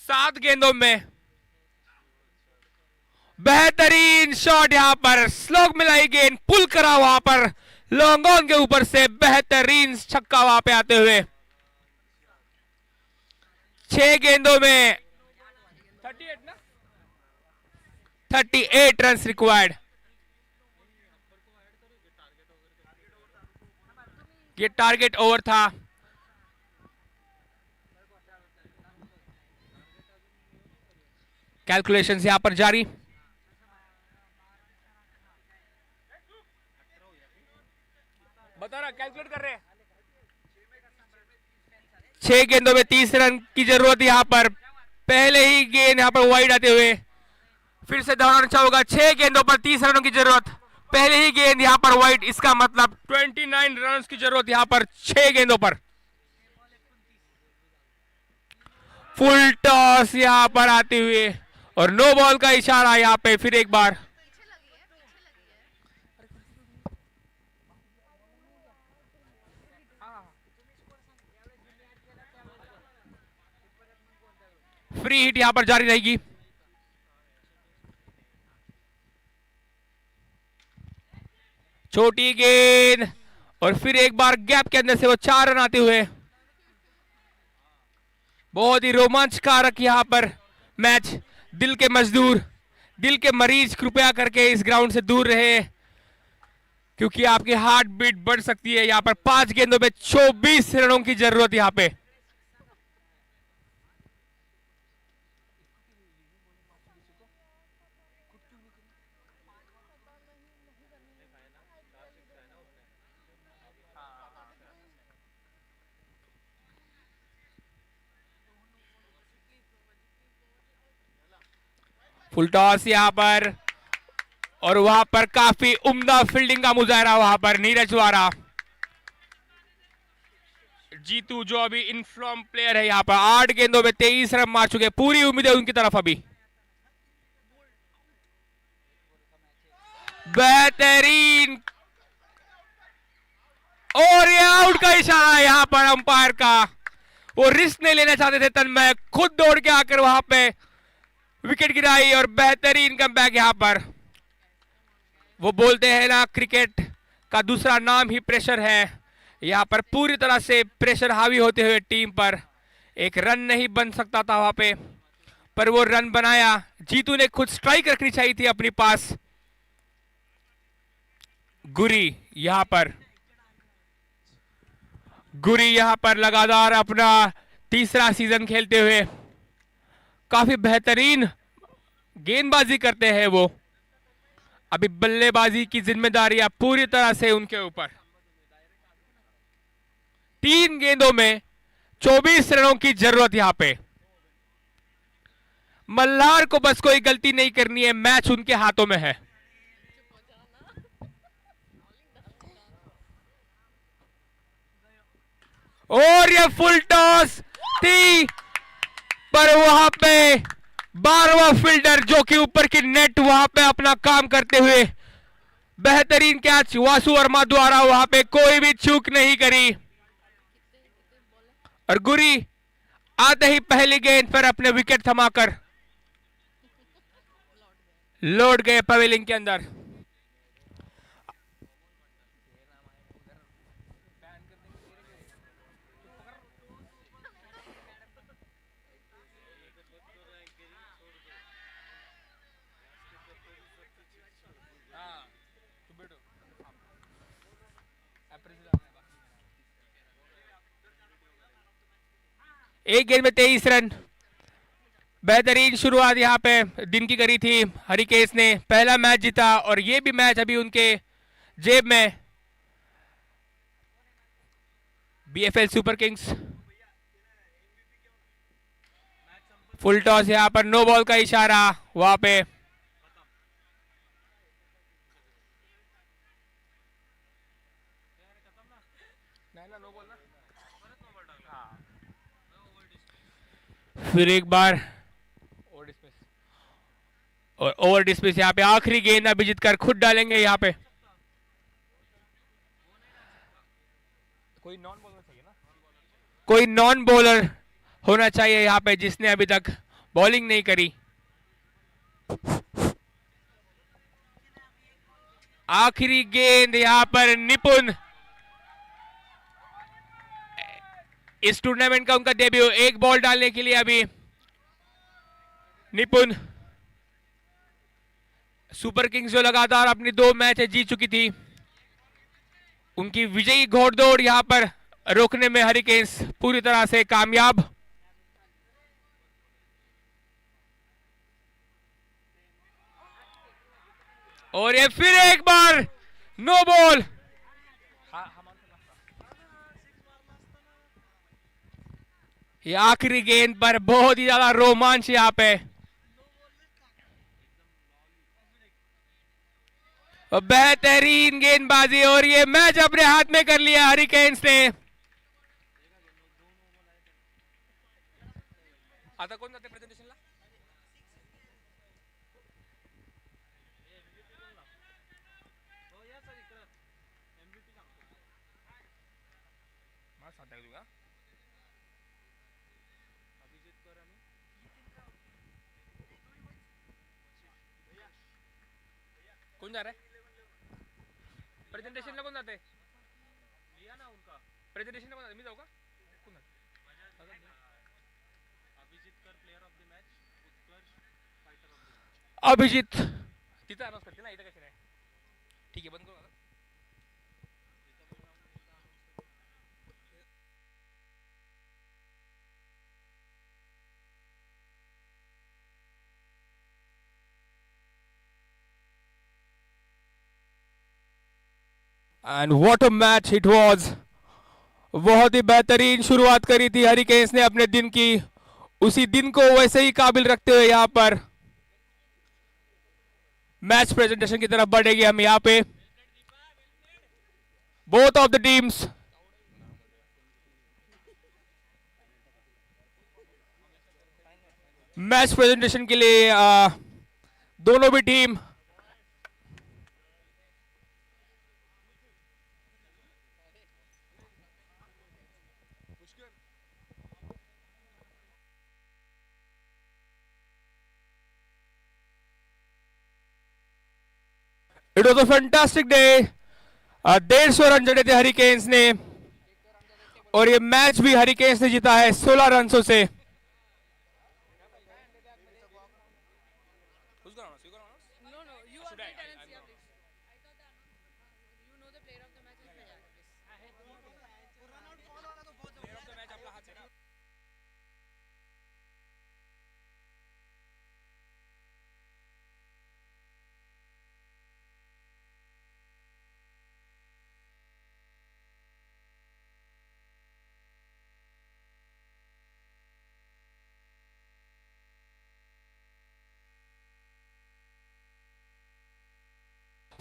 7 गेंदों में बेहतरीन शॉट यहां पर, स्लोग मिलाई गेंद, पुल करा वहां पर लॉन्ग ऑन के ऊपर से, बेहतरीन छक्का वहां पे आते हुए। 6 गेंदों में 38 रन रिक्वायर्ड। ये टारगेट ओवर था। कैलकुलेशंस यहां पर जारी। बता रहा, कैलकुलेट कर रहे हैं। 6 गेंदों में 30 रन की जरूरत यहां पर, पहले ही गेंद यहां पर वाइड आते हुए, फिर से दोहराना चाहूंगा, 6 गेंदों पर 30 रनों की जरूरत, पहले ही गेंद यहां पर वाइड, इसका मतलब 29 रन की जरूरत यहां पर 6 गेंदों पर। फुल टॉस यहां पर आते हुए और नो बॉल का इशारा यहां पे फिर एक बार। फ्री हिट यहां पर जारी रहेगी। छोटी गेंद और फिर एक बार गैप के अंदर से वो 4 रन आते हुए। बहुत ही रोमांचकारक यहां पर मैच। दिल के मजदूर, दिल के मरीज कृपया करके इस ग्राउंड से दूर रहे, क्योंकि आपकी हार्ट बीट बढ़ सकती है। यहां पर 5 गेंदों में 24 रनों की जरूरत यहां पे। फुल टॉस यहां पर और वहां पर काफी उम्दा फील्डिंग का मुजाहरा वहां पर नीरज द्वारा। जीतू जो अभी इनफॉर्म प्लेयर है यहां पर, 8 गेंदों में 23 रन मार चुके, पूरी उम्मीद है उनकी तरफ अभी। बेहतरीन, और ये आउट का इशारा है यहां पर अंपायर का। वो रिस्क नहीं लेना चाहते थे तन्मय, खुद दौड़ के आकर वहां पे विकेट गिराई और बेहतरीन कमबैक यहां पर। वो बोलते हैं ना, क्रिकेट का दूसरा नाम ही प्रेशर है। यहां पर पूरी तरह से प्रेशर हावी होते हुए टीम पर एक रन नहीं बन सकता था वहां पे, पर वो रन बनाया। जीतू ने खुद स्ट्राइक रखनी चाहिए थी अपने पास। गुरी यहां पर, गुरी यहां पर लगातार अपना तीसरा सीजन खेलते हुए काफी बेहतरीन गेंदबाजी करते हैं वो। अभी बल्लेबाजी की जिम्मेदारियां पूरी तरह से उनके ऊपर। 3 गेंदों में 24 रनों की जरूरत यहां पे। मल्हार को बस कोई गलती नहीं करनी है, मैच उनके हाथों में है। और ये फुल टॉस थी, पर वहां पे 12वां फील्डर जो कि ऊपर की नेट वहां पे अपना काम करते हुए बेहतरीन कैच वासु वर्मा द्वारा वहां पे कोई भी चूक नहीं करी। और गुरी आते ही पहली गेंद पर अपने विकेट थमाकर लौट गए पवेलियन के अंदर। एक गेंद में 23 रन। बेहतरीन शुरुआत यहां पे दिन की करी थी हरिकेन्स ने। पहला मैच जीता और ये भी मैच अभी उनके जेब में। BFL super Kings full toss यहां पर नो बॉल का इशारा वहां पे। फिर एक बार और ओवर डिस्मिस यहां पे आखिरी गेंद अभिजीत कर खुद डालेंगे यहां पे। कोई नॉन बॉलर होना चाहिए यहां पे जिसने अभी तक बॉलिंग नहीं करी। आखिरी गेंद यहां पर निपुण, इस टूर्नामेंट का उनका डेब्यू, एक बॉल डालने के लिए अभी निपुण। सुपर किंग्स जो लगातार अपनी 2 मैच जीत चुकी थी, उनकी विजयी घोड़दौड़ यहां पर रोकने में हरिकेन्स पूरी तरह से कामयाब। और ये फिर एक बार नो बॉल। ये आखिरी गेंद पर बहुत ही ज्यादा रोमांच यहां पे। बेहतरीन गेंदबाजी और ये मैच अपने हाथ में कर लिया हरिकेन्स ने। आता कौन जाते प्रेजेंटेशन ला? कौन जा रहा है प्रेजेंटेशन ला? कौन जाते लिया ना उनका प्रेजेंटेशन ला? कौन जाते? मी जाऊ का? कौन जाते? अभिजीत कर player of the match, Utkarsh fighter of the match. Abhijeet तिथं अनाउन्स करते ना, इथं कशी नाही? ठीक आहे, बंद करू आता. And what a match it was. बहुत ही बेहतरीन शुरुआत करी थी हरिकेन्स ने अपने दिन की। उसी दिन को वैसे ही काबिल रखते हुए यहां पर मैच प्रेजेंटेशन की तरफ बढ़ेगी हम यहां पे। Both of the teams match presentation के लिए दोनों भी team it was a fantastic day. 150 run जड़े थे हरिकेन्स ने और ये मैच भी हरिकेन्स ने जीता है 16 रनों से।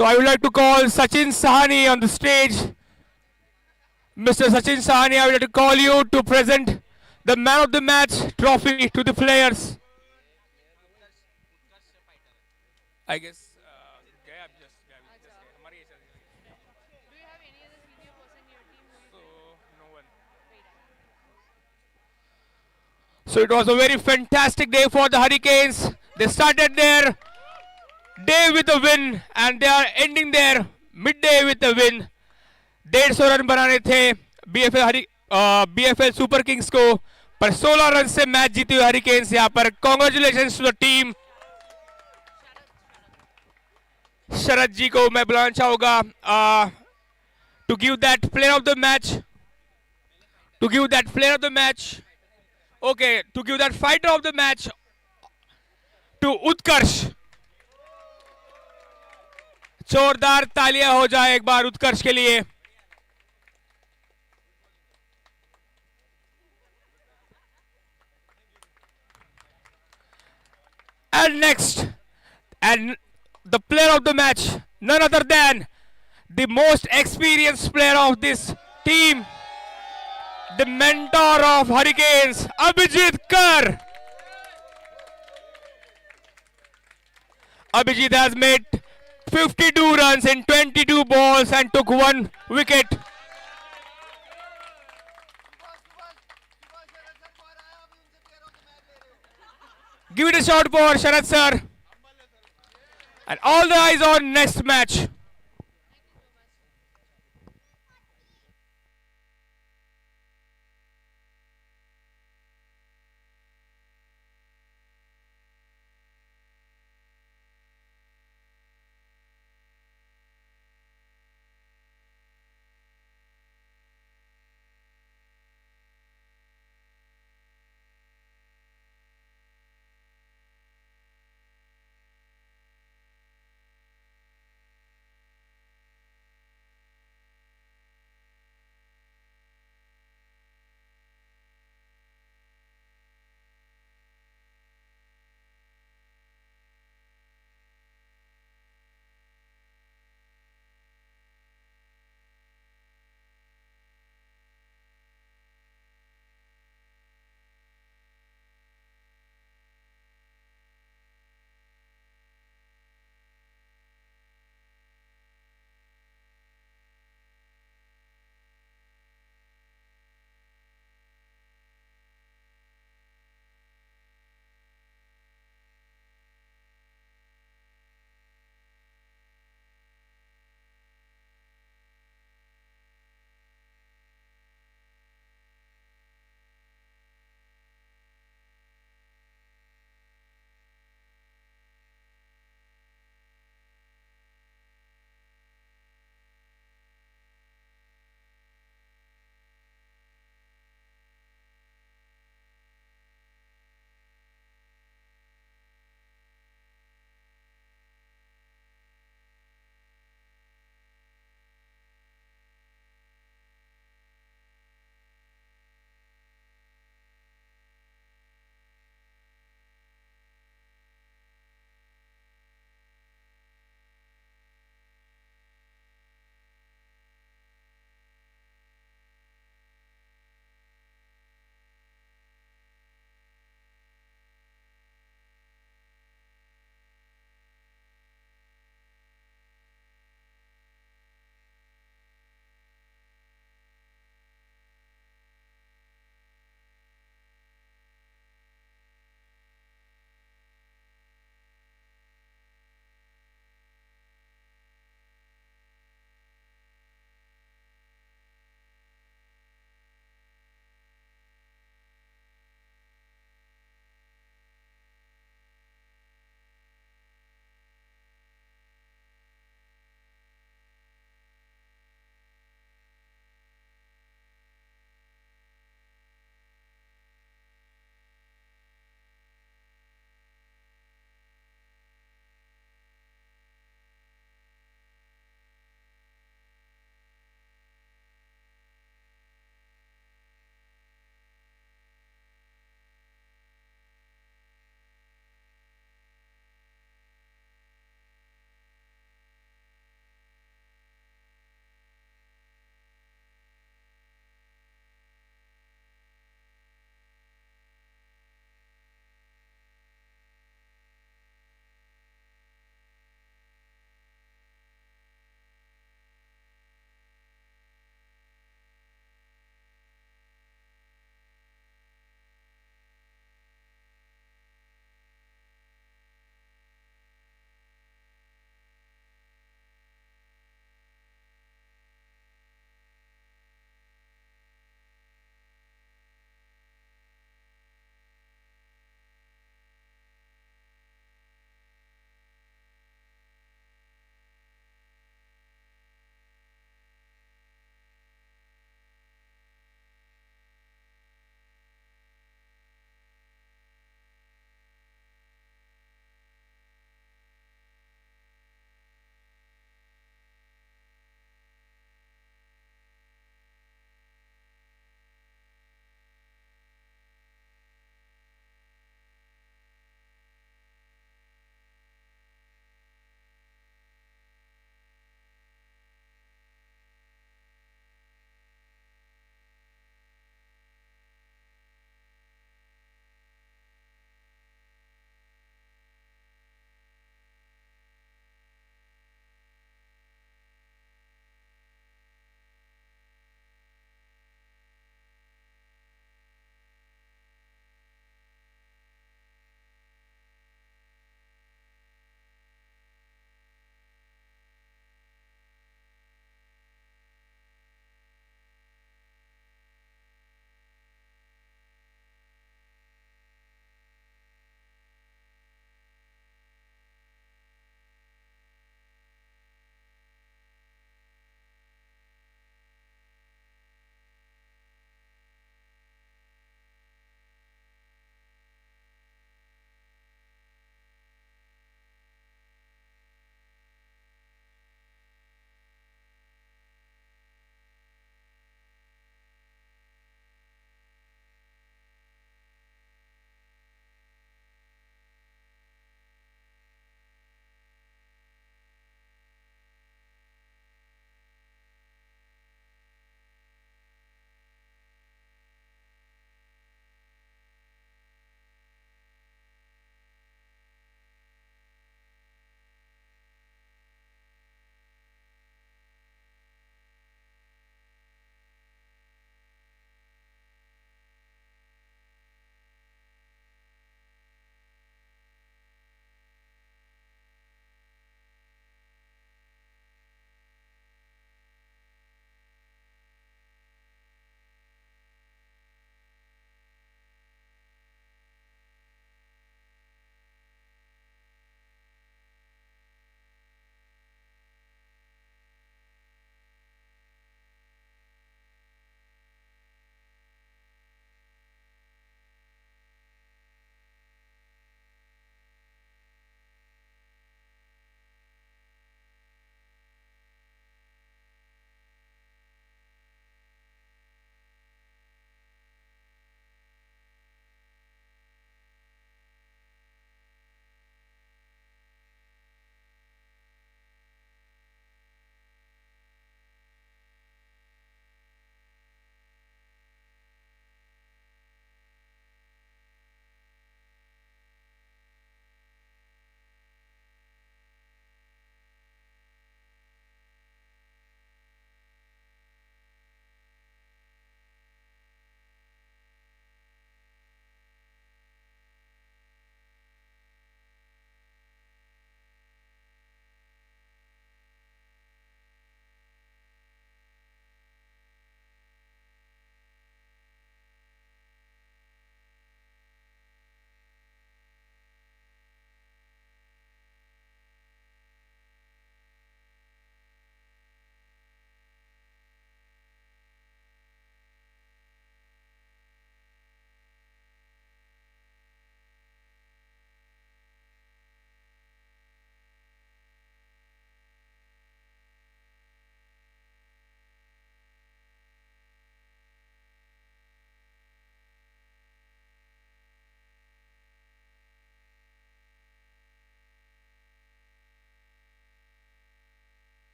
So I would like to call Sachin Sahani on the stage. Mr. Sachin Sahani, I would like to call you to present the man of the match trophy to the players. I guess. So it was a very fantastic day for the Hurricanes. They started their day with a win and they are ending their midday with a win. 150 run बनाने थे BFL super Kings को, पर 16 run से match जीती हुई Hurricanes यहाँ पर. Congratulations to the team. Sharad ji को मैं बुलाना चाहूंगा to give that player of the match, to give that player of the match, okay, to give that fighter of the match to Utkarsh. जोरदार तालियां हो जाए एक बार उत्कर्ष के लिए. And next, and the player of the match, none other than the most experienced player of this team, the mentor of Hurricanes, Abhijit Kar. Abhijit has made 52 runs in 22 balls and took 1 wicket. Give it a shot for Sharad sir. And all the eyes on next match.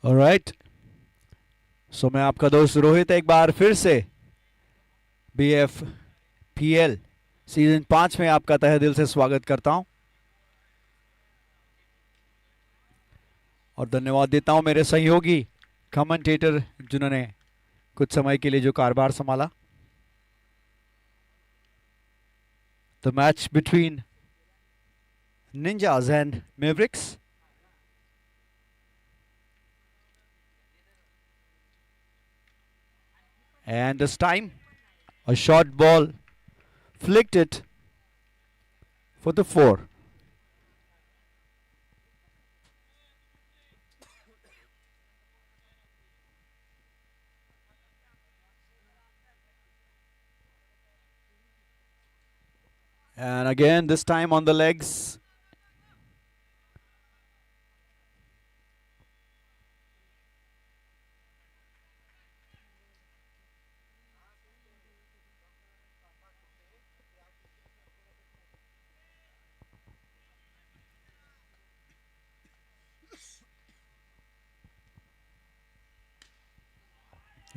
Alright, so मैं आपका दोस्त रोहित एक बार फिर से BFPL season 5 में आपका तहे दिल से स्वागत करता हूं और धन्यवाद देता हूं मेरे सहयोगी कमेंटेटर जिन्होंने कुछ समय के लिए जो कारभार संभाला. The match between Ninjas and Mavericks. And this time, a short ball flicked it for the 4. And again, this time on the legs.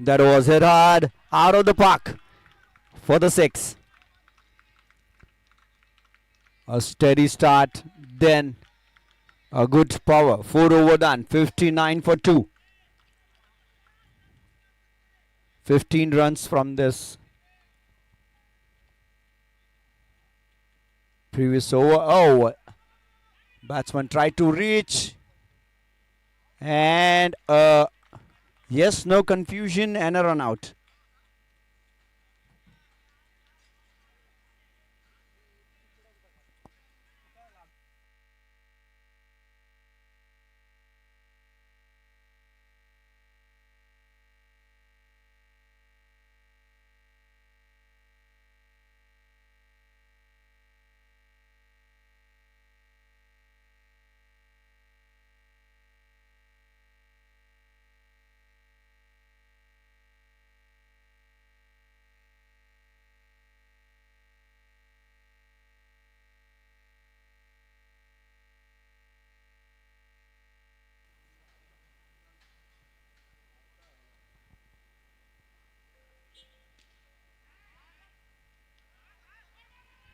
That was hit hard out of the park for the 6. A steady start, then a good power. 4 over done, 59 for 2. 15 runs from this previous over. Oh, batsman tried to reach. And yes, no confusion and a run out.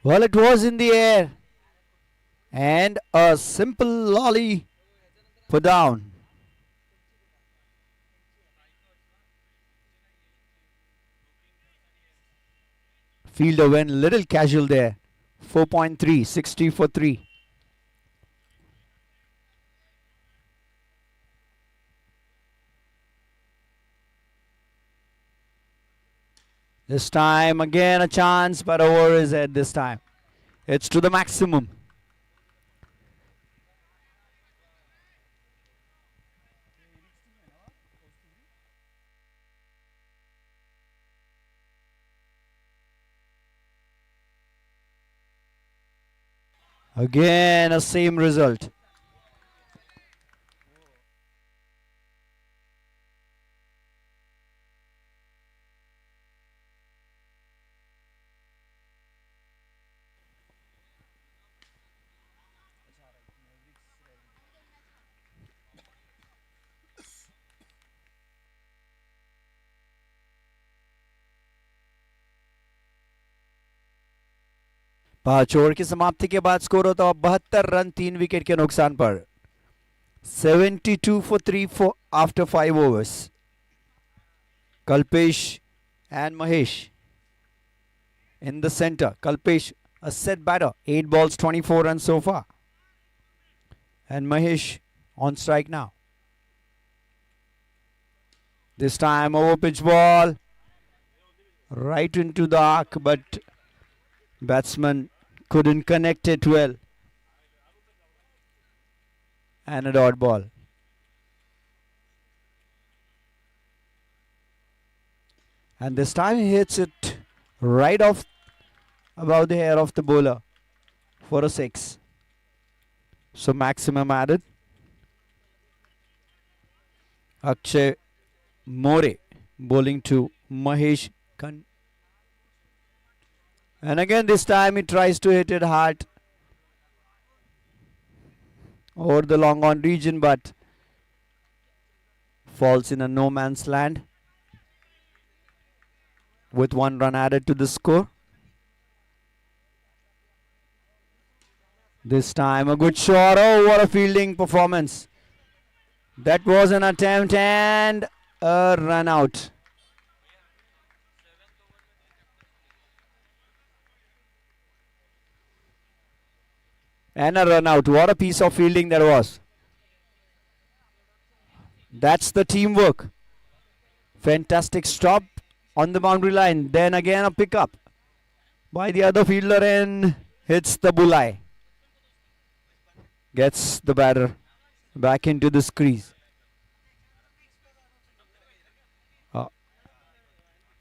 Well, it was in the air. And a simple lolly put down. Fielder went little casual there. 4.3, 60 for 3. This time again a chance, but over his head this time. It's to the maximum. Again a same result. पांच over की समाप्ति के बाद score होता है 72 run 3 wicket के नुकसान पर. 72 for 3 for after 5 overs. Kalpesh and Mahesh in the center. Kalpesh a set batter, 8 balls 24 runs so far, and Mahesh on strike now. This time over pitch ball right into the arc, but batsman couldn't connect it well, and a dot ball. And this time he hits it right off above the hair of the bowler for a 6. So maximum added. Akshay More bowling to Mahesh Khan. And again this time he tries to hit it hard over the long on region, but falls in a no man's land with 1 run added to the score. This time a good shot. Oh, what a fielding performance. That was an attempt and a run out. And a run out. What a piece of fielding that was. That's the teamwork. Fantastic stop on the boundary line. Then again a pickup by the other fielder and hits the bullseye. Gets the batter back into the crease.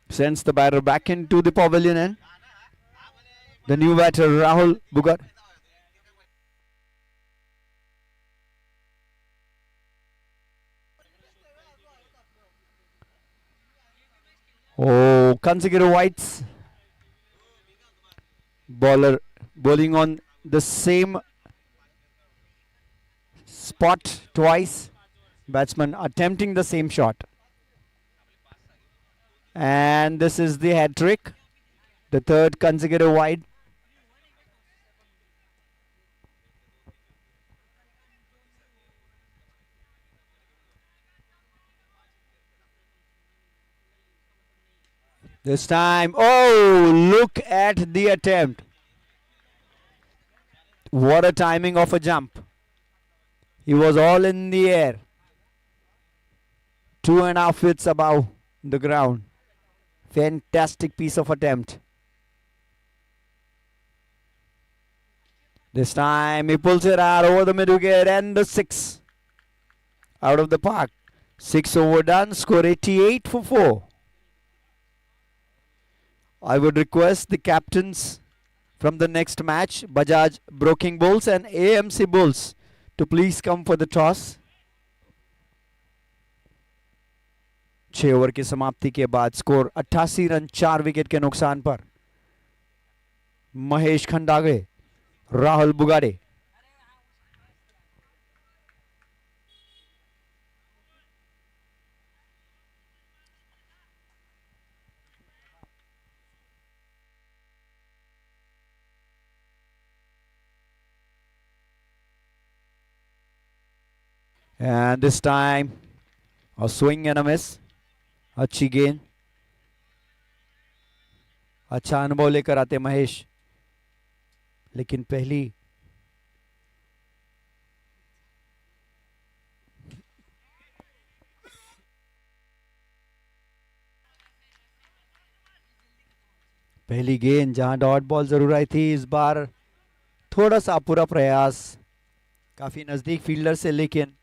Sends the batter back into the pavilion and the new batter Rahul Bugar. Oh, consecutive whites. Bowler bowling on the same spot twice. Batsman attempting the same shot. And this is the hat trick. The third consecutive wide. This time, oh, look at the attempt. What a timing of a jump. He was all in the air. 2.5 feet above the ground. Fantastic piece of attempt. This time he pulls it out over the mid wicket and the 6 out of the park. 6 over done, score 88 for 4. I would request the captains from the next match, Bajaj Broking Bulls and AMC Bulls, to please come for the toss. 6 over की समाप्ति के बाद score 88 run 4 wicket के नुकसान पर Mahesh खंडागड़े, Rahul बुगाड़े. And this time a swing and a miss. अच्छी गेंद, अच्छा अनुभव लेकर आते महेश, लेकिन पहली गेंद जहां डॉट बॉल जरूर आई थी, इस बार थोड़ा सा पूरा प्रयास, काफी नजदीक फील्डर से, लेकिन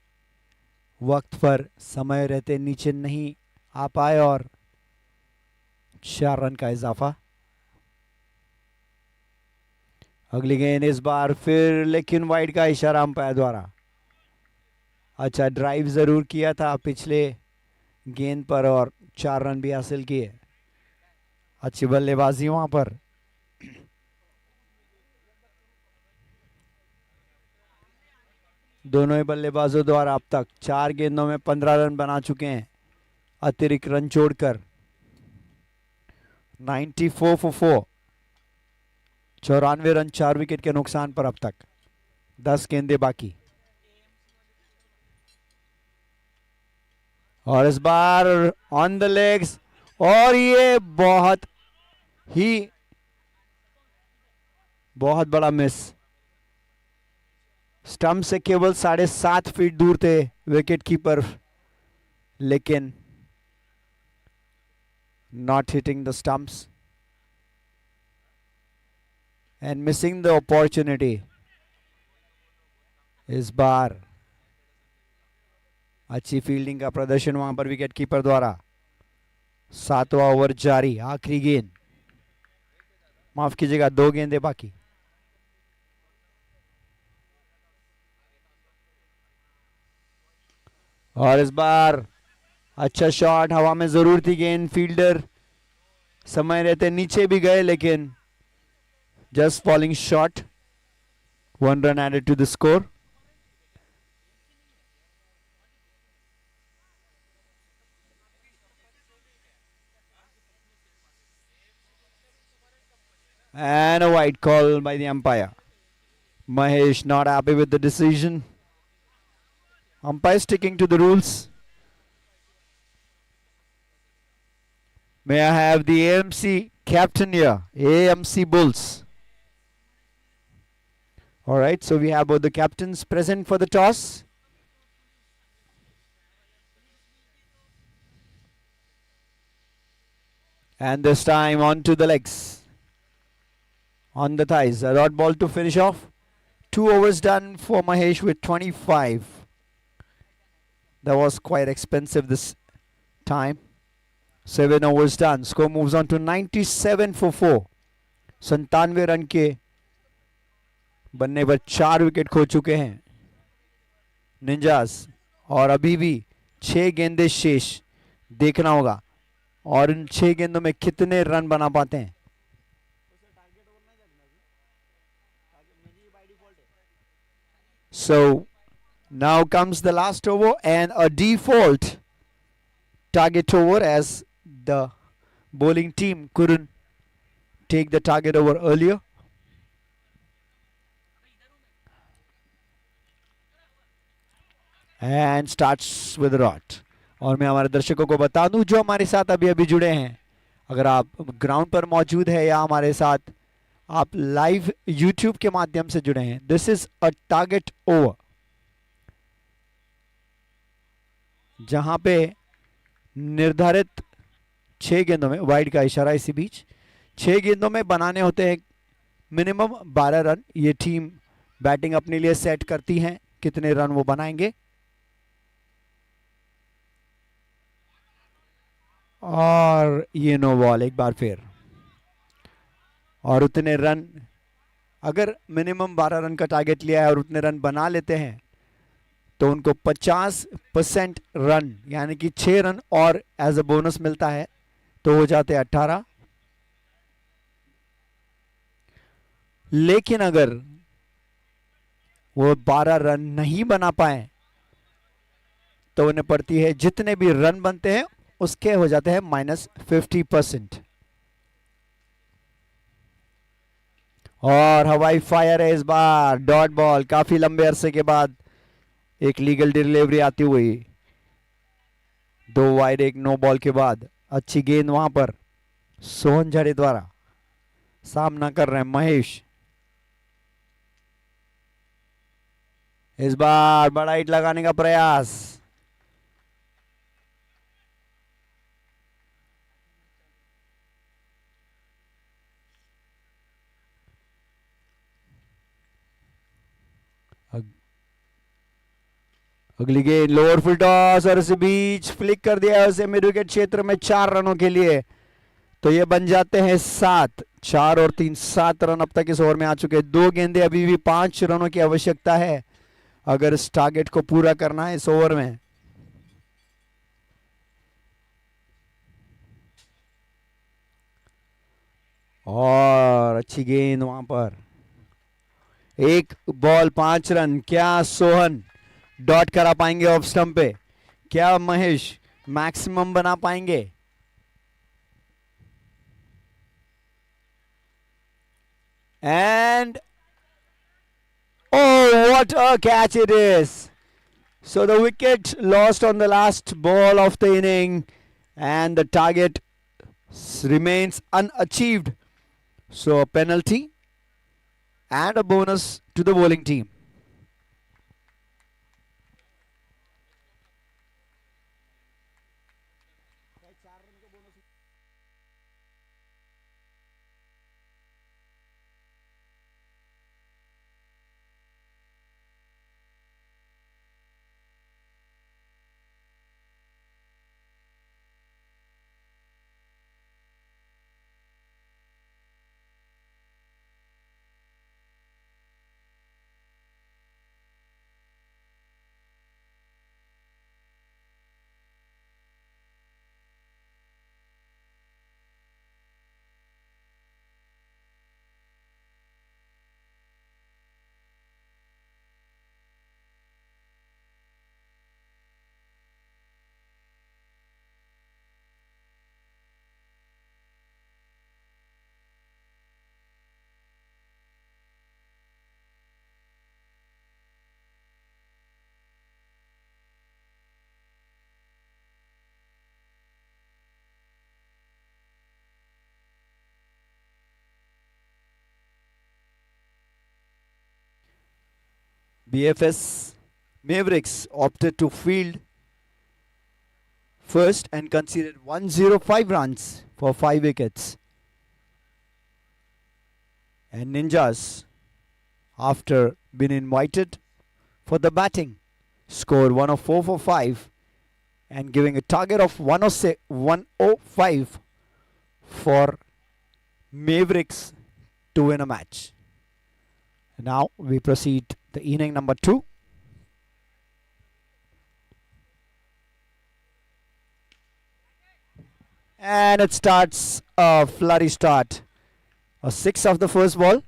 वक्त पर समय रहते नीचे नहीं आ पाए और 4 रन का इजाफा. अगली गेंद इस बार फिर, लेकिन वाइड का इशारा अंपायर द्वारा. अच्छा ड्राइव जरूर किया था पिछले गेंद पर और 4 रन भी हासिल किए. अच्छी बल्लेबाजी वहां पर. दोनों ही बल्लेबाजों द्वारा अब तक 4 गेंदों में 15 रन बना चुके हैं, अतिरिक्त रन जोड़कर 94 for 4. 94 रन 4 विकेट के नुकसान पर अब तक 10 गेंदें बाकी. और इस बार ऑन द लेग्स, और ये बहुत बड़ा मिस. स्टंप से केवल 7.5 फीट दूर थे विकेट कीपर, लेकिन not hitting the stumps and missing the opportunity. इस बार अच्छी फील्डिंग का प्रदर्शन वहां पर विकेट कीपर द्वारा. 7वां ओवर जारी, आखिरी गेंद, माफ कीजिएगा 2 गेंदें बाकी. और इस बार अच्छा शॉट, हवा में जरूर थी गेंद, फील्डर समय रहते नीचे भी गए, लेकिन just falling short. 1 run added to the score. And a white call by the umpire. Mahesh not happy with the decision. Umpire sticking to the rules. May I have the AMC captain here? AMC Bulls. Alright, so we have both the captains present for the toss. And this time onto the legs. On the thighs. A dot ball to finish off. 2 overs done for Mahesh with 25. That was quite expensive this time. 7 overs done. Score moves on to 97 for 4. 97 run के बनने पर 4 wicket खो चुके हैं ninjas और अभी भी 6 गेंदें शेष देखना होगा और इन 6 गेंदों में कितने रन बना पाते हैं So now comes the last over and a default target over as the bowling team couldn't take the target over earlier. And starts with a dot. और मैं हमारे दर्शकों को बता दूं जो हमारे साथ अभी अभी जुड़े हैं अगर आप ग्राउंड पर मौजूद है या हमारे साथ आप लाइव यूट्यूब के माध्यम से जुड़े हैं this is a target over जहां पे निर्धारित 6 गेंदों में वाइड का इशारा इसी बीच 6 गेंदों में बनाने होते हैं मिनिमम 12 रन ये टीम बैटिंग अपने लिए सेट करती है कितने रन वो बनाएंगे और ये नो बॉल एक बार फिर और उतने रन अगर मिनिमम 12 रन का टारगेट लिया है और उतने रन बना लेते हैं तो उनको 50% रन यानी कि 6 रन और एज अ बोनस मिलता है तो हो जाते 18 लेकिन अगर वो 12 रन नहीं बना पाए तो उन्हें पड़ती है जितने भी रन बनते हैं उसके हो जाते हैं -50%। और हवाई फायर है इस बार डॉट बॉल काफी लंबे अरसे के बाद एक लीगल डिलीवरी आती हुई 2 वाइड 1 नो बॉल के बाद अच्छी गेंद वहां पर सोहन झाड़े द्वारा सामना कर रहे हैं महेश इस बार बड़ा हिट लगाने का प्रयास अगली गेंद लोअर फुल टॉस और इसे बीच फ्लिक कर दिया उसे मिड विकेट क्षेत्र में 4 रनों के लिए तो ये बन जाते हैं 7 4 और 3 7 रन अब तक इस ओवर में आ चुके 2 गेंदे अभी भी 5 रनों की आवश्यकता है अगर इस टारगेट को पूरा करना है इस ओवर में और अच्छी गेंद वहां पर एक बॉल 5 रन क्या सोहन डॉट करा पाएंगे ऑफ स्टंप पे क्या महेश मैक्सिमम बना पाएंगे and oh what a catch it is so the wicket lost on the last ball of the inning and the target remains unachieved so a penalty and a bonus to the bowling team BFS Mavericks opted to field first and conceded 105 runs for 5 wickets. And Ninjas, after being invited for the batting, scored 104 for 5 and giving a target of 105 for Mavericks to win a match. Now we proceed to inning number 2. And it starts a flurry start. A 6 of the first ball.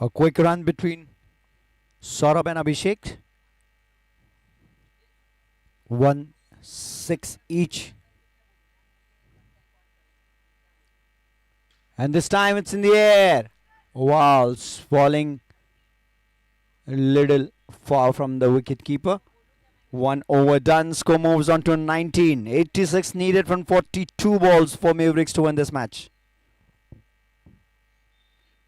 A quick run between Saurabh and Abhishek. 1-6 each. And this time it's in the air. Wow, it's falling a little far from the wicket keeper. 1 over done. Score moves on to 19. 86 needed from 42 balls for Mavericks to win this match.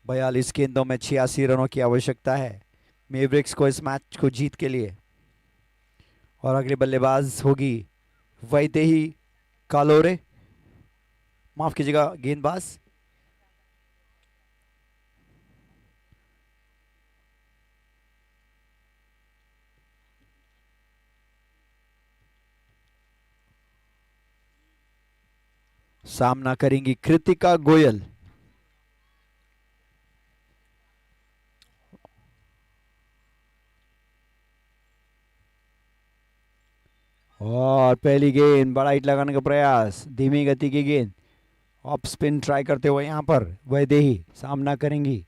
42 गेंदों में 86 रनों की आवश्यकता है mavericks को इस match को जीत के लिए। और अगली बल्लेबाज होगी वैदेही कालोरे, माफ कीजिएगा गेंदबाज। सामना करेंगी कृतिका गोयल। और पहली गेंद बड़ा हिट लगाने का प्रयास, धीमी गति की गेंद, ऑफ स्पिन ट्राई करते हुए यहां पर वैदेही सामना करेंगी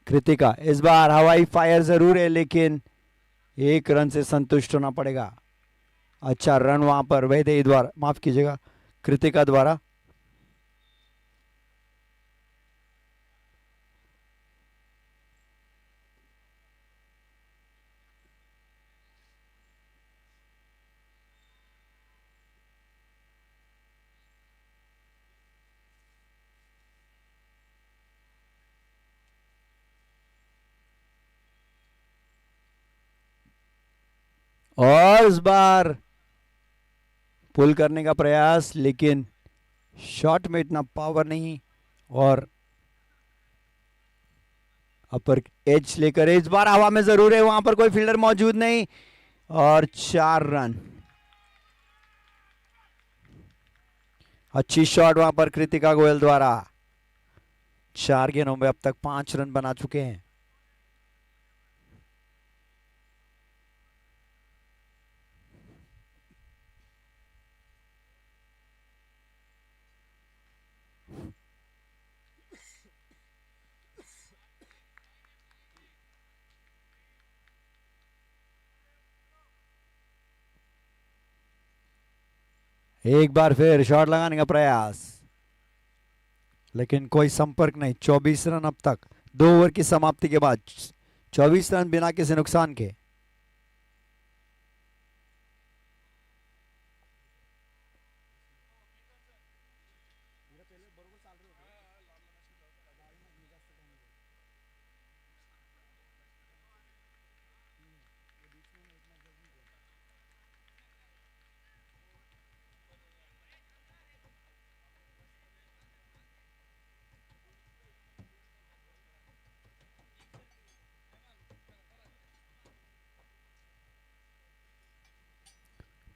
कृतिका। इस बार हवाई फायर जरूर है लेकिन 1 रन से संतुष्ट होना पड़ेगा। अच्छा रन वहां पर वैदेही द्वारा, माफ कीजिएगा कृतिका द्वारा। और इस बार पुल करने का प्रयास लेकिन शॉट में इतना पावर नहीं और अपर एज लेकर इस बार हवा में जरूर है, वहां पर कोई फील्डर मौजूद नहीं और 4 रन। अच्छी शॉट वहां पर कृतिका गोयल द्वारा। 4 गेंदों में अब तक 5 रन बना चुके हैं। एक बार फिर शॉट लगाने का प्रयास, लेकिन कोई संपर्क नहीं। 24 रन अब तक 2 ओवर की समाप्ति के बाद, 24 रन बिना किसी नुकसान के।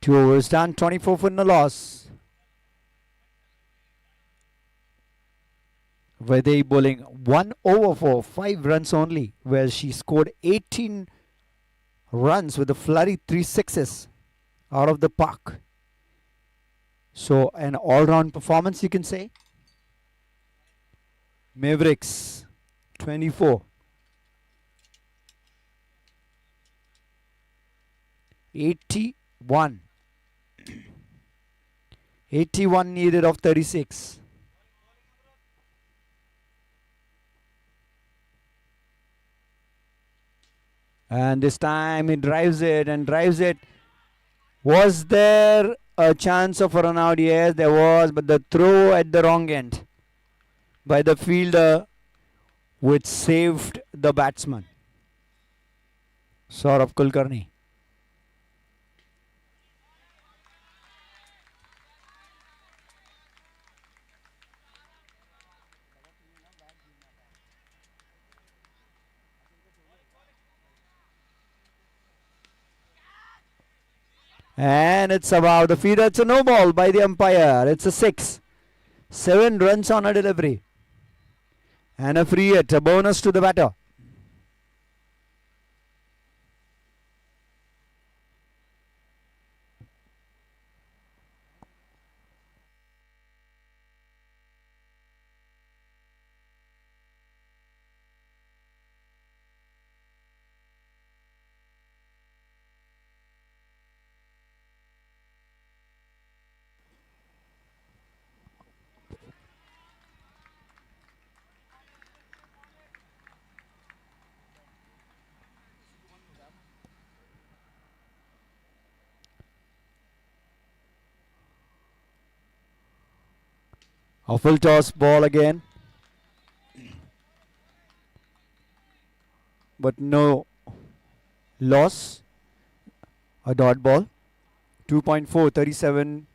Two overs done, 24 for no loss. Vaidehi bowling 1 over for 5 runs only, where she scored 18 runs with a flurry 3 sixes out of the park. So an all-round performance, you can say. Mavericks 24. 81. 81 needed of 36. And this time he drives it and drives it. Was there a chance of a run out? Yes, there was, but the throw at the wrong end by the fielder, which saved the batsman, Saurabh Kulkarni. And it's about the fielder. It's a no ball by the umpire. It's a 6. 7 runs on a delivery. And a free hit, a bonus to the batter. A full toss ball again. But no loss. A dot ball. 2.4, 37.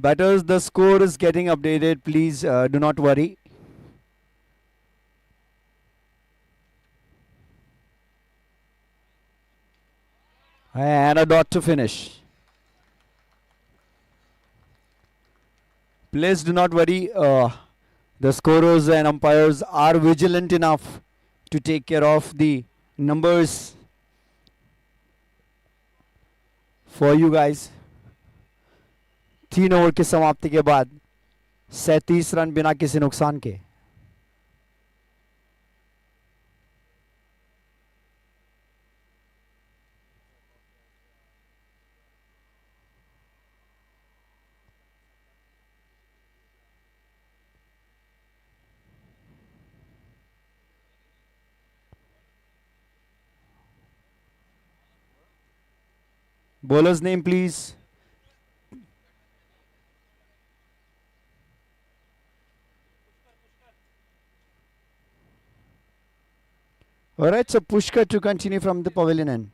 Batters, the score is getting updated. Please do not worry. And a dot to finish. Please do not worry. The scorers and umpires are vigilant enough to take care of the numbers for you guys. 3 over की समाप्ति के बाद 37 run बिना किसी नुकसान के. Bowler's name, please. All right, so Pushkar to continue from the pavilion end.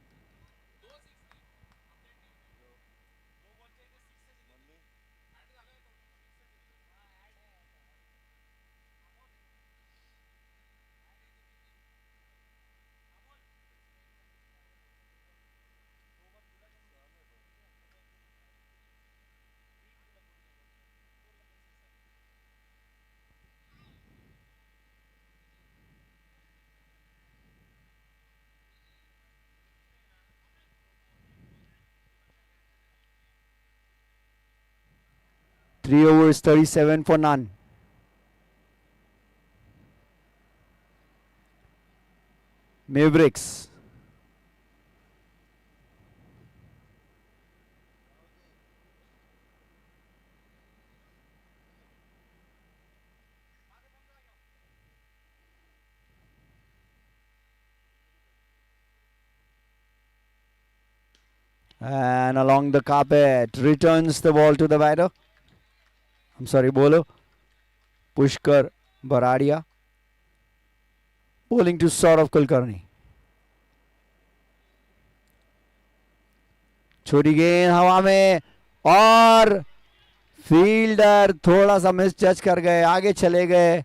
3 overs, 37 for none. Mavericks. And along the carpet, returns the ball to the batter. I'm sorry, bowler. Pushkar Baradia. Bowling to Saurav Kulkarni. छोटी गेंद हवा में और fielder थोड़ा सा miss जज कर गए, आगे चले गए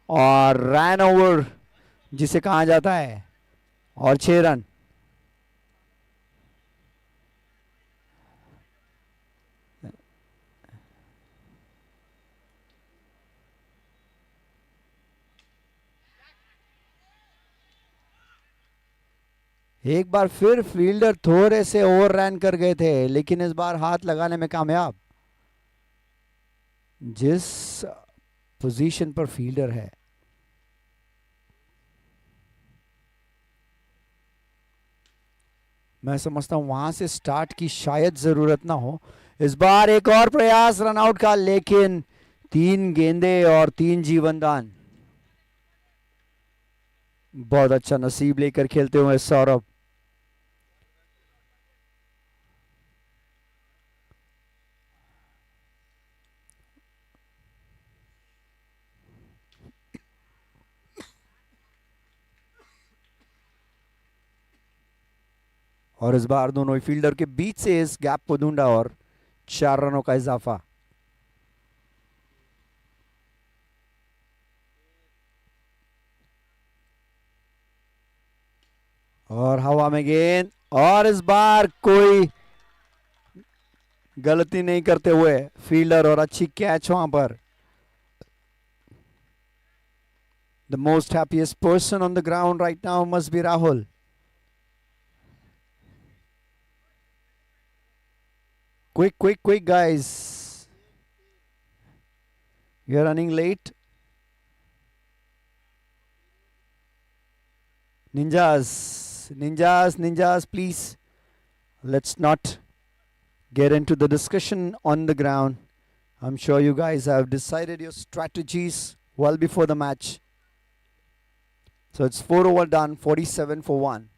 और रन ओवर जिसे कहा जाता है, और 6 रन. एक बार फिर फील्डर थोड़े से ओवर रन कर गए थे, लेकिन इस बार हाथ लगाने में कामयाब. जिस पोजीशन पर फील्डर है, मैं समझता हूं वहां से स्टार्ट की शायद जरूरत ना हो. इस बार एक और प्रयास रन आउट का, लेकिन 3 गेंदे और 3 जीवनदान. बहुत अच्छा नसीब लेकर खेलते हुए सौरभ. और इस बार दोनों ही फील्डर के बीच से इस गैप को ढूंढा और 4 रनों का इजाफा. और हवा में गेंद, और इस बार कोई गलती नहीं करते हुए फील्डर, और अच्छी कैच वहां पर. The most happiest person on the ground right now must be Rahul. Quick, guys. You're running late. Ninjas, please. Let's not get into the discussion on the ground. I'm sure you guys have decided your strategies well before the match. So it's 4 over done, 47 for 1.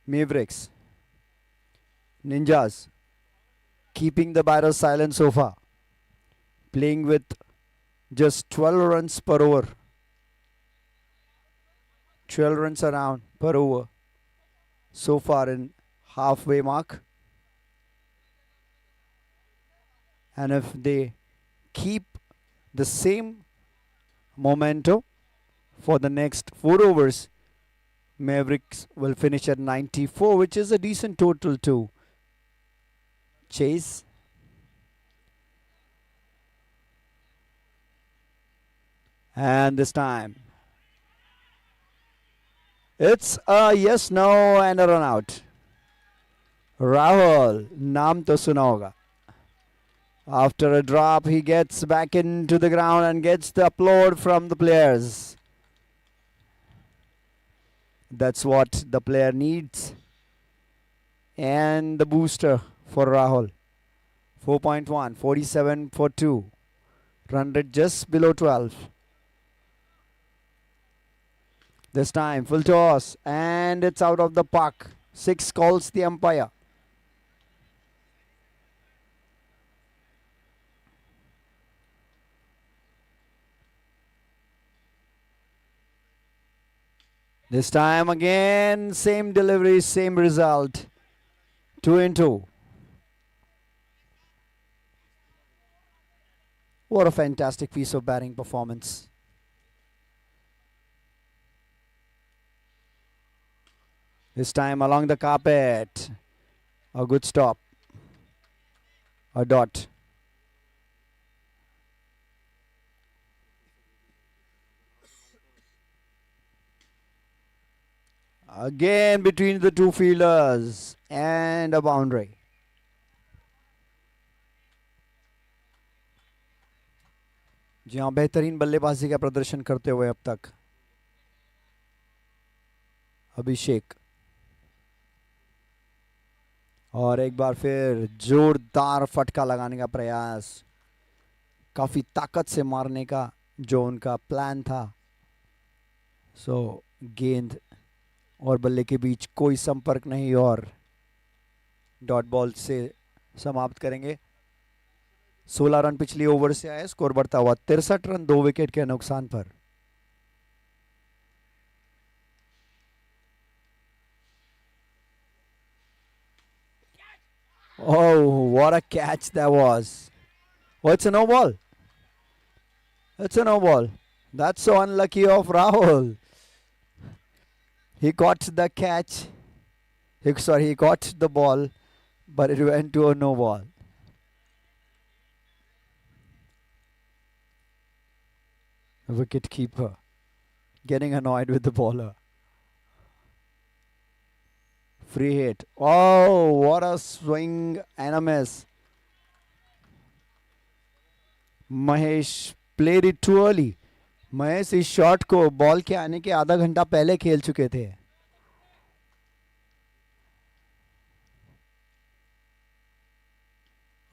Mavericks. Ninjas keeping the batter silent so far. Playing with just 12 runs per over. 12 runs around per over so far in halfway mark. And if they keep the same momentum for the next 4 overs, Mavericks will finish at 94, which is a decent total too. Chase. And this time, it's a yes, no, and a run out. Rahul, naam to suna hoga. After a drop, he gets back into the ground and gets the applaud from the players. That's what the player needs. And the booster for Rahul. 4.1, 47 for 2. Run rate just below 12. This time, full toss, and it's out of the park. 6 calls the umpire. This time again, same delivery, same result. 2 and 2. What a fantastic piece of batting performance. This time along the carpet. A good stop. A dot. Again between the two fielders and a boundary. जी हाँ, बेहतरीन बल्लेबाजी का प्रदर्शन करते हुए अब तक अभिषेक, और एक बार फिर जोरदार फटका लगाने का प्रयास, काफी ताकत से मारने का जो उनका प्लान था। सो गेंद और बल्ले के बीच कोई संपर्क नहीं और डॉट बॉल से समाप्त करेंगे। 16 रन पिछली ओवर से आए, स्कोर बढ़ता हुआ 63 रन 2 विकेट के नुकसान पर। Oh, what a catch that was. Oh, it's a no ball. It's a no ball. That's so unlucky of Rahul. He got the catch. He got the ball, but it went to a no ball. Wicket keeper getting annoyed with the bowler. Free hit. Oh, what a swing and a miss. Mahesh played it too early. Mahesh इस shot को ball के आने के आधा घंटा पहले खेल चुके थे।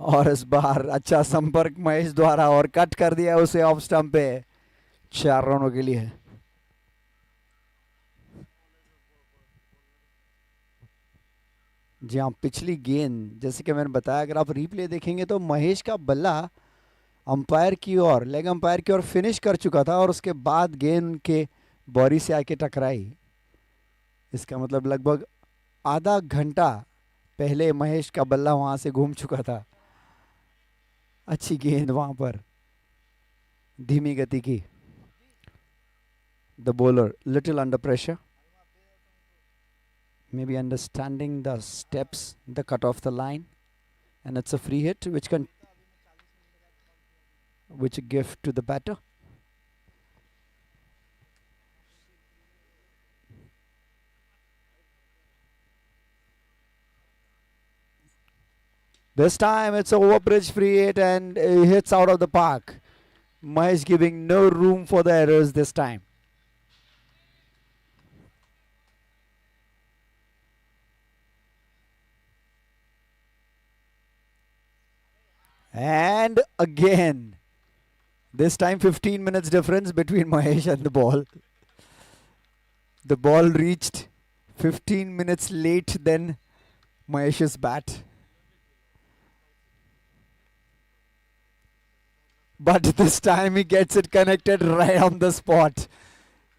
और इस बार अच्छा संपर्क महेश द्वारा और कट कर दिया उसे ऑफ स्टंप पे 4 रनों के लिए। जी हाँ, पिछली गेंद जैसे कि मैंने बताया, अगर आप रिप्ले देखेंगे तो महेश का बल्ला अंपायर की ओर, लेग अंपायर की ओर फिनिश कर चुका था और उसके बाद गेंद के बॉडी से आके टकराई। इसका मतलब लगभग आधा घंटा पहले महेश का बल्ला वहां से घूम चुका था। अच्छी गेंद वहां पर, धीमी गति की। The bowler little under pressure, maybe understanding the steps, the cut off the line, and it's a free hit which gift to the batter. This time it's a overbridge free hit and he hits out of the park. Mahesh giving no room for the errors this time. And again, this time 15 minutes difference between Mahesh and the ball. The ball reached 15 minutes late than Mahesh's bat. But this time he gets it connected right on the spot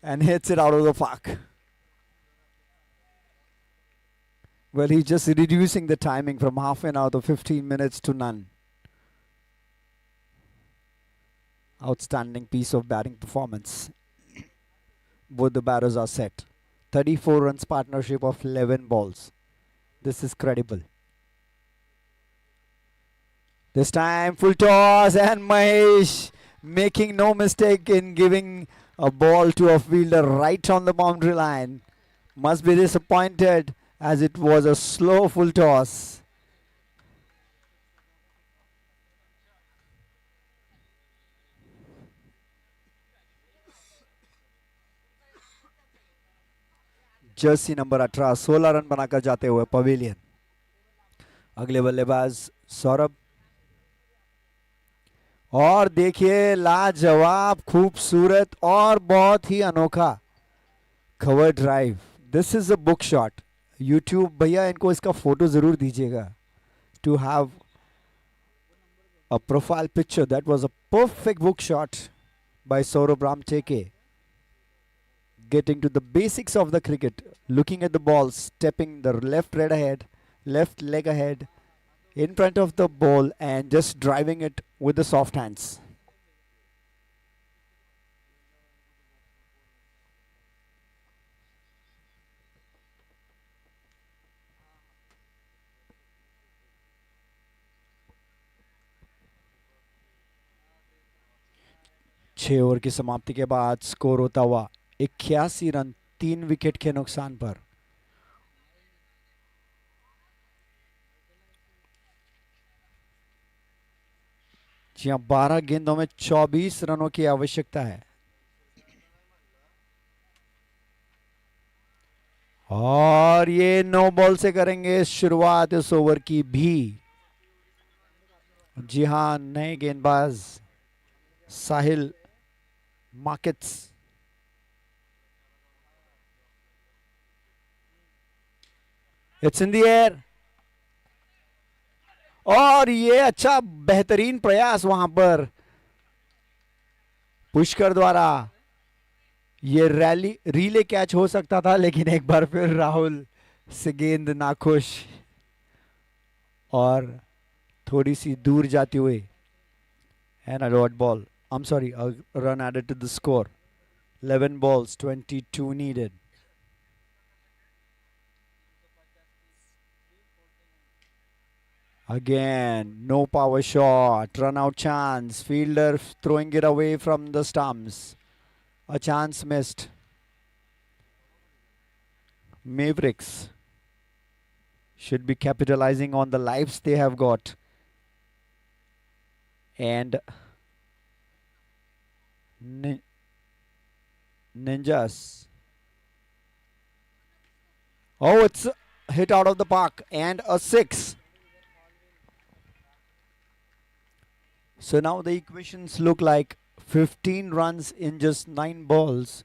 and hits it out of the park. Well, he's just reducing the timing from half an hour to 15 minutes to none. Outstanding piece of batting performance. Both the batters are set. 34 runs partnership of 11 balls. This is credible. This time full toss and Mahesh making no mistake in giving a ball to a fielder right on the boundary line. Must be disappointed as it was a slow full toss. Jersey number 18 16 run बनाकर जाते हुए pavilion. अगले बल्लेबाज सौरभ, और देखिए लाजवाब, खूबसूरत और बहुत ही अनोखा cover drive. This is a book shot. YouTube भैया इनको इसका फोटो जरूर दीजिएगा to have a profile picture. That was a perfect book shot by Saurabh Ramteke. Getting to the basics of the cricket, looking at the ball, stepping the left leg ahead in front of the ball and just driving it with the soft hands. छह over की समाप्ति के बाद score होता हुआ 81 run 3 wicket के नुकसान पर। जी हाँ, 12 गेंदों में 24 रनों की आवश्यकता है। और ये 9 बॉल से करेंगे शुरुआत इस ओवर की भी। जी हाँ, नए गेंदबाज साहिल मार्केट्स। It's in the air. और ये अच्छा बेहतरीन प्रयास वहां पर पुष्कर द्वारा। ये रैली रीले कैच हो सकता था, लेकिन एक बार फिर राहुल से गेंद नाखुश और थोड़ी सी दूर जाते हुए। And a dot ball, I am sorry, a run added to the score. 11 balls, 22 needed. Again, no power shot, run out chance, fielder throwing it away from the stumps. A chance missed. Mavericks should be capitalizing on the lives they have got. And Ninjas. Oh, it's hit out of the park and a 6. So now the equations look like 15 runs in just 9 balls.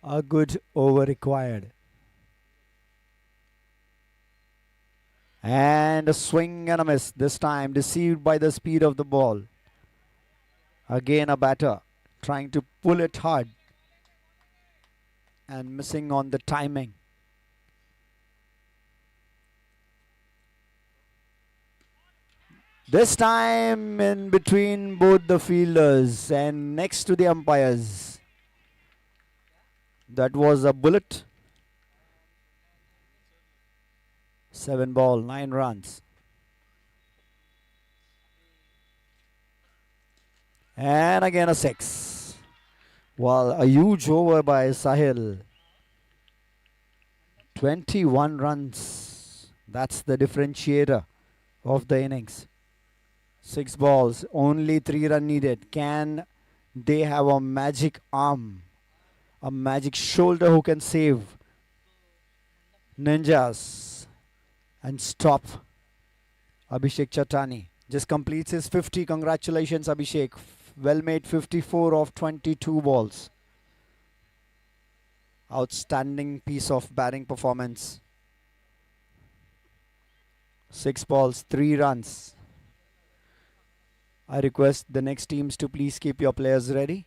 A good over required. And a swing and a miss. This time deceived by the speed of the ball. Again a batter trying to pull it hard and missing on the timing. This time in between both the fielders and next to the umpires. That was a bullet. 7 ball, 9 runs. And again a 6. Well, a huge over by Sahil. 21 runs. That's the differentiator of the innings. 6 balls, only 3 runs needed. Can they have a magic arm, a magic shoulder who can save Ninjas and stop Abhishek Chatani? Just completes his 50. Congratulations, Abhishek. Well made 54 of 22 balls. Outstanding piece of batting performance. 6 balls, 3 runs. I request the next teams to please keep your players ready.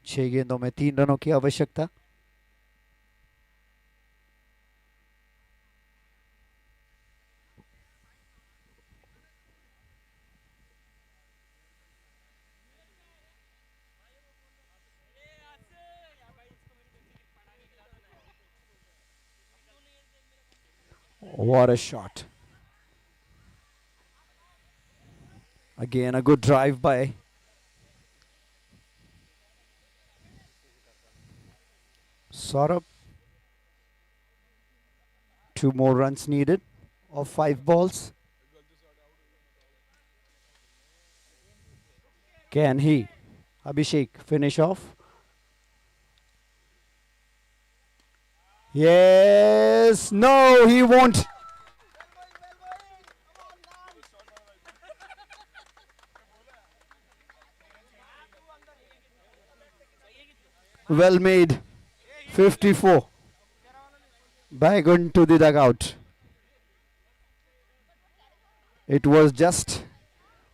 6 गेंदों में 3 रनों की आवश्यकता. What a shot. Again, a good drive by Saurabh. 2 more runs needed of 5 balls. Can he, Abhishek, finish off? Yes, no, he won't. Well made. 54. Back to the dugout. It was just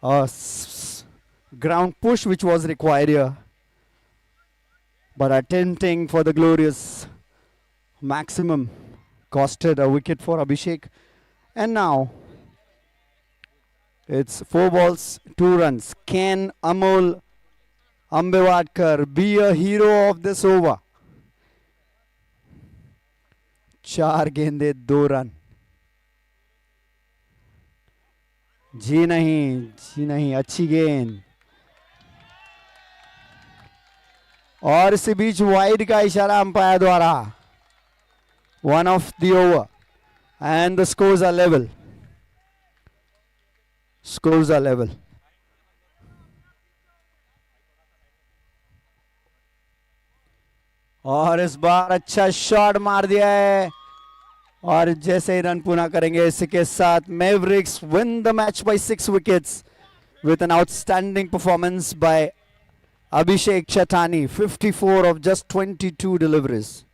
a ground push which was required here. But attempting for the glorious maximum costed a wicket for Abhishek. And now it's 4 balls, 2 runs. Can Amol Ambewatkar be a hero of this over? 4 गेंदे 2 run. जी नहीं, अच्छी गेंद. और इसी बीच wide का इशारा umpire द्वारा. 1 of the over and the scores are level. Scores are level. और इस बार अच्छा शॉट मार दिया है और जैसे ही रन पूरा करेंगे इसी के साथ Mavericks win the match by 6 wickets with an outstanding performance by Abhishek Chatani, 54 of just 22 deliveries.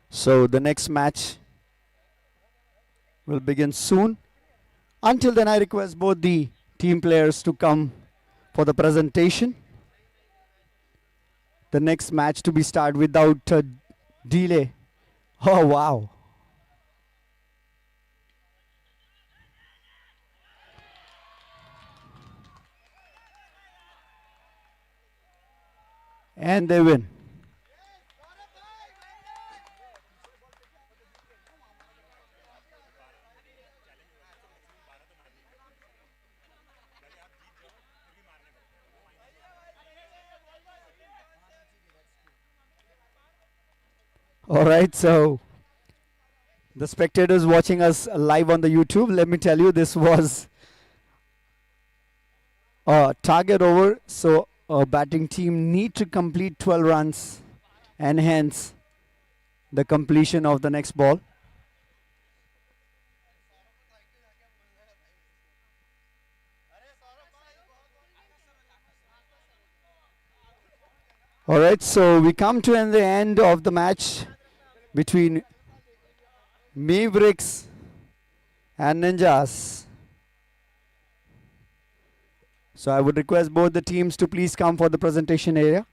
So the next match will begin soon. Until then, I request both the team players to come for the presentation. The next match to be started without delay. Oh, wow. And they win. All right, so the spectators watching us live on the YouTube, let me tell you, this was a target over. So a batting team need to complete 12 runs and hence the completion of the next ball. All right, so we come to the end of the match between Mavericks and Ninjas. So I would request both the teams to please come for the presentation area.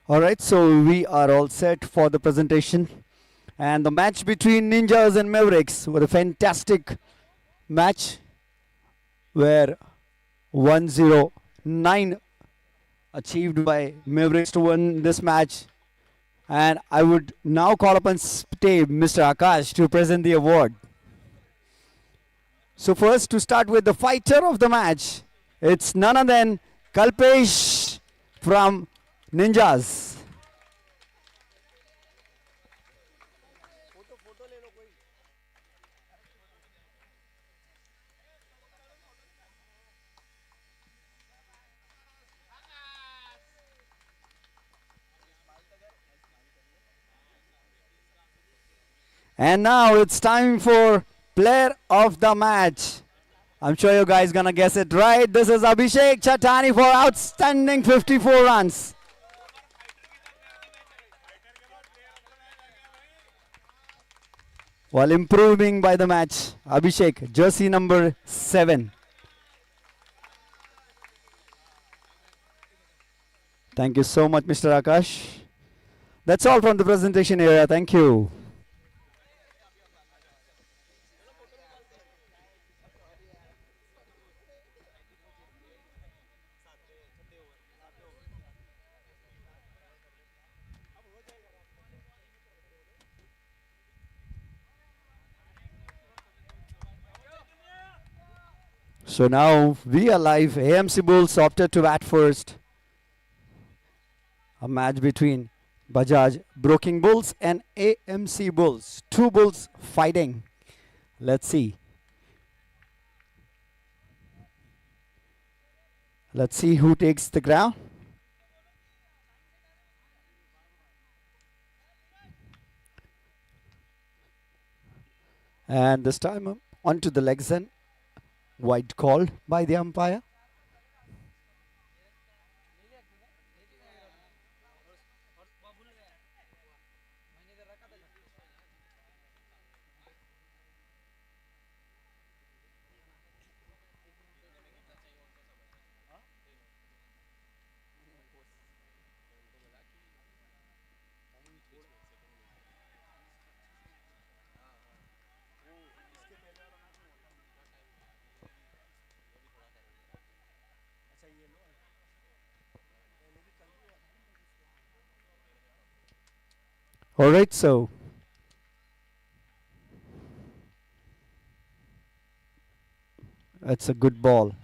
All right, so we are all set for the presentation. And the match between Ninjas and Mavericks was a fantastic match where 109 achieved by Mavericks to win this match. And I would now call upon Mr. Akash to present the award. So first to start with the fighter of the match, it's none other than Kalpesh from Ninjas. And now it's time for player of the match. I'm sure you guys gonna guess it right. This is Abhishek Chatani for outstanding 54 runs. While improving by the match, Abhishek, jersey number 7. Thank you so much, Mr. Akash. That's all from the presentation area. Thank you. So now we are live. AMC Bulls opted to bat first. A match between Bajaj Broking Bulls and AMC Bulls. Two bulls fighting. Let's see. Let's see who takes the ground. And this time onto the legs and wide called by the umpire. All right, so it's a good ball.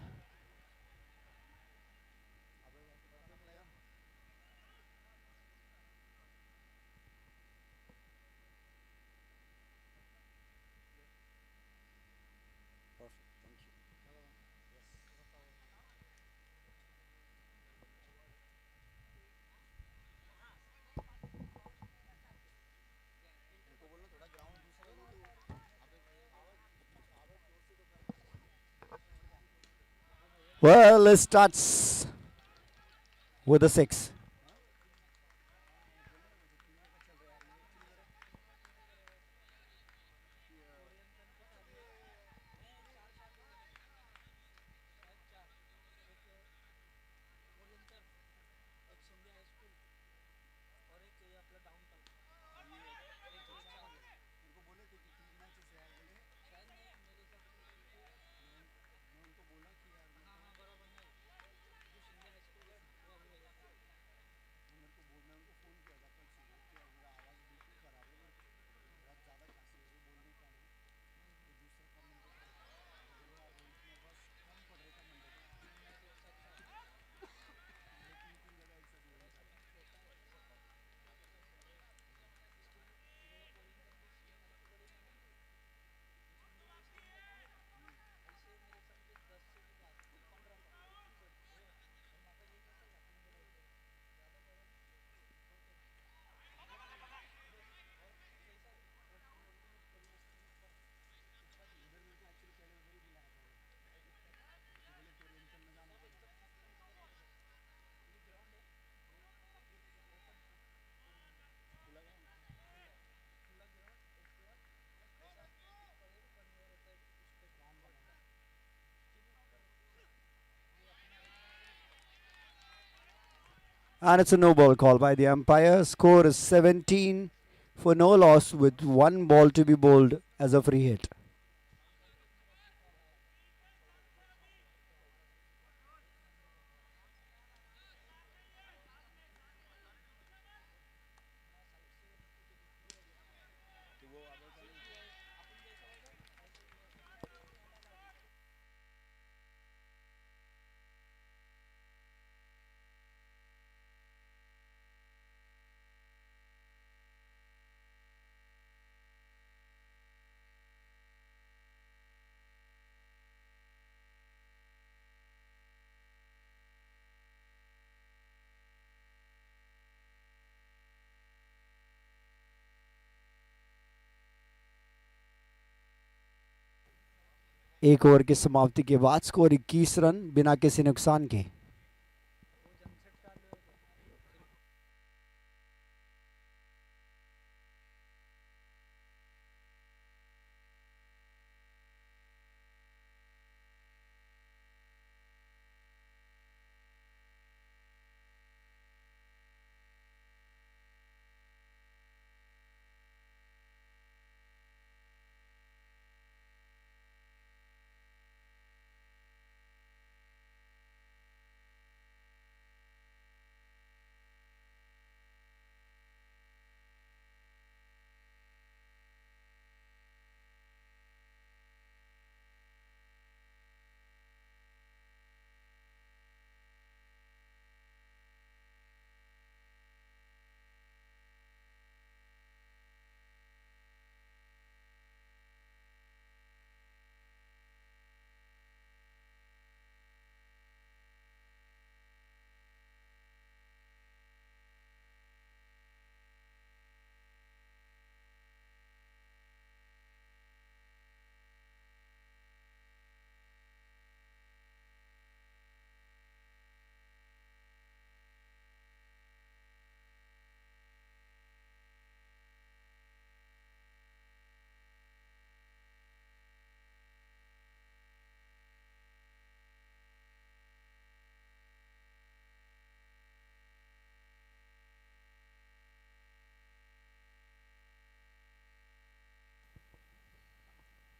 Well, it starts with a 6. And it's a no ball call by the umpire. Score is 17 for no loss with one ball to be bowled as a free hit. एक over की समाप्ति के बाद score 21 run बिना किसी नुकसान के.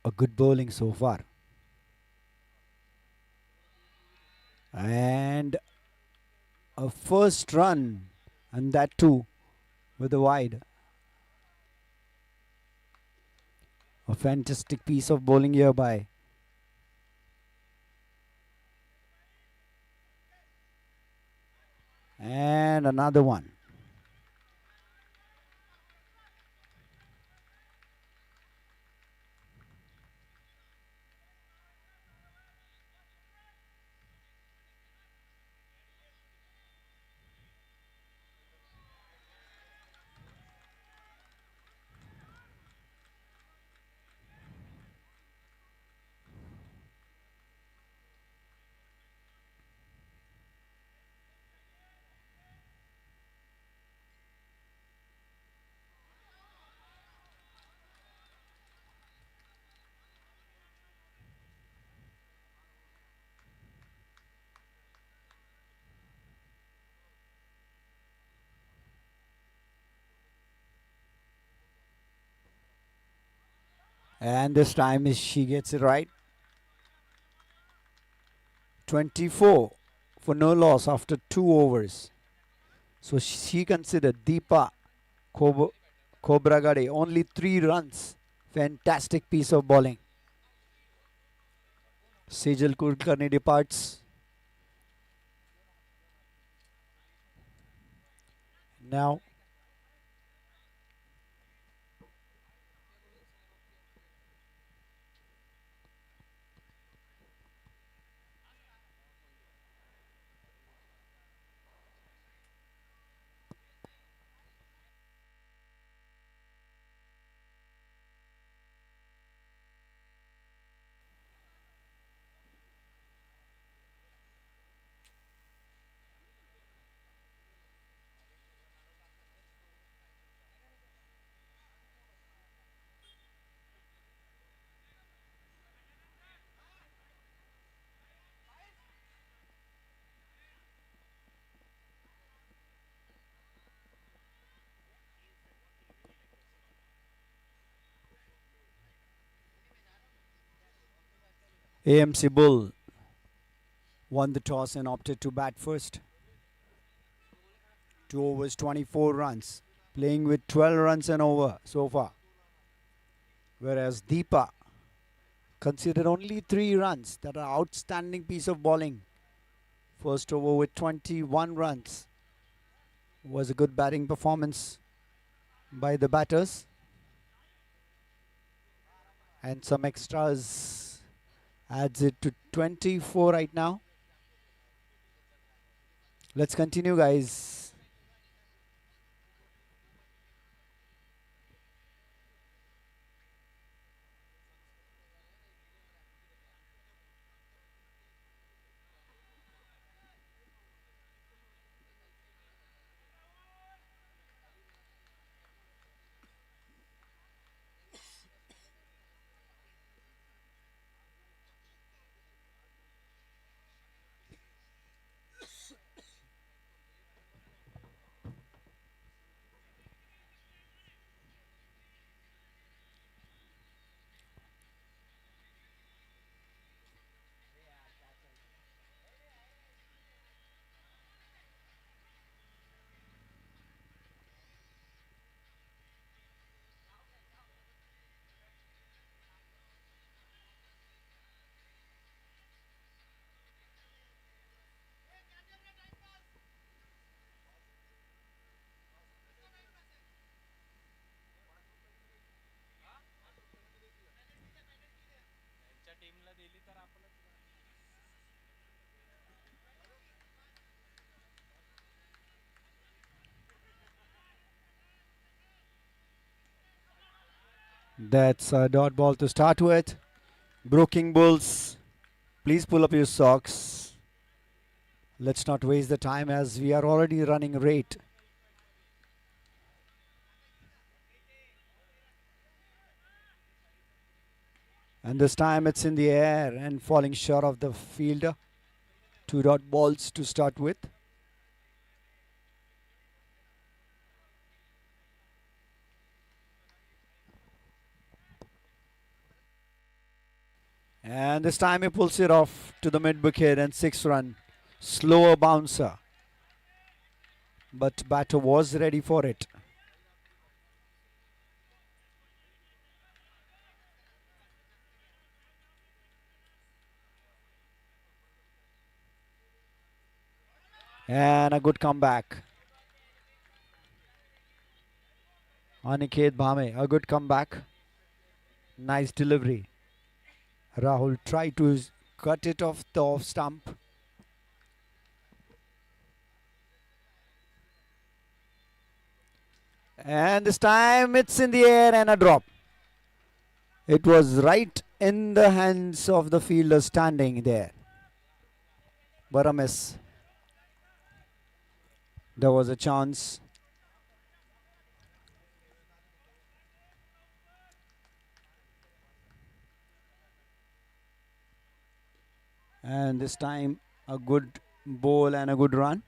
A good bowling so far. And a first run, and that too with a wide. A fantastic piece of bowling here by and another one. And this time she gets it right. 24 for no loss after 2 overs. So she considered Deepa Khobragade only 3 runs. Fantastic piece of bowling. Sejal Kulkarni departs. Now AMC Bull won the toss and opted to bat first. 2 overs, 24 runs. Playing with 12 runs and over so far. Whereas Deepa considered only 3 runs. That are outstanding piece of bowling. First over with 21 runs. Was a good batting performance by the batters. And some extras adds it to 24 right now. Let's continue, guys. That's a dot ball to start with. Broking Bulls, please pull up your socks. Let's not waste the time as we are already running rate. And this time it's in the air and falling short of the fielder. 2 dot balls to start with. And this time he pulls it off to the mid wicket and 6 run. Slower bouncer. But batter was ready for it. And a good comeback. Aniket Bhame, a good comeback. Nice delivery. Rahul tried to cut it off the off stump. And this time it's in the air and a drop. It was right in the hands of the fielder standing there. But a miss. There was a chance. And this time a good ball and a good run.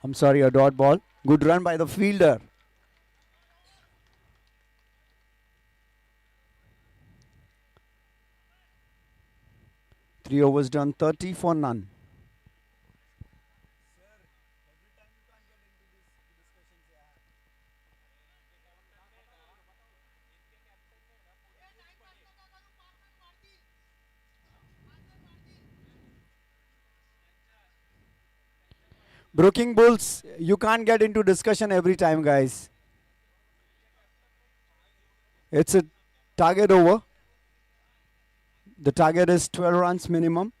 I'm sorry, a dot ball. Good run by the fielder. Three overs done, 30 for none. Brooking Bulls, you can't get into discussion every time, guys. It's a target over. The target is 12 runs minimum.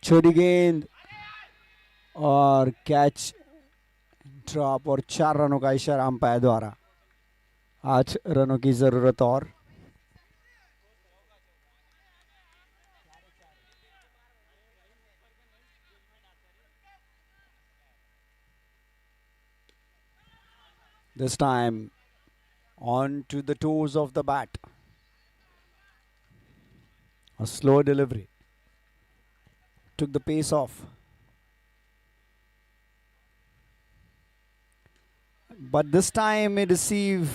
छोटी गेंद और catch drop और 4 रनों का इशारा umpire द्वारा. 8 रनों की जरूरत और. This time on to the toes of the bat. A slow delivery. Took the pace off. But this time he received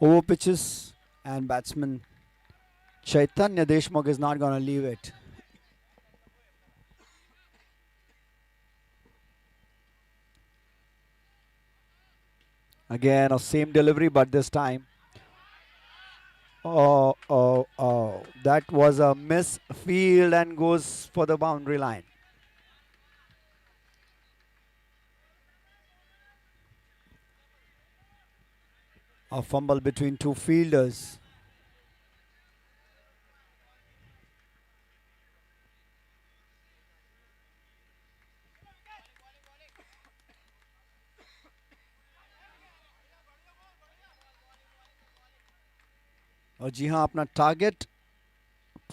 over pitches and batsman Chaitanya Deshmukh is not going to leave it. Again, a same delivery, but this time. Oh. That was a misfield and goes for the boundary line. A fumble between two fielders. और जी हाँ, अपना target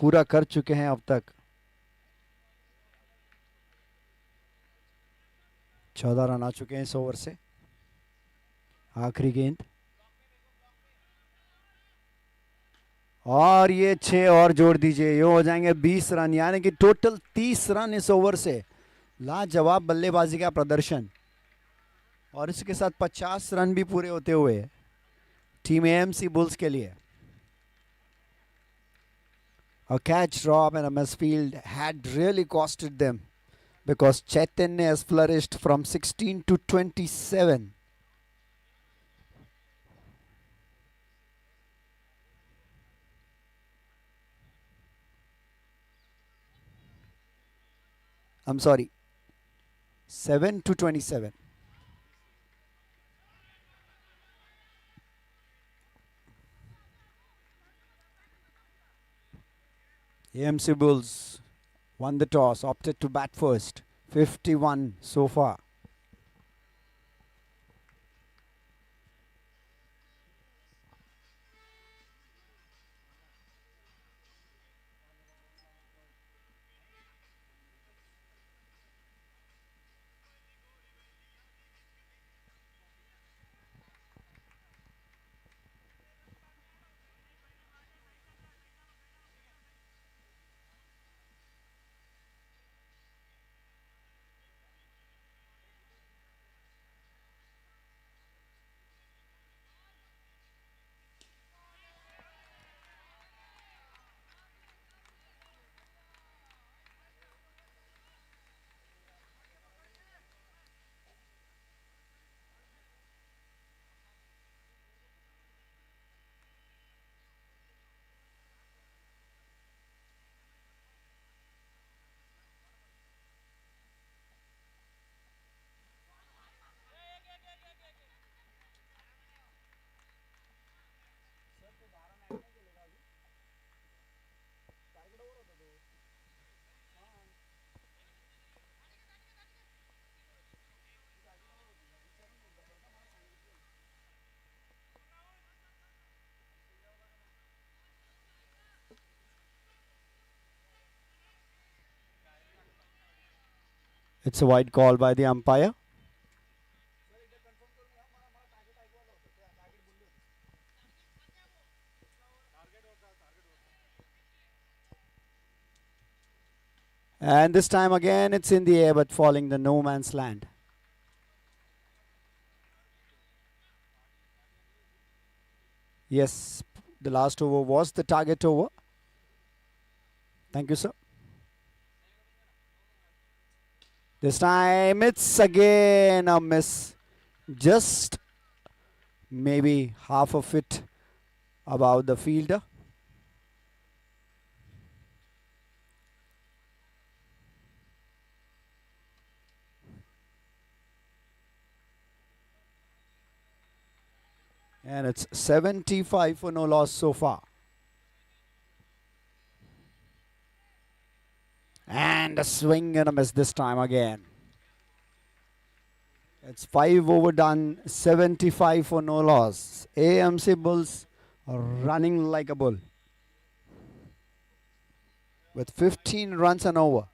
पूरा कर चुके हैं अब तक. 14 run आ चुके हैं इस ओवर से. आखिरी गेंद और ये 6 और जोड़ दीजिए, ये हो जाएंगे 20 रन, यानी कि टोटल 30 रन इस ओवर से. लाजवाब बल्लेबाजी का प्रदर्शन और इसके साथ 50 रन भी पूरे होते हुए टीम एएमसी बुल्स के लिए. A catch drop and a misfield had really costed them because Chaitanya has flourished from 16 to 27. I'm sorry, 7 to 27. AMC Bulls won the toss, opted to bat first. 51 so far. It's a wide call by the umpire. And this time again, it's in the air but falling the no man's land. Yes, the last over was the target over. Thank you, sir. This time it's again a miss. Just maybe half of it above the fielder. And it's 75 for no loss so far. And a swing and a miss this time again. It's 5 overdone, 75 for no loss. AMC Bulls are running like a bull with 15 runs and over.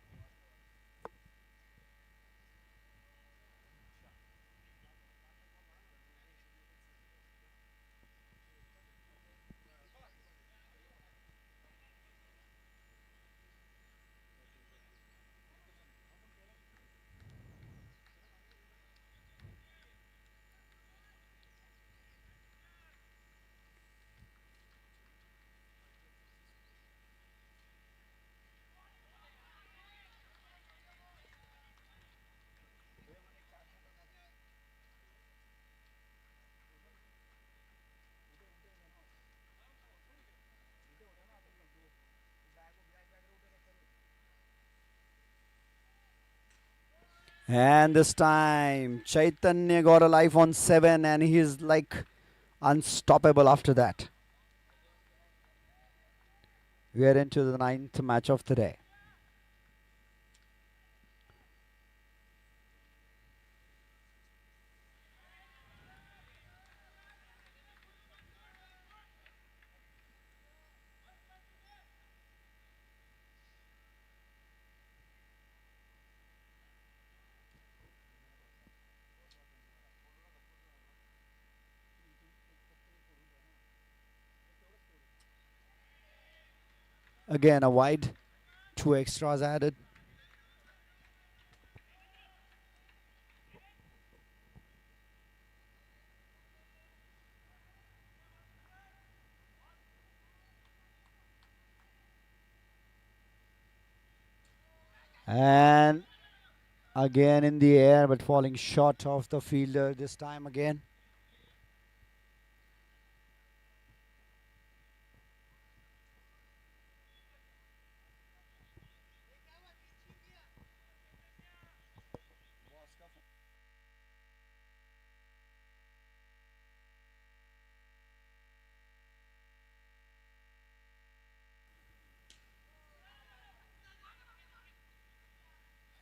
And this time, Chaitanya got a life on 7 and he's like unstoppable after that. We are into the 9th match of the day. Again, a wide, 2 extras added. And again in the air, but falling short of the fielder this time again.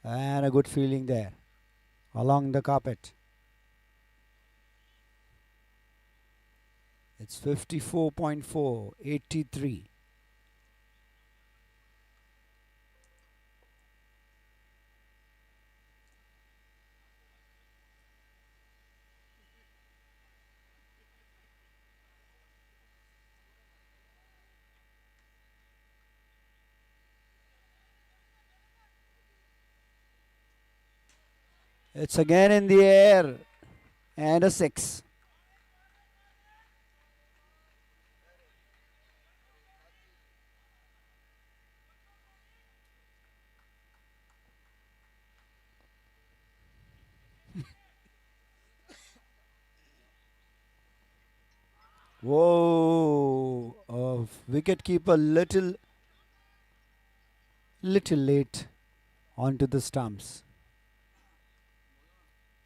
And a good feeling there along the carpet. It's 54.4, 83. It's again in the air and a 6. Whoa, wicket keeper little late onto the stumps.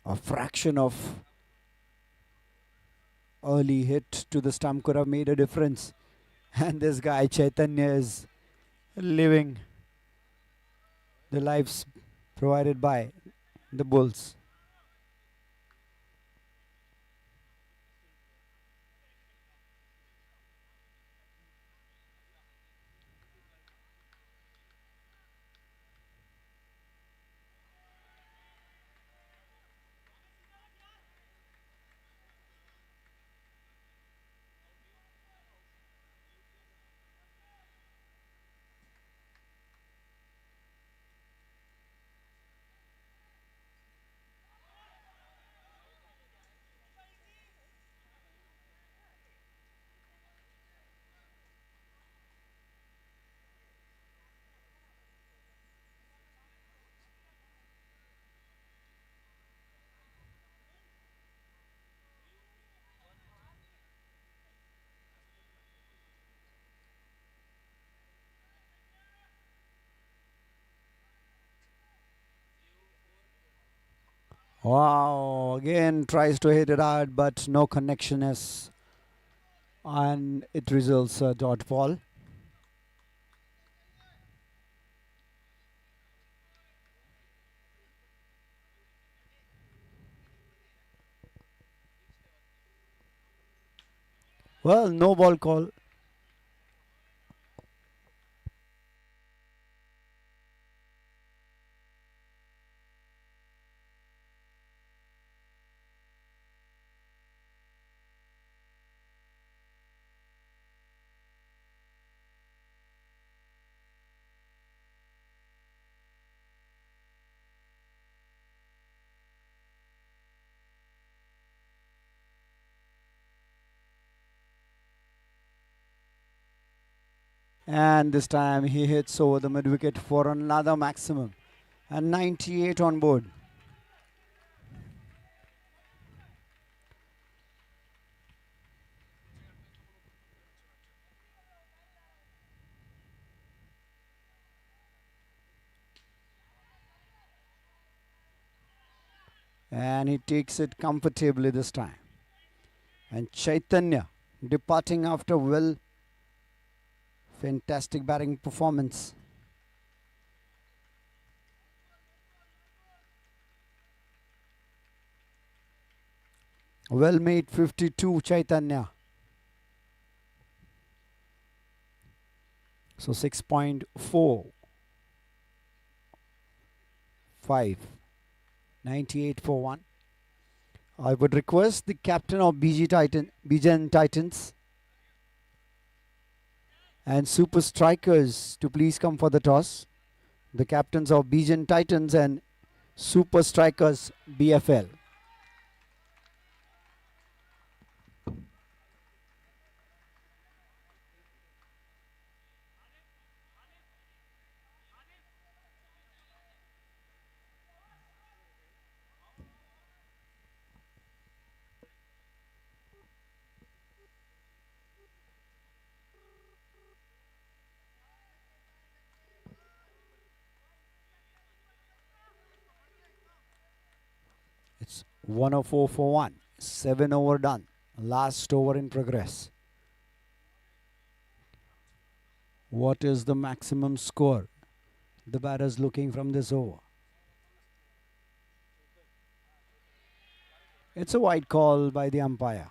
A fraction of early hit to the stump could have made a difference. And this guy Chaitanya is living the lives provided by the Bulls. Wow, again tries to hit it hard, but no connection is, and it results a dot ball. Well, no ball call. And this time he hits over the mid wicket for another maximum. And 98 on board. And he takes it comfortably this time. And Chaitanya departing after fantastic batting performance. Well made 52 Chaitanya. So 6.4. 5. 98 for 1. I would request the captain of BJ Titans and Super Strikers to please come for the toss. The captains of BJ Titans and Super Strikers BFL. It's 104 for 1. 7 over done. Last over in progress. What is the maximum score the batters looking from this over? It's a wide call by the umpire.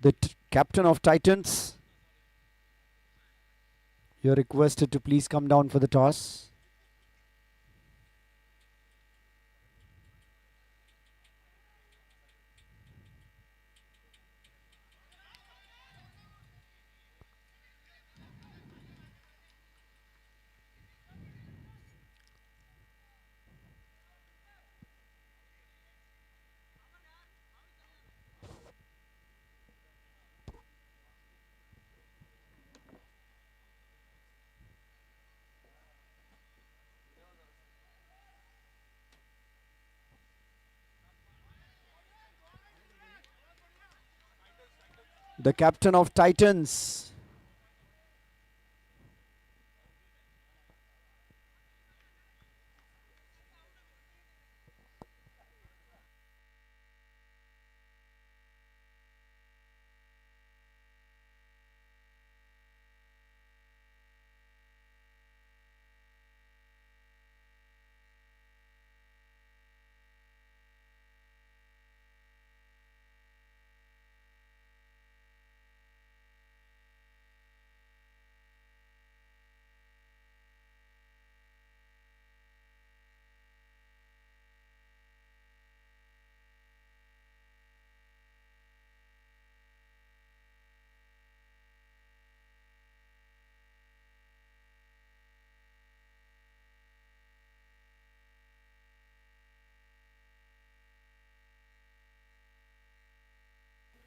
The captain of Titans, you're requested to please come down for the toss. The captain of Titans.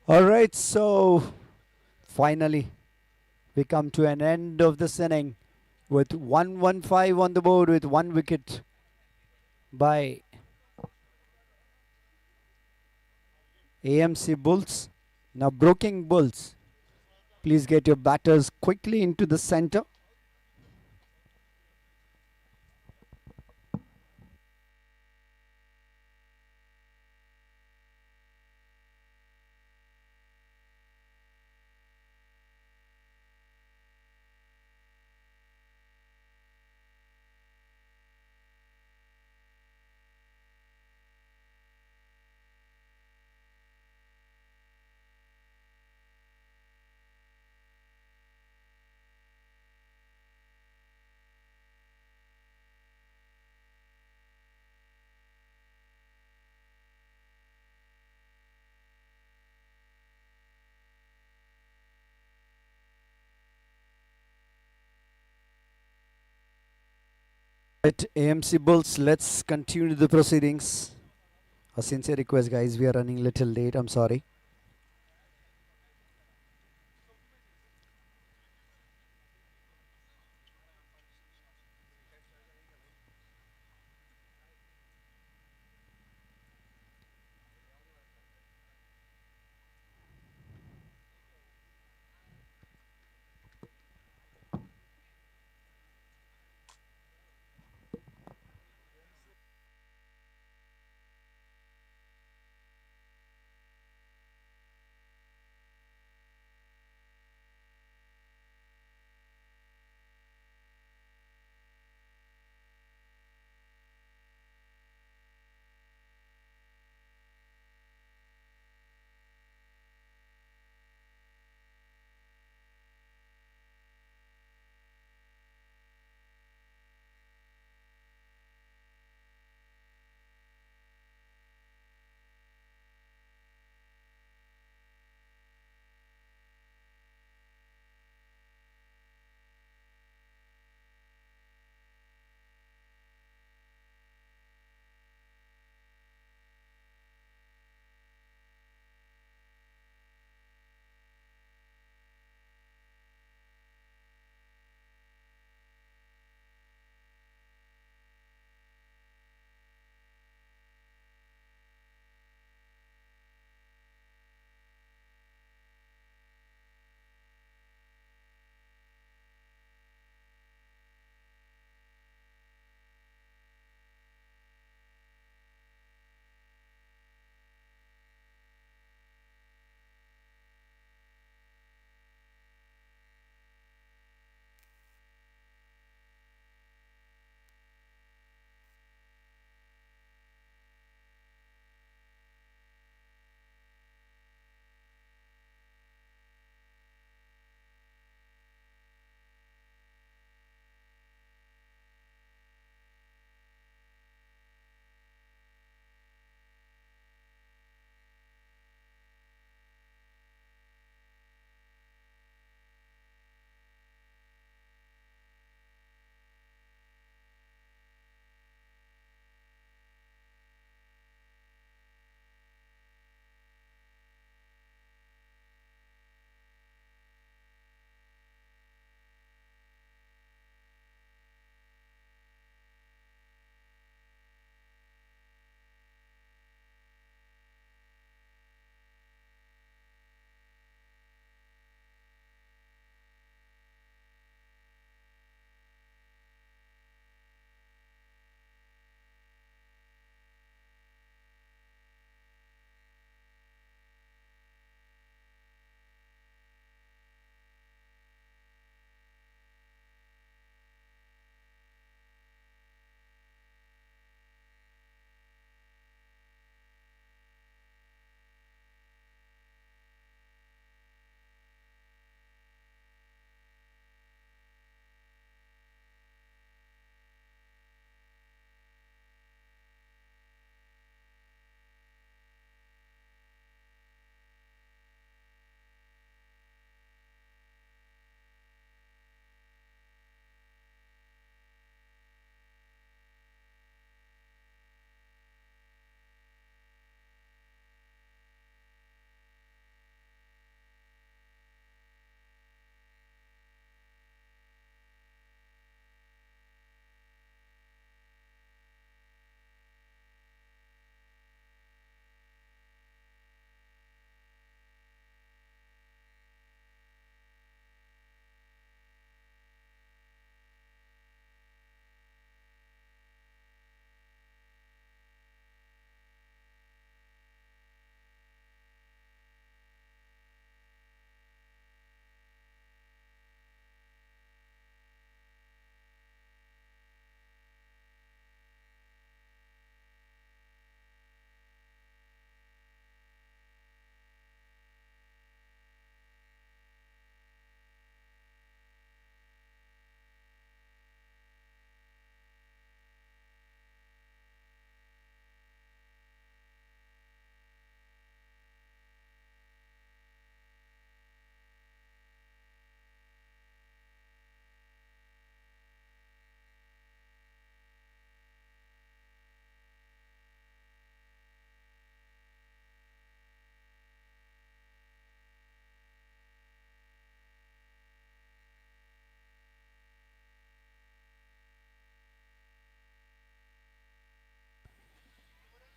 All right, so finally we come to an end of this inning with 115 on the board with 1 wicket by AMC Bulls. Now Broking Bulls, please get your batters quickly into the center. At AMC Bulls, let's continue the proceedings. A sincere request, guys. We are running a little late. I'm sorry.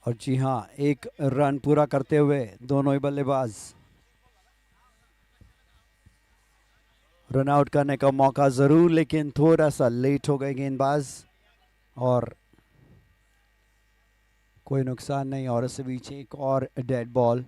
और जी हाँ, एक run पूरा करते हुए दोनों ही बल्लेबाज run out करने का मौका जरूर, लेकिन थोड़ा सा लेट हो गए गेंदबाज, और कोई नुकसान नहीं। और इससे बीच एक और dead ball.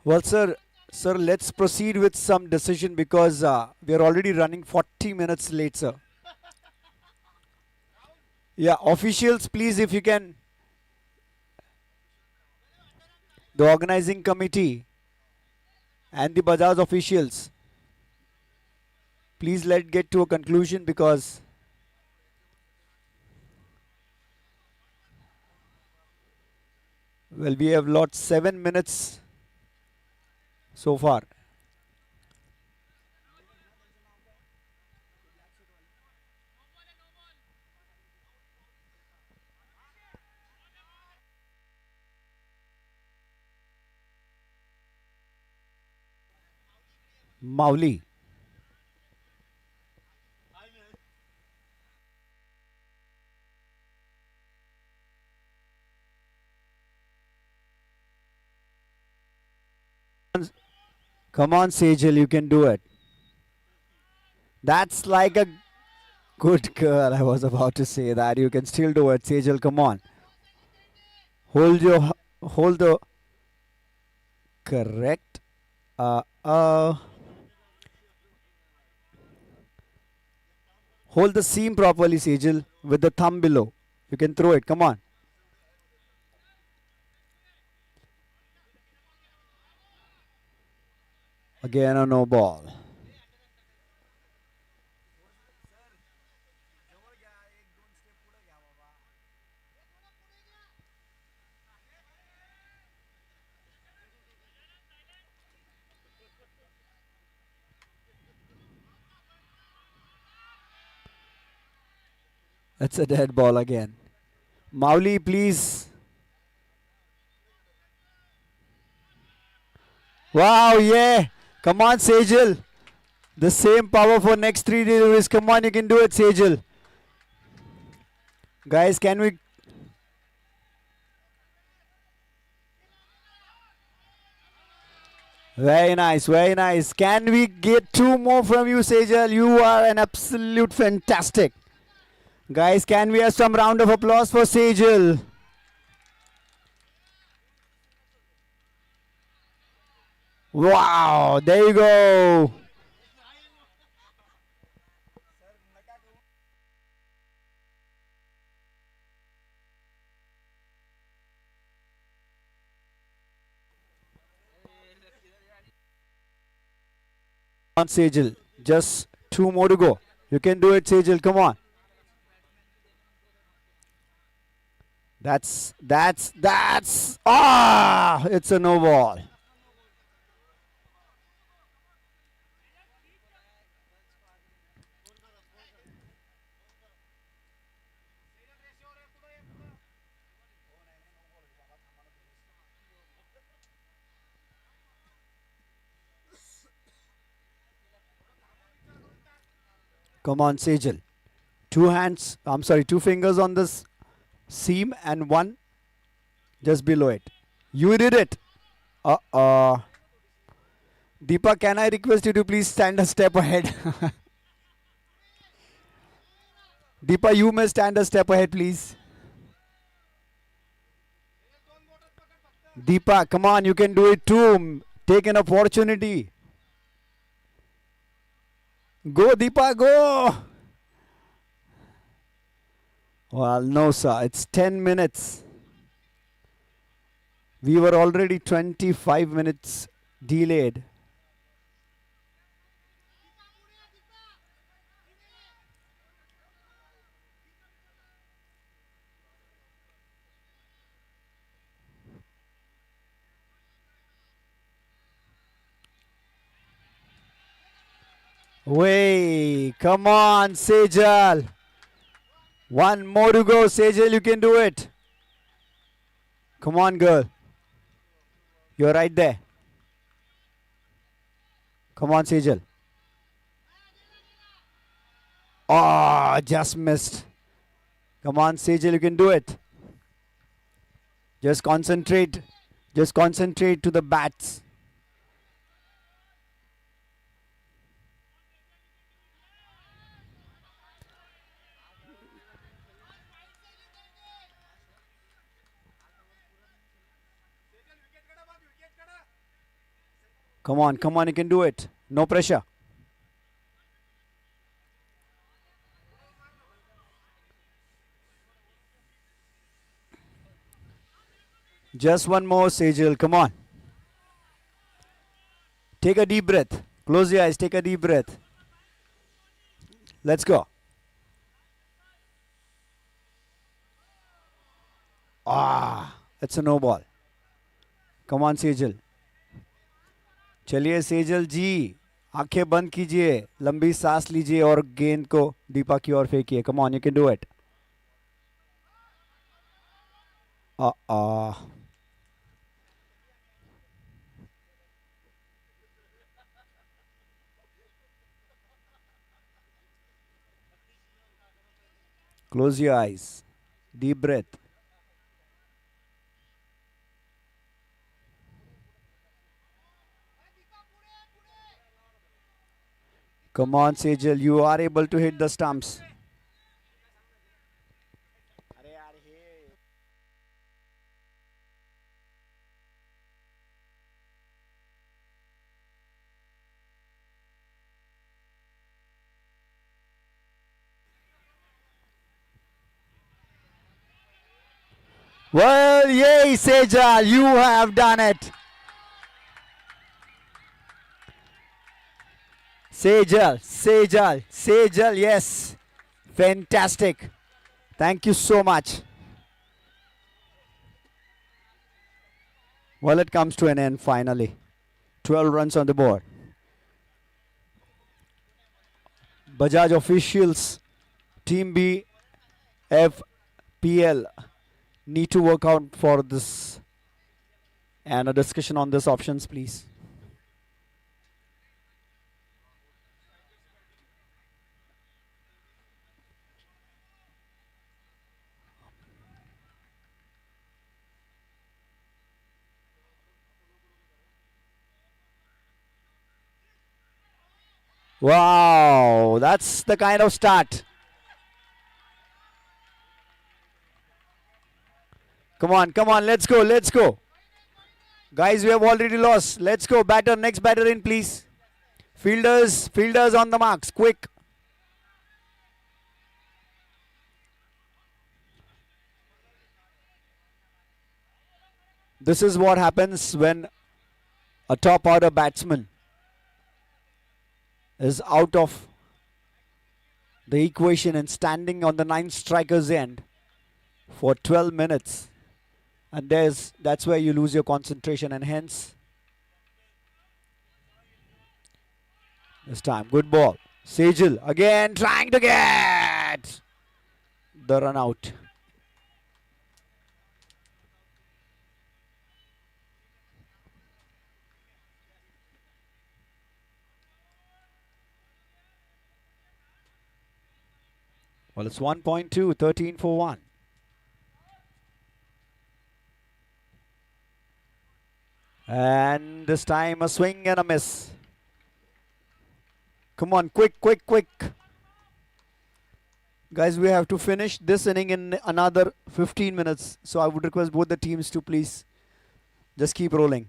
Well, sir, let's proceed with some decision because we are already running 40 minutes late, sir. Yeah, officials, please, if you can, the organizing committee and the Bajaj officials, please let get to a conclusion because well, we have lost 7 minutes so far. Mauli. Come on, Sejal, you can do it. That's like a good girl. I was about to say that. You can still do it, Sejal. Come on. Hold your, hold the correct. Uh, uh, Hold the seam properly, Sejal, with the thumb below. You can throw it. Come on. Again, a no ball. It's a dead ball again. Mauli, please. Wow, yeah. Come on, Sejal. The same power for next 3 deliveries. Come on, you can do it, Sejal. Guys, can we... Very nice, very nice. Can we get 2 more from you, Sejal? You are an absolute fantastic. Guys, can we have some round of applause for Sejal? Wow, there you go. on, Sejal. Just 2 more to go. You can do it, Sejal. Come on. That's. It's a no ball. Come on, Sejal. 2 hands. I'm sorry, 2 fingers on this seam and 1 just below it. You did it. Deepa, can I request you to please stand a step ahead? Deepa, you may stand a step ahead, please. Deepa, come on, you can do it too. Take an opportunity. Go, Deepa, go. Well, no, sir. It's 10 minutes. We were already 25 minutes delayed. Way, come on, Sejal. 1 more to go, Sejal, you can do it. Come on, girl. You're right there. Come on, Sejal. Oh, just missed. Come on, Sejal, you can do it. Just concentrate. Just concentrate to the bats. Come on, you can do it. No pressure. Just 1 more, Sejal. Come on. Take a deep breath. Close your eyes. Take a deep breath. Let's go. It's a no ball. Come on, Sejal. चलिए सेजल जी, आंखें बंद कीजिए, लंबी सांस लीजिए और गेंद को दीपा की ओर फेंकिए. Come on, you can do it. Close your eyes. Deep breath. Come on, Sejal. You are able to hit the stumps. Well, yay, Sejal. You have done it. Sejal, yes. Fantastic. Thank you so much. Well, it comes to an end finally. 12 runs on the board. Bajaj officials, Team Bfpl need to work out for this and a discussion on this options, please. Wow, that's the kind of start. Come on, let's go. Guys, we have already lost. Let's go, next batter in, please. Fielders on the marks, quick. This is what happens when a top order batsman is out of the equation and standing on the 9 strikers end for 12 minutes. And that's where you lose your concentration, and hence this time good ball. Sejal again trying to get the run out. Well, it's 1.2, 13 for 1. And this time a swing and a miss. Come on, quick, quick, quick. Guys, we have to finish this inning in another 15 minutes. So I would request both the teams to please just keep rolling.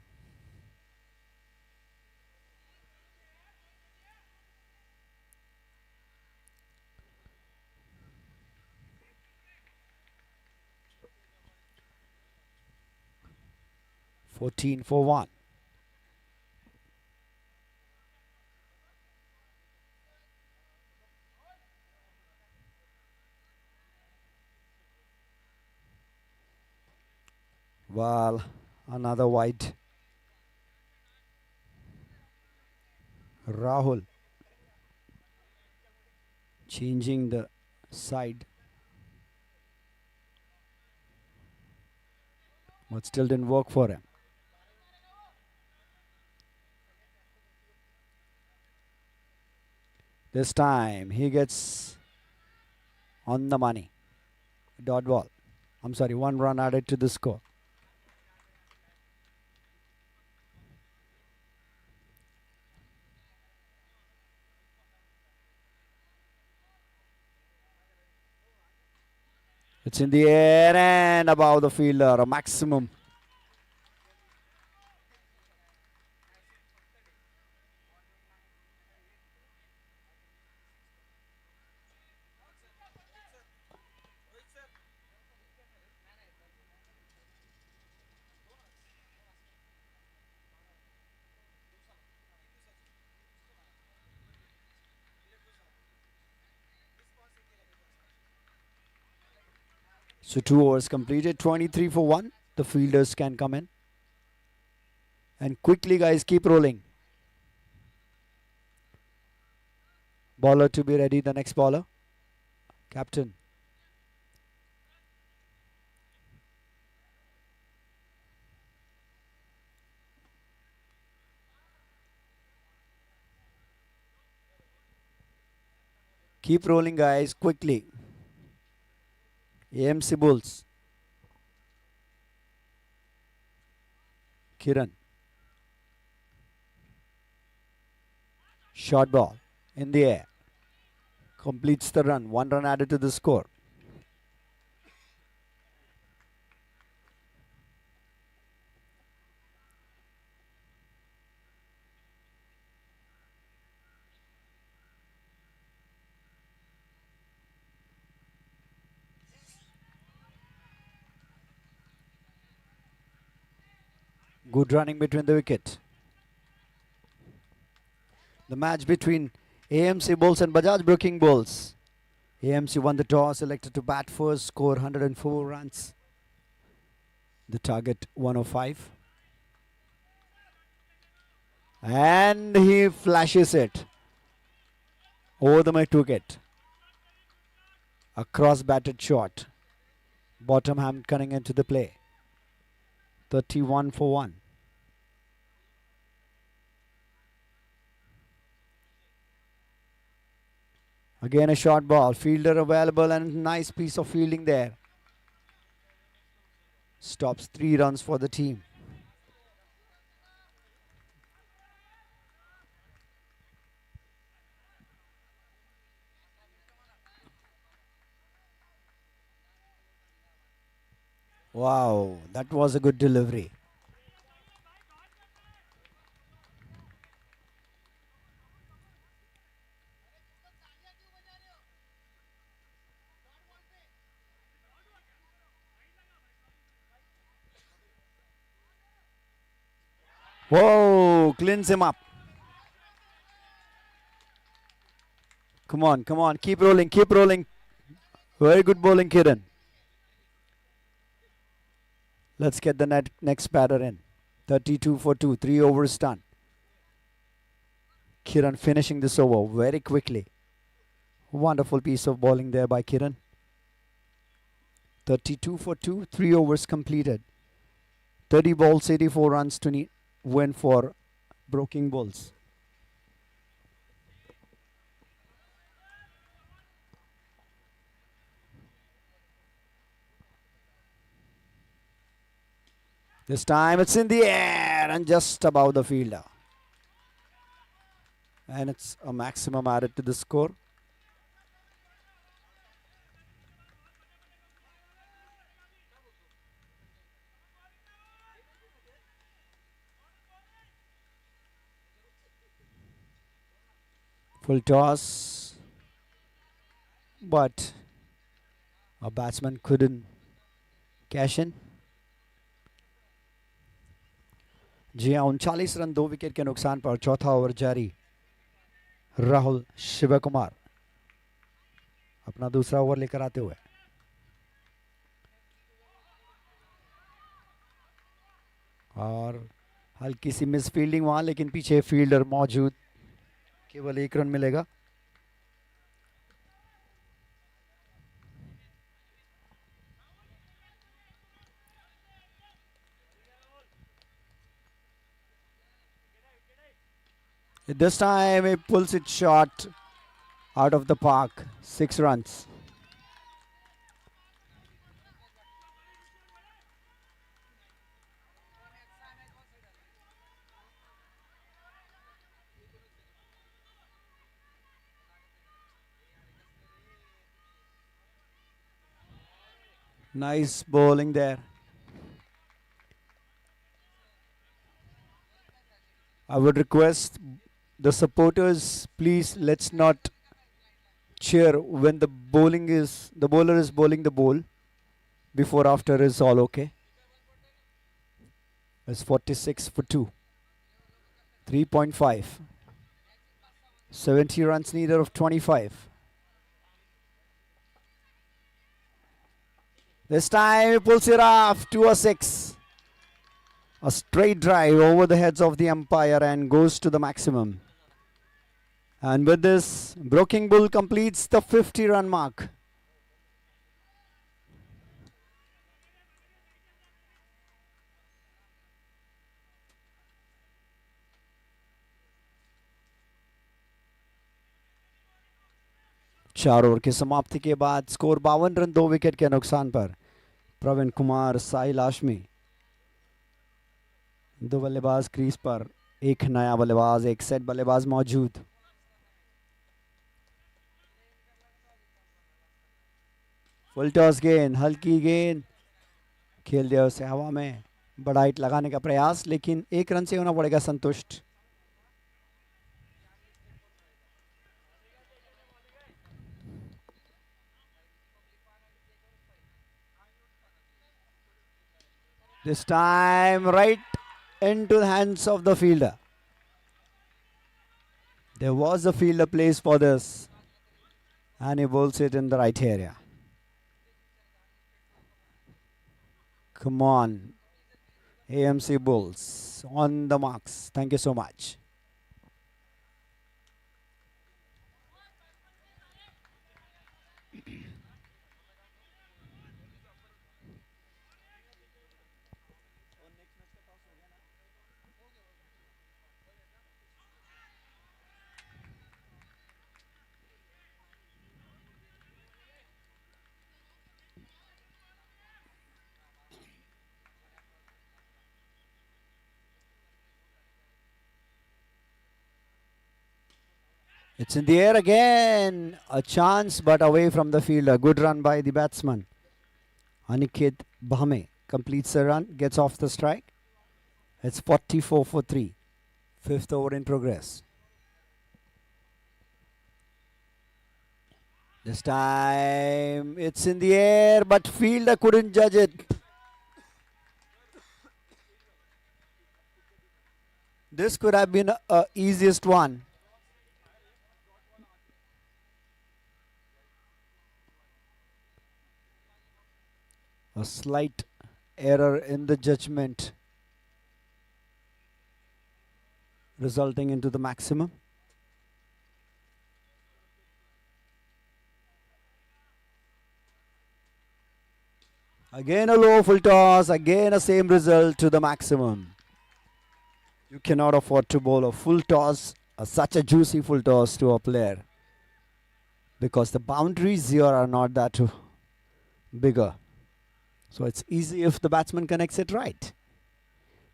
Fourteen for 1. Well, another wide. Rahul changing the side, but still didn't work for him. This time he gets on the money. Dot ball. I'm sorry, 1 run added to the score. It's in the air and above the fielder, a maximum. So 2 overs completed, 23 for 1. The fielders can come in. And quickly, guys, keep rolling. Bowler to be ready, the next bowler. Captain. Keep rolling, guys, quickly. AMC Bulls. Kiran. Short ball in the air. Completes the run. 1 run added to the score. Good running between the wicket. The match between AMC Bulls and Bajaj Broking Bulls. AMC won the toss, selected to bat first, score 104 runs. The target 105. And he flashes it over the mid wicket. A cross batted shot. Bottom hand coming into the play. 31 for 1. Again a short ball. Fielder available and nice piece of fielding there. Stops 3 runs for the team. Wow, that was a good delivery. Whoa, cleans him up. Come on, come on. Keep rolling, keep rolling. Very good bowling, Kiran. Let's get the next batter in. 32 for 2. 3 overs done. Kiran finishing this over very quickly. Wonderful piece of bowling there by Kiran. 32 for 2. 3 overs completed. 30 balls, 84 runs to win for Broking Bulls. This time it's in the air and just above the fielder. And it's a maximum added to the score. Full toss. But a batsman couldn't cash in. जी हाँ 39 run 2 wicket के नुकसान पर चौथा over जारी. राहुल शिव कुमार अपना दूसरा over लेकर आते हुए. और हल्की सी मिस फील्डिंग वहां, लेकिन पीछे फील्डर मौजूद. केवल 1 रन मिलेगा. This time he pulls it short out of the park. 6 runs. Nice bowling there. I would request the supporters, please let's not cheer when the bowler is bowling the ball. Before after is all okay. It's 46 for 2. 3.5. 70 runs needed of 25. This time he pulls it off to a 6. A straight drive over the heads of the umpire and goes to the maximum. And with this, Broking Bull completes the 50-run mark. चार over की समाप्ति के बाद score 52 run 2 wicket के नुकसान पर. प्रवीण कुमार, साहिल हाशमी. 2 बल्लेबाज crease पर. एक नया बल्लेबाज, एक सेट बल्लेबाज मौजूद. फुल टॉस गेंद, हल्की गेंद खेल दिया उसे हवा में. बड़ा हिट लगाने का प्रयास, लेकिन 1 रन से होना पड़ेगा संतुष्ट. This time right into the hands of the fielder. There was a fielder placed for this, and he bowls it in the right area. Come on, AMC Bulls on the marks. Thank you so much. It's in the air again. A chance, but away from the fielder. Good run by the batsman. Aniket Bhame completes the run, gets off the strike. It's 44 for 3. 5th over in progress. This time it's in the air, but fielder couldn't judge it. This could have been a easiest one. A slight error in the judgment resulting into the maximum. Again a low full toss, again a same result to the maximum. You cannot afford to bowl a full toss, such a juicy full toss to a player, because the boundaries here are not that bigger. So it's easy if the batsman connects it right.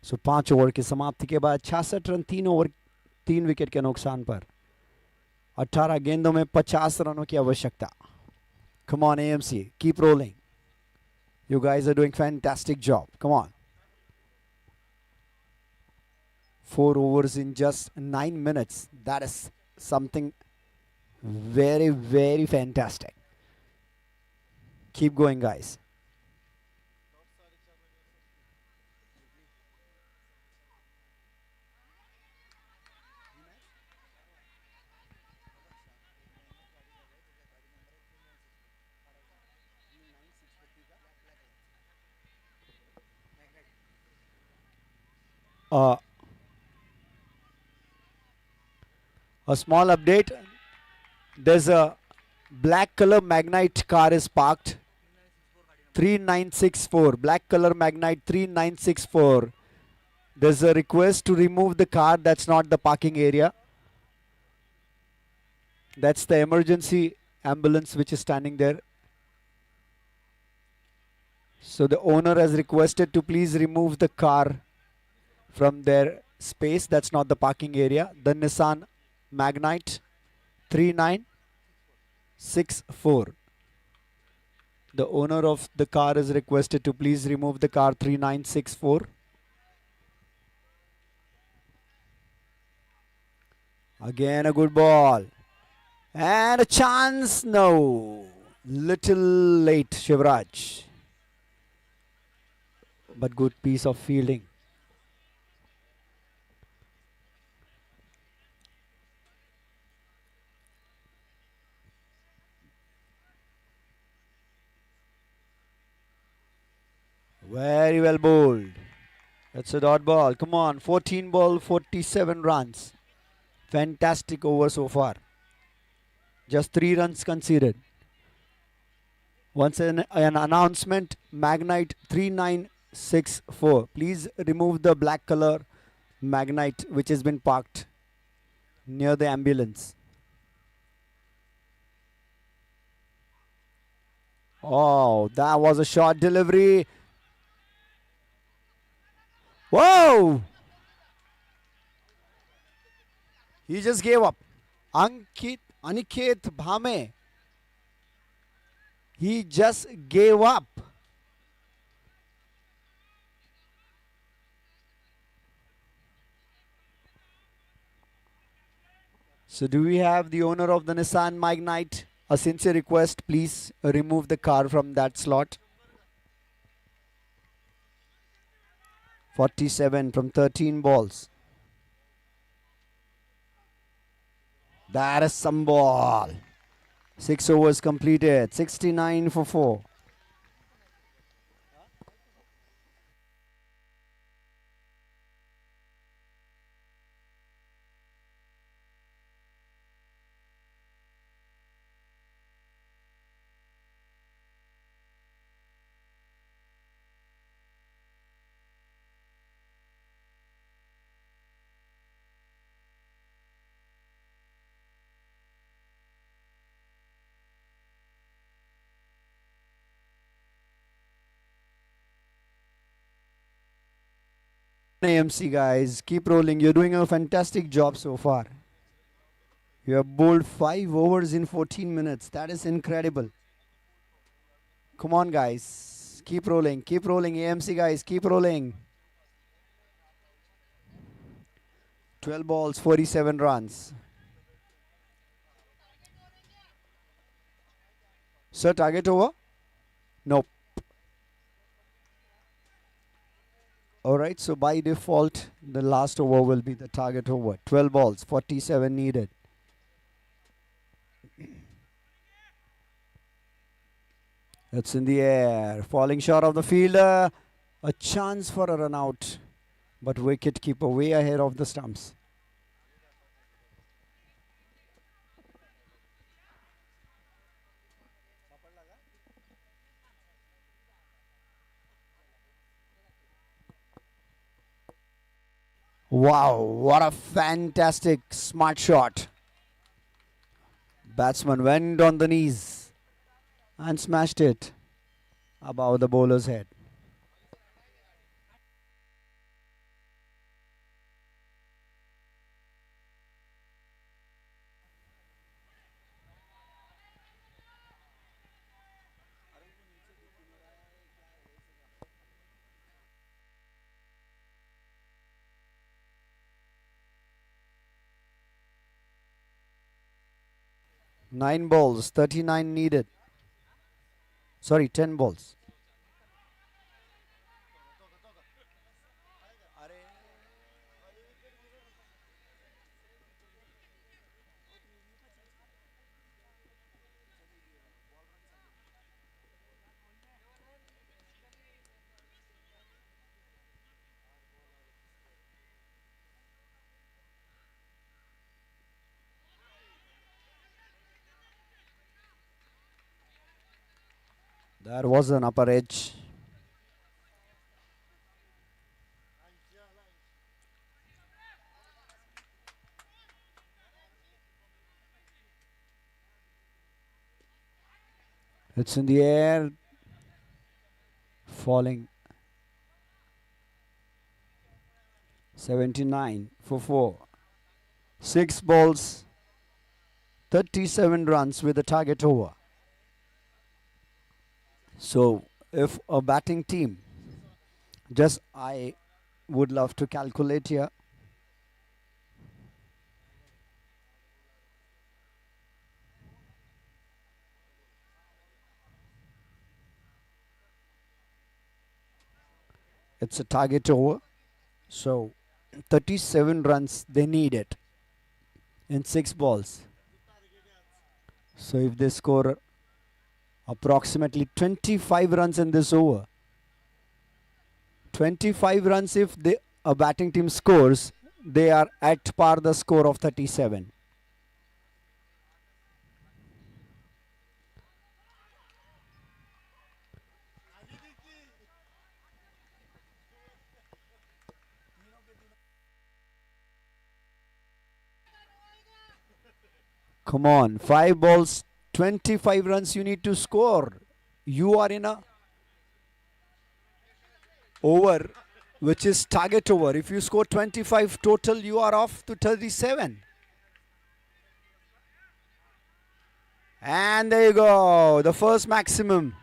So 5 over की समाप्ति के बाद 66 run 3 over 3 wicket के नुकसान पर 18 गेंदों में 50 रनों की आवश्यकता. Come on AMC, keep rolling. You guys are doing fantastic job. Come on. 4 overs in just 9 minutes. That is something very, very fantastic. Keep going, guys. A small update. There's a black color Magnite car is parked. 3964. Black color Magnite 3964. There's a request to remove the car. That's not the parking area. That's the emergency ambulance which is standing there. So the owner has requested to please remove the car from their space. That's not the parking area. The Nissan Magnite 3964. The owner of the car is requested to please remove the car 3964. Again a good ball. And a chance. No. Little late, Shivraj. But good piece of fielding. Very well bowled. That's a dot ball. Come on. 14 ball, 47 runs. Fantastic over so far. Just 3 runs conceded. Once an announcement. Magnite 3964. Please remove the black color Magnite which has been parked near the ambulance. Oh, that was a short delivery. Whoa! He just gave up. Aniket Bhame. He just gave up. So do we have the owner of the Nissan Magnite? A sincere request, please remove the car from that slot. 47 from 13 balls. That is some ball. 6 overs completed. 69 for 4. AMC guys, keep rolling. You're doing a fantastic job so far. You have bowled 5 overs in 14 minutes. That is incredible. Come on guys, keep rolling. Keep rolling AMC guys, keep rolling. 12 balls, 47 runs. Sir, target over? Nope. Alright, so by default, the last over will be the target over. 12 balls, 47 needed. It's in the air. Falling short of the fielder. A chance for a run out. But wicket keeper way ahead of the stumps. Wow, what a fantastic smart shot. Batsman went on the knees and smashed it above the bowler's head. Nine balls, 39 needed. Sorry, 10 balls. There was an upper edge. It's in the air. Falling. 79 for 4. 6 balls, 37 runs with the target over. So, if a batting team, just I would love to calculate here. It's a target over. So, 37 runs they need it in 6 balls. So, if they score approximately 25 runs in this over, 25 runs if a batting team scores, they are at par the score of 37. Come on, 5 balls, 25 runs you need to score. You are in a over which is target over. If you score 25 total, you are off to 37. And there you go, the first maximum.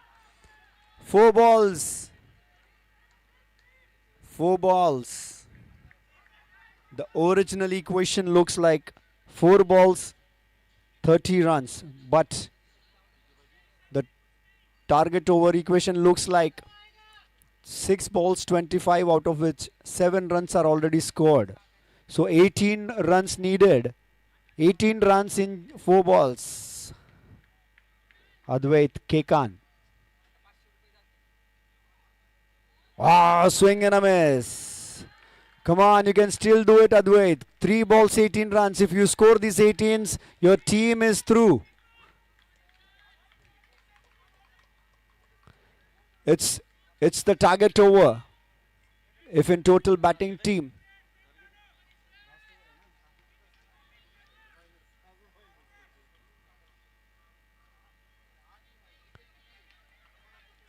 4 balls. 4 balls. The original equation looks like 4 balls, 30 runs. But the target over equation looks like 6 balls, 25, out of which 7 runs are already scored. So 18 runs needed. 18 runs in 4 balls. Advait Kekan. Swing and a miss. Come on, you can still do it, Advait. 3 balls, 18 runs. If you score these 18s, your team is through. It's the target over. If in total batting team.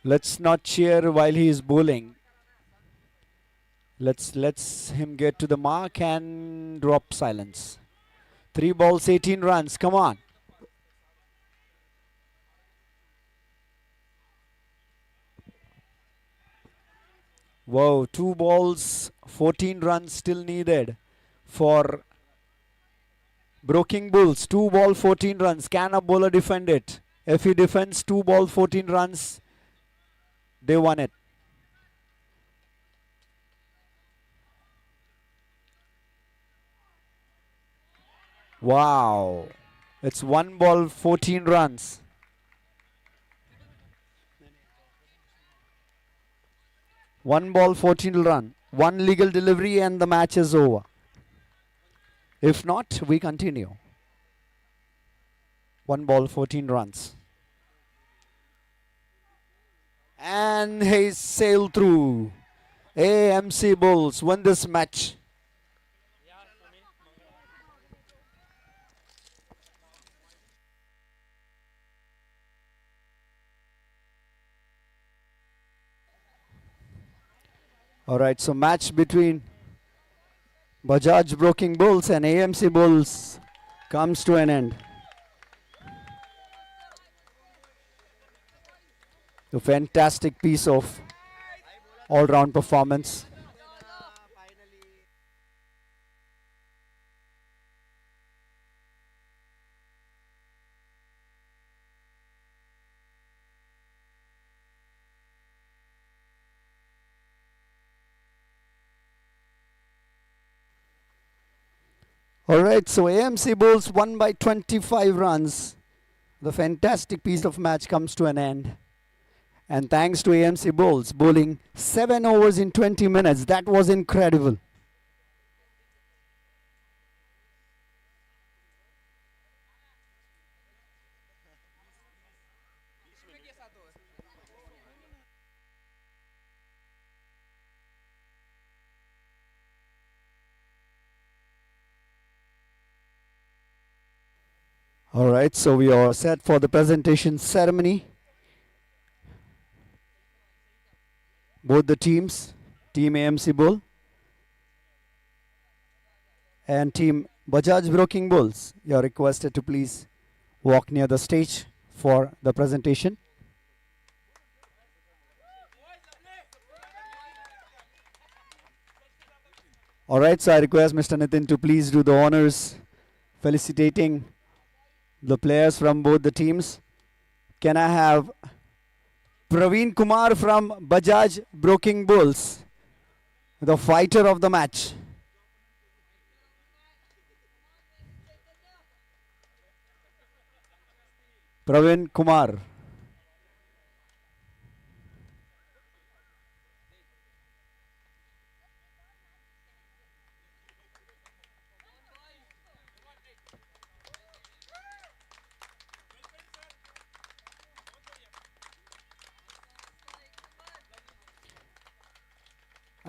Let's not cheer while he is bowling. Let's him get to the mark and drop silence. 3 balls, 18 runs. Come on. Whoa, 2 balls, 14 runs still needed for Broking Bulls. 2 ball, 14 runs. Can a bowler defend it? If he defends 2 ball, 14 runs, they won it. Wow. It's 1 ball, 14 runs. One ball, 14 run. One legal delivery and the match is over. If not, we continue. One ball, 14 runs. And he sailed through. AMC Bulls won this match. Alright, so match between Bajaj Broking Bulls and AMC Bulls comes to an end. A fantastic piece of all-round performance. Alright, so AMC Bulls won by 25 runs. The fantastic piece of match comes to an end. And thanks to AMC Bulls bowling 7 overs in 20 minutes. That was incredible. Alright, so we are set for the presentation ceremony. Both the teams, Team AMC Bull and Team Bajaj Broking Bulls, you are requested to please walk near the stage for the presentation. Alright, so I request Mr. Nitin to please do the honors felicitating the players from both the teams. Can I have Praveen Kumar from Bajaj Broking Bulls, the fighter of the match? Praveen Kumar.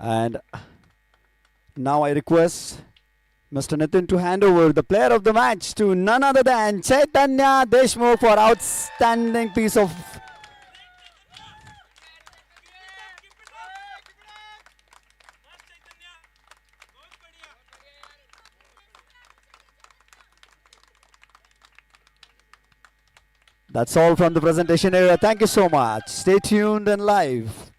And now I request Mr. Nitin to hand over the player of the match to none other than Chaitanya Deshmukh for outstanding piece of. That's all from the presentation area. Thank you so much. Stay tuned and live.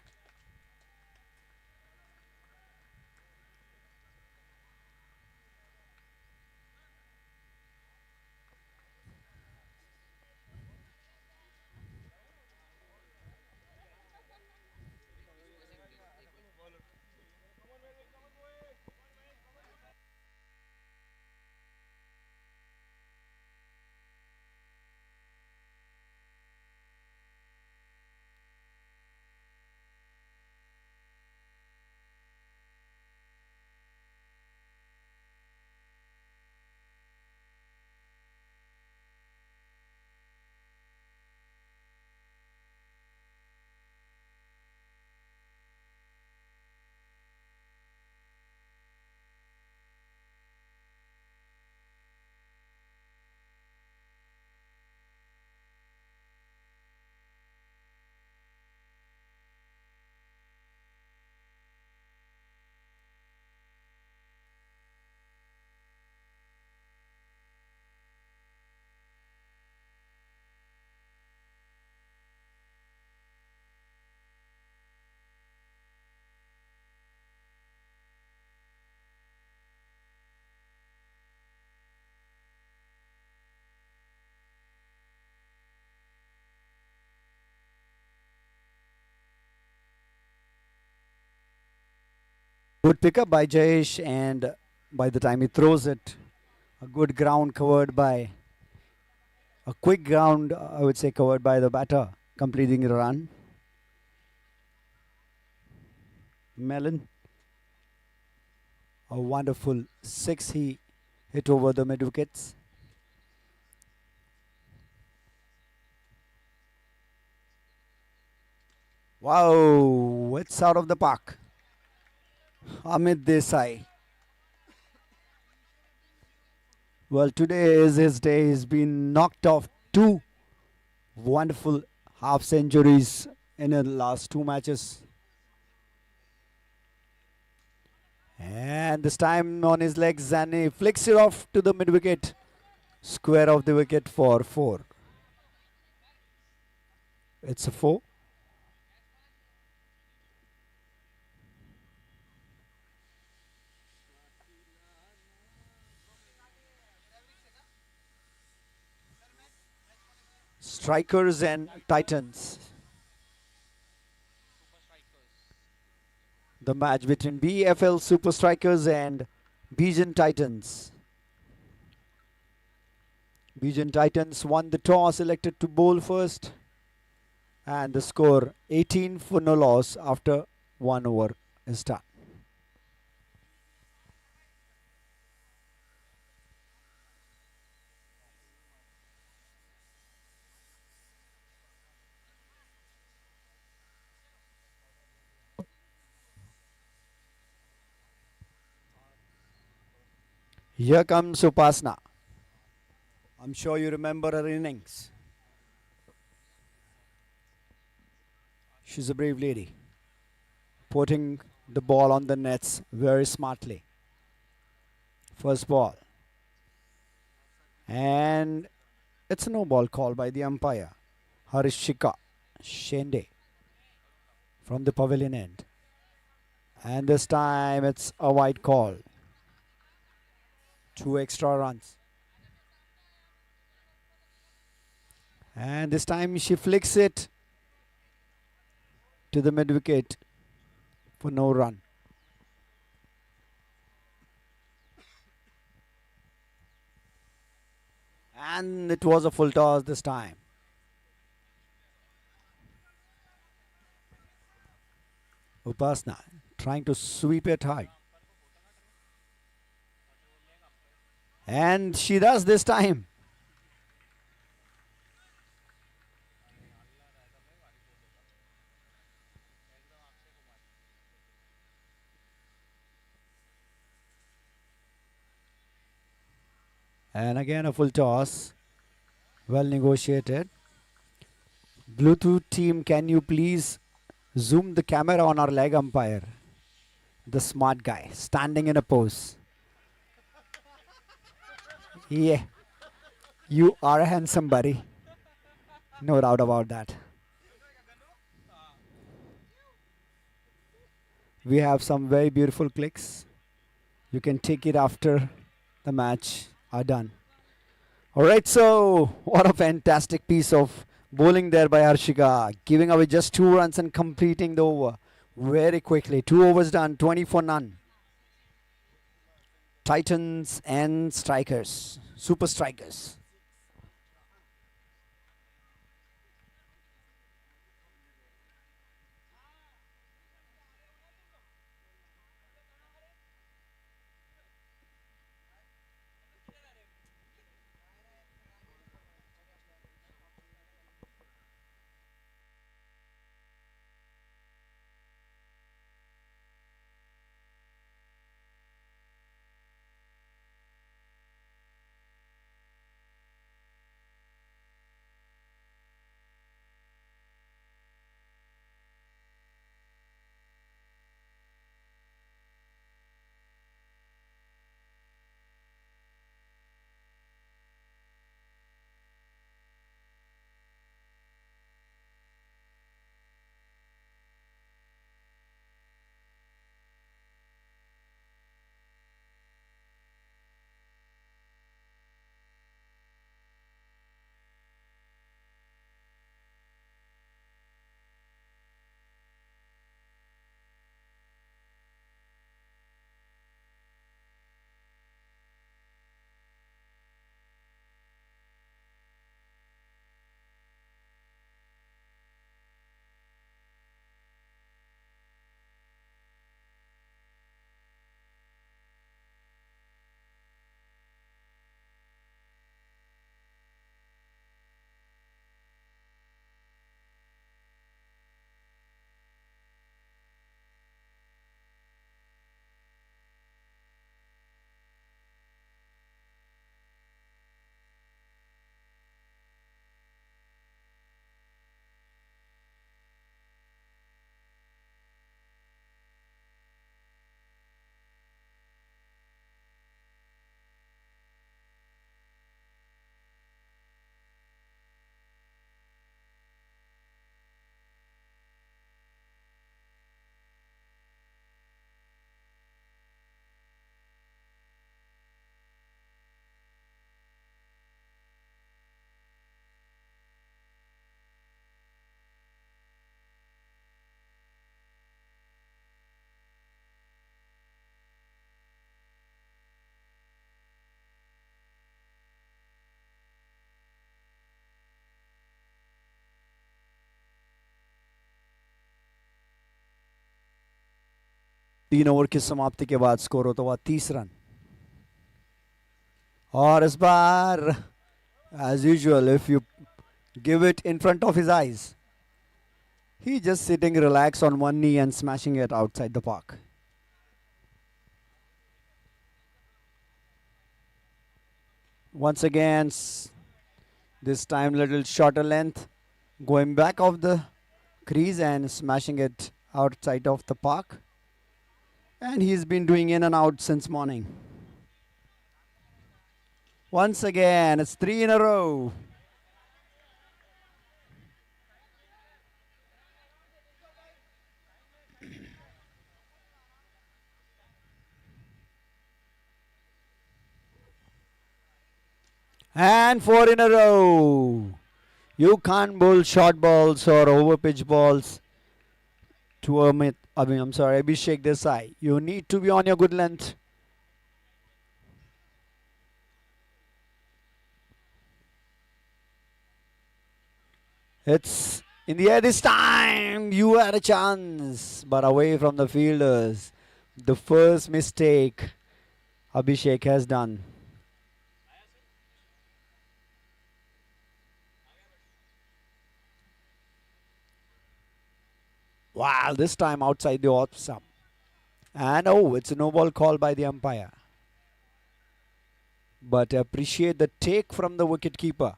Good pickup by Jayesh, and by the time he throws it, a good ground covered by, a quick ground, I would say, covered by the batter, completing the run. Melon. A wonderful six he hit over the mid wickets. Wow, it's out of the park. Amit Desai. Well, today is his day. He's been knocked off two wonderful half centuries in the last two matches. And this time on his legs, and he flicks it off to the mid wicket. Square of the wicket for four. It's a four. Strikers and Titans. The match between BFL Super Strikers and Bijan Titans. Bijan Titans won the toss, elected to bowl first, and the score 18 for no loss after 1 over is done. Here comes Upasna. I'm sure you remember her innings. She's a brave lady, putting the ball on the nets very smartly. First ball. And it's a no ball call by the umpire, Harishika Shende, from the pavilion end. And this time it's a wide call. 2 extra runs. And this time she flicks it to the mid wicket for no run. And it was a full toss this time. Upasna trying to sweep it high. And she does this time. And again a full toss. Well negotiated. Bluetooth team, can you please zoom the camera on our leg umpire? The smart guy standing in a pose. Yeah, you are a handsome buddy. No doubt about that. We have some very beautiful clicks. You can take it after the match are done. All right, so what a fantastic piece of bowling there by Harshika, giving away just 2 runs and completing the over very quickly. 2 overs done, 20 for none. Titans and Strikers, Super Strikers. 3 over की समाप्ति के बाद score होता हुआ 30 run. और इस बार as usual, if you give it in front of his eyes, he just sitting relaxed on one knee and smashing it outside the park. Once again, this time little shorter length, going back of the crease and smashing it outside of the park. And he's been doing in and out since morning. Once again, it's 3 in a row. And 4 in a row. You can't bowl short balls or over pitch balls to Abhishek Desai. You need to be on your good length. It's in the air this time. You had a chance, but away from the fielders. The first mistake Abhishek has done. Wow, this time outside the off stump. And oh, it's a no ball call by the umpire. But appreciate the take from the wicket keeper.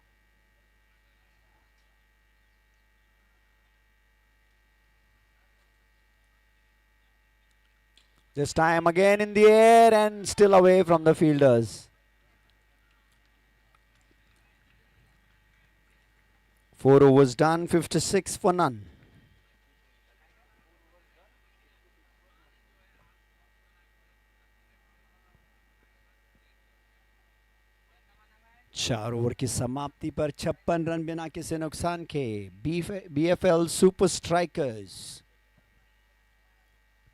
This time again in the air and still away from the fielders. 4 overs done, 56 for none. चार over की समाप्ति पर 56 run बिना किसी नुकसान के BFL Super Strikers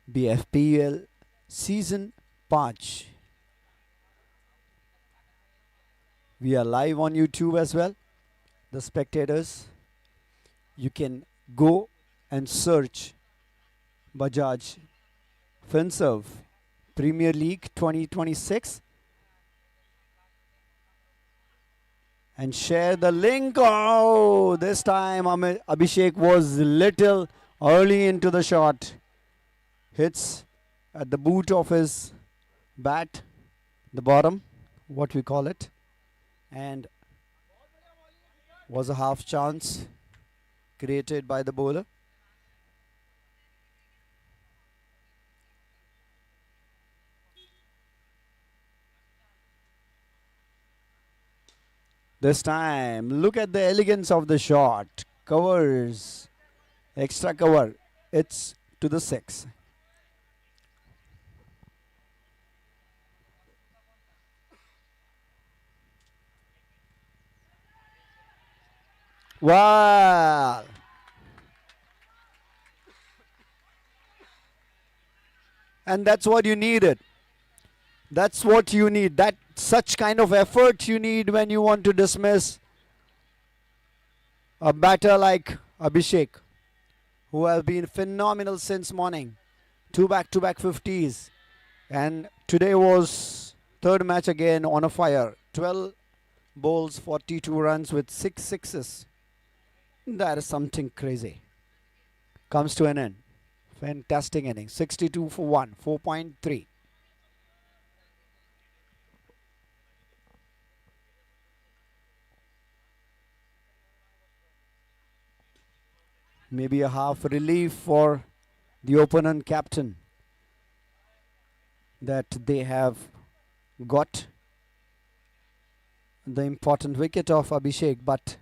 BFPL season 5. We are live on YouTube as well. The spectators, you can go and search Bajaj Finserv Premier League 2026 and share the link. Oh, this time Abhishek was little early into the shot. Hits at the boot of his bat, the bottom, what we call it, and was a half chance created by the bowler. This time, look at the elegance of the shot. Covers, extra cover. It's to the 6. Wow. And that's what you needed. That's what you need. That such kind of effort you need when you want to dismiss a batter like Abhishek, who has been phenomenal since morning. 2 back-to-back 50s. And today was third match again on a fire. 12 bowls, 42 runs with 6 sixes. That is something crazy. Comes to an end. Fantastic inning. 62 for 1, 4.3. Maybe a half relief for the opponent captain that they have got the important wicket of Abhishek, but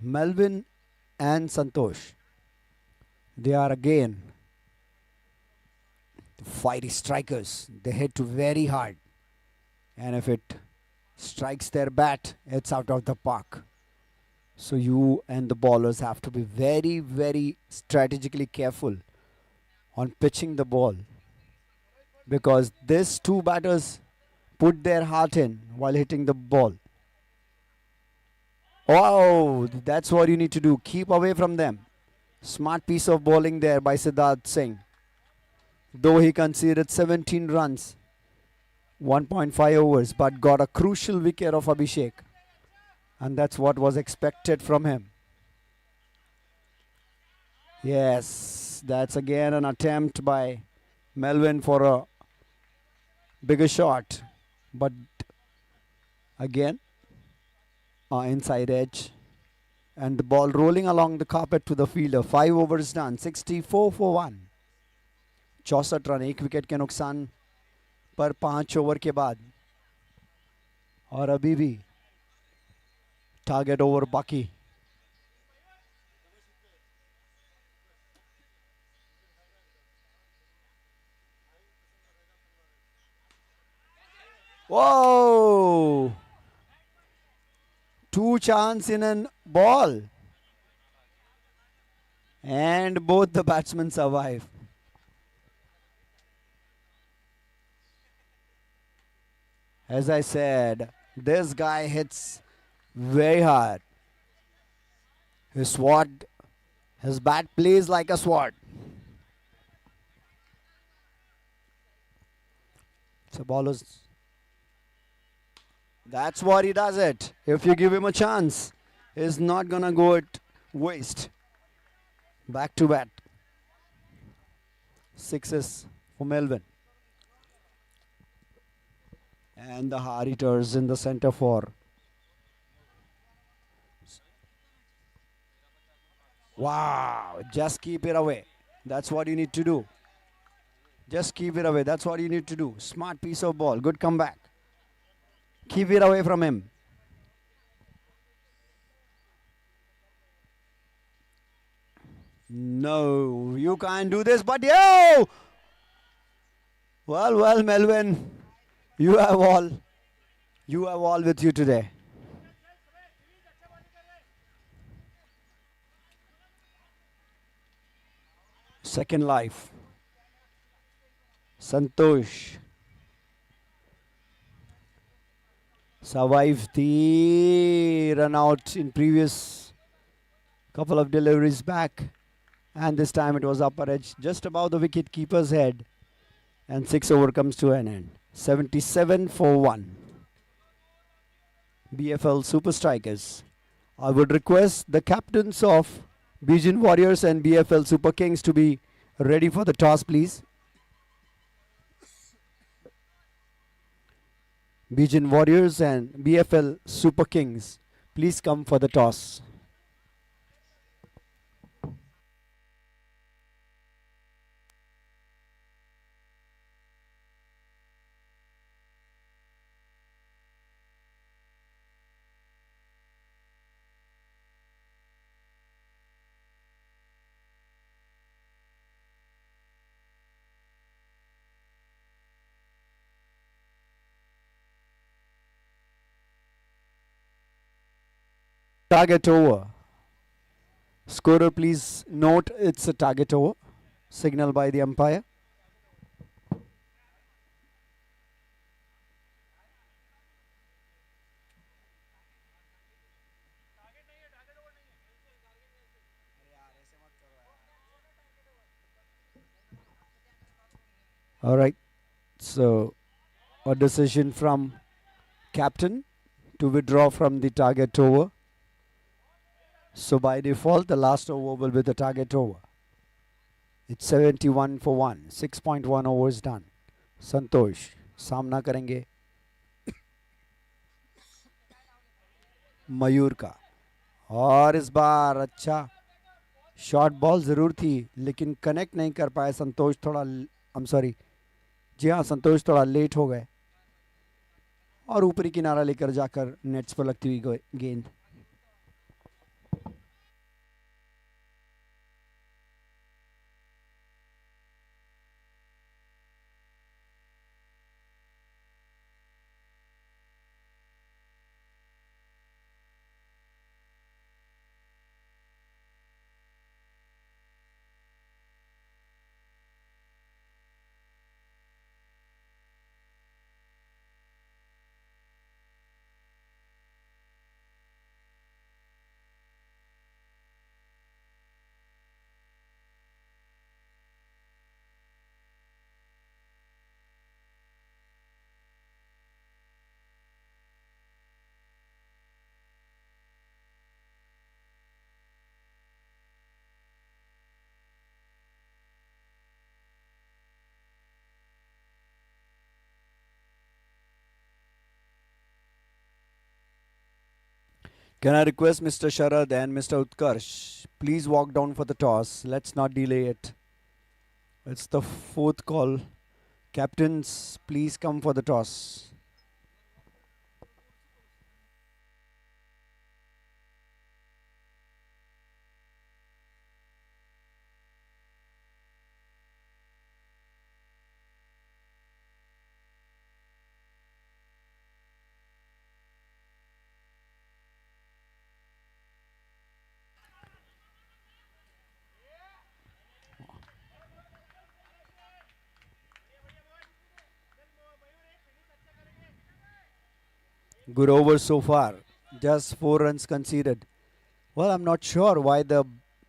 Melvin and Santosh, they are again the fiery strikers. They hit very hard, and if it strikes their bat, it's out of the park. So you and the bowlers have to be very, very strategically careful on pitching the ball, because these two batters put their heart in while hitting the ball. Oh, that's what you need to do. Keep away from them. Smart piece of bowling there by Siddharth Singh. though he conceded 17 runs, 1.5 overs, but got a crucial wicket of Abhishek. And that's what was expected from him. Yes, that's again an attempt by Melvin for a bigger shot. But again, inside edge. And the ball rolling along the carpet to the fielder. 5 overs done, 64 for 1. 64 run, 1 wicket के नुकसान पर 5 over के बाद. और अभी भी target over बाकी. Whoa! 2 chance in a ball. And both the batsmen survive. As I said, this guy hits very hard. His bat plays like a sword. So ballers, that's what he does it. If you give him a chance, he's not gonna go it waste. Back to bat. 6s for Melvin. And the hard hitters in the center for. Wow, just keep it away. That's what you need to do. Just keep it away. That's what you need to do. Smart piece of ball. Good comeback. Keep it away from him. No, you can't do this, but yo! Well, Melvin, you have all with you today. Second life. Santosh survived the run out in previous couple of deliveries back, and this time it was upper edge just above the wicket keeper's head, and 6 over comes to an end. 77 for 1. BFL Super Strikers. I would request the captains of Bajaj Warriors and BFL Super Kings to be ready for the toss, please. Bajaj Warriors and BFL Super Kings, please come for the toss. Target over. Scorer, please note it's a target over. Signal by the umpire. All right. So, a decision from captain to withdraw from the target over. So by default, the last over will be the target over. It's 71 for 1. 6.1 overs done. संतोष सामना करेंगे मयूर का, और इस बार अच्छा short ball जरूर थी लेकिन connect नहीं कर पाए संतोष. थोड़ा जी हाँ, संतोष थोड़ा लेट हो गए और ऊपरी किनारा लेकर जाकर नेट्स पर लगती हुई गेंद. Can I request Mr. Sharad and Mr. Utkarsh, please walk down for the toss. Let's not delay it. It's the fourth call. Captains, please come for the toss. Good over so far. Just 4 runs conceded. Well, I'm not sure why the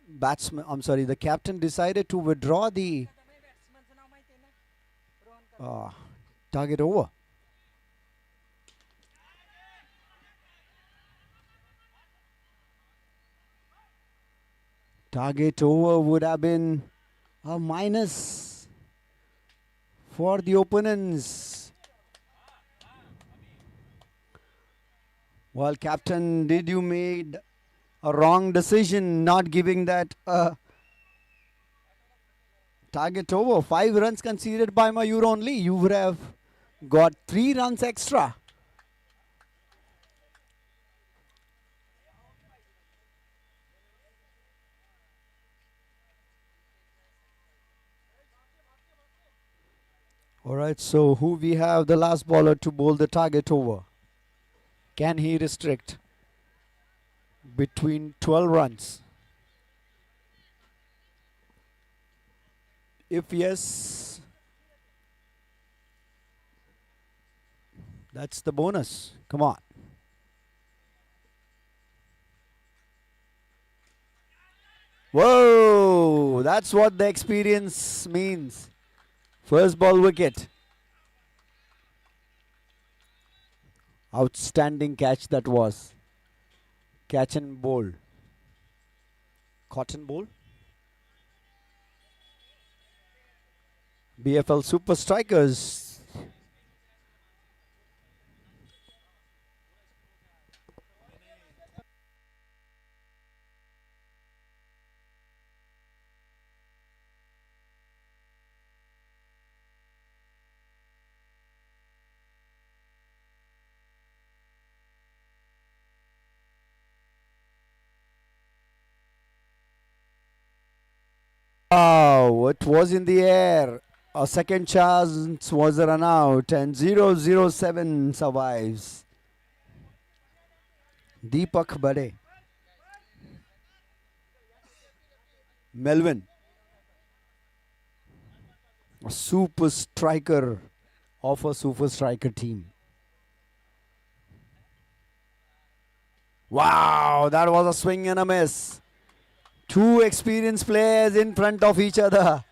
the captain decided to withdraw the target over. Target over would have been a minus for the opponents. Well, captain, did you made a wrong decision not giving that target over? 5 runs conceded by Mayur only. You would have got 3 runs extra. Alright, so who we have the last bowler to bowl the target over? Can he restrict between 12 runs? If yes, that's the bonus. Come on. Whoa, that's what the experience means. First ball wicket. Outstanding catch that was. Catch and bowl. Cotton bowl. BFL Super Strikers. Wow, it was in the air. A second chance was a run out and 007 survives. Deepak Bade. Melvin. A super striker of a super striker team. Wow, that was a swing and a miss. 2 experienced players in front of each other.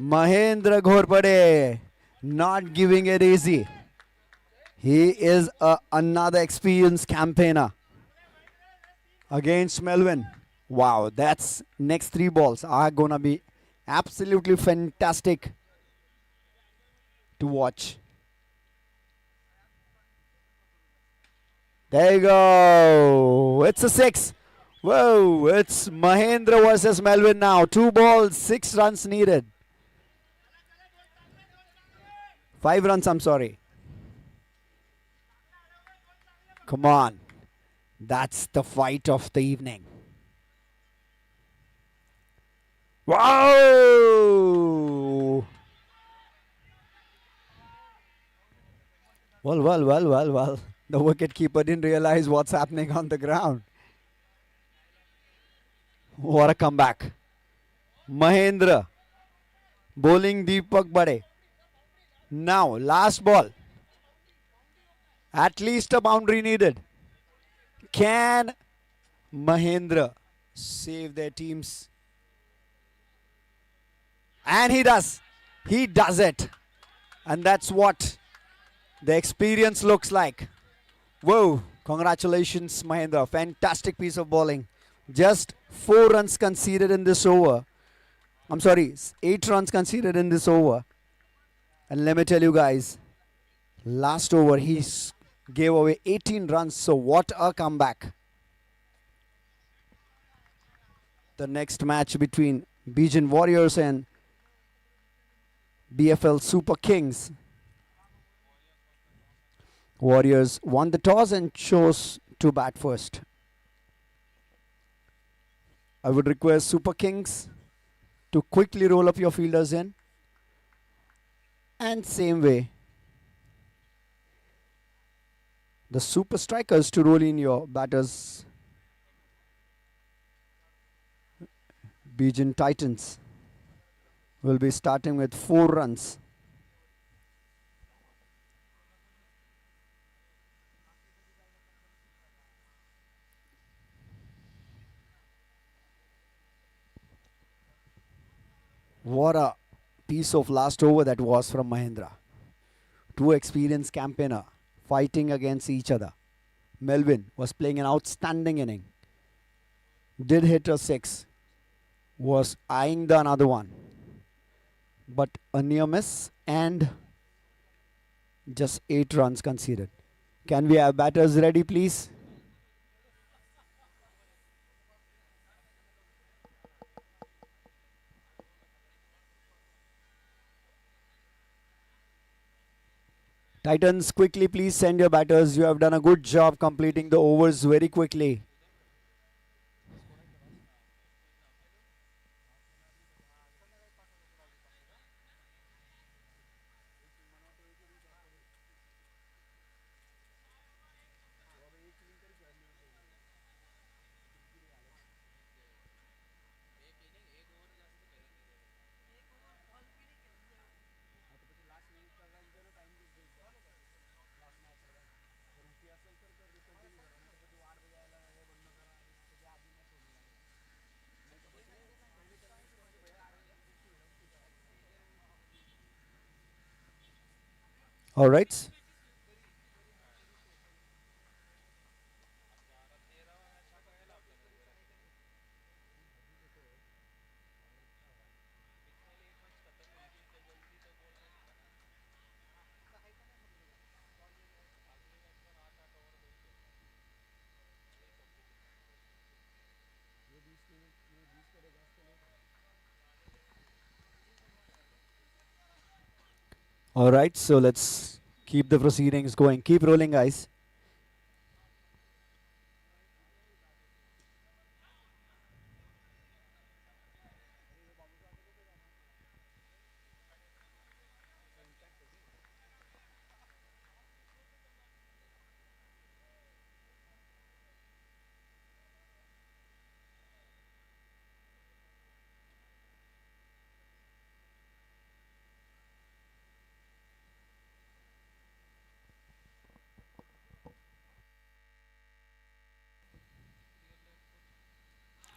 Mahendra Ghorpade not giving it easy. He is another experienced campaigner against Melvin. Wow, that's next 3 balls are gonna be absolutely fantastic to watch. There you go. It's a 6. Whoa, it's Mahendra versus Melvin now. 2 balls, 6 runs needed. 5 runs, I'm sorry. Come on. That's the fight of the evening. Wow! Well. The wicketkeeper didn't realize what's happening on the ground. What a comeback. Mahendra bowling Deepak Bade. Now, last ball. At least a boundary needed. Can Mahendra save their teams? And he does. He does it. And that's what the experience looks like. Whoa. Congratulations, Mahendra. Fantastic piece of bowling. Just 4 runs conceded in this over. I'm sorry, 8 runs conceded in this over. And let me tell you guys, last over he gave away 18 runs. So what a comeback. the next match between Bajaj Warriors and BFL Super Kings. Warriors won the toss and chose to bat first. I would request Super Kings to quickly roll up your fielders in. And same way, the Super Strikers to roll in your batters. Bajaj Titans will be starting with 4 runs. What a piece of last over that was from Mahendra. 2 experienced campaigner fighting against each other. Melvin was playing an outstanding inning. Did hit a 6. Was eyeing the another one. But a near miss and just 8 runs conceded. Can we have batters ready, please? Titans, quickly please send your batters. You have done a good job completing the overs very quickly. All right. All right, so let's keep the proceedings going. Keep rolling, guys.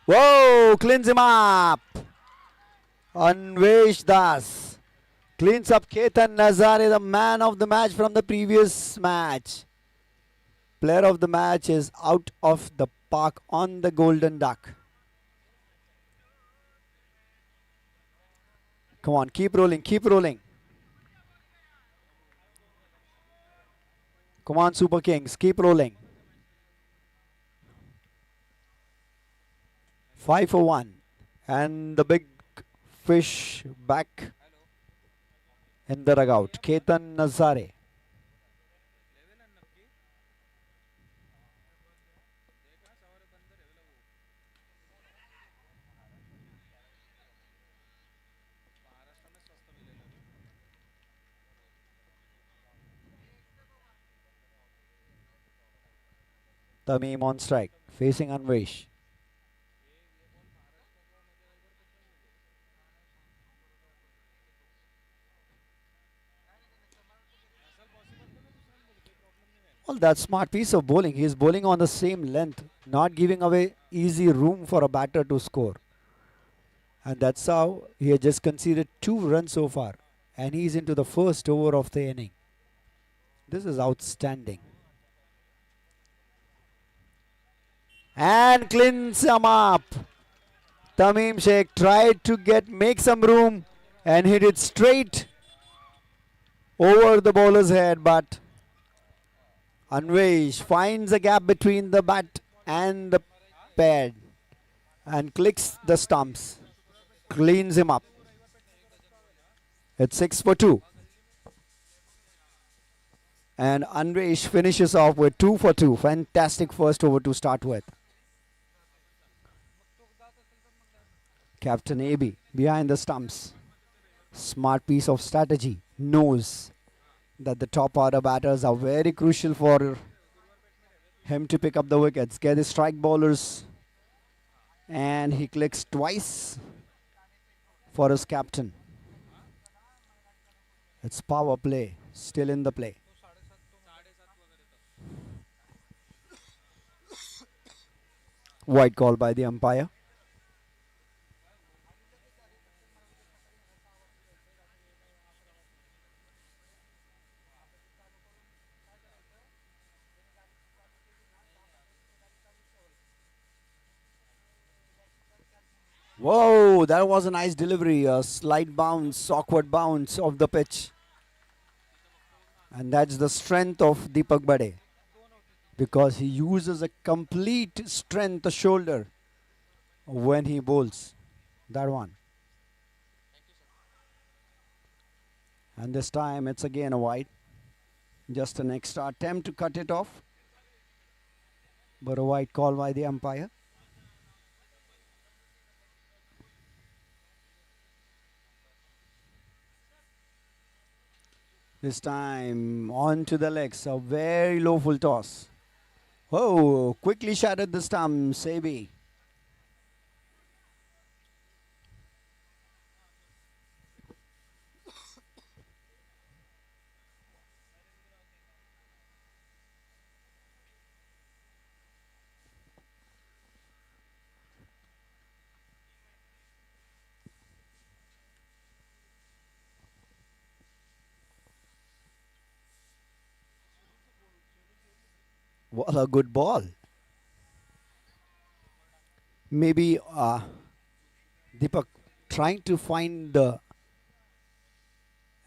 Whoa, cleans him up. Anvesh Das cleans up Ketan Nazare, the man of the match from the previous match. Player of the match is out of the park on the Golden Duck. Come on, keep rolling, keep rolling. Come on, Super Kings, keep rolling. 5 for 1. And the big fish back in the dugout. Ketan Nazare. Tamim on strike, facing Anvesh. Well, that's smart piece of bowling. He is bowling on the same length, not giving away easy room for a batter to score. And that's how he has just conceded 2 runs so far. And he's into the first over of the inning. This is outstanding. And cleans him up. Tamim Sheikh tried to make some room and hit it straight over the bowler's head, but Anvesh finds a gap between the bat and the pad and clicks the stumps, cleans him up. It's 6 for 2. And Andresh finishes off with 2 for 2. Fantastic first over to start with. Captain AB behind the stumps. Smart piece of strategy. Knows that the top order batters are very crucial for him to pick up the wickets. Get the strike bowlers. And he clicks twice for his captain. It's power play. Still in the play. White call by the umpire. Whoa, that was a nice delivery. A slight bounce, awkward bounce of the pitch. And that's the strength of Deepak Bade. Because he uses a complete strength shoulder when he bowls. That one. And this time it's again a wide. Just an extra attempt to cut it off. But a wide call by the umpire. This time on to the legs. A very low full toss. Oh, quickly shattered the stump, Sebi. What a good ball. Maybe Deepak trying to find the,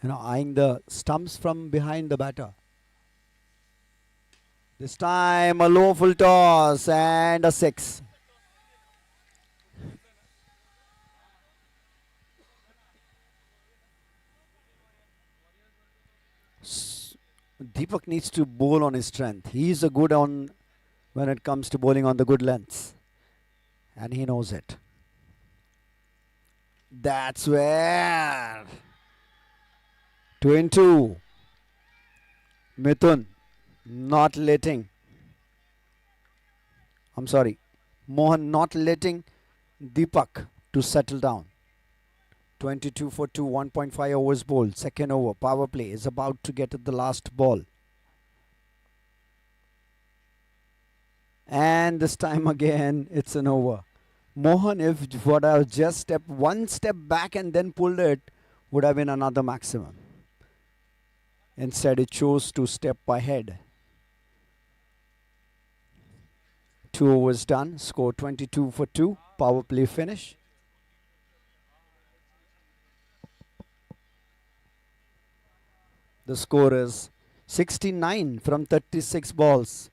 eyeing the stumps from behind the batter. This time a low full toss and a 6. Deepak needs to bowl on his strength. He's a good on when it comes to bowling on the good lengths. And he knows it. That's where 2 and 2. Mithun not letting. Mohan not letting Deepak to settle down. 22 for 2, 1.5 overs bowled. Second over, power play is about to get at the last ball. And this time again, it's an over. Mohan, if would have just stepped one step back and then pulled it, would have been another maximum. Instead, it chose to step ahead. 2 overs done. Score 22 for 2. Power play finish. The score is 69 from 36 balls.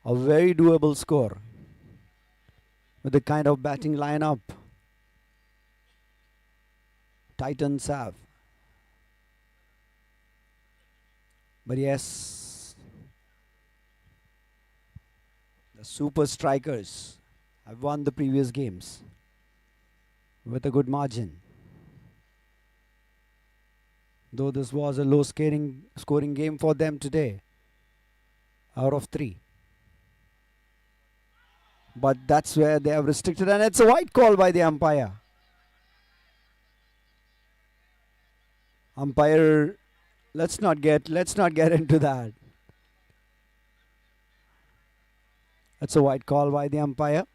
A very doable score. With the kind of batting lineup Titans have. But yes, the super strikers have won the previous games with a good margin. Though this was a low scoring game for them today, out of 3. But that's where they have restricted, and it's a white call by the umpire. Umpire, let's not get into that. That's a white call by the umpire.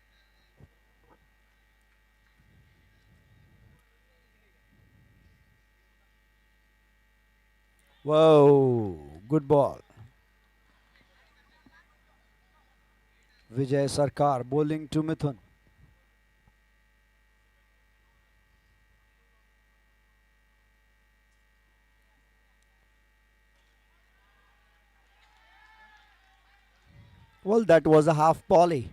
Whoa, good ball. Vijay Sarkar bowling to Mithun. Well, that was a half volley.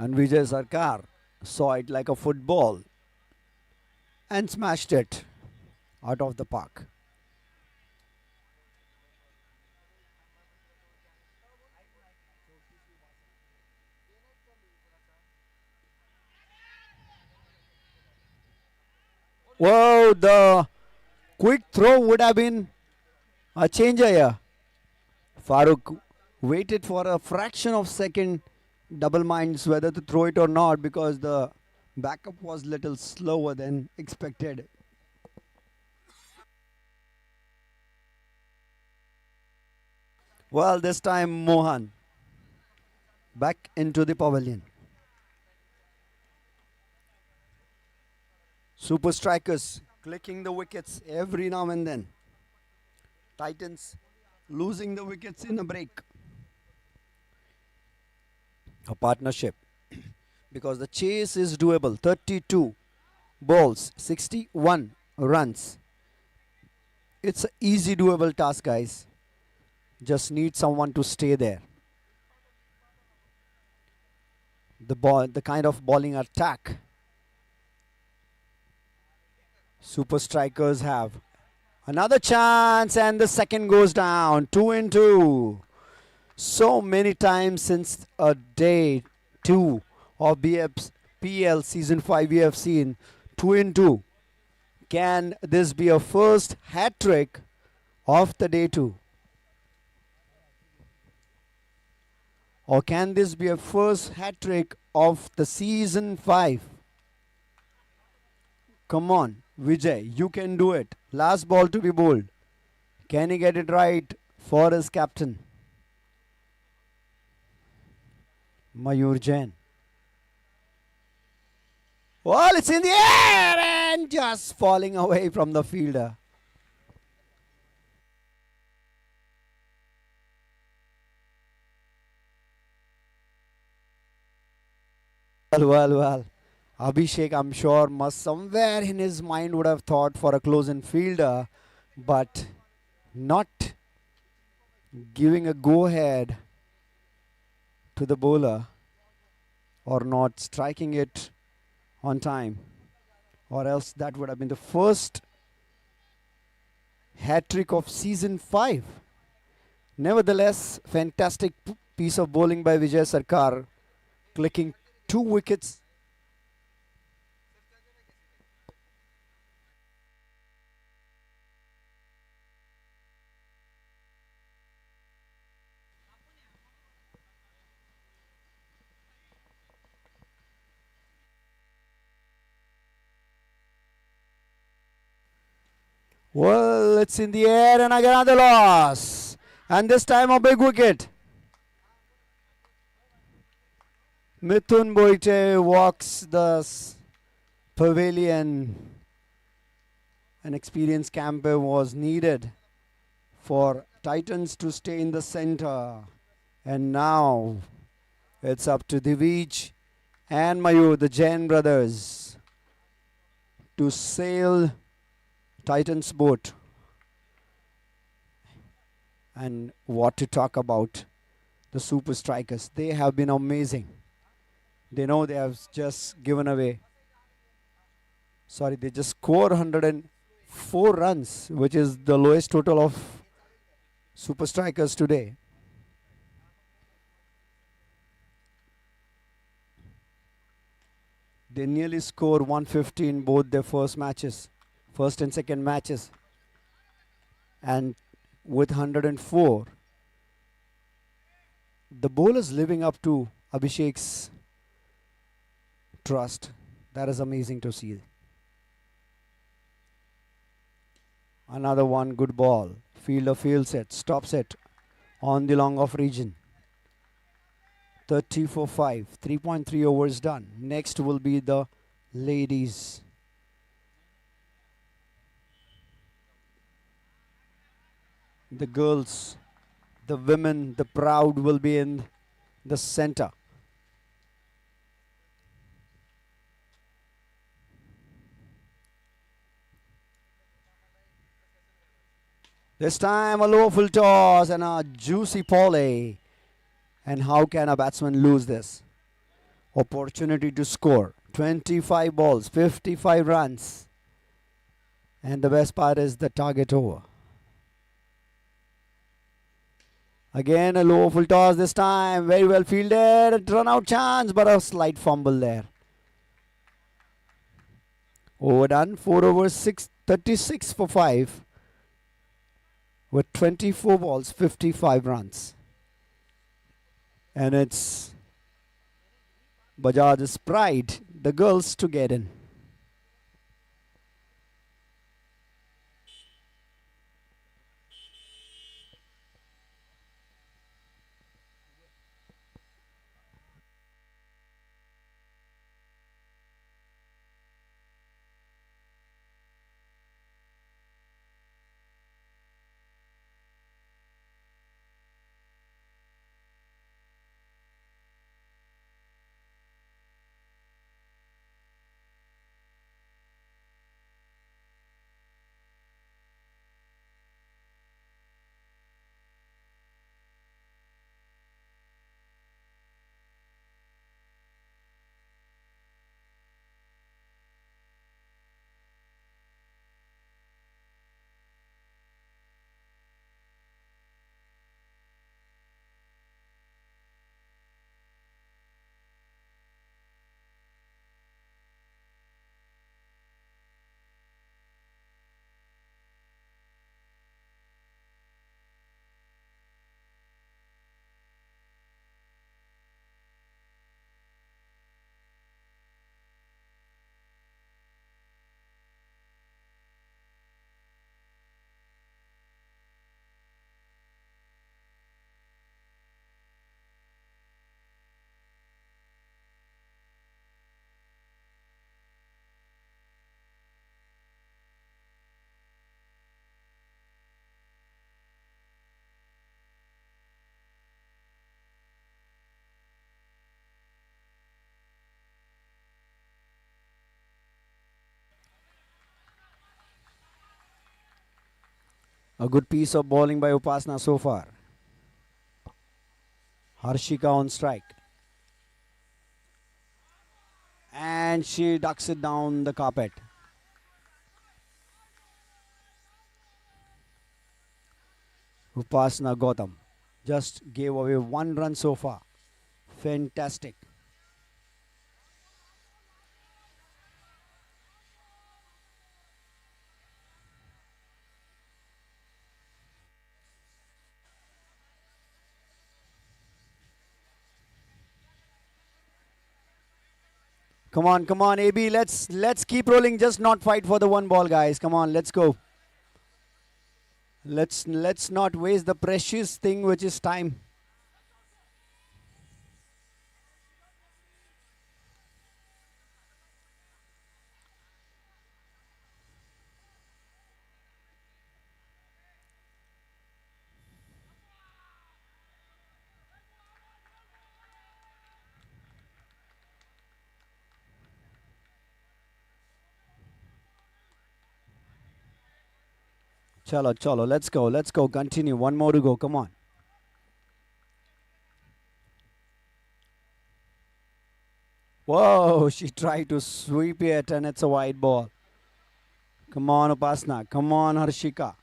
And Vijay Sarkar saw it like a football and smashed it out of the park. Whoa, the quick throw would have been a changer here. Farooq waited for a fraction of second, double minds whether to throw it or not because the backup was little slower than expected. Well, this time Mohan back into the pavilion. Super strikers clicking the wickets every now and then. Titans losing the wickets in a break. A partnership because the chase is doable. 32 balls, 61 runs. It's an easy doable task, guys. Just need someone to stay there. The kind of bowling attack super strikers have. Another chance and the second goes down. 2 in 2. So many times since a day 2 of Bfpl season 5 we have seen 2 in 2. Can this be a first hat trick of the day 2? Or can this be a first hat trick of the season 5? Come on, Vijay, you can do it. Last ball to be bowled. Can he get it right for his captain? Mayur Jain. Well, it's in the air and just falling away from the fielder. Well. Abhishek, I'm sure, must somewhere in his mind would have thought for a close-in fielder, but not giving a go-ahead to the bowler or not striking it on time, or else that would have been the first hat-trick of season 5. Nevertheless, fantastic piece of bowling by Vijay Sarkar, clicking 2 wickets. Well, it's in the air and again another loss. And this time a big wicket. Mithun Boite walks the pavilion. An experienced camper was needed for Titans to stay in the center. And now it's up to Divij and Mayur, the Jain brothers, to sail Titans boat. And what to talk about the super strikers. They have been amazing. They know they have just given away. Sorry, they just scored 104 runs, which is the lowest total of super strikers today. They nearly scored 150 in both their first and second matches. And with 104, the bowlers living up to Abhishek's trust. That is amazing to see. Another one, good ball. Fielder fields it, stops it on the long off region. 30 for 5, 3.3 overs done. Next will be the ladies. The girls, the women, the proud will be in the center. This time a low full toss and a juicy volley. And how can a batsman lose this? opportunity to score. 25 balls, 55 runs. And the best part is the target over. Again, a low full toss this time. Very well fielded. Run out chance, but a slight fumble there. Overdone. 4 overs, 36 for 5. With 24 balls, 55 runs. And it's Bajaj's pride, the girls, to get in. A good piece of bowling by Upasana so far. Harshika on strike. And she ducks it down the carpet. Upasana Gautam just gave away 1 run so far. Fantastic. Come on, AB. Let's keep rolling. Just not fight for the 1 ball, guys. Come on, let's go. Let's not waste the precious thing, which is time. Chalo, let's go, continue, 1 more to go, come on. Whoa, she tried to sweep it and it's a wide ball. Come on, Upasana, come on, Harshika.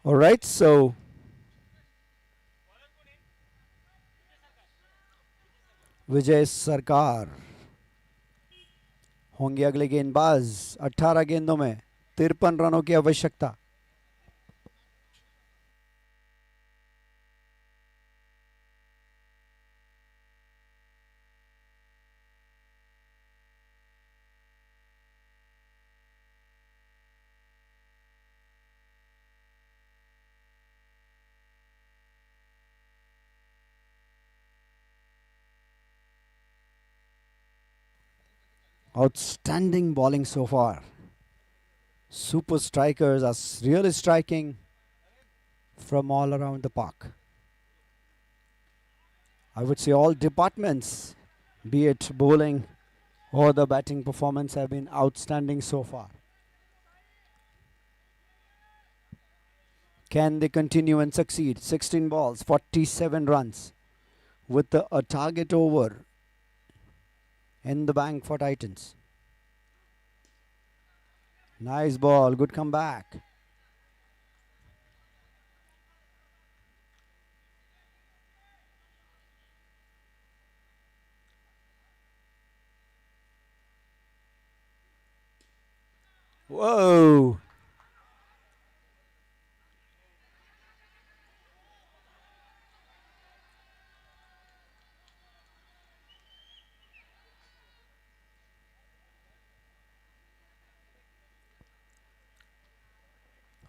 All right, so विजय सरकार होंगे अगले गेंदबाज। 18 गेंदों में 53 रनों की आवश्यकता। Outstanding bowling so far. Super strikers are really striking from all around the park. I would say all departments, be it bowling or the batting performance, have been outstanding so far. Can they continue and succeed? 16 balls, 47 runs with a target over in the bank for Titans. Nice ball, good comeback. Whoa!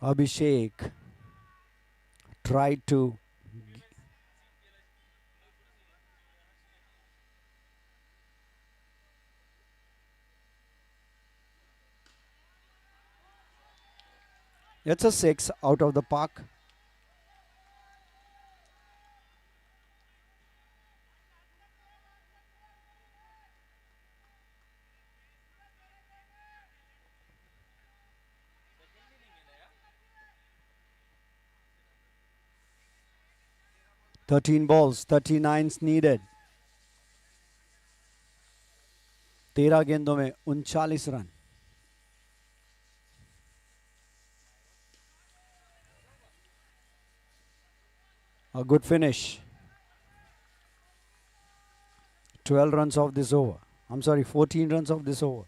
Abhishek tried to. It's a 6 out of the park. Thirteen balls, 39s needed. 13 गेंदों में 39 run. A good finish. 12 runs off this over. I'm sorry, 14 runs off this over.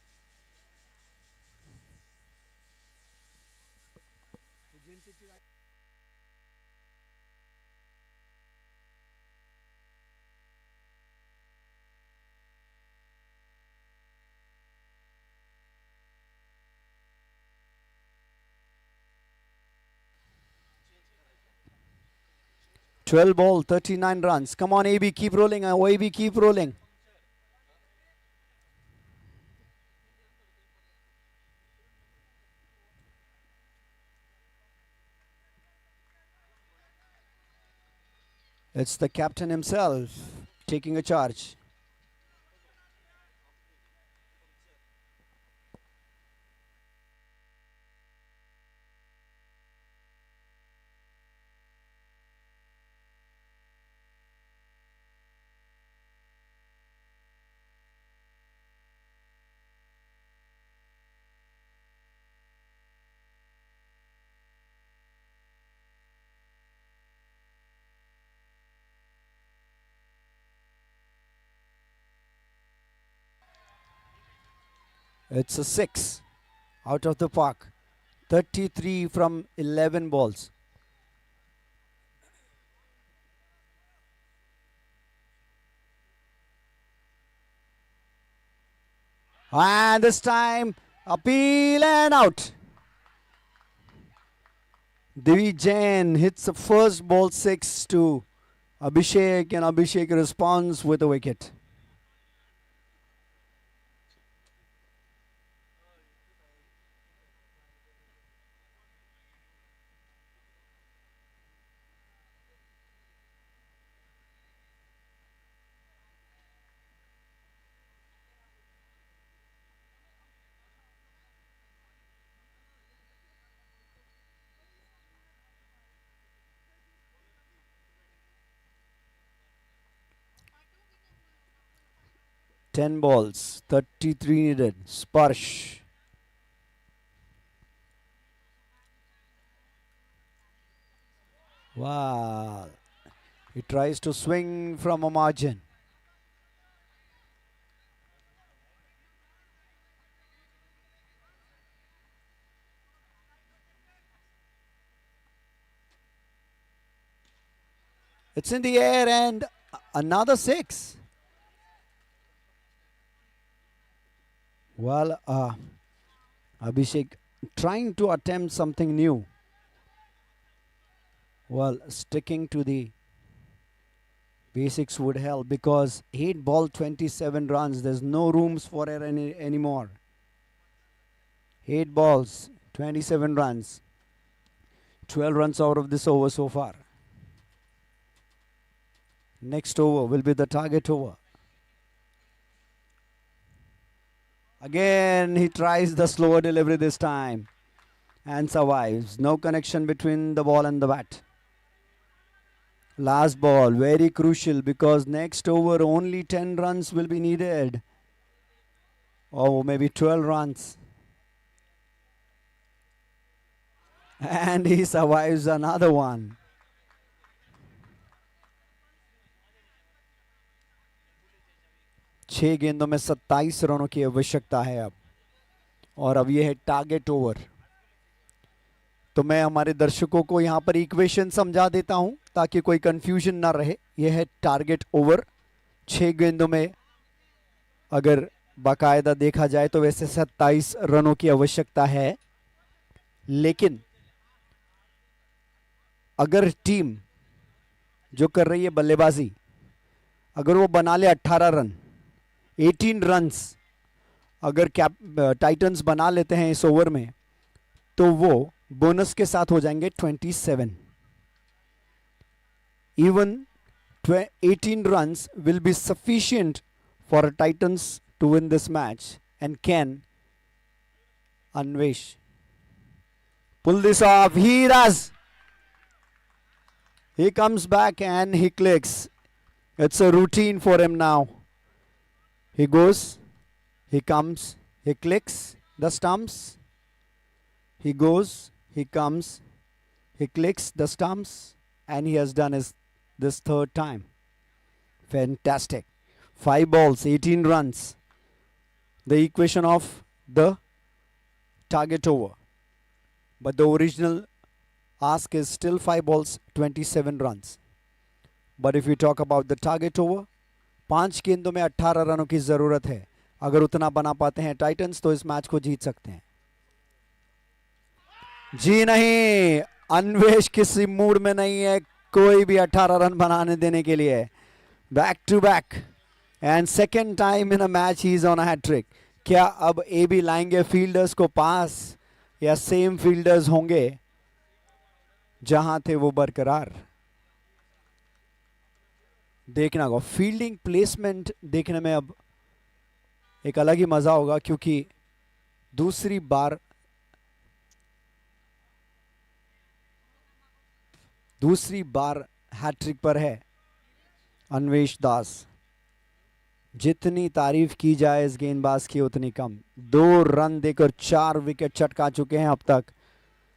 Twelve ball, 39 runs. Come on, AB, keep rolling. AB, keep rolling. It's the captain himself taking a charge. It's a 6 out of the park. 33 from 11 balls. And this time, appeal and out. Divi Jain hits the first ball 6 to Abhishek, and Abhishek responds with a wicket. Ten balls, 33 needed. Sparsh. Wow. He tries to swing from a margin. It's in the air and another 6. Well, Abhishek trying to attempt something new. Well, sticking to the Basics would help because 8 ball 27 runs. There's no rooms for error anymore. 8 balls 27 runs. 12 runs out of this over so far. Next over will be the target over. Again, he tries the slower delivery this time and survives. No connection between the ball and the bat. Last ball, very crucial because next over only 10 runs will be needed. Oh, maybe 12 runs. And he survives another one. छह गेंदों में 27 रनों की आवश्यकता है अब, और अब यह है टारगेट ओवर. तो मैं हमारे दर्शकों को यहां पर इक्वेशन समझा देता हूं ताकि कोई कंफ्यूजन ना रहे. यह है टारगेट ओवर. 6 गेंदों में अगर बाकायदा देखा जाए तो वैसे 27 रनों की आवश्यकता है, लेकिन अगर टीम जो कर रही है बल्लेबाजी, अगर वो बना ले 18 रन, 18 रन्स अगर टाइटंस बना लेते हैं इस ओवर में, तो वो बोनस के साथ हो जाएंगे 27. Even 18 runs will be sufficient for Titans to win this match. And can Anvesh pull this off? He does. He comes back and he clicks. It's a routine for him now. He goes, he comes, he clicks the stumps. He goes, he comes, he clicks the stumps, and he has done this third time. Fantastic. 5 balls, 18 runs. The equation of the target over. But the original ask is still 5 balls, 27 runs. But if we talk about the target over, 5 गेंदों में 18 रनों की जरूरत है. अगर उतना बना पाते हैं टाइटंस तो इस मैच को जीत सकते हैं. जी नहीं, अन्वेष किसी मूड में नहीं है कोई भी 18 रन बनाने देने के लिए. Back to back and second time in a match he is on a hat trick. क्या अब ए बी लाएंगे फील्डर्स को पास, या सेम फील्डर्स होंगे जहां थे वो बरकरार? देखना होगा. फील्डिंग प्लेसमेंट देखने में अब एक अलग ही मजा होगा, क्योंकि दूसरी बार हैट्रिक पर है अन्वेश दास. जितनी तारीफ की जाए इस गेंदबाज की उतनी कम. 2 रन देकर 4 विकेट चटका चुके हैं अब तक,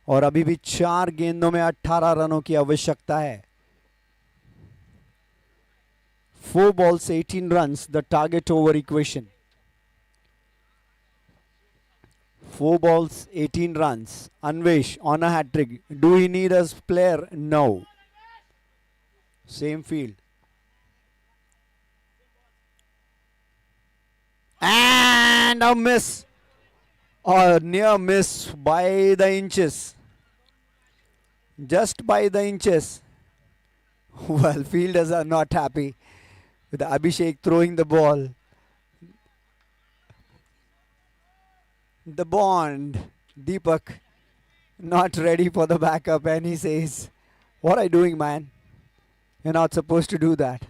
और अभी भी 4 गेंदों में 18 रनों की आवश्यकता है. 4 balls, 18 runs, the target over equation. 4 balls, 18 runs. Anvesh on a hat trick. Do he need a player? No. Same field. And a miss. A near miss by the inches. Just by the inches. Well, fielders are not happy with Abhishek throwing the ball. The Bond, Deepak, not ready for the backup, and he says, "What are you doing, man? You're not supposed to do that."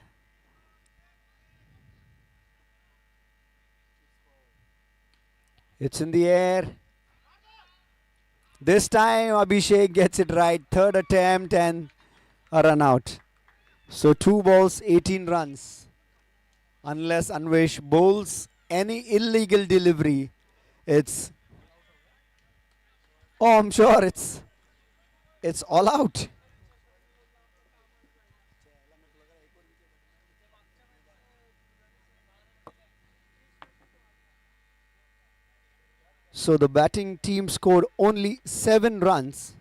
It's in the air. This time Abhishek gets it right. Third attempt and a run out. So 2 balls, 18 runs. Unless Anvesh bowls any illegal delivery, it's, oh, I'm sure it's all out. So the batting team scored only 7 runs.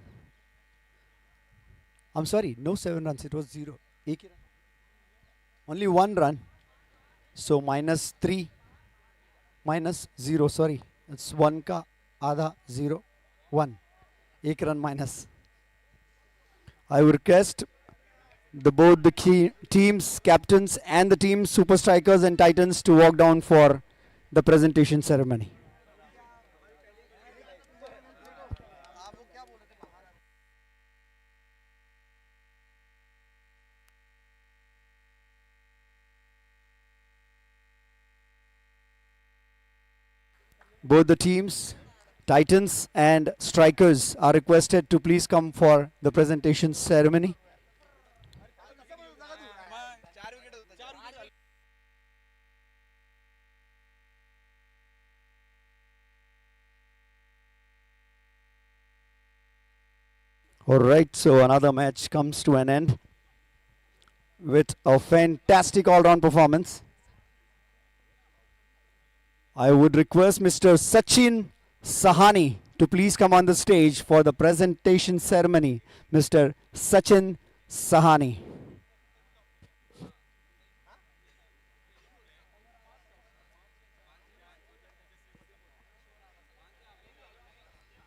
I'm sorry, no 7 runs, it was 0. Only 1 run. So -3, -0, sorry. It's 1 ka आधा 0, 1. 1 run minus. I would request both the key teams, captains, and the team super strikers and titans to walk down for the presentation ceremony. Both the teams, titans and strikers, are requested to please come for the presentation ceremony. Alright, so another match comes to an end with a fantastic all-round performance. I would request Mr. Sachin Sahani to please come on the stage for the presentation ceremony. Mr. Sachin Sahani.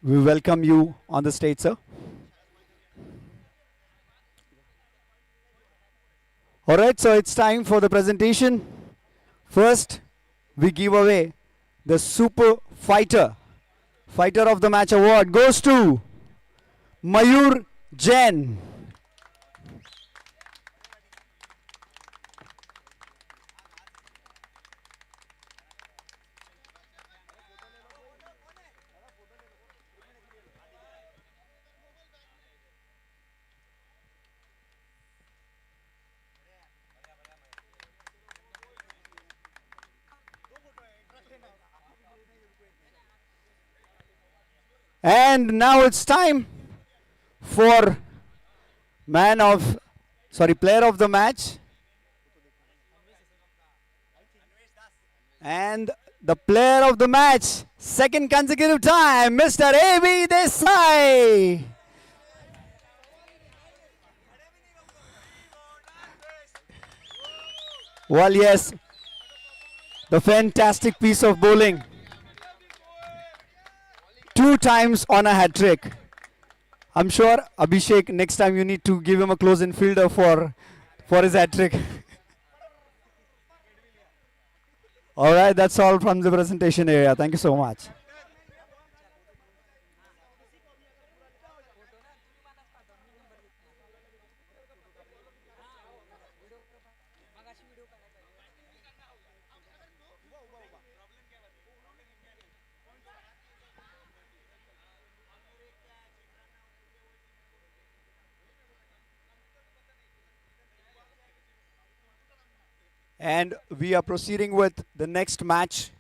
We welcome you on the stage, sir. Alright, so it's time for the presentation. First, we give away the Super Fighter of the Match award goes to Mayur Jain. And now it's time for player of the match. And the player of the match, second consecutive time, Mr. A.B. Desai. Well, yes, the fantastic piece of bowling. 2 times on a hat trick. I'm sure, Abhishek, next time you need to give him a close-in fielder for his hat trick. All right, that's all from the presentation area. Thank you so much. And we are proceeding with the next match,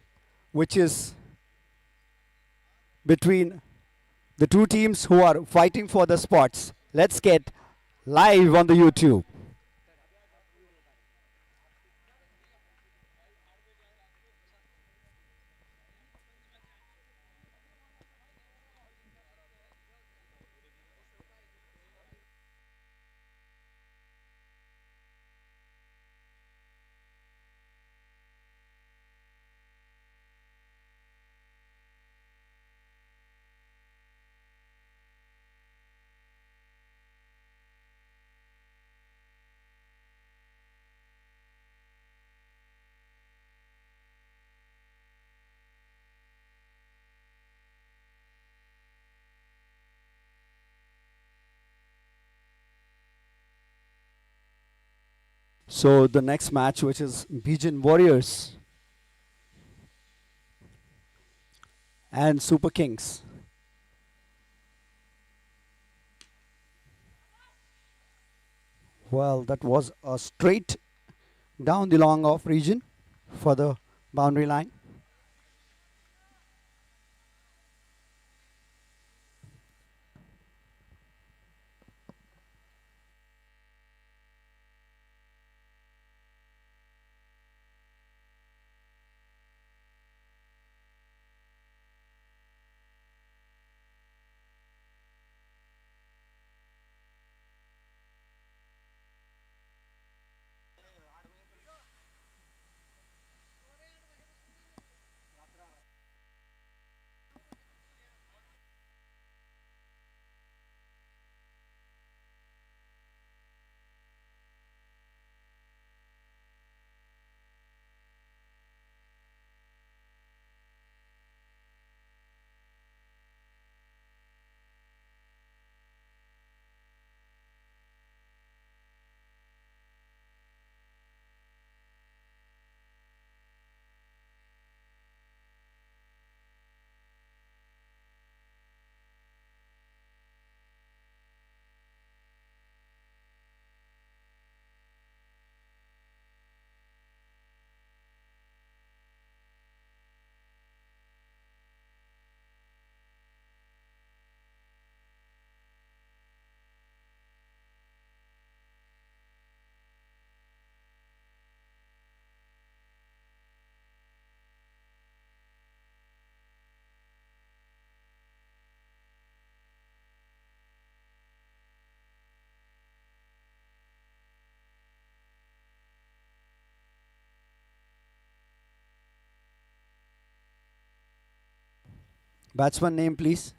which is between the two teams who are fighting for the spots. Let's get live on the YouTube. So the next match, which is Bijan Warriors and Super Kings. Well, that was a straight down the long off region for the boundary line. Batsman name, please.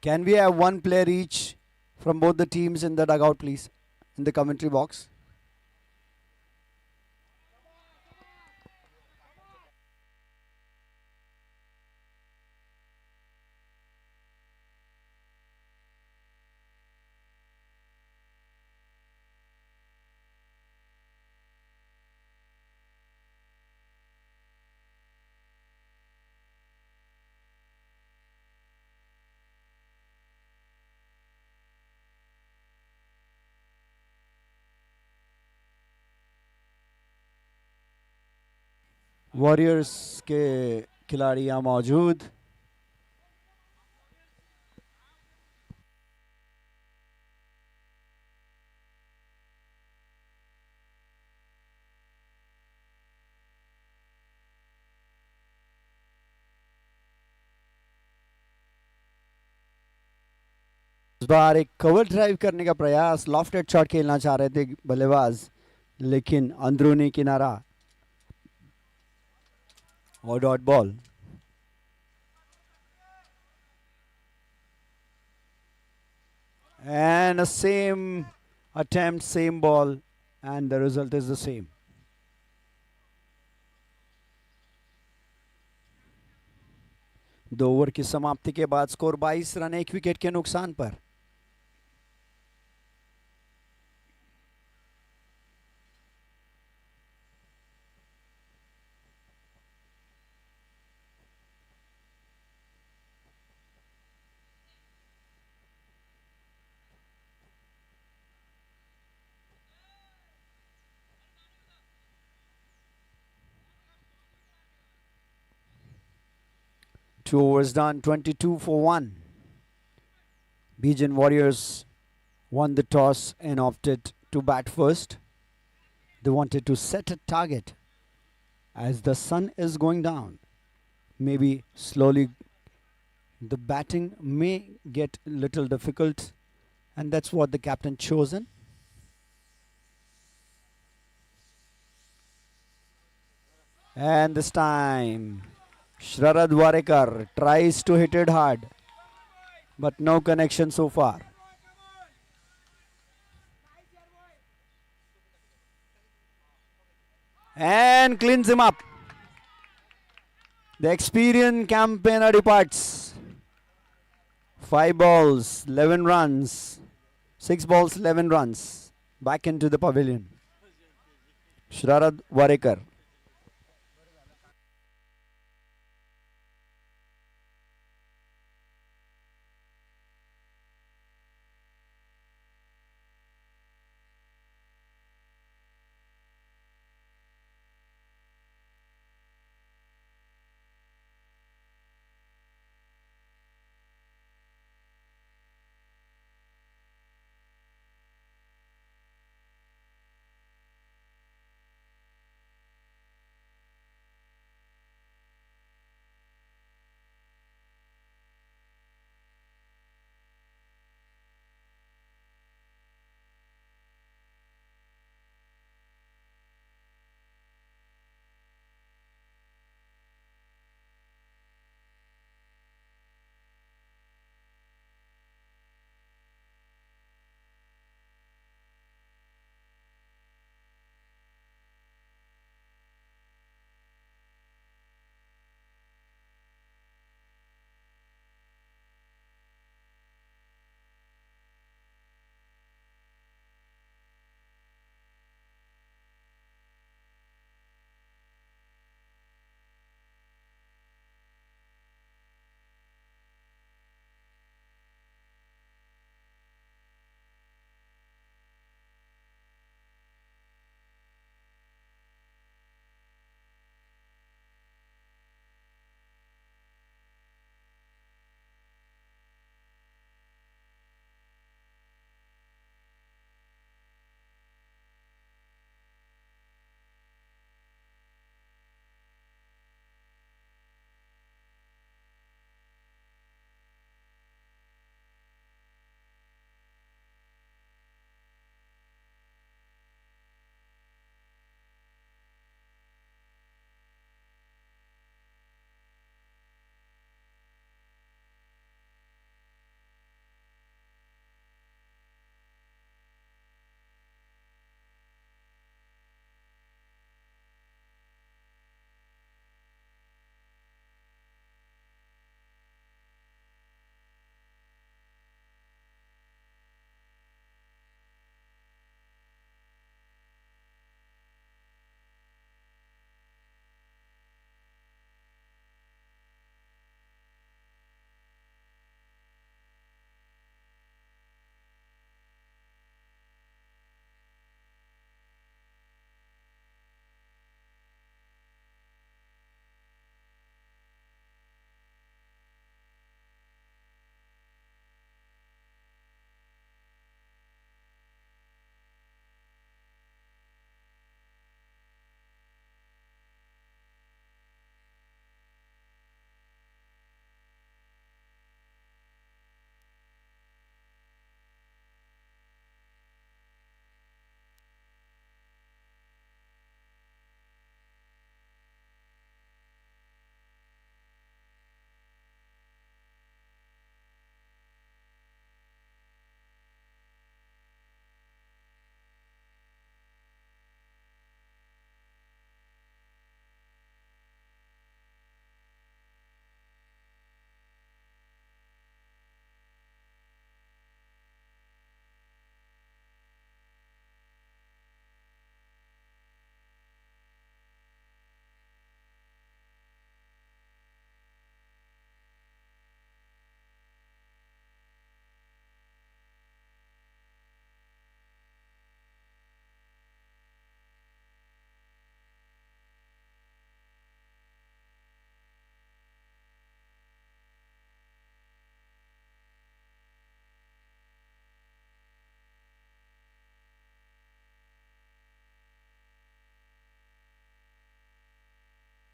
Can we have one player each from both the teams in the dugout, please? In the commentary box. Warriors के खिलाड़ी यहाँ मौजूद. इस बार एक cover drive करने का प्रयास, lofted shot खेलना चाह रहे थे बल्लेबाज, लेकिन अंदरूनी किनारा और dot ball. And the same attempt, same ball, and the result is the same. दो ओवर की समाप्ति के बाद स्कोर 22 रन, एक विकेट के नुकसान पर. Two overs done, 22 for 1. Bijan Warriors won the toss and opted to bat first. They wanted to set a target as the sun is going down. Maybe slowly the batting may get a little difficult, and that's what the captain chosen. And this time Sharad Warekar tries to hit it hard, but no connection so far. And cleans him up. The experienced campaigner departs. 5 balls, 11 runs. 6 balls, 11 runs. Back into the pavilion. Sharad Warekar.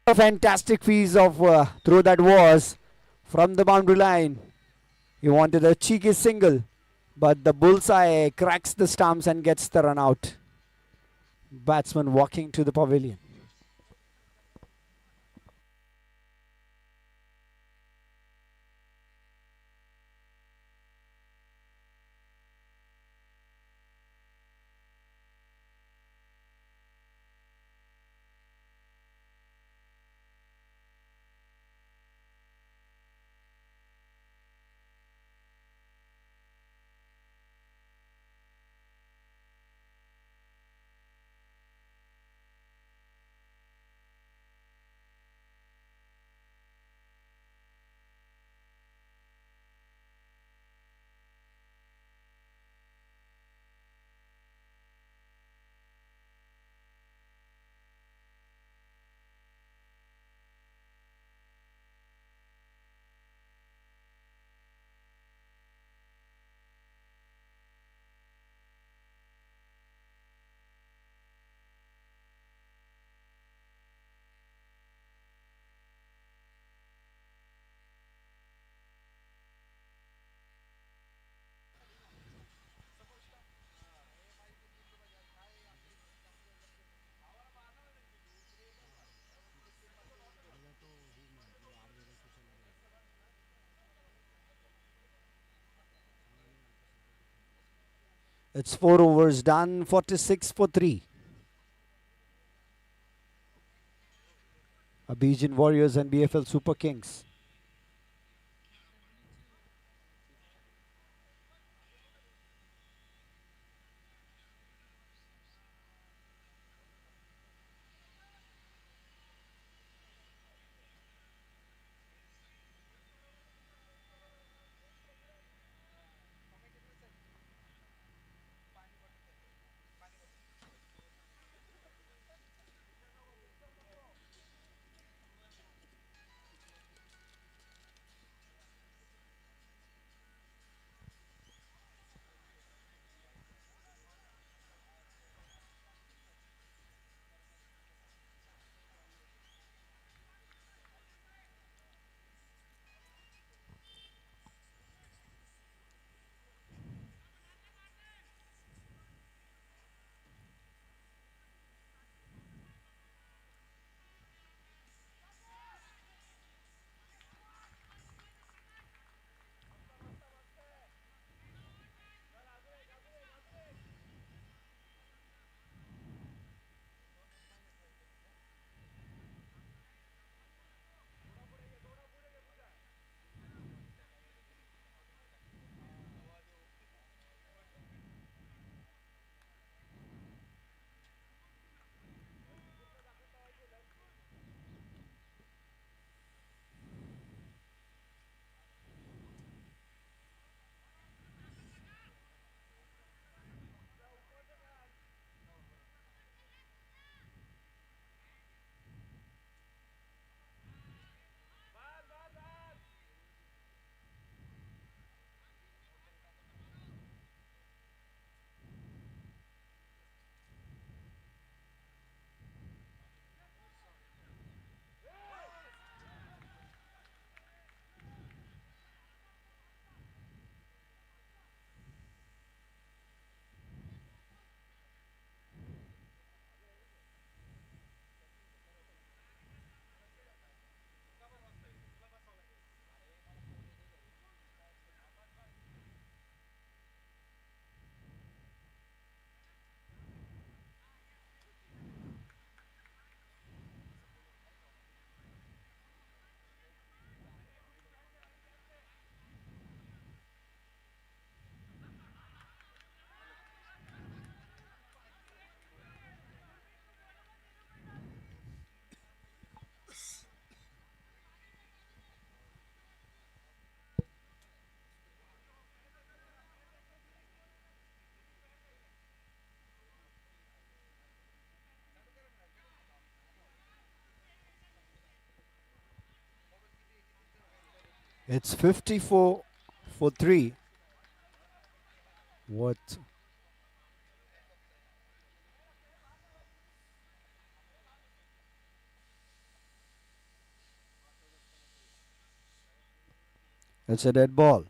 A fantastic piece of throw that was from the boundary line. He wanted a cheeky single, but the bullseye cracks the stumps and gets the run out. Batsman walking to the pavilion. It's 4 overs done, 46 for 3. Abidjan Warriors and BFL Super Kings. It's 54 for 3. What? It's a dead ball.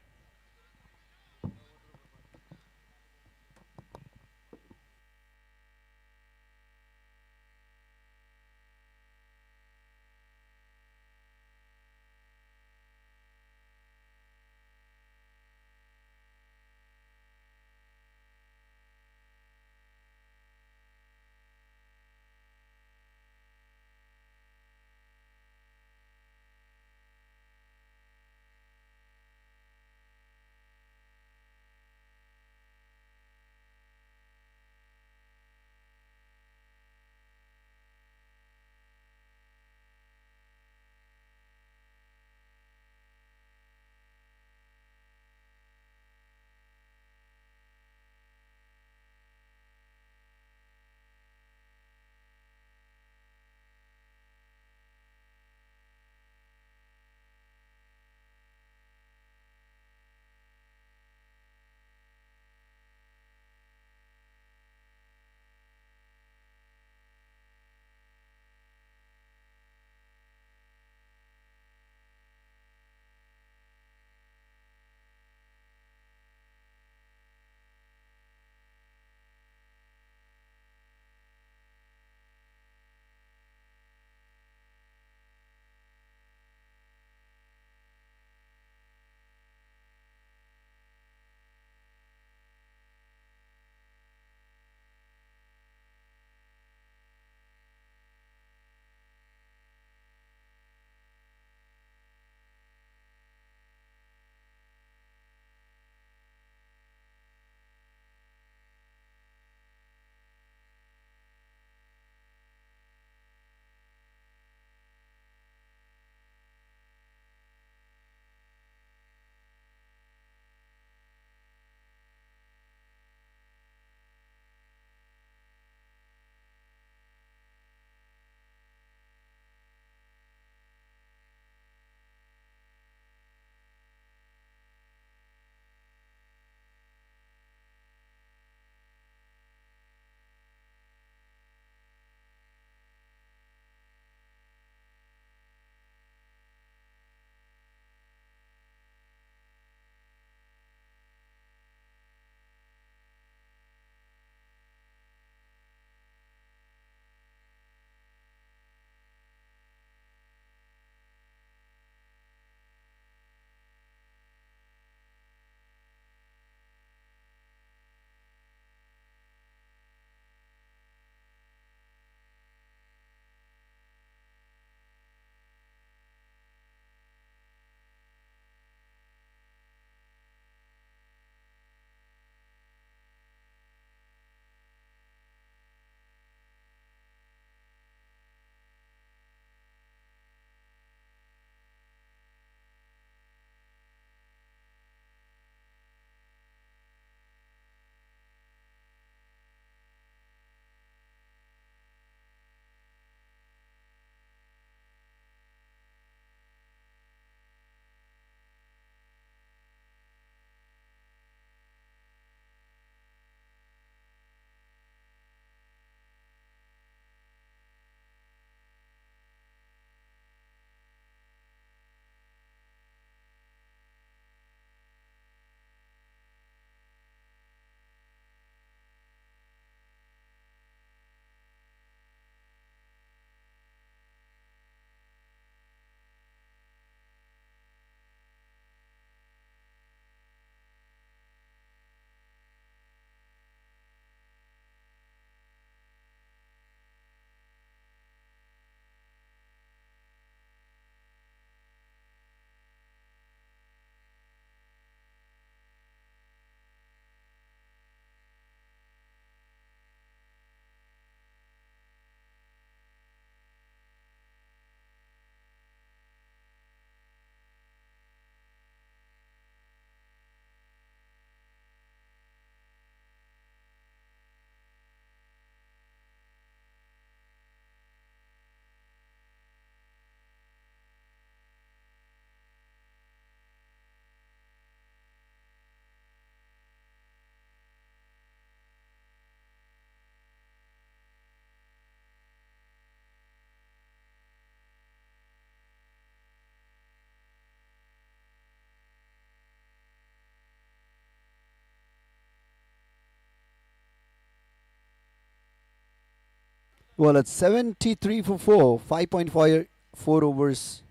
Well, it's 73 for 4, 5.4 overs.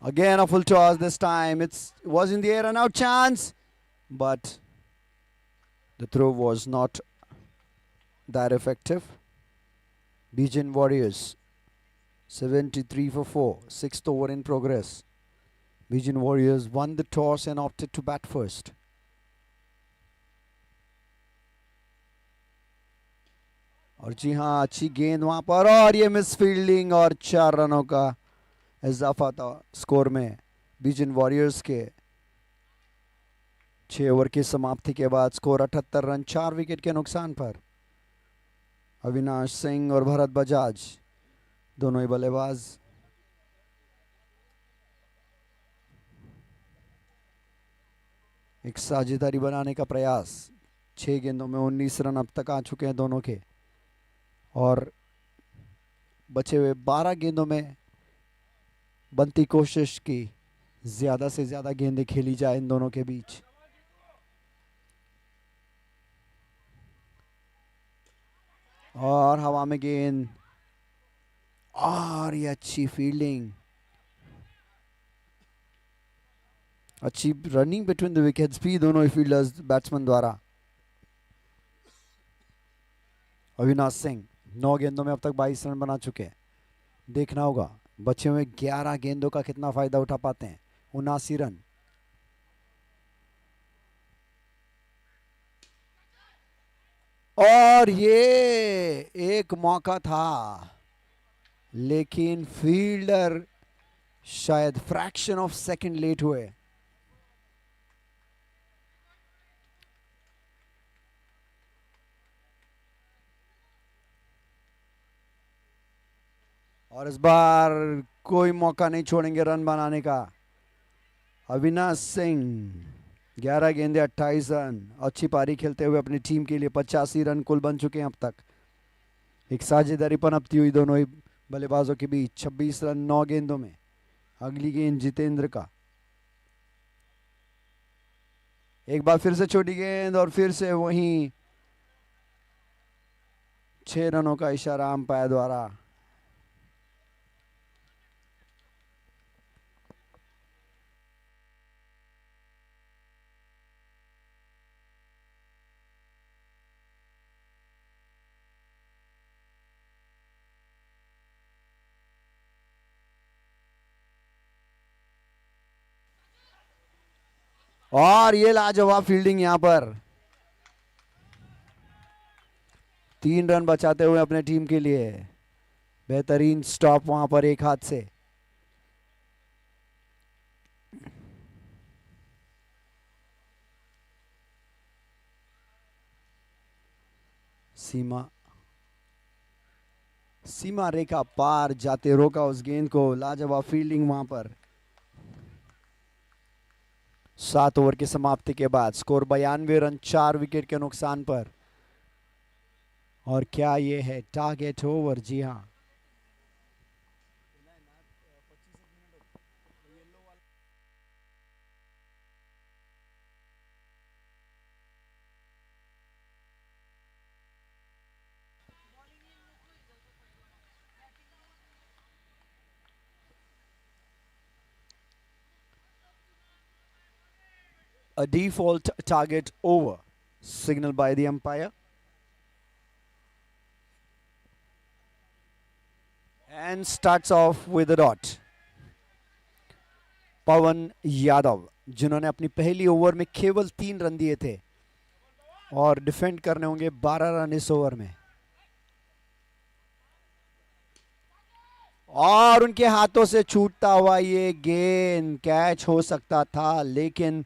Again, a full toss this time. It was in the air and out chance, but the throw was not that effective. Bijan Warriors 73 for 4, sixth over in progress. Bijan Warriors won the toss and opted to bat first. और जी हाँ, अच्छी गेंद वहां पर और ये miss fielding और 4 रनों का इजाफा था स्कोर में बिजन वॉरियर्स के। 6 ओवर की समाप्ति के बाद स्कोर 78 रन 4 विकेट के नुकसान पर। अविनाश सिंह और भरत बजाज दोनों ही बल्लेबाज। एक साझेदारी बनाने का प्रयास। 6 गेंदों में 19 रन अब तक आ चुके हैं दोनों के और बचे हुए 12 गेंदों में बनती कोशिश की ज्यादा से ज्यादा गेंदें खेली जाए इन दोनों के बीच। और हवा में गेंद और ये अच्छी फील्डिंग, अच्छी रनिंग बिटवीन द विकेट्स भी दोनों ही फील्डर्स बैट्समैन द्वारा। अविनाश सिंह 9 गेंदों में अब तक 22 रन बना चुके हैं। देखना होगा बचे हुए 11 गेंदों का कितना फायदा उठा पाते हैं। 79 रन। और ये एक मौका था लेकिन फील्डर शायद फ्रैक्शन ऑफ सेकंड लेट हुए। और इस बार कोई मौका नहीं छोड़ेंगे रन बनाने का। अविनाश सिंह 11 गेंदे 28 रन, अच्छी पारी खेलते हुए अपनी टीम के लिए 85 रन कुल बन चुके हैं अब तक। एक साझेदारी पनपती हुई दोनों ही बल्लेबाजों के बीच। 26 रन 9 गेंदों में। अगली गेंद जितेंद्र का। एक बार फिर से छोटी गेंद और फिर से वहीं 6 रनों का इशारा अंपायर द्वारा। और ये लाजवाब फील्डिंग यहां पर। 3 रन बचाते हुए अपने टीम के लिए। बेहतरीन स्टॉप वहां पर एक हाथ से। सीमा रेखा पार जाते रोका उस गेंद को। लाजवाब फील्डिंग वहां पर। 7 ओवर की समाप्ति के बाद स्कोर 92 रन 4 विकेट के नुकसान पर। और क्या ये है टारगेट ओवर? जी हां, a default target over signaled by the umpire. And starts off with a dot. पवन यादव जिन्होंने अपनी पहली ओवर में केवल 3 रन दिए थे और डिफेंड करने होंगे 12 रन इस ओवर में। और उनके हाथों से छूटता हुआ ये गेंद कैच हो सकता था लेकिन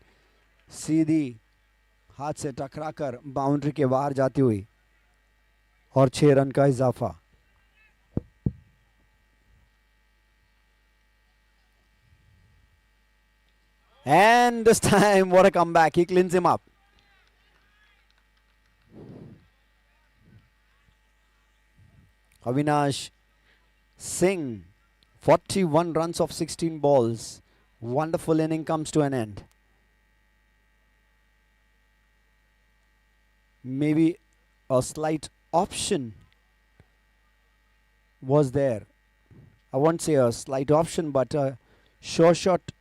सीधी हाथ से टकराकर बाउंड्री के बाहर जाती हुई और 6 रन का इजाफा। And this time, what a comeback. He cleans him up. Avinash Singh, 41 runs of 16 balls. Wonderful inning comes to an end. Maybe a slight option was there. I won't say a slight option, but a sure shot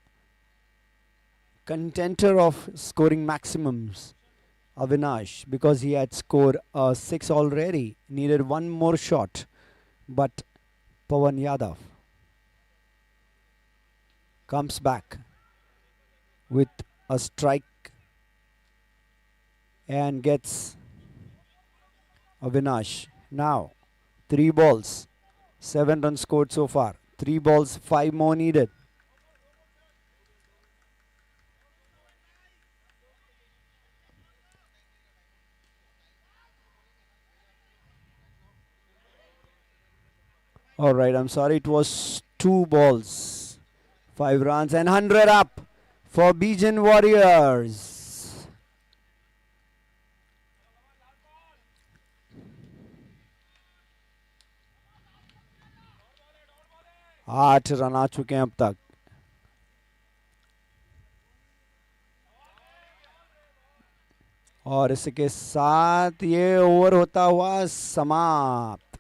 contender of scoring maximums, Avinash, because he had scored a 6 already, needed one more shot, but Pawan Yadav comes back with a strike and gets Avinash. Now 3 balls, 7 runs scored so far, 3 balls, 5 more needed. Alright, I'm sorry, it was 2 balls, 5 runs and 100 up for Bijan Warriors. 8 run आ चुके हैं अब तक. और इसके साथ ये over होता हुआ समाप्त.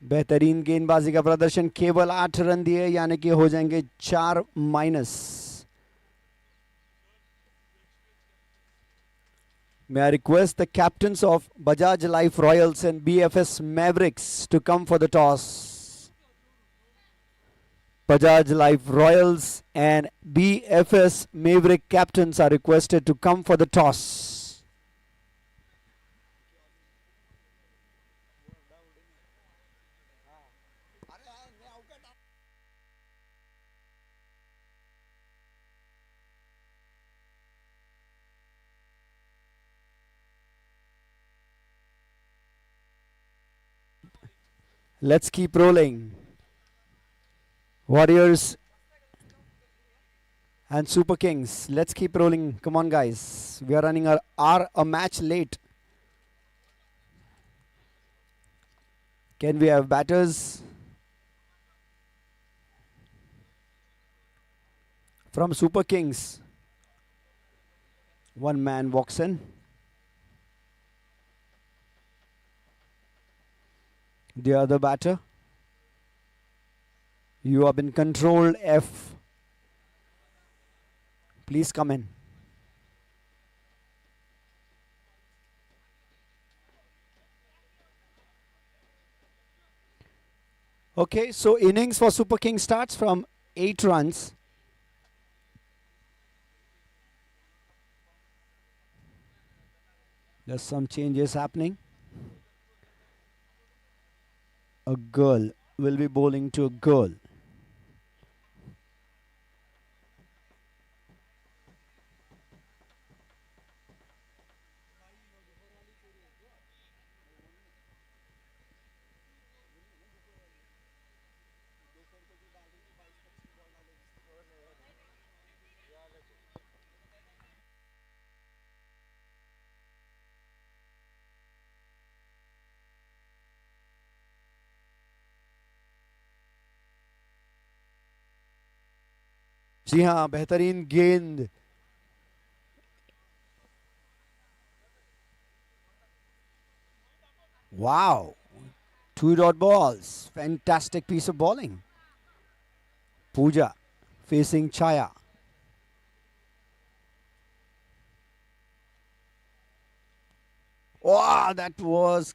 बेहतरीन गेंदबाजी का प्रदर्शन, केवल 8 रन दिए, यानी कि हो जाएंगे 4 minus. May I request the captains of Bajaj Life Royals and BFS Mavericks to come for the toss. Bajaj Life Royals and BFS Maverick captains are requested to come for the toss. Let's keep rolling. Warriors and Super Kings, let's keep rolling. Come on, guys. We are running a match late. Can we have batters from Super Kings? One man walks in. The other batter. You have been controlled, F. Please come in. Okay, so innings for Super King starts from 8 runs. There's some changes happening. A girl will be bowling to a girl. जी हाँ, बेहतरीन गेंद. Wow, 2 dot balls. Fantastic piece of bowling. Pooja facing Chaya. Oh, that was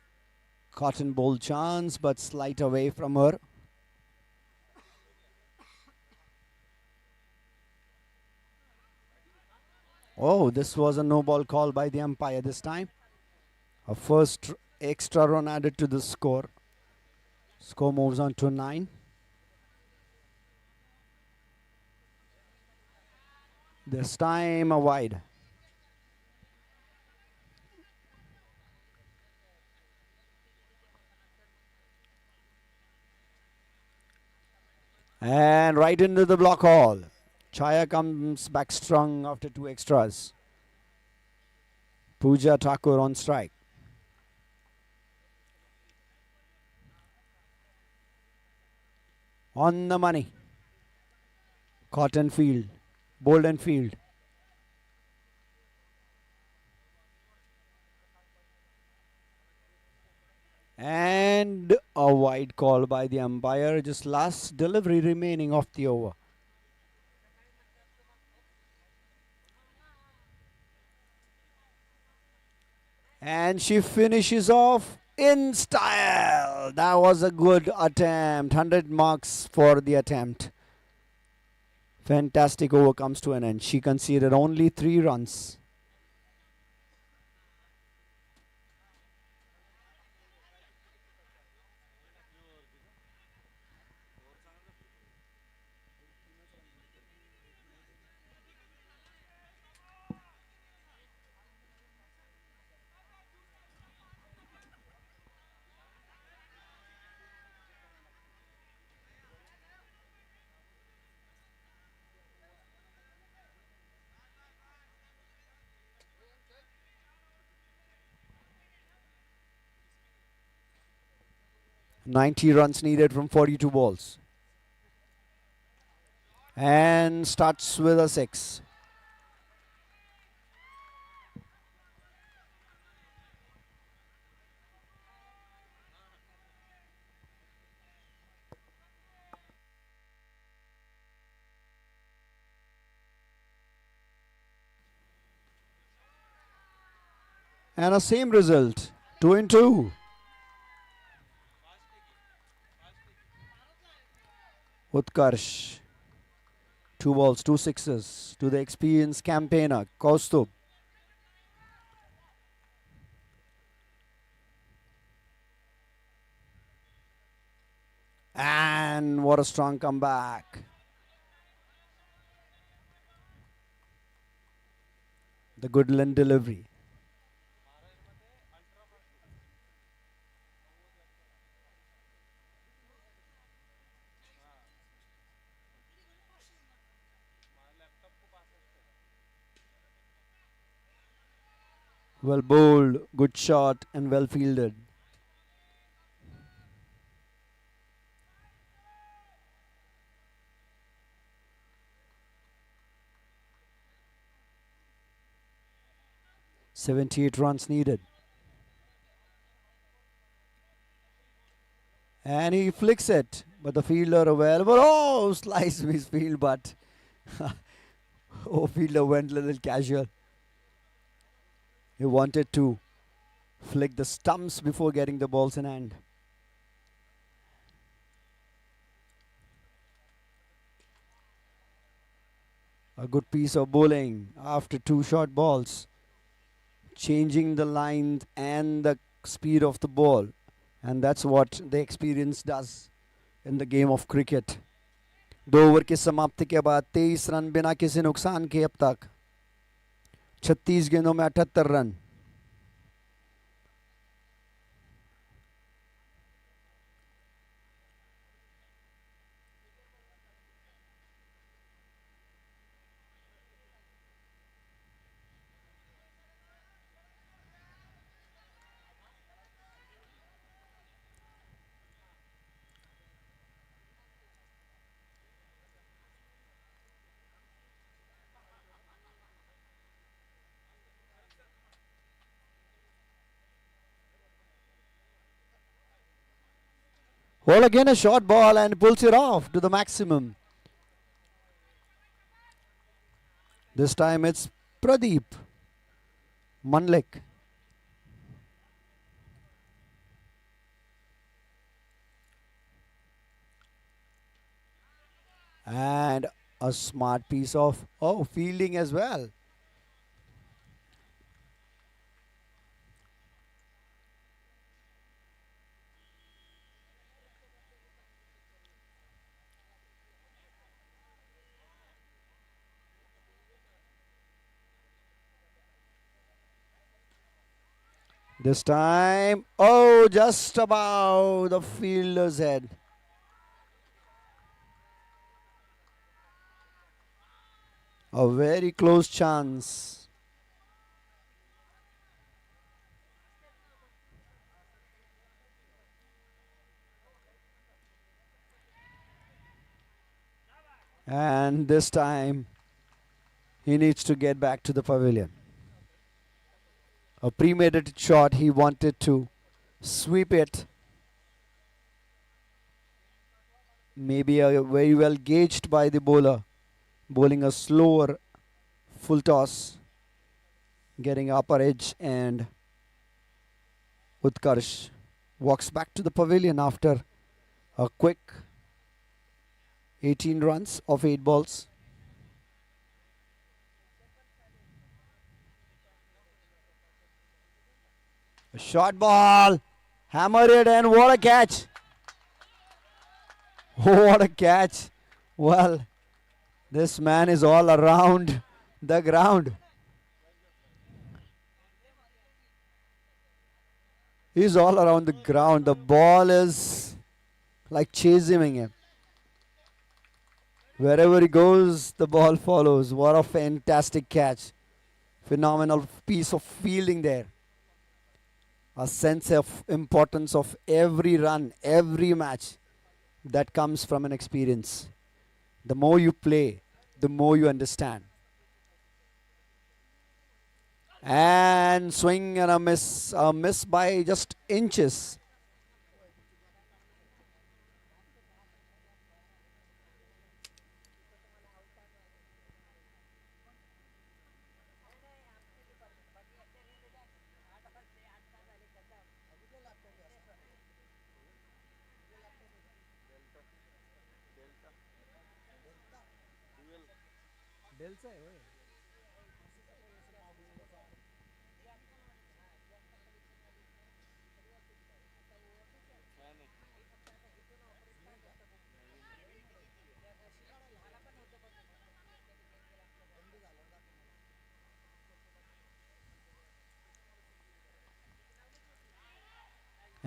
cotton ball chance, but slight away from her. Oh, this was a no ball call by the umpire this time. A first extra run added to the score. Score moves on to 9. This time a wide. And right into the block hole. Chaya comes back strong after 2 extras. Pooja Thakur on strike. On the money. Cotton field. Bolden field. And a wide call by the umpire. Just last delivery remaining of the over. And she finishes off in style. That was a good attempt. 100 marks for the attempt. Fantastic over comes to an end. She conceded only 3 runs. .90 runs needed from 42 balls. And starts with a 6. And a same result. 2 in 2. Utkarsh. 2 balls, 2 sixes to the experienced campaigner, Kaustubh. And what a strong comeback. The good delivery. Well bowled, good shot and well fielded. .78 runs needed. And he flicks it, but the fielder available. Oh, slice misfield, but oh, fielder went a little casual. He wanted to flick the stumps before getting the balls in hand. A good piece of bowling after 2 short balls. Changing the line and the speed of the ball. And that's what the experience does in the game of cricket. 2 over की समाप्ति के बाद 23 run बिना किसी नुकसान के अब तक. 36 गेंदों में 78 run. Well, again a short ball and pulls it off to the maximum. This time it's Pradeep Manlik. And a smart piece of fielding as well. This time, just above the fielder's head. A very close chance. And this time, he needs to get back to the pavilion. A premeditated shot, he wanted to sweep it. Maybe very well gauged by the bowler, bowling a slower full toss, getting upper edge, and Utkarsh walks back to the pavilion after a quick 18 runs of 8 balls. A short ball, hammer it, and what a catch! What a catch! Well, this man is all around the ground. He's all around the ground. The ball is like chasing him. Wherever he goes, the ball follows. What a fantastic catch. Phenomenal piece of fielding there. A sense of importance of every run, every match that comes from an experience. The more you play, the more you understand. And swing and a miss by just inches.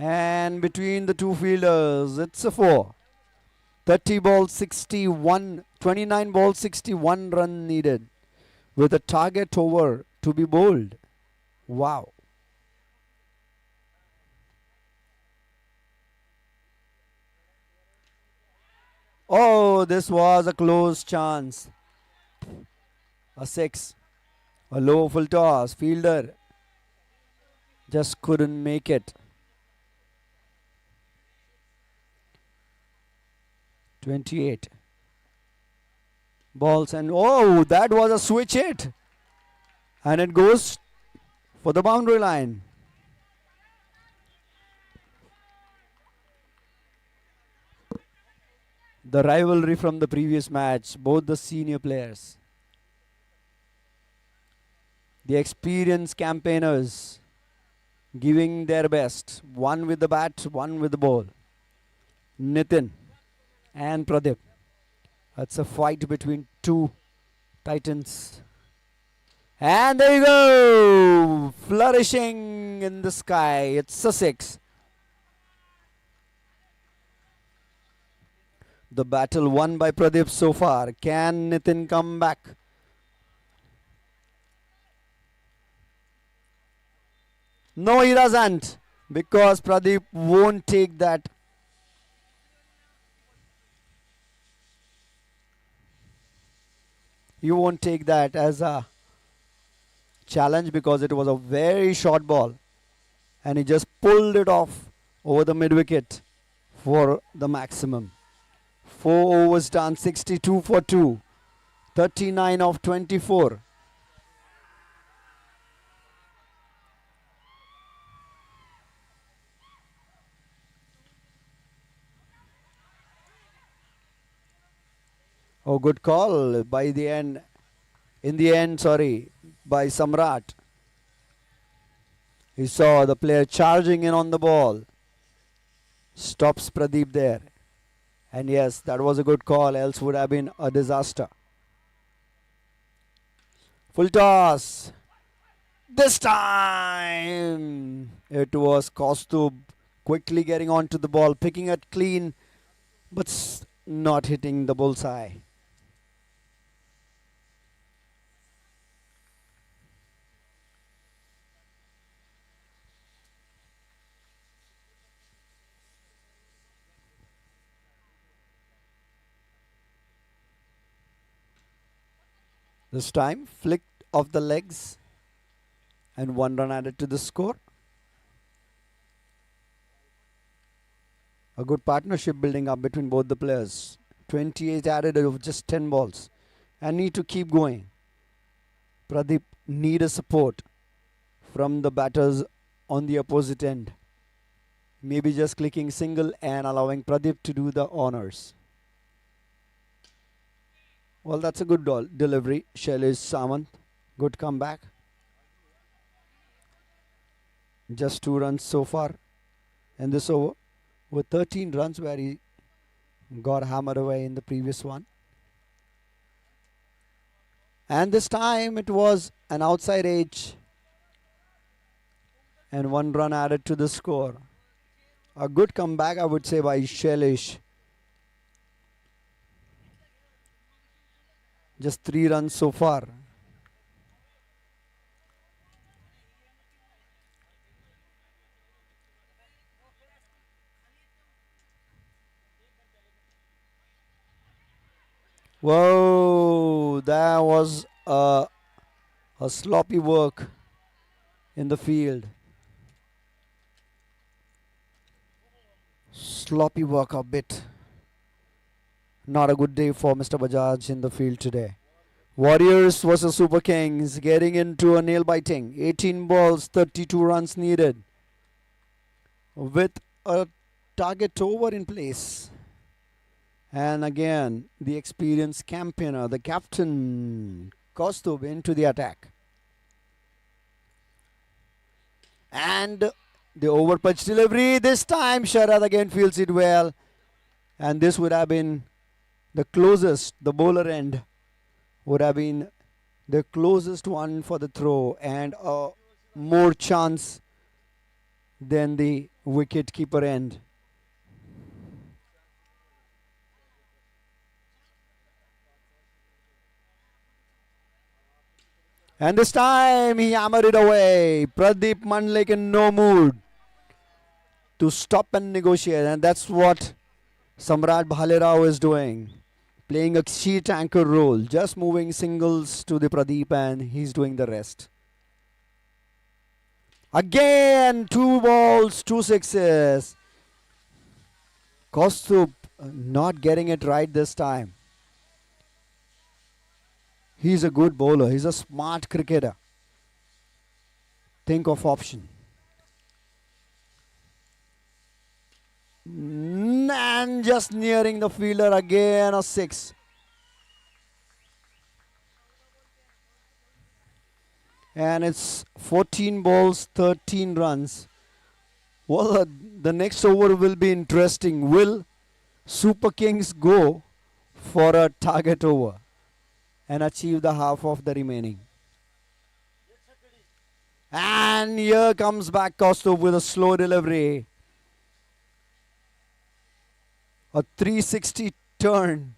And between the two fielders, it's a 4. 30 balls, 61, 29 balls, 61 run needed with a target over to be bowled. Wow. Oh, this was a close chance. A 6. A low full toss. Fielder just couldn't make it. 28 balls, and oh, that was a switch hit, and it goes for the boundary line. The rivalry from the previous match, both the senior players, the experienced campaigners giving their best, one with the bat, one with the ball. Nitin and Pradeep. That's a fight between two titans. And there you go! Flourishing in the sky. It's a 6. The battle won by Pradeep so far. Can Nitin come back? No, he doesn't. Because Pradeep won't take that. He won't take that as a challenge because it was a very short ball. And he just pulled it off over the mid wicket for the maximum. 4 overs done, 62 for 2. 39 of 24. Oh, good call by the end. In the end, sorry, by Samrat. He saw the player charging in on the ball. Stops Pradeep there. And yes, that was a good call, else would have been a disaster. Full toss. This time it was Kaustubh quickly getting onto the ball, picking it clean, but not hitting the bullseye. This time, flicked off the legs and 1 run added to the score. A good partnership building up between both the players. 28 added of just 10 balls. And need to keep going. Pradeep need a support from the batters on the opposite end. Maybe just clicking single and allowing Pradeep to do the honors. Well, that's a good delivery. Shailesh Samant. Good comeback. Just 2 runs so far in this over, with 13 runs where he got hammered away in the previous one. And this time it was an outside edge and 1 run added to the score. A good comeback, I would say, by Shailesh. Just 3 runs so far. Whoa, that was a sloppy work in the field. Sloppy work a bit. Not a good day for Mr. Bajaj in the field today. Warriors versus Super Kings getting into a nail-biting. 18 balls, 32 runs needed. With a target over in place. And again, the experienced campaigner, the captain, Kaustubh into the attack. And the over pitch delivery. This time Sharad again fields it well. And this would have been the closest, the bowler end would have been the closest one for the throw and a more chance than the wicket keeper end. And this time he hammered it away. Pradeep Mandlik in no mood to stop and negotiate. And that's what Samrat Bhalerao is doing. Playing a sheet anchor role. Just moving singles to the Pradeep and he's doing the rest. Again, 2 balls, 2 sixes. Kaustubh not getting it right this time. He's a good bowler. He's a smart cricketer. Think of option. And just nearing the fielder again, a 6. And it's 14 balls, 13 runs. Well, the next over will be interesting. Will Super Kings go for a target over and achieve the half of the remaining? And here comes back Kaustubh with a slow delivery. A 360 turn.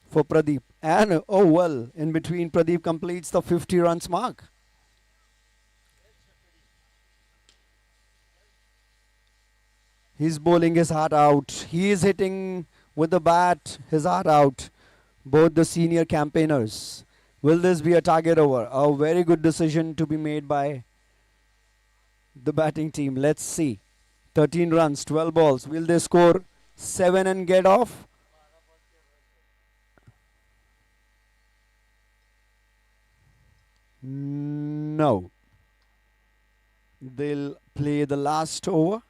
For Pradeep. And oh well, in between Pradeep completes the 50 runs mark. He's bowling his heart out. He is hitting with the bat his heart out. Both the senior campaigners. Will this be a target over? A very good decision to be made by the batting team. Let's see. 13 runs, 12 balls. Will they score 7 and get off? No. They'll play the last over.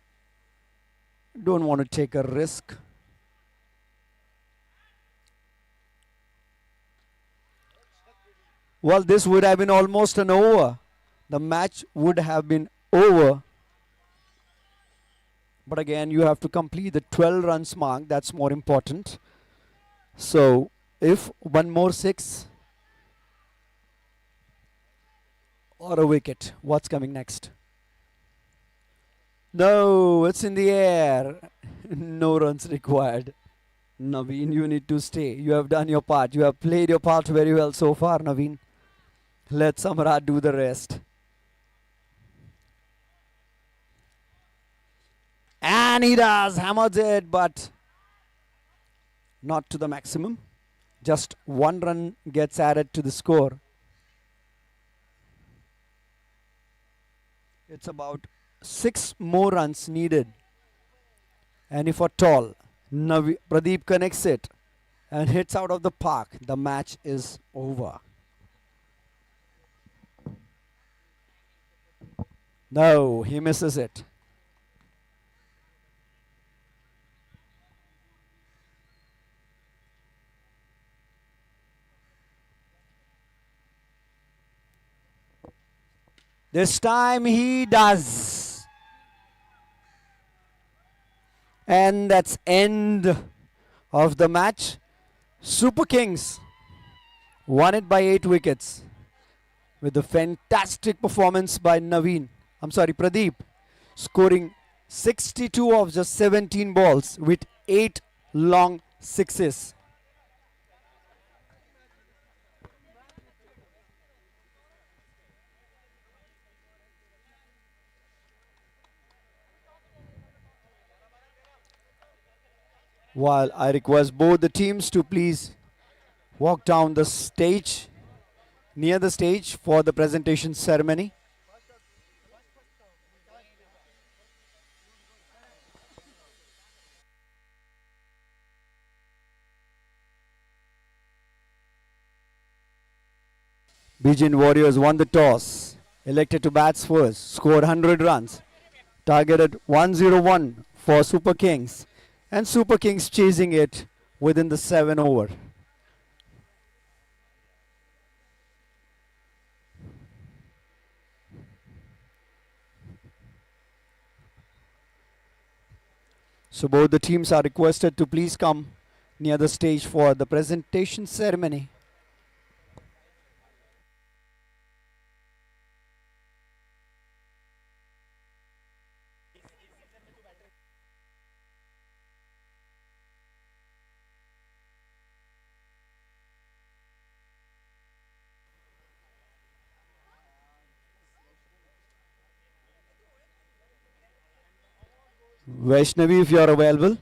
Don't want to take a risk. Well, this would have been almost an over. The match would have been over. But again, you have to complete the 12 runs mark. That's more important. So, if one more 6 or a wicket, what's coming next? No, it's in the air. No runs required. Naveen, you need to stay. You have done your part. You have played your part very well so far, Naveen. Let Samrat do the rest. And he does. Hammers it, but not to the maximum. Just 1 run gets added to the score. It's about 6 more runs needed. And if at all Pradeep connects it and hits out of the park, the match is over. No, he misses it. This time he does. And that's end of the match. Super Kings won it by 8 wickets with a fantastic performance by Pradeep, scoring 62 of just 17 balls with 8 long sixes. While I request both the teams to please walk down the stage, near the stage for the presentation ceremony. Bijan Warriors won the toss, elected to bat first, scored 100 runs, targeted 101 for Super Kings, and Super Kings chasing it within the 7 over. So both the teams are requested to please come near the stage for the presentation ceremony. Vaishnavi, if you are available.